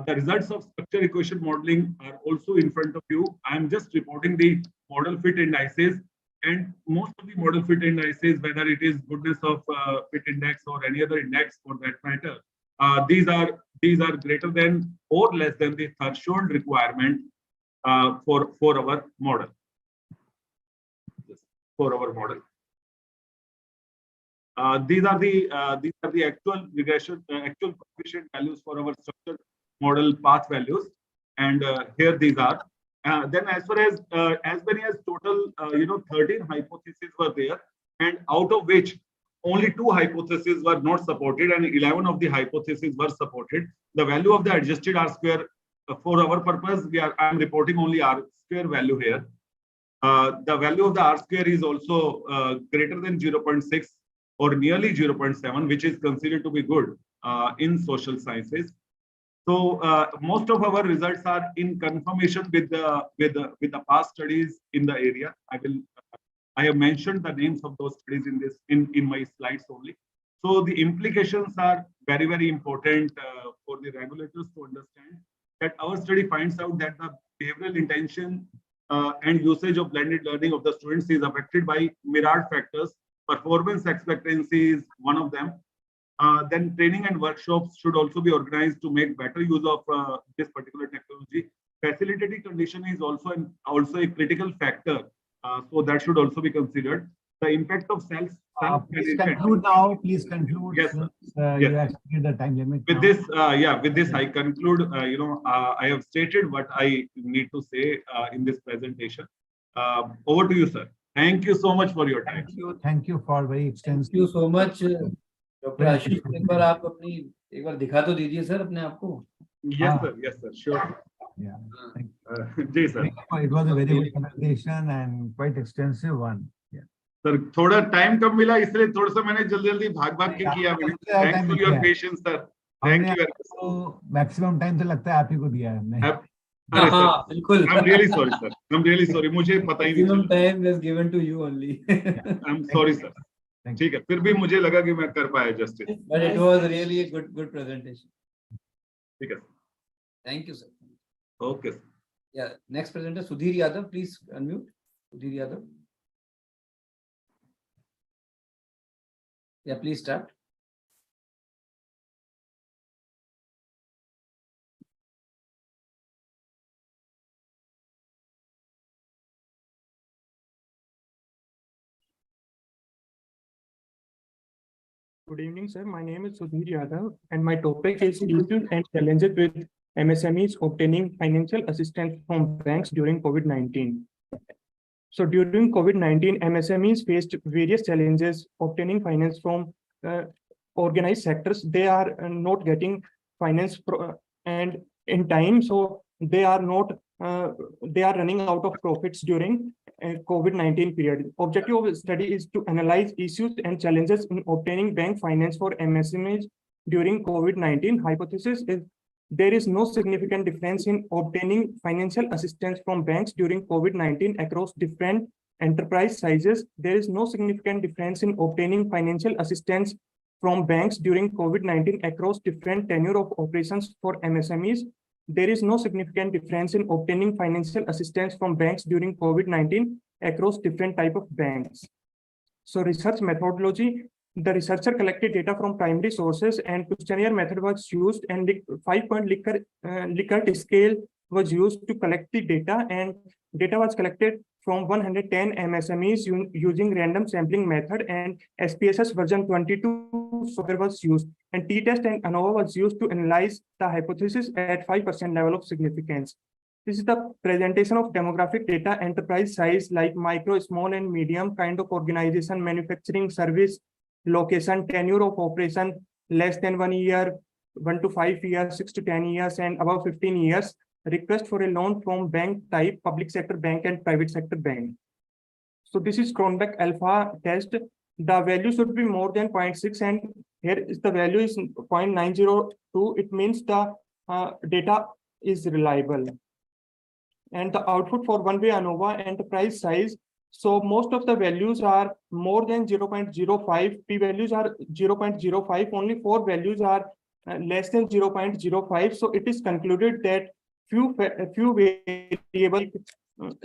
Speaker 18: The results of structure equation modeling are also in front of you. I am just reporting the model fit indices, and most of the model fit indices, whether it is goodness of fit index or any other index for that matter, these are greater than or less than the threshold requirement for our model. These are the actual regression, actual coefficient values for our structured model path values, and here these are. Then as far as many as total 13 hypotheses were there, and out of which only 2 hypotheses were not supported and 11 of the hypotheses were supported. The value of the adjusted R square for our purpose, I am reporting only R square value here. The value of the R square is also greater than 0.6 or nearly 0.7, which is considered to be good in social sciences. So most of our results are in confirmation with the past studies in the area. I have mentioned the names of those studies in my slides only. So the implications are very, very important for the regulators to understand that our study finds out that the behavioral intention and usage of blended learning of the students is affected by myriad factors. Performance expectancy is one of them. Then training and workshops should also be organized to make better use of this particular technology. Facilitating condition is also a critical factor, so that should also be considered. The impact of
Speaker 5: please conclude now. Please conclude.
Speaker 18: Yes,
Speaker 5: sir. You exceeded the time limit.
Speaker 18: With this, with this, I conclude. I have stated what I need to say in this presentation. Over to you, sir. Thank you so much for your time.
Speaker 5: Thank you for very extensive.
Speaker 1: Thank you so much, Dr. आशीष. एक बार आप अपनी एक बार दिखा तो दीजिए sir अपने आप को.
Speaker 18: Yes, sir. Yes, sir. Sure.
Speaker 5: Yeah.
Speaker 18: Jay, sir.
Speaker 5: It was a very good presentation and quite extensive one.
Speaker 18: Sir थोड़ा टाइम कम मिला इसलिए थोड़ा सा मैंने जल्दी जल्दी भाग भाग के किया मैंने। Thanks for your patience sir, thank you very much.
Speaker 5: Maximum time तो लगता है आप ही को दिया है हमने।
Speaker 18: अरे सर
Speaker 1: बिल्कुल।
Speaker 18: I am really sorry sir, I am really sorry, मुझे पता ही नहीं
Speaker 1: Maximum
Speaker 18: चला।
Speaker 1: time was given to you only.
Speaker 18: I am sorry sir. ठीक है, फिर भी मुझे लगा कि मैं कर पाया justice.
Speaker 1: But it was really a good presentation.
Speaker 18: ठीक है,
Speaker 1: Thank you, sir.
Speaker 18: Okay sir.
Speaker 1: Yeah, next presenter, Sudhir Yadav, please unmute. Sudhir Yadav. Yeah, please start.
Speaker 14: Good evening, sir. My name is Sudhir Yadav, and my topic is issues and challenges with MSMEs obtaining financial assistance from banks during COVID-19. So during COVID-19, MSMEs faced various challenges obtaining finance from organized sectors. They are not getting finance and in time, so they are not. They are running out of profits during COVID-19 period. Objective of the study is to analyze issues and challenges in obtaining bank finance for MSMEs during COVID-19. Hypothesis is there is no significant difference in obtaining financial assistance from banks during COVID-19 across different enterprise sizes. There is no significant difference in obtaining financial assistance from banks during COVID-19 across different tenure of operations for MSMEs. There is no significant difference in obtaining financial assistance from banks during COVID-19 across different type of banks. So research methodology, the researcher collected data from primary sources and questionnaire method was used, and 5-point Likert scale was used to collect the data, and data was collected from 110 MSMEs using random sampling method, and SPSS version 22 software was used, and t-test and ANOVA was used to analyze the hypothesis at 5% level of significance. This is the presentation of demographic data, enterprise size like micro, small and medium kind of organization, manufacturing, service, location, tenure of operation less than 1 year, 1 to 5 years, 6 to 10 years, and above 15 years. Request for a loan from bank type, public sector bank and private sector bank. So this is Cronbach alpha test. The value should be more than 0.6, and here is the value is 0.902. It means the data is reliable. And the output for one-way ANOVA enterprise size. So most of the values are more than 0.05. P values are 0.05. Only 4 values are less than 0.05. So it is concluded that few variable,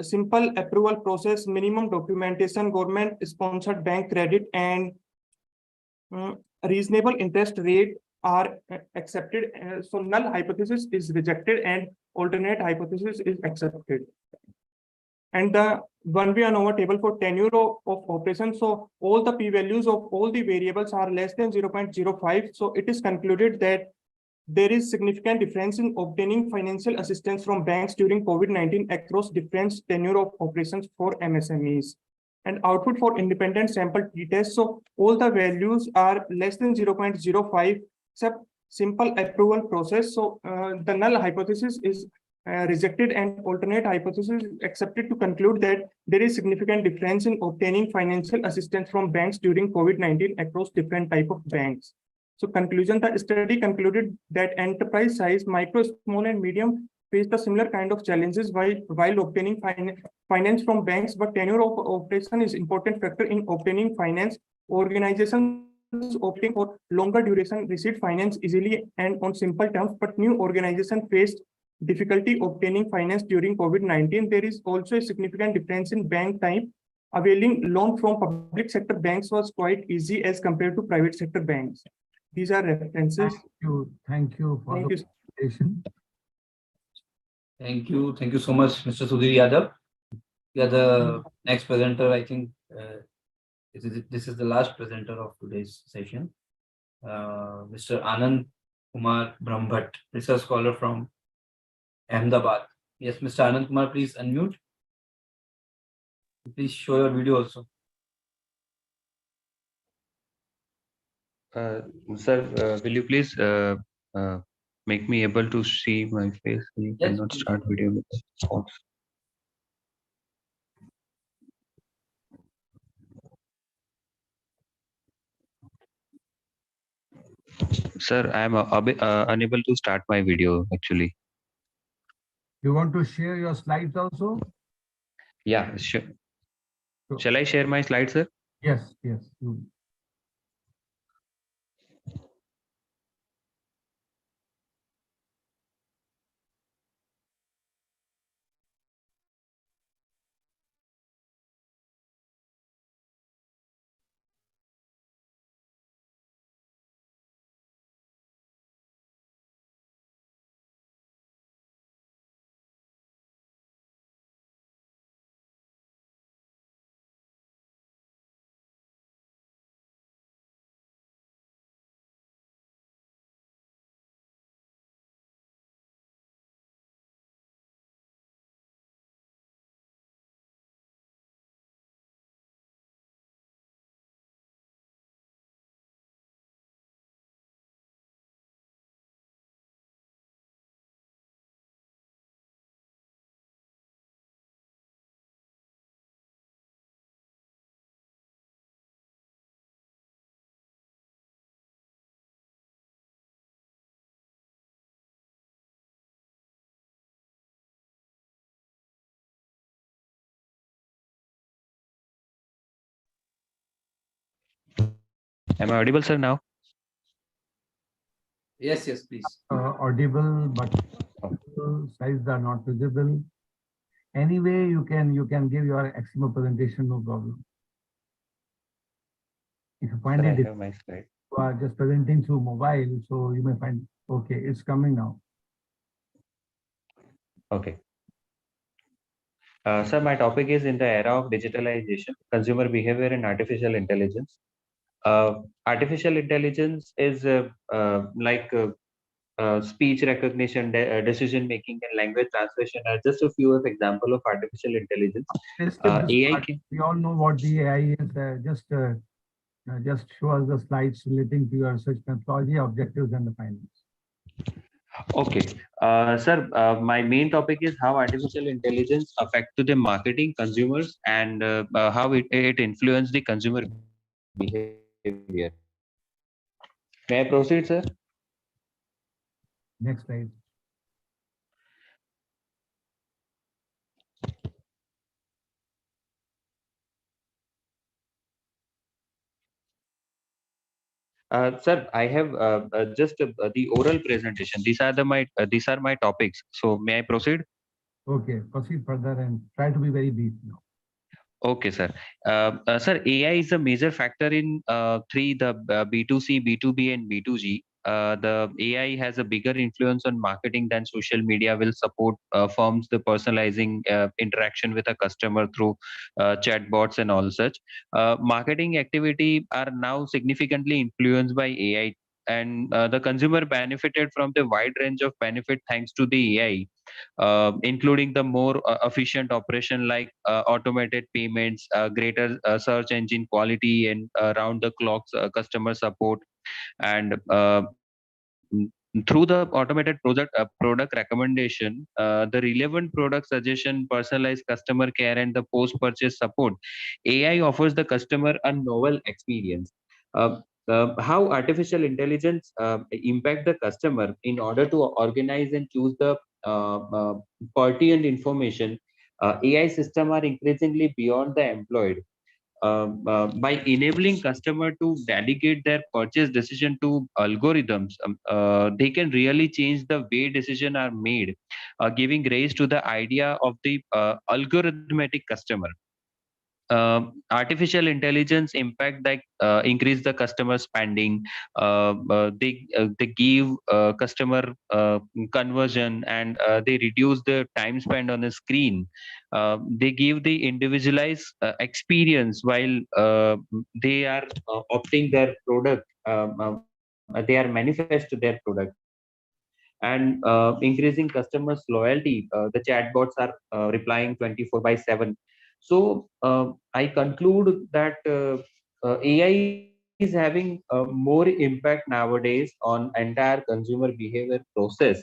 Speaker 14: simple approval process, minimum documentation, government sponsored bank credit, and reasonable interest rate are accepted. So null hypothesis is rejected and alternate hypothesis is accepted. And the one-way ANOVA table for tenure of operation. So all the p-values of all the variables are less than 0.05. So it is concluded that there is significant difference in obtaining financial assistance from banks during COVID-19 across different tenure of operations for MSMEs. And output for independent sample t-test. So all the values are less than 0.05 except simple approval process. So the null hypothesis is rejected and alternate hypothesis is accepted to conclude that there is significant difference in obtaining financial assistance from banks during COVID-19 across different type of banks. So conclusion, the study concluded that enterprise size, micro, small and medium face the similar kind of challenges while obtaining finance from banks, but tenure of operation is important factor in obtaining finance. Organizations opting for longer duration receive finance easily and on simple terms, but new organization faced difficulty obtaining finance during COVID-19. There is also a significant difference in bank type. Availing loan from public sector banks was quite easy as compared to private sector banks. These are references.
Speaker 5: Thank you for the presentation.
Speaker 1: Thank you so much, Mr. Sudhir Yadav. We are the next presenter. I think this is the last presenter of today's session. Mr. Anand Kumar Brahmbhatt, research scholar from Ahmedabad. Yes, Mr. Anand Kumar, please unmute. Please show your video also.
Speaker 19: Sir, will you please make me able to see my face? You cannot start video with box. Sir, I am unable to start my video actually.
Speaker 5: You want to share your slides also?
Speaker 19: Yeah, sure. Shall I share my slides, sir?
Speaker 5: Yes, yes.
Speaker 19: Am I audible, sir, now?
Speaker 1: Yes, yes, please.
Speaker 5: Audible, but slides are not visible. Anyway, you can give your Eximo presentation, no problem. If you find
Speaker 19: Sir, I
Speaker 5: it,
Speaker 19: have my slide.
Speaker 5: you are just presenting through mobile, so you may find, okay, it's coming now.
Speaker 19: Okay. Sir, my topic is in the era of digitalization, consumer behavior and artificial intelligence. Artificial intelligence is speech recognition, decision making, and language translation are just a few of example of artificial intelligence.
Speaker 5: Let's skip this
Speaker 19: AI
Speaker 5: part. We all know what the AI is. Just show us the slides relating to your research methodology, objectives, and the findings.
Speaker 19: Okay, sir, my main topic is how artificial intelligence affect to the marketing consumers and how it influence the consumer behavior. May I proceed, sir?
Speaker 5: Next slide.
Speaker 19: Sir, I have just the oral presentation. These are my topics. So may I proceed?
Speaker 5: Okay, proceed further and try to be very brief now.
Speaker 19: Okay, sir. Sir, AI is a major factor in the B2C, B2B, and B2G. The AI has a bigger influence on marketing than social media will support firms the personalizing interaction with a customer through chatbots and all such. Marketing activity are now significantly influenced by AI, and the consumer benefited from the wide range of benefit thanks to the AI, including the more efficient operation like automated payments, greater search engine quality, and round the clock customer support. And through the automated product recommendation, the relevant product suggestion, personalized customer care, and the post purchase support, AI offers the customer a novel experience. Uh, how artificial intelligence impact the customer in order to organize and choose the pertinent information. AI system are increasingly beyond the employed, by enabling customer to delegate their purchase decision to algorithms. They can really change the way decisions are made, giving rise to the idea of the algorithmic customer. Artificial intelligence impact that increase the customer spending. They give customer conversion, and they reduce the time spent on the screen. They give the individualized experience while they are opting their product. They are manifest their product, and increasing customers loyalty. The chatbots are replying 24/7. So I conclude that AI is having more impact nowadays on entire consumer behavior process.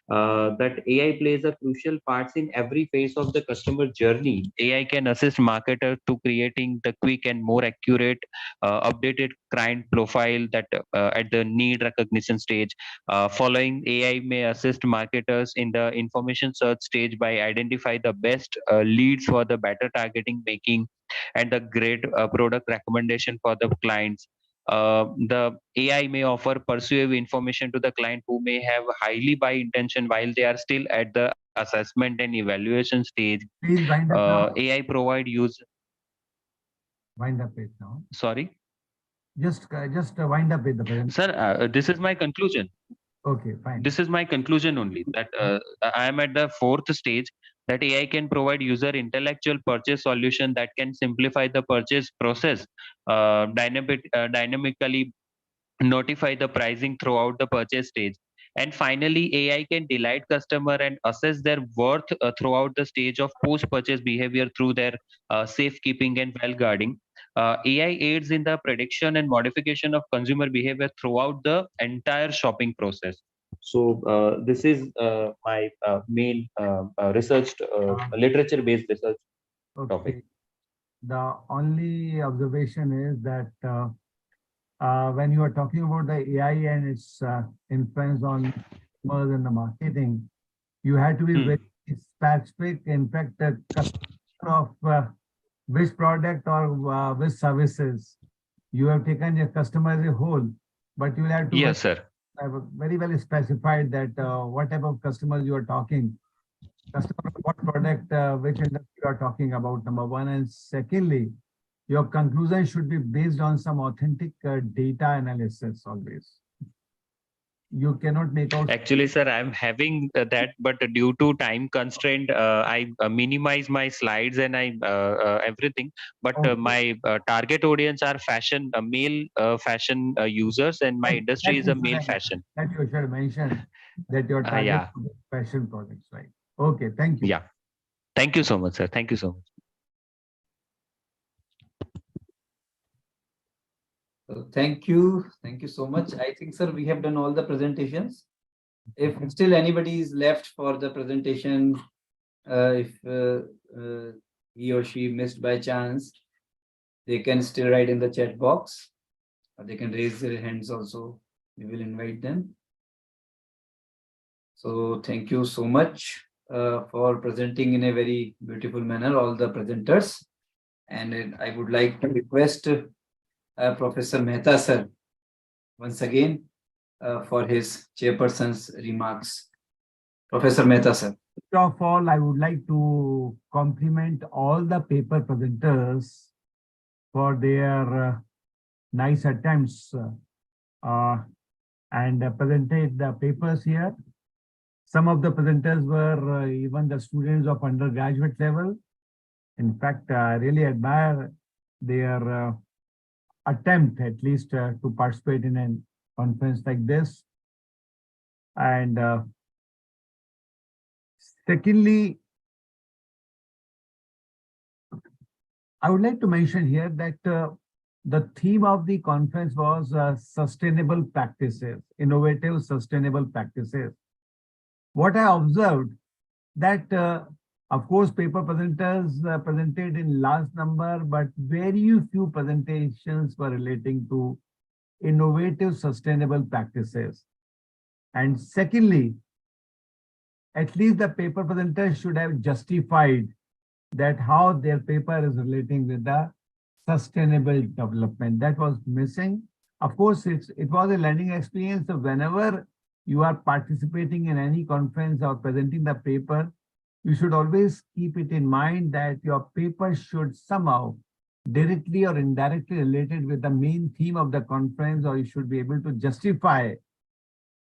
Speaker 19: that AI plays a crucial part in every phase of the customer journey. AI can assist marketers to creating the quick and more accurate, updated client profile that at the need recognition stage. Following, AI may assist marketers in the information search stage by identify the best leads for the better targeting, making and the great product recommendation for the clients. The AI may offer persuasive information to the client who may have highly buy intention while they are still at the assessment and evaluation stage.
Speaker 5: Please wind up now.
Speaker 19: AI provide use.
Speaker 5: Wind up it now.
Speaker 19: Sorry.
Speaker 5: Just wind up with the presentation.
Speaker 19: Sir, this is my conclusion.
Speaker 5: Okay, fine.
Speaker 19: This is my conclusion only, that I am at the fourth stage, that AI can provide user intellectual purchase solution that can simplify the purchase process, dynamically notify the pricing throughout the purchase stage. And finally, AI can delight customer and assess their worth throughout the stage of post-purchase behavior through their safekeeping and well-guarding. AI aids in the prediction and modification of consumer behavior throughout the entire shopping process. So this is my main researched literature-based research topic.
Speaker 5: The only observation is that when you are talking about the AI and its influence on customers and the marketing, you have to be very specific. In fact, the customer of which product or which services. You have taken your customer as a whole, but you will have to
Speaker 19: yes, sir.
Speaker 5: Have very well specified that what type of customers you are talking, customer of what product, which industry you are talking about, number one. And secondly, your conclusion should be based on some authentic data analysis always. You cannot make out.
Speaker 19: Actually, sir, I'm having that, but due to time constraint, I minimize my slides and I everything. But my target audience are fashion, male fashion users, and my industry is a male fashion.
Speaker 5: That you should mention that your target
Speaker 19: yeah.
Speaker 5: fashion products, right? Okay, thank you.
Speaker 19: Yeah, thank you so much, sir. Thank you so much.
Speaker 1: Thank you so much. I think, sir, we have done all the presentations. If still anybody is left for the presentation, if he or she missed by chance, they can still write in the chat box, or they can raise their hands also. We will invite them. So thank you so much for presenting in a very beautiful manner, all the presenters. And I would like to request Professor Mehta, sir, once again, for his chairperson's remarks. Professor Mehta, sir.
Speaker 5: First of all, I would like to compliment all the paper presenters for their nice attempts and presented the papers here. Some of the presenters were even the students of undergraduate level. In fact, I really admire their attempt at least to participate in a conference like this. And secondly, I would like to mention here that the theme of the conference was sustainable practices, innovative sustainable practices. What I observed that of course, paper presenters presented in large number, but very few presentations were relating to innovative, sustainable practices. And secondly, at least the paper presenters should have justified that how their paper is relating with the sustainable development. That was missing. Of course, it was a learning experience. So whenever you are participating in any conference or presenting the paper, you should always keep it in mind that your paper should somehow directly or indirectly related with the main theme of the conference, or you should be able to justify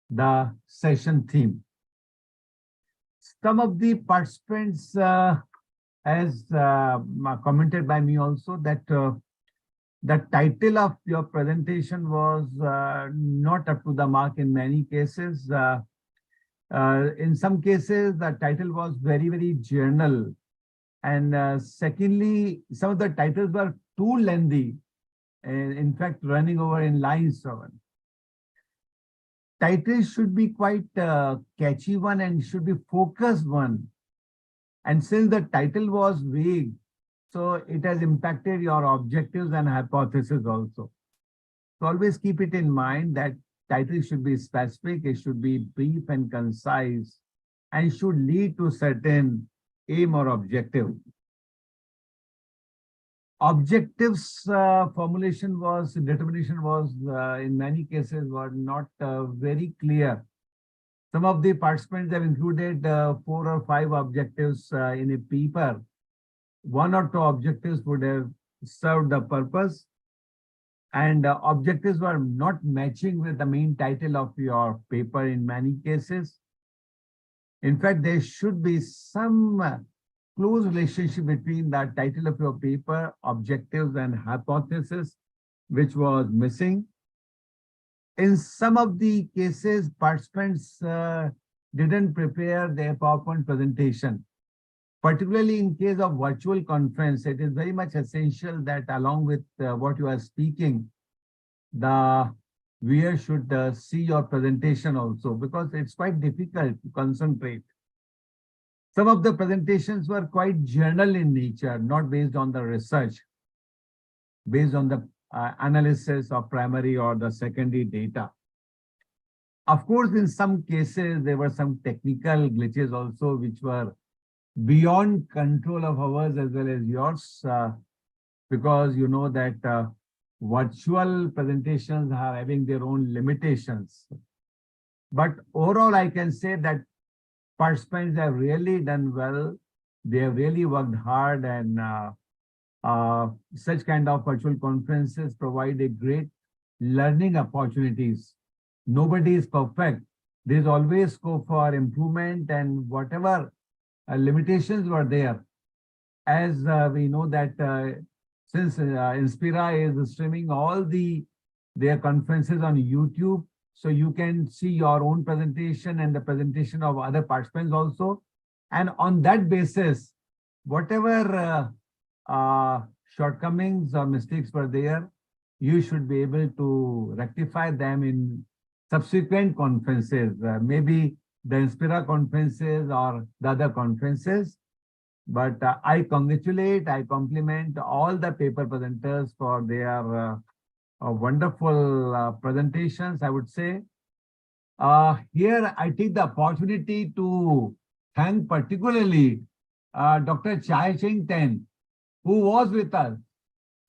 Speaker 5: the session theme. Some of the participants, as commented by me also, that the title of your presentation was not up to the mark in many cases. In some cases, the title was very, very general. And secondly, some of the titles were too lengthy, and in fact, running over in line 7. title should be quite catchy one and should be focused one. And since the title was vague, so it has impacted your objectives and hypothesis also. So always keep it in mind that title should be specific, it should be brief and concise, and should lead to certain aim or objective. Objectives formulation was, determination was in many cases were not very clear. Some of the participants have included 4 or 5 objectives in a paper. 1 or 2 objectives would have served the purpose, and objectives were not matching with the main title of your paper in many cases. In fact, there should be some close relationship between the title of your paper, objectives, and hypothesis, which was missing. In some of the cases, participants didn't prepare their PowerPoint presentation. Particularly in case of virtual conference, it is very much essential that along with what you are speaking, the viewer should see your presentation also, because it's quite difficult to concentrate. Some of the presentations were quite general in nature, not based on the research, based on the analysis of primary or the secondary data. Of course, in some cases, there were some technical glitches also, which were beyond control of ours as well as yours, because you know that virtual presentations are having their own limitations. But overall, I can say that participants have really done well. They have really worked hard, and such kind of virtual conferences provide a great learning opportunities. Nobody is perfect. There's always scope for improvement, and whatever limitations were there, as we know that since Inspira is streaming all their conferences on YouTube, so you can see your own presentation and the presentation of other participants also. And on that basis, whatever shortcomings or mistakes were there, you should be able to rectify them in subsequent conferences, maybe the Inspira conferences or the other conferences. But I congratulate, I compliment all the paper presenters for their wonderful presentations, I would say. Here, I take the opportunity to thank particularly Dr. Chai Ching Ten, who was with us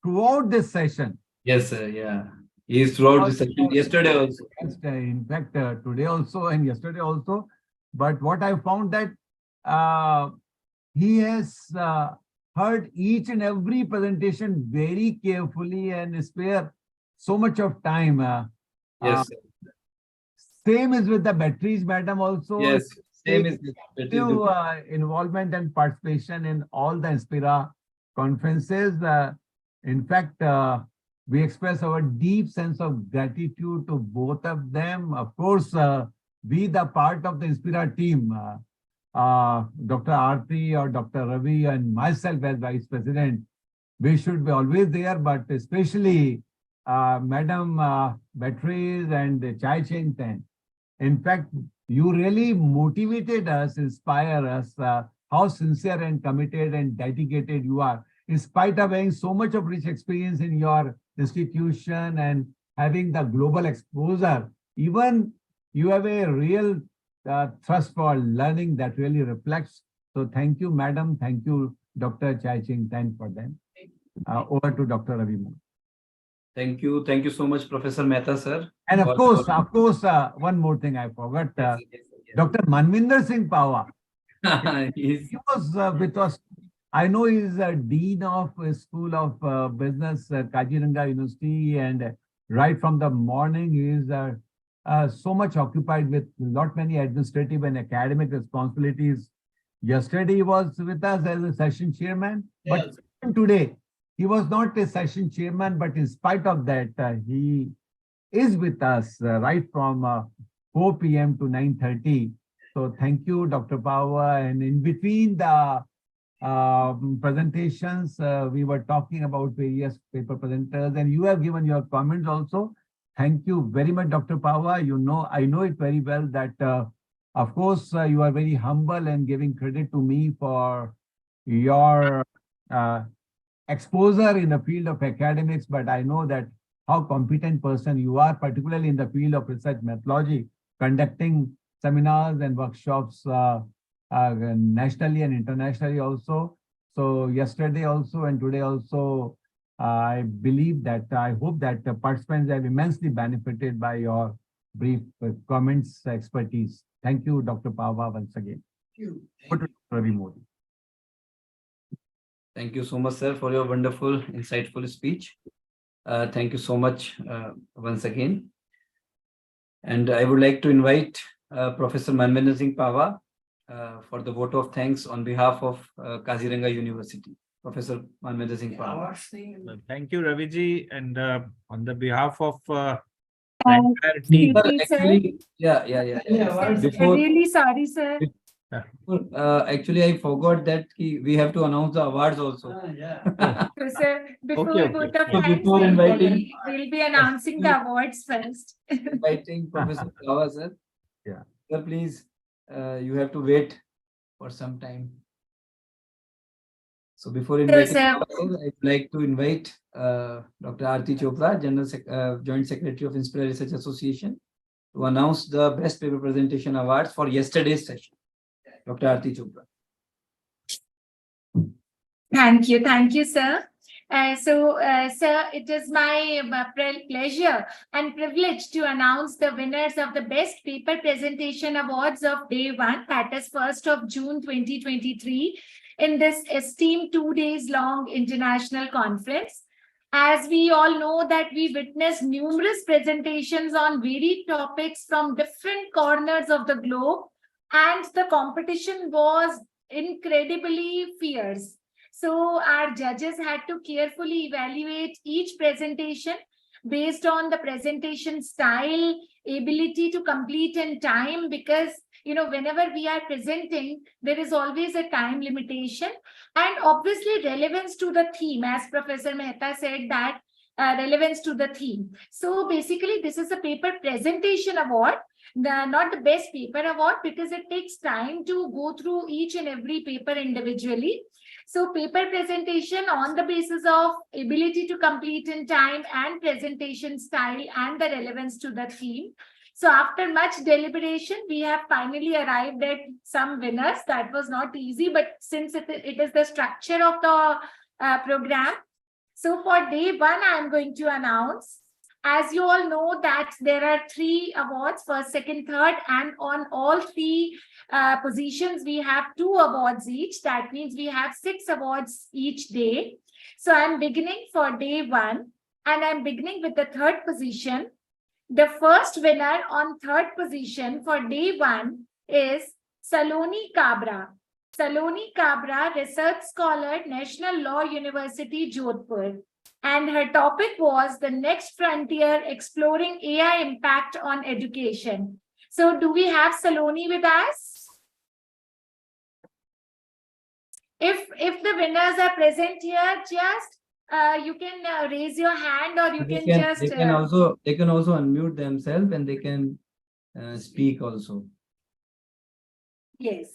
Speaker 5: throughout this session.
Speaker 1: Yes, sir. Yeah. He is throughout the session yesterday also.
Speaker 5: In fact, today also and yesterday also. But what I found that he has heard each and every presentation very carefully and spare so much of time.
Speaker 1: Yes, sir.
Speaker 5: Same is with the batteries, madam, also.
Speaker 1: Yes, same is with batteries.
Speaker 5: Involvement and participation in all the Inspira conferences. In fact, we express our deep sense of gratitude to both of them. Of course, we the part of the Inspira team, Dr. Aarti or Dr. Ravi and myself as Vice President, we should be always there, but especially Madam Batteries and Chai Ching Ten. In fact, you really motivated us, inspire us, how sincere and committed and dedicated you are. In spite of having so much of rich experience in your institution and having the global exposure, even you have a real thrust for learning that really reflects. So thank you, madam. Thank you, Dr. Chai Ching Ten, for them. Over to Dr. Ravi Mohan.
Speaker 1: Thank you. Thank you so much, Professor Mehta, sir.
Speaker 5: And of course, one more thing I forgot. Dr. Manvinder Singh Pawa. He was with us. I know he's a dean of School of Business, KAZIRANGA University, and right from the morning he is so much occupied with many administrative and academic responsibilities. Yesterday he was with us as a session chairman, but today he was not a session chairman, but in spite of that, he is with us right from 4 p.m. to 9:30. So thank you, Dr. Pawa. And in between the presentations, we were talking about various paper presenters, and you have given your comments also. thank you very much, Dr. Pava. You know, I know it very well that, of course, you are very humble and giving credit to me for your exposure in the field of academics, but I know that how competent person you are, particularly in the field of research methodology, conducting seminars and workshops nationally and internationally also. So yesterday also and today also, I believe that, I hope that the participants have immensely benefited by your brief comments, expertise. Thank you, Dr. Pava, once again. Thank you. Ravi Modi.
Speaker 1: Thank you so much, sir, for your wonderful, insightful speech. Thank you so much once again. And I would like to invite Professor Manvendra Singh Pava for the vote of thanks on behalf of KAZIRANGA University. Professor Manvendra Singh Pava.
Speaker 10: Thank you, Raviji, and on the behalf of the
Speaker 2: Thank
Speaker 10: entire team.
Speaker 2: you, sir.
Speaker 1: Actually,
Speaker 2: I'm really sorry, sir.
Speaker 1: Actually, I forgot that we have to announce the awards also.
Speaker 2: So, sir, before
Speaker 1: Okay,
Speaker 2: vote
Speaker 1: okay.
Speaker 2: of
Speaker 1: So
Speaker 2: thanks,
Speaker 1: before inviting-
Speaker 2: we'll be announcing the awards first.
Speaker 1: Inviting Professor Pava, sir.
Speaker 5: Yeah.
Speaker 1: Sir, please, you have to wait for some time. So before inviting,
Speaker 2: sir.
Speaker 1: Pava, sir, I'd like to invite Dr. Aarti Chopra, Joint Secretary of Inspira Research Association, to announce the Best Paper Presentation Awards for yesterday's session. Dr. Aarti Chopra.
Speaker 2: Thank you, sir. Sir, it is my pleasure and privilege to announce the winners of the Best Paper Presentation Awards of Day 1, that is 1st of June 2023, in this esteemed 2 days long international conference. As we all know that we witnessed numerous presentations on varied topics from different corners of the globe, and the competition was incredibly fierce. So our judges had to carefully evaluate each presentation based on the presentation style, ability to complete in time, because whenever we are presenting, there is always a time limitation, and obviously relevance to the theme, as Professor Mehta said, that relevance to the theme. So basically, this is a paper presentation award, not the best paper award, because it takes time to go through each and every paper individually. So paper presentation on the basis of ability to complete in time and presentation style and the relevance to the theme. So after much deliberation, we have finally arrived at some winners. That was not easy, but since it is the structure of the program. So for Day 1, I am going to announce, as you all know, that there are 3 awards, first, second, third, and on all 3 positions, we have 2 awards each. That means we have 6 awards each day. So I'm beginning for Day 1, and I'm beginning with the 3rd position. The first winner on 3rd position for Day 1 is Saloni Kabra. Saloni Kabra, research scholar, National Law University, Jodhpur. And her topic was the next frontier, exploring AI impact on education. So do we have Saloni with us? If the winners are present here, just you can raise your hand, or
Speaker 1: They can also unmute themselves, and they can speak also.
Speaker 2: Yes.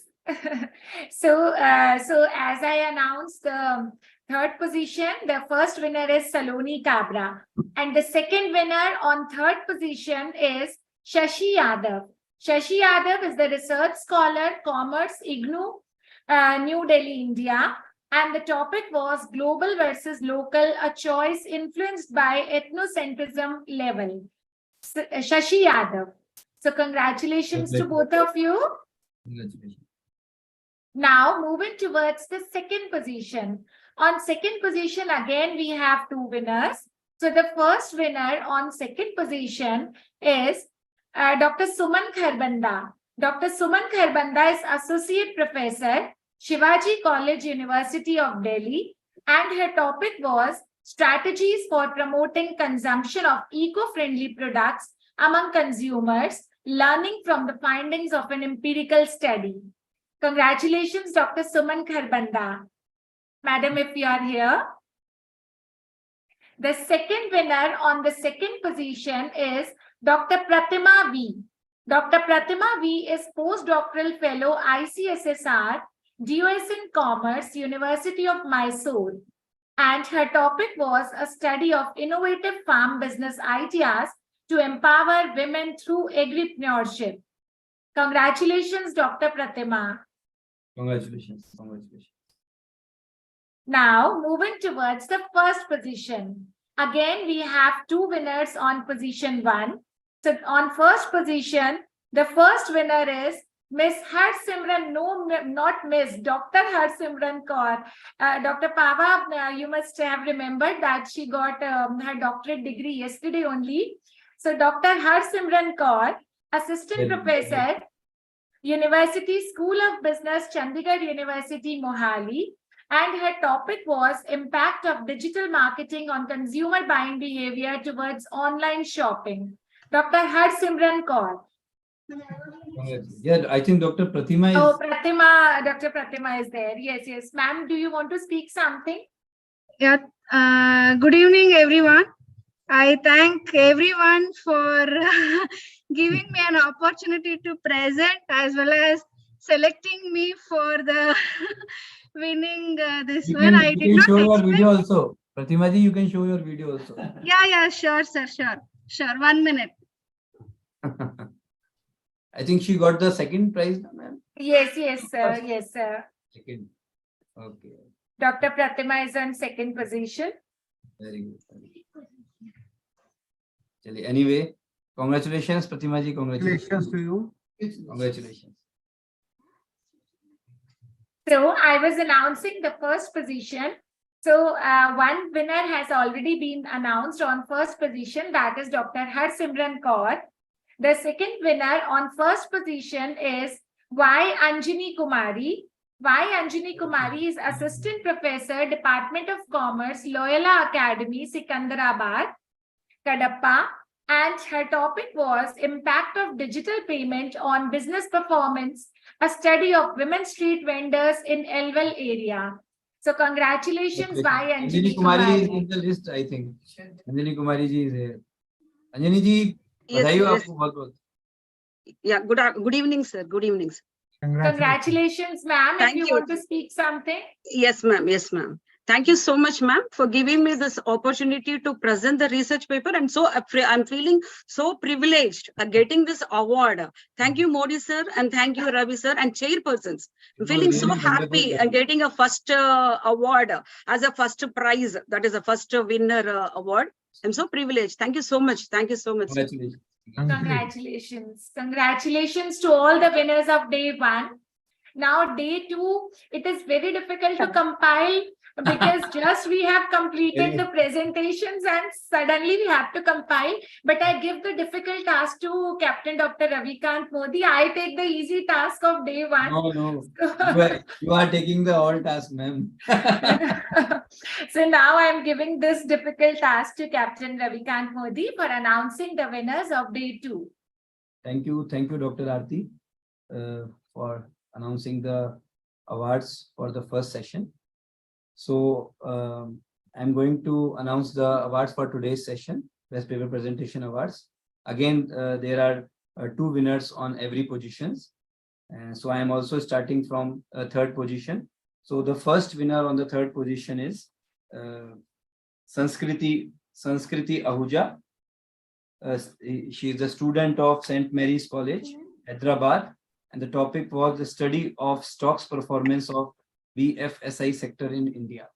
Speaker 2: So as I announced the 3rd position, the first winner is Saloni Kabra, and the second winner on 3rd position is Shashi Yadav. Shashi Yadav is the research scholar, Commerce, IGNOU, New Delhi, India. And the topic was global versus local, a choice influenced by ethnocentrism level. Shashi Yadav. So congratulations to both of you.
Speaker 1: Congratulations.
Speaker 2: Now moving towards the 2nd position. On 2nd position, again, we have 2 winners. So the first winner on 2nd position is Dr. Suman Kharbanda. Dr. Suman Kharbanda is Associate Professor, Shivaji College, University of Delhi, and her topic was strategies for promoting consumption of eco-friendly products among consumers, learning from the findings of an empirical study. Congratulations, Dr. Suman Kharbanda. Madam, if you are here. The second winner on the second position is Dr. Pratima V. Dr. Pratima V is postdoctoral fellow ICSSR, DOS in Commerce, University of Mysore. And her topic was a study of innovative farm business ideas to empower women through agripreneurship. Congratulations, Dr. Pratima.
Speaker 1: Congratulations. Congratulations.
Speaker 2: Now, moving towards the first position. Again, we have two winners on position 1. So, on first position, the first winner is Miss Harsimran, no, not Miss, Dr. Harsimran Kaur. Dr. Pava, you must have remembered that she got her doctorate degree yesterday only. So, Dr. Harsimran Kaur, Assistant Professor, University School of Business, Chandigarh University, Mohali. And her topic was impact of digital marketing on consumer buying behavior towards online shopping. Dr. Harsimran Kaur.
Speaker 1: Yeah, I think Dr. Pratima is.
Speaker 2: Oh, Pratima, Dr. Pratima is there. Yes, yes. Ma'am, do you want to speak something?
Speaker 3: Yeah. Good evening, everyone. I thank everyone for giving me an opportunity to present as well as selecting me for the winning this
Speaker 1: You
Speaker 3: one.
Speaker 1: can,
Speaker 3: I
Speaker 1: you
Speaker 3: did
Speaker 1: can
Speaker 3: not
Speaker 1: show your
Speaker 3: expect.
Speaker 1: video also. Pratima ji, you can show your video also.
Speaker 3: Yeah, sure, sir, sure. 1 minute.
Speaker 1: I think she got the second prize, ma'am.
Speaker 2: Yes, sir. Yes, sir.
Speaker 1: Second. Okay.
Speaker 2: Dr. Pratima is on second position.
Speaker 1: Very good. Anyway, congratulations, Pratima ji. Congratulations
Speaker 5: to you.
Speaker 1: Congratulations.
Speaker 2: So I was announcing the first position. So one winner has already been announced on first position, that is Dr. Harsimran Kaur. The second winner on first position is Y. Anjani Kumari. Y. Anjani Kumari is Assistant Professor, Department of Commerce, Loyola Academy, Sikandarabad, Kadapa. And her topic was impact of digital payment on business performance, a study of women street vendors in Elwell area. So congratulations, Y.
Speaker 1: Anjani Kumari is in the list, I think. Anjani Kumari ji is here. Anjani ji,
Speaker 20: Yes,
Speaker 1: yes.
Speaker 20: Yeah, good evening, sir. Good evening, sir.
Speaker 2: Congratulations, ma'am. If you want to speak something.
Speaker 20: Yes, ma'am. Yes, ma'am. Thank you so much, ma'am, for giving me this opportunity to present the research paper. And so I'm feeling so privileged getting this award. Thank you, Modi sir, and thank you, Ravi sir, and chairpersons. I'm feeling so happy getting a first award as a first prize. That is a first winner award. I'm so privileged. Thank you so much. Thank you so much.
Speaker 1: Congratulations.
Speaker 2: Congratulations. Congratulations to all the winners of day 1. Now, day 2, it is very difficult to compile because just we have completed the presentations and suddenly we have to compile. But I give the difficult task to Captain Dr. Ravikant Modi. I take the easy task of day 1.
Speaker 1: No. You are taking the all task, ma'am.
Speaker 2: So now I am giving this difficult task to Captain Ravikant Modi for announcing the winners of day 2.
Speaker 1: Thank you, Dr. Aarti, for announcing the awards for the first session. So I'm going to announce the awards for today's session, Best Paper Presentation Awards. Again, there are 2 winners on every positions. And so I am also starting from third position. So the first winner on the third position is Sanskriti Ahuja. She is a student of St. Mary's College, Hyderabad. And the topic was the study of stocks performance of BFSI sector in India.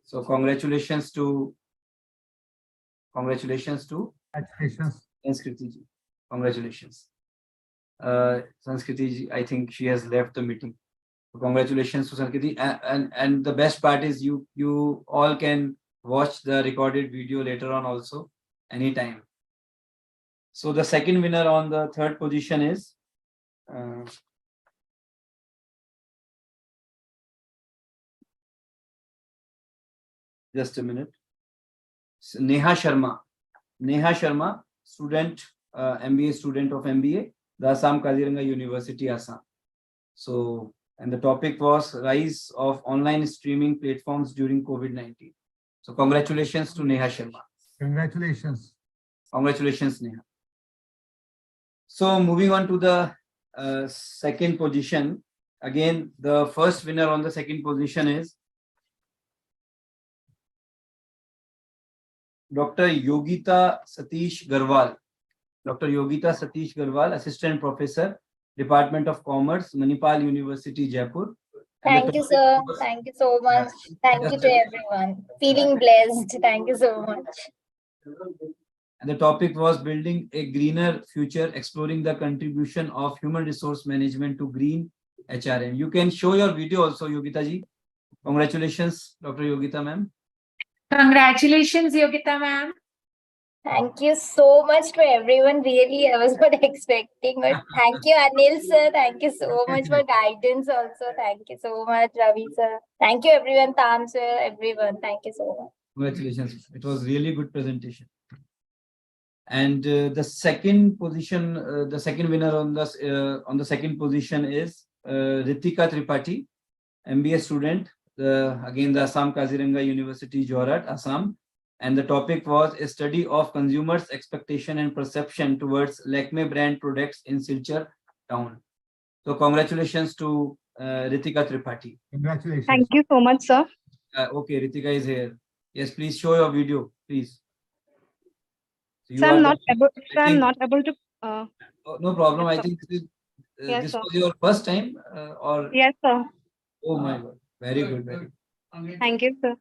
Speaker 1: So congratulations to Sanskriti ji. Congratulations. Sanskriti ji, I think she has left the meeting. So congratulations to Sanskriti. And the best part is you all can watch the recorded video later on also, anytime. So the second winner on the third position is just a minute. Neha Sharma, student, MBA student of MBA, the ASSAM KAZIRANGA University, Assam. So, and the topic was rise of online streaming platforms during COVID-19. So congratulations to Neha Sharma.
Speaker 5: Congratulations.
Speaker 1: Congratulations, Neha. So moving on to the second position. Again, the first winner on the second position is Dr. Yogita Satish Garwal. Dr. Yogita Satish Garwal, Assistant Professor, Department of Commerce, Manipal University, Jaipur.
Speaker 9: Thank you, sir. Thank you so much. Thank you to everyone. Feeling blessed. Thank you so much.
Speaker 1: And the topic was building a greener future, exploring the contribution of human resource management to green HRM. You can show your video also, Yogita ji. Congratulations, Dr. Yogita ma'am.
Speaker 2: Congratulations, Yogita ma'am.
Speaker 9: Thank you so much to everyone. Really, I was not expecting, but thank you, Anil sir. Thank you so much for guidance also. Thank you so much, Ravi sir. Thank you, everyone. Tam sir, everyone. Thank you so much.
Speaker 1: Congratulations. It was really good presentation. And the second position, the second winner on the second position is Ritika Tripathi, MBA student, again the Assam KAZIRANGA University, JORHAT, Assam. And the topic was a study of consumers' expectation and perception towards Lakme brand products in Silchar town. So congratulations to Ritika Tripathi.
Speaker 5: Congratulations.
Speaker 15: Thank you so much, sir.
Speaker 1: Okay, Ritika is here. Yes, please show your video, please. So
Speaker 15: Sir, I'm not able to.
Speaker 1: Oh, no problem. I think this,
Speaker 15: Yes,
Speaker 1: this
Speaker 15: sir.
Speaker 1: was your first time, or
Speaker 15: Yes, sir.
Speaker 1: oh my God, very good, very good.
Speaker 15: Thank you, sir.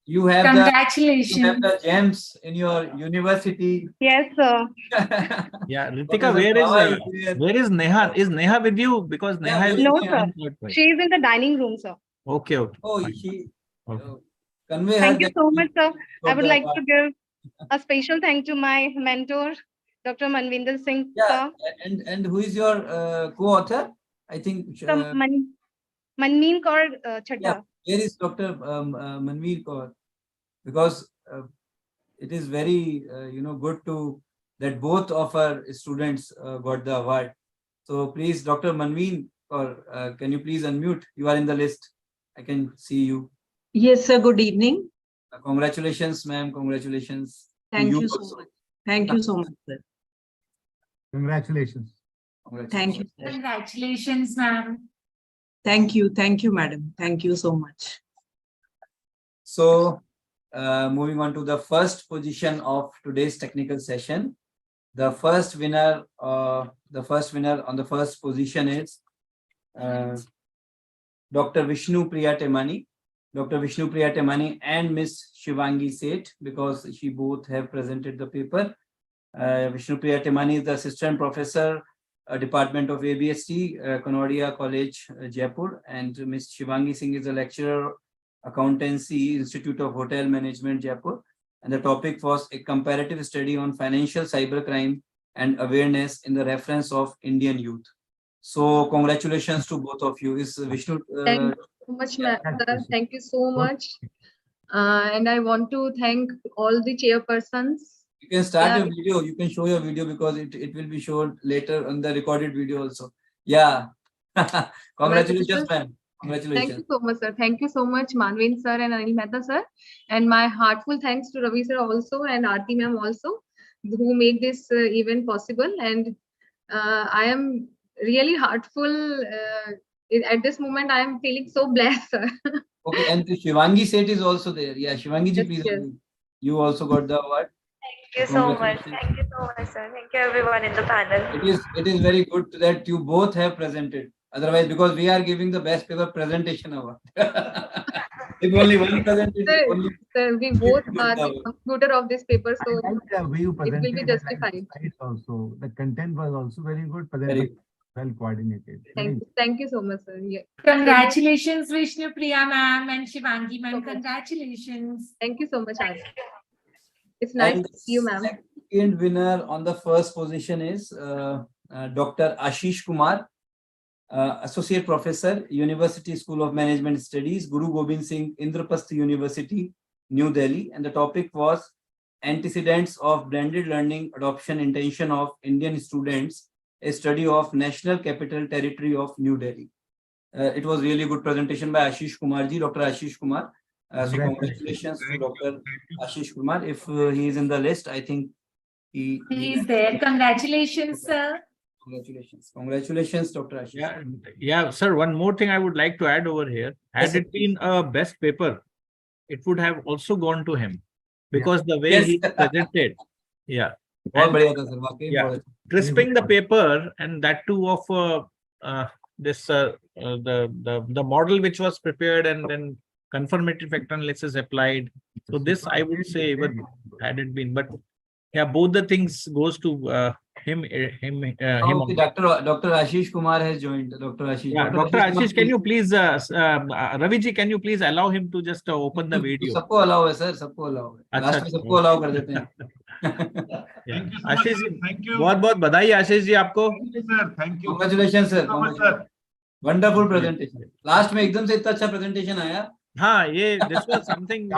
Speaker 1: You have
Speaker 2: Congratulations.
Speaker 1: you have the gems in your university.
Speaker 15: Yes, sir.
Speaker 10: Yeah, Ritika, where is Neha? Is Neha with you? Because Neha is
Speaker 15: No, sir. She is in the dining room, sir.
Speaker 10: Okay, okay.
Speaker 1: Oh,
Speaker 10: fine.
Speaker 1: she.
Speaker 10: Okay.
Speaker 1: Convey her
Speaker 15: Thank you
Speaker 1: that
Speaker 15: so much, sir. I
Speaker 1: got
Speaker 15: would
Speaker 1: the
Speaker 15: like
Speaker 1: award.
Speaker 15: to give a special thank to my mentor, Dr. Manvinder Singh, sir.
Speaker 1: And who is your co-author? I think.
Speaker 15: So, Manmeen Kaur Chadda.
Speaker 1: Yeah, where is Dr. Manveer Kaur? Because it is very good to that both of our students got the award. So please, Dr. Manveer Kaur, can you please unmute? You are in the list. I can see you.
Speaker 4: Yes, sir. Good evening.
Speaker 1: Congratulations, ma'am. Congratulations.
Speaker 4: Thank you so much. Thank you so much, sir.
Speaker 5: Congratulations.
Speaker 4: Thank you.
Speaker 2: Congratulations, ma'am.
Speaker 4: Thank you. Thank you, madam. Thank you so much.
Speaker 1: So, moving on to the first position of today's technical session. The first winner on the first position is Dr. Vishnu Priya Temani. Dr. Vishnu Priya Temani and Miss Shivangi Seth, because she both have presented the paper. Vishnu Priya Temani is the Assistant Professor, Department of ABST, Kanodia College, Jaipur, and Miss Shivangi Singh is a lecturer, Accountancy, Institute of Hotel Management, Jaipur. And the topic was a comparative study on financial cybercrime and awareness in the reference of Indian youth. So congratulations to both of you. Is Vishnu?
Speaker 16: Thank you so much, ma'am. Thank you so much. And I want to thank all the chairpersons.
Speaker 1: You can start your video. You can show your video because it will be shown later on the recorded video also. Yeah. Congratulations, ma'am. Congratulations.
Speaker 16: Thank you so much, sir. Thank you so much, Manveen sir and Anil Mehta sir. And my heartful thanks to Ravi sir also and Aarti ma'am also, who made this event possible. And I am really heartful. At this moment, I am feeling so blessed, sir.
Speaker 1: Okay, and Shivangi Seth is also there. Yeah, Shivangi ji, please.
Speaker 16: Yes.
Speaker 1: You also got the award.
Speaker 6: Thank you so much. Thank you so much, sir. Thank you, everyone in the panel.
Speaker 1: It is very good that you both have presented. Otherwise, because we are giving the best paper presentation award. If only one presented,
Speaker 16: Sir, we both are the computer of this paper, so
Speaker 5: The way you
Speaker 16: it will be
Speaker 5: presented
Speaker 16: justified.
Speaker 5: also, the content was also very good,
Speaker 1: Very
Speaker 5: well coordinated.
Speaker 16: Thank you so much, sir. Yeah.
Speaker 2: Congratulations, Vishnu Priya ma'am and Shivangi ma'am. Congratulations.
Speaker 16: Thank you so much, Aarti. It's nice
Speaker 1: And
Speaker 16: to see you, ma'am.
Speaker 1: second winner on the first position is Dr. Ashish Kumar, Associate Professor, University School of Management Studies, Guru Gobind Singh, Indraprastha University, New Delhi. And the topic was Antecedents of Blended Learning Adoption Intention of Indian Students, a study of National Capital Territory of New Delhi. It was really good presentation by Ashish Kumar ji, Dr. Ashish Kumar. So congratulations to Dr. Ashish Kumar. If he is in the list, I think he
Speaker 2: is there. Congratulations, sir.
Speaker 1: Congratulations, Dr. Ashish.
Speaker 10: Yeah, sir. One more thing I would like to add over here. Had it been a best paper, it would have also gone to him, because the way he presented, crisping the paper, and that too of the model which was prepared and then confirmatory factor analysis applied. So this I would say even had it been, but yeah, both the things goes to him.
Speaker 1: Okay, Dr. Ashish Kumar has joined. Dr. Ashish.
Speaker 10: Yeah, Dr. Ashish, can you please, Ravi ji, can you please allow him to just open the video?
Speaker 1: सबको allow है sir, सबको allow है. Last में सबको allow कर देते हैं.
Speaker 10: आशीष जी, बहुत बधाई आशीष जी आपको.
Speaker 18: Thank you.
Speaker 1: Congratulations sir. Wonderful presentation. Last में एकदम से इतना अच्छा presentation आया.
Speaker 10: हाँ, ये this was something.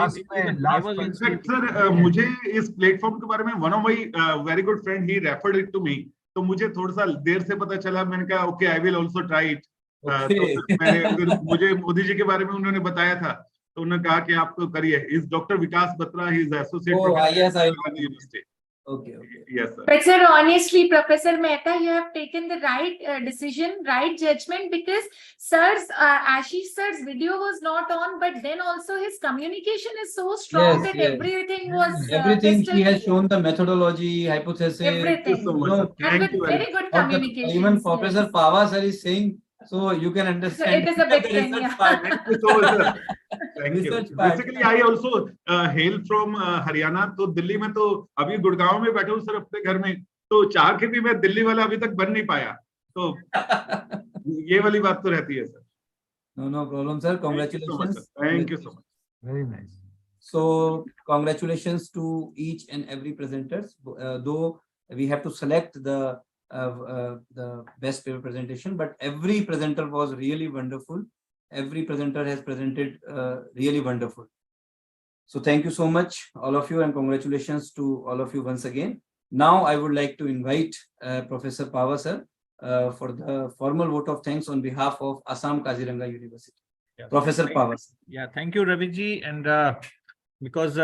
Speaker 18: Sir, मुझे इस प्लेटफॉर्म के बारे में one of my very good friend he referred it to me. तो मुझे थोड़ा सा देर से पता चला. मैंने कहा okay, I will also try it. तो फिर मुझे मोदी जी के बारे में उन्होंने बताया था, तो उन्होंने कहा कि आप तो करिए. इस doctor Vikas Batra, he is associate professor at the university.
Speaker 1: Okay.
Speaker 18: Yes, sir.
Speaker 2: But sir, honestly, Professor Mehta, you have taken the right decision, right judgment, because Ashish sir's video was not on, but then also his communication is so strong that everything was
Speaker 1: everything he has shown, the methodology, hypothesis,
Speaker 2: everything.
Speaker 18: Thank you so much.
Speaker 2: And with very good communication.
Speaker 1: Even Professor Pava sir is saying, so you can understand.
Speaker 2: So it is a big thing.
Speaker 18: Thank you so much, sir. Thank you. Basically, I also hail from Haryana. तो दिल्ली में तो अभी गुड़गांव में बैठे हूँ sir अपने घर में, तो चाह के भी मैं दिल्ली वाला अभी तक बन नहीं पाया. तो ये वाली बात तो रहती है sir.
Speaker 1: No problem, sir. Congratulations.
Speaker 18: Thank you so much.
Speaker 5: Very nice.
Speaker 1: So congratulations to each and every presenters. Though we have to select the best paper presentation, but every presenter was really wonderful. Every presenter has presented really wonderful. So thank you so much, all of you, and congratulations to all of you once again. Now I would like to invite Professor Pava sir for the formal vote of thanks on behalf of Assam KAZIRANGA University.
Speaker 10: Yeah.
Speaker 1: Professor Pava sir.
Speaker 10: Yeah, thank you, Ravi ji. And because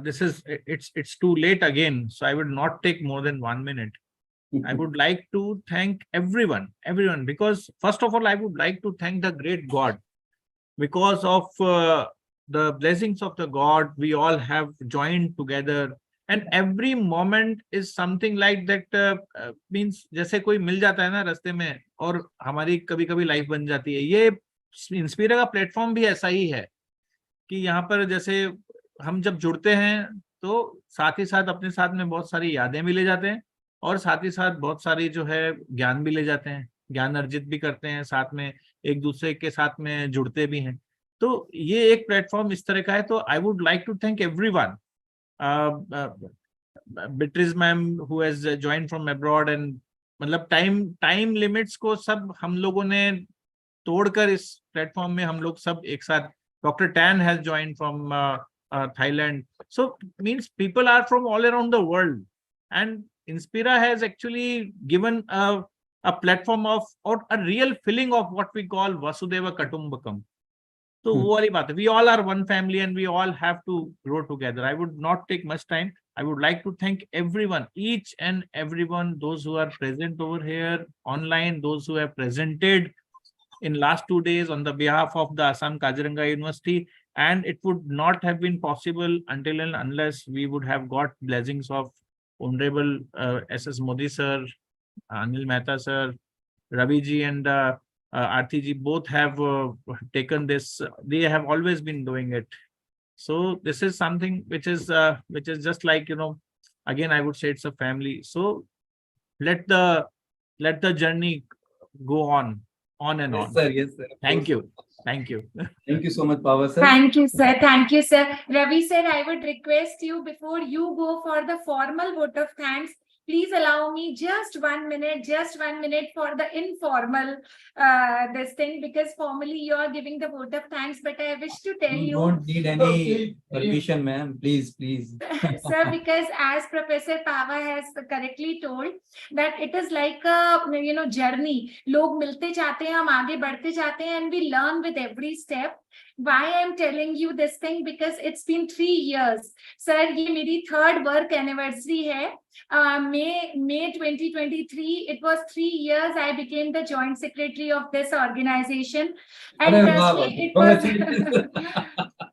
Speaker 10: this is it's too late again, so I would not take more than 1 minute. I would like to thank everyone, because first of all, I would like to thank the great God. Because of the blessings of the God, we all have joined together, and every moment is something like that. Means जैसे कोई मिल जाता है ना रास्ते में, और हमारी कभी-कभी लाइफ बन जाती है. ये इंस्पिरा का प्लेटफॉर्म भी ऐसा ही है कि यहाँ पर जैसे हम जब जुड़ते हैं तो साथ ही साथ अपने साथ में बहुत सारी यादें भी ले जाते हैं, और साथ ही साथ बहुत सारी जो है ज्ञान भी ले जाते हैं, ज्ञान अर्जित भी करते हैं, साथ में एक दूसरे के साथ में जुड़ते भी हैं. तो ये एक प्लेटफॉर्म इस तरह का है. तो I would like to thank everyone. Beatrice ma'am who has joined from abroad, and मतलब टाइम लिमिट्स को सब हम लोगों ने तोड़कर इस प्लेटफॉर्म में हम लोग सब एक साथ. Doctor Tan has joined from Thailand. So means people are from all around the world, and Inspira has actually given a platform of, or a real feeling of what we call Vasudeva Kutumbakam. So वो वाली बात है. We all are one family and we all have to grow together. I would not take much time. I would like to thank everyone, each and everyone, those who are present over here online, those who have presented in last 2 days on the behalf of the Assam KAZIRANGA University. And it would not have been possible until and unless we would have got blessings of Honorable SS Modi sir, Anil Mehta sir, Ravi ji and Aarti ji both have taken this. They have always been doing it. So this is something which is just like, you know, again I would say it's a family. So let the journey go on and on.
Speaker 1: Yes sir.
Speaker 10: Thank you. Thank you.
Speaker 1: Thank you so much, Pava sir.
Speaker 2: Thank you, sir. Thank you, sir. Ravi sir, I would request you, before you go for the formal vote of thanks, please allow me just 1 minute for the informal this thing, because formally you are giving the vote of thanks, but I wish to tell you.
Speaker 1: Don't need any permission, ma'am. Please.
Speaker 2: Sir, because as Professor Pava has correctly told, that it is like a journey. लोग मिलते जाते हैं, हम आगे बढ़ते जाते हैं, and we learn with every step. Why I'm telling you this thing? Because it's been 3 years. Sir, ये मेरी 3rd work anniversary है. May 2023. It was 3 years. I became the joint secretary of this organization. And trust me, it was.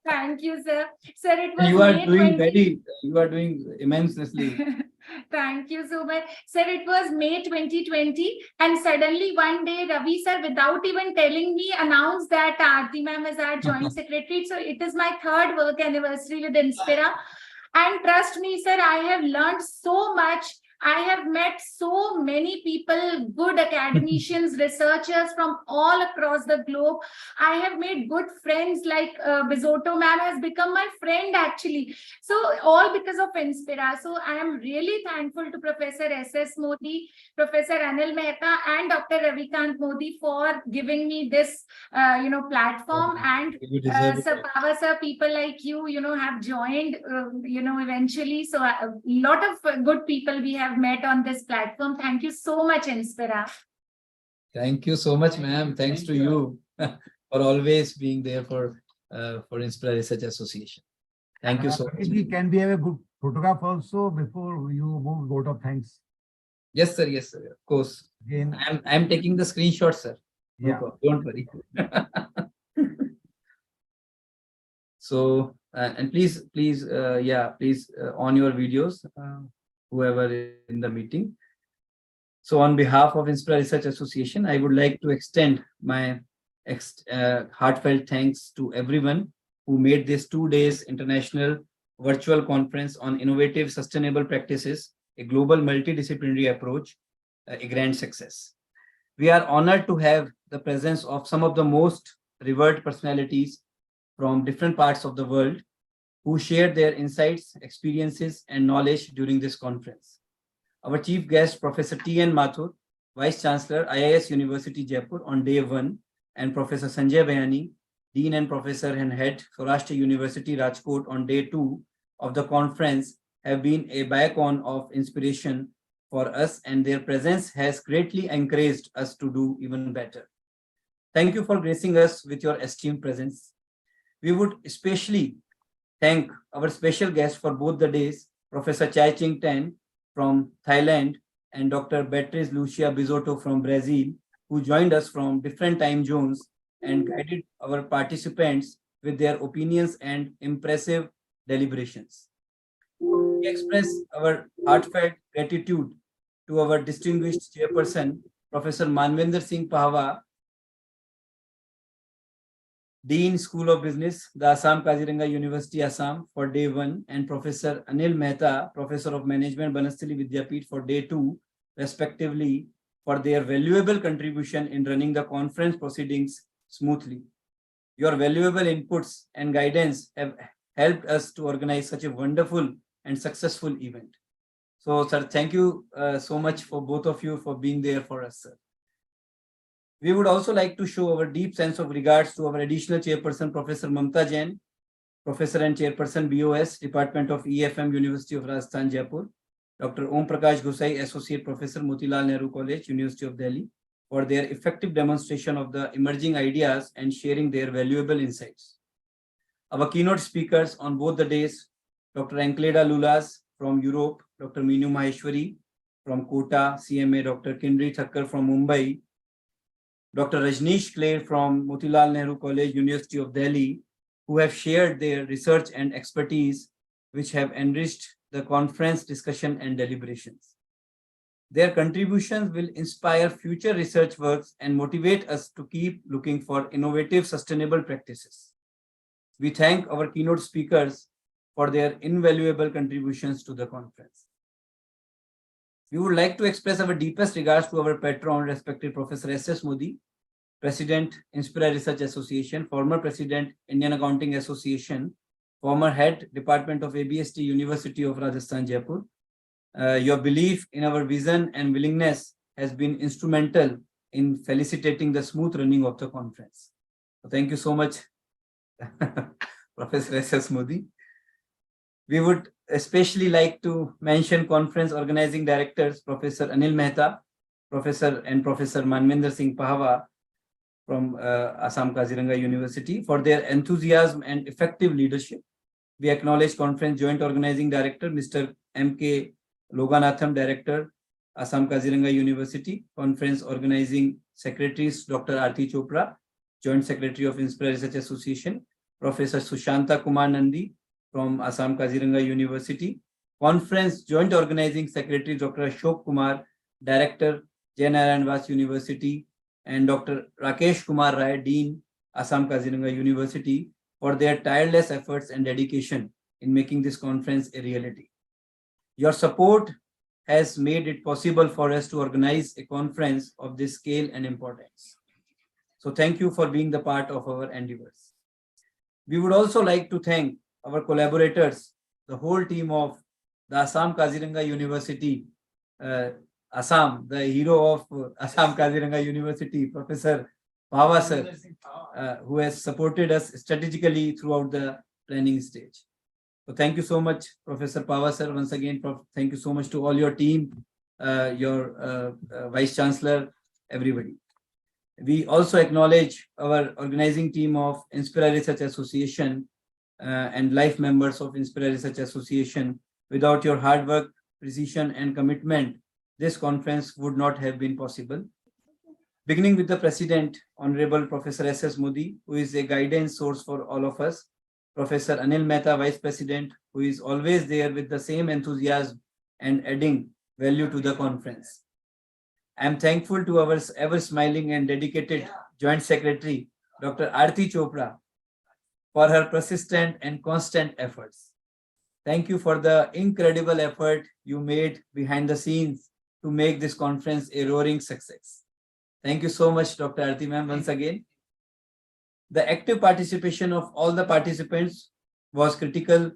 Speaker 2: Thank you, sir. Sir, it was
Speaker 1: You are
Speaker 2: May
Speaker 1: doing
Speaker 2: 20.
Speaker 1: you are doing immensely.
Speaker 2: Thank you so much. Sir, it was May 2020 and suddenly one day Ravi sir, without even telling me, announced that Aarti ma'am is our joint secretary. So it is my 3rd work anniversary with Inspira. And trust me, sir, I have learned so much. I have met so many people, good academicians, researchers from all across the globe. I have made good friends like Bizotto ma'am has become my friend actually. So all because of Inspira. So I am really thankful to Professor S.S. Modi, Professor Anil Mehta and Dr. Ravikant Modi for giving me this, platform. And Sir Pava sir, people like you, have joined, eventually. So a lot of good people we have met on this platform. Thank you so much, Inspira.
Speaker 1: Thank you so much, ma'am. Thanks to you for always being there for Inspira Research Association. Thank you so much.
Speaker 5: Can we have a good photograph also before you move? Vote of thanks.
Speaker 1: Yes, sir. Yes, sir. Of course.
Speaker 5: Again,
Speaker 1: I'm taking the screenshot, sir. No
Speaker 5: Yeah.
Speaker 1: problem. Don't worry. So and please on your videos, whoever is in the meeting. So on behalf of Inspira Research Association, I would like to extend my heartfelt thanks to everyone who made this 2 days international virtual conference on innovative sustainable practices, a global multidisciplinary approach, a grand success. We are honored to have the presence of some of the most revered personalities from different parts of the world who shared their insights, experiences, and knowledge during this conference. Our chief guest, Professor T.N. Mathur, Vice Chancellor, IIS University, Jaipur, on day 1, and Professor Sanjay Bayani, Dean and Professor and Head, Saurashtra University, Rajkot, on day 2 of the conference, have been a beacon of inspiration for us, and their presence has greatly encouraged us to do even better. Thank you for gracing us with your esteemed presence. We would especially thank our special guests for both the days, Professor Chai Ching Tan from Thailand and Dr. Beatriz Lucia Bizotto from Brazil, who joined us from different time zones and guided our participants with their opinions and impressive deliberations. We express our heartfelt gratitude to our distinguished chairperson, Professor Manvinder Singh Pahwa, Dean, School of Business, the ASSAM KAZIRANGA University, Assam, for day 1, and Professor Anil Mehta, Professor of Management, Banasthali Vidyapeeth, for day 2, respectively, for their valuable contribution in running the conference proceedings smoothly. Your valuable inputs and guidance have helped us to organize such a wonderful and successful event. So, sir, thank you so much for both of you for being there for us, sir. We would also like to show our deep sense of regards to our additional chairperson, Professor Mamta Jain, Professor and Chairperson, BOS, Department of EFM, University of Rajasthan, Jaipur, Dr. Om Prakash Gosai, Associate Professor, Motilal Nehru College, University of Delhi, for their effective demonstration of the emerging ideas and sharing their valuable insights. Our keynote speakers on both the days, Dr. Ankleda Lulas from Europe, Dr. Meenu Maheshwari from Kota, CMA, Dr. Kindri Thakkar from Mumbai, Dr. Rajneesh Clare from Motilal Nehru College, University of Delhi, who have shared their research and expertise, which have enriched the conference discussion and deliberations. Their contributions will inspire future research works and motivate us to keep looking for innovative, sustainable practices. We thank our keynote speakers for their invaluable contributions to the conference. We would like to express our deepest regards to our patron, respected Professor S.S. Modi, President, Inspira Research Association, former President, Indian Accounting Association, former Head, Department of ABST, University of Rajasthan, Jaipur. Your belief in our vision and willingness has been instrumental in facilitating the smooth running of the conference. So thank you so much, Professor S.S. Modi. We would especially like to mention conference organizing directors, Professor Anil Mehta, Professor Manvinder Singh Pahwa, from Assam KAZIRANGA University for their enthusiasm and effective leadership. We acknowledge Conference Joint Organizing Director, Mr. M.K. Loganatham, Director, Assam KAZIRANGA University, Conference Organizing Secretaries, Dr. Aarti Chopra, Joint Secretary of Inspira Research Association, Professor Sushanta Kumar Nandi from Assam KAZIRANGA University, Conference Joint Organizing Secretary, Dr. Ashok Kumar, Director, Jain Narayanvas University, and Dr. Rakesh Kumar Rai, Dean, Assam KAZIRANGA University, for their tireless efforts and dedication in making this conference a reality. Your support has made it possible for us to organize a conference of this scale and importance. So thank you for being the part of our endeavors. We would also like to thank our collaborators, the whole team of the Assam KAZIRANGA University, Assam, the hero of Assam KAZIRANGA University, Professor Bhava sir, who has supported us strategically throughout the planning stage. So thank you so much, Professor Pava sir. Once again, thank you so much to all your team, your Vice Chancellor, everybody. We also acknowledge our organizing team of Inspira Research Association and life members of Inspira Research Association. Without your hard work, precision, and commitment, this conference would not have been possible. Beginning with the President, Honorable Professor S.S. Modi, who is a guidance source for all of us, Professor Anil Mehta, Vice President, who is always there with the same enthusiasm and adding value to the conference. I am thankful to our ever-smiling and dedicated Joint Secretary, Dr. Aarti Chopra, for her persistent and constant efforts. Thank you for the incredible effort you made behind the scenes to make this conference a roaring success. Thank you so much, Dr. Aarti ma'am, once again. The active participation of all the participants was critical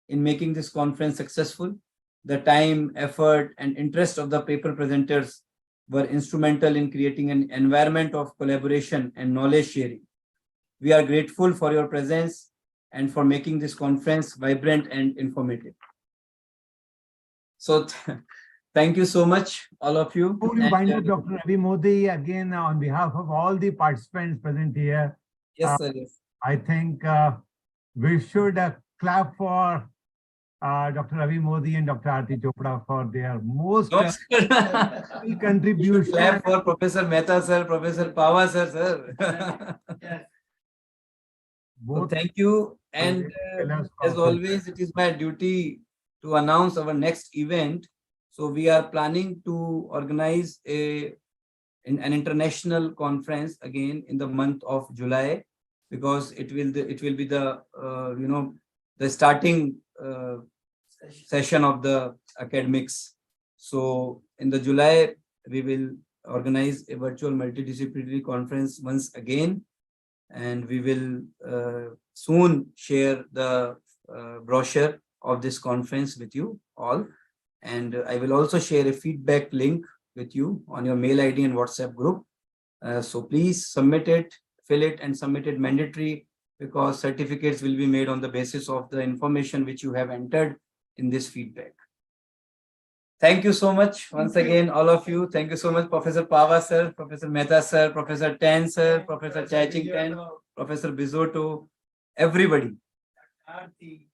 Speaker 1: in making this conference successful. The time, effort, and interest of the paper presenters were instrumental in creating an environment of collaboration and knowledge sharing. We are grateful for your presence and for making this conference vibrant and informative. So, thank you so much, all of you.
Speaker 5: Would you wind up Dr. Ravi Modi again on behalf of all the participants present here?
Speaker 1: Yes, sir. Yes.
Speaker 5: I think we should clap for Dr. Ravi Modi and Dr. Aarti Chopra for their most contribution.
Speaker 1: Clap for Professor Mehta sir, Professor Pava sir. So thank you. And as always, it is my duty to announce our next event. So we are planning to organize an international conference again in the month of July, because it will be the the starting session of the academics. So in the July we will organize a virtual multidisciplinary conference once again, and we will soon share the brochure of this conference with you all. And I will also share a feedback link with you on your mail ID and WhatsApp group. So please submit it, fill it, and submit it mandatory, because certificates will be made on the basis of the information which you have entered in this feedback. Thank you so much once again, all of you. Thank you so much, Professor Pava sir, Professor Mehta sir, Professor Tan sir, Professor Chaiching Tan, Professor Bizotto, everybody.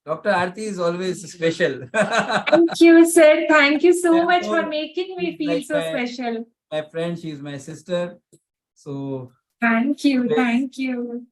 Speaker 1: Dr. Aarti is always special.
Speaker 2: Thank you, sir. Thank you so much for making me feel so special.
Speaker 1: My friend, she is my sister. So
Speaker 2: thank you. Thank you.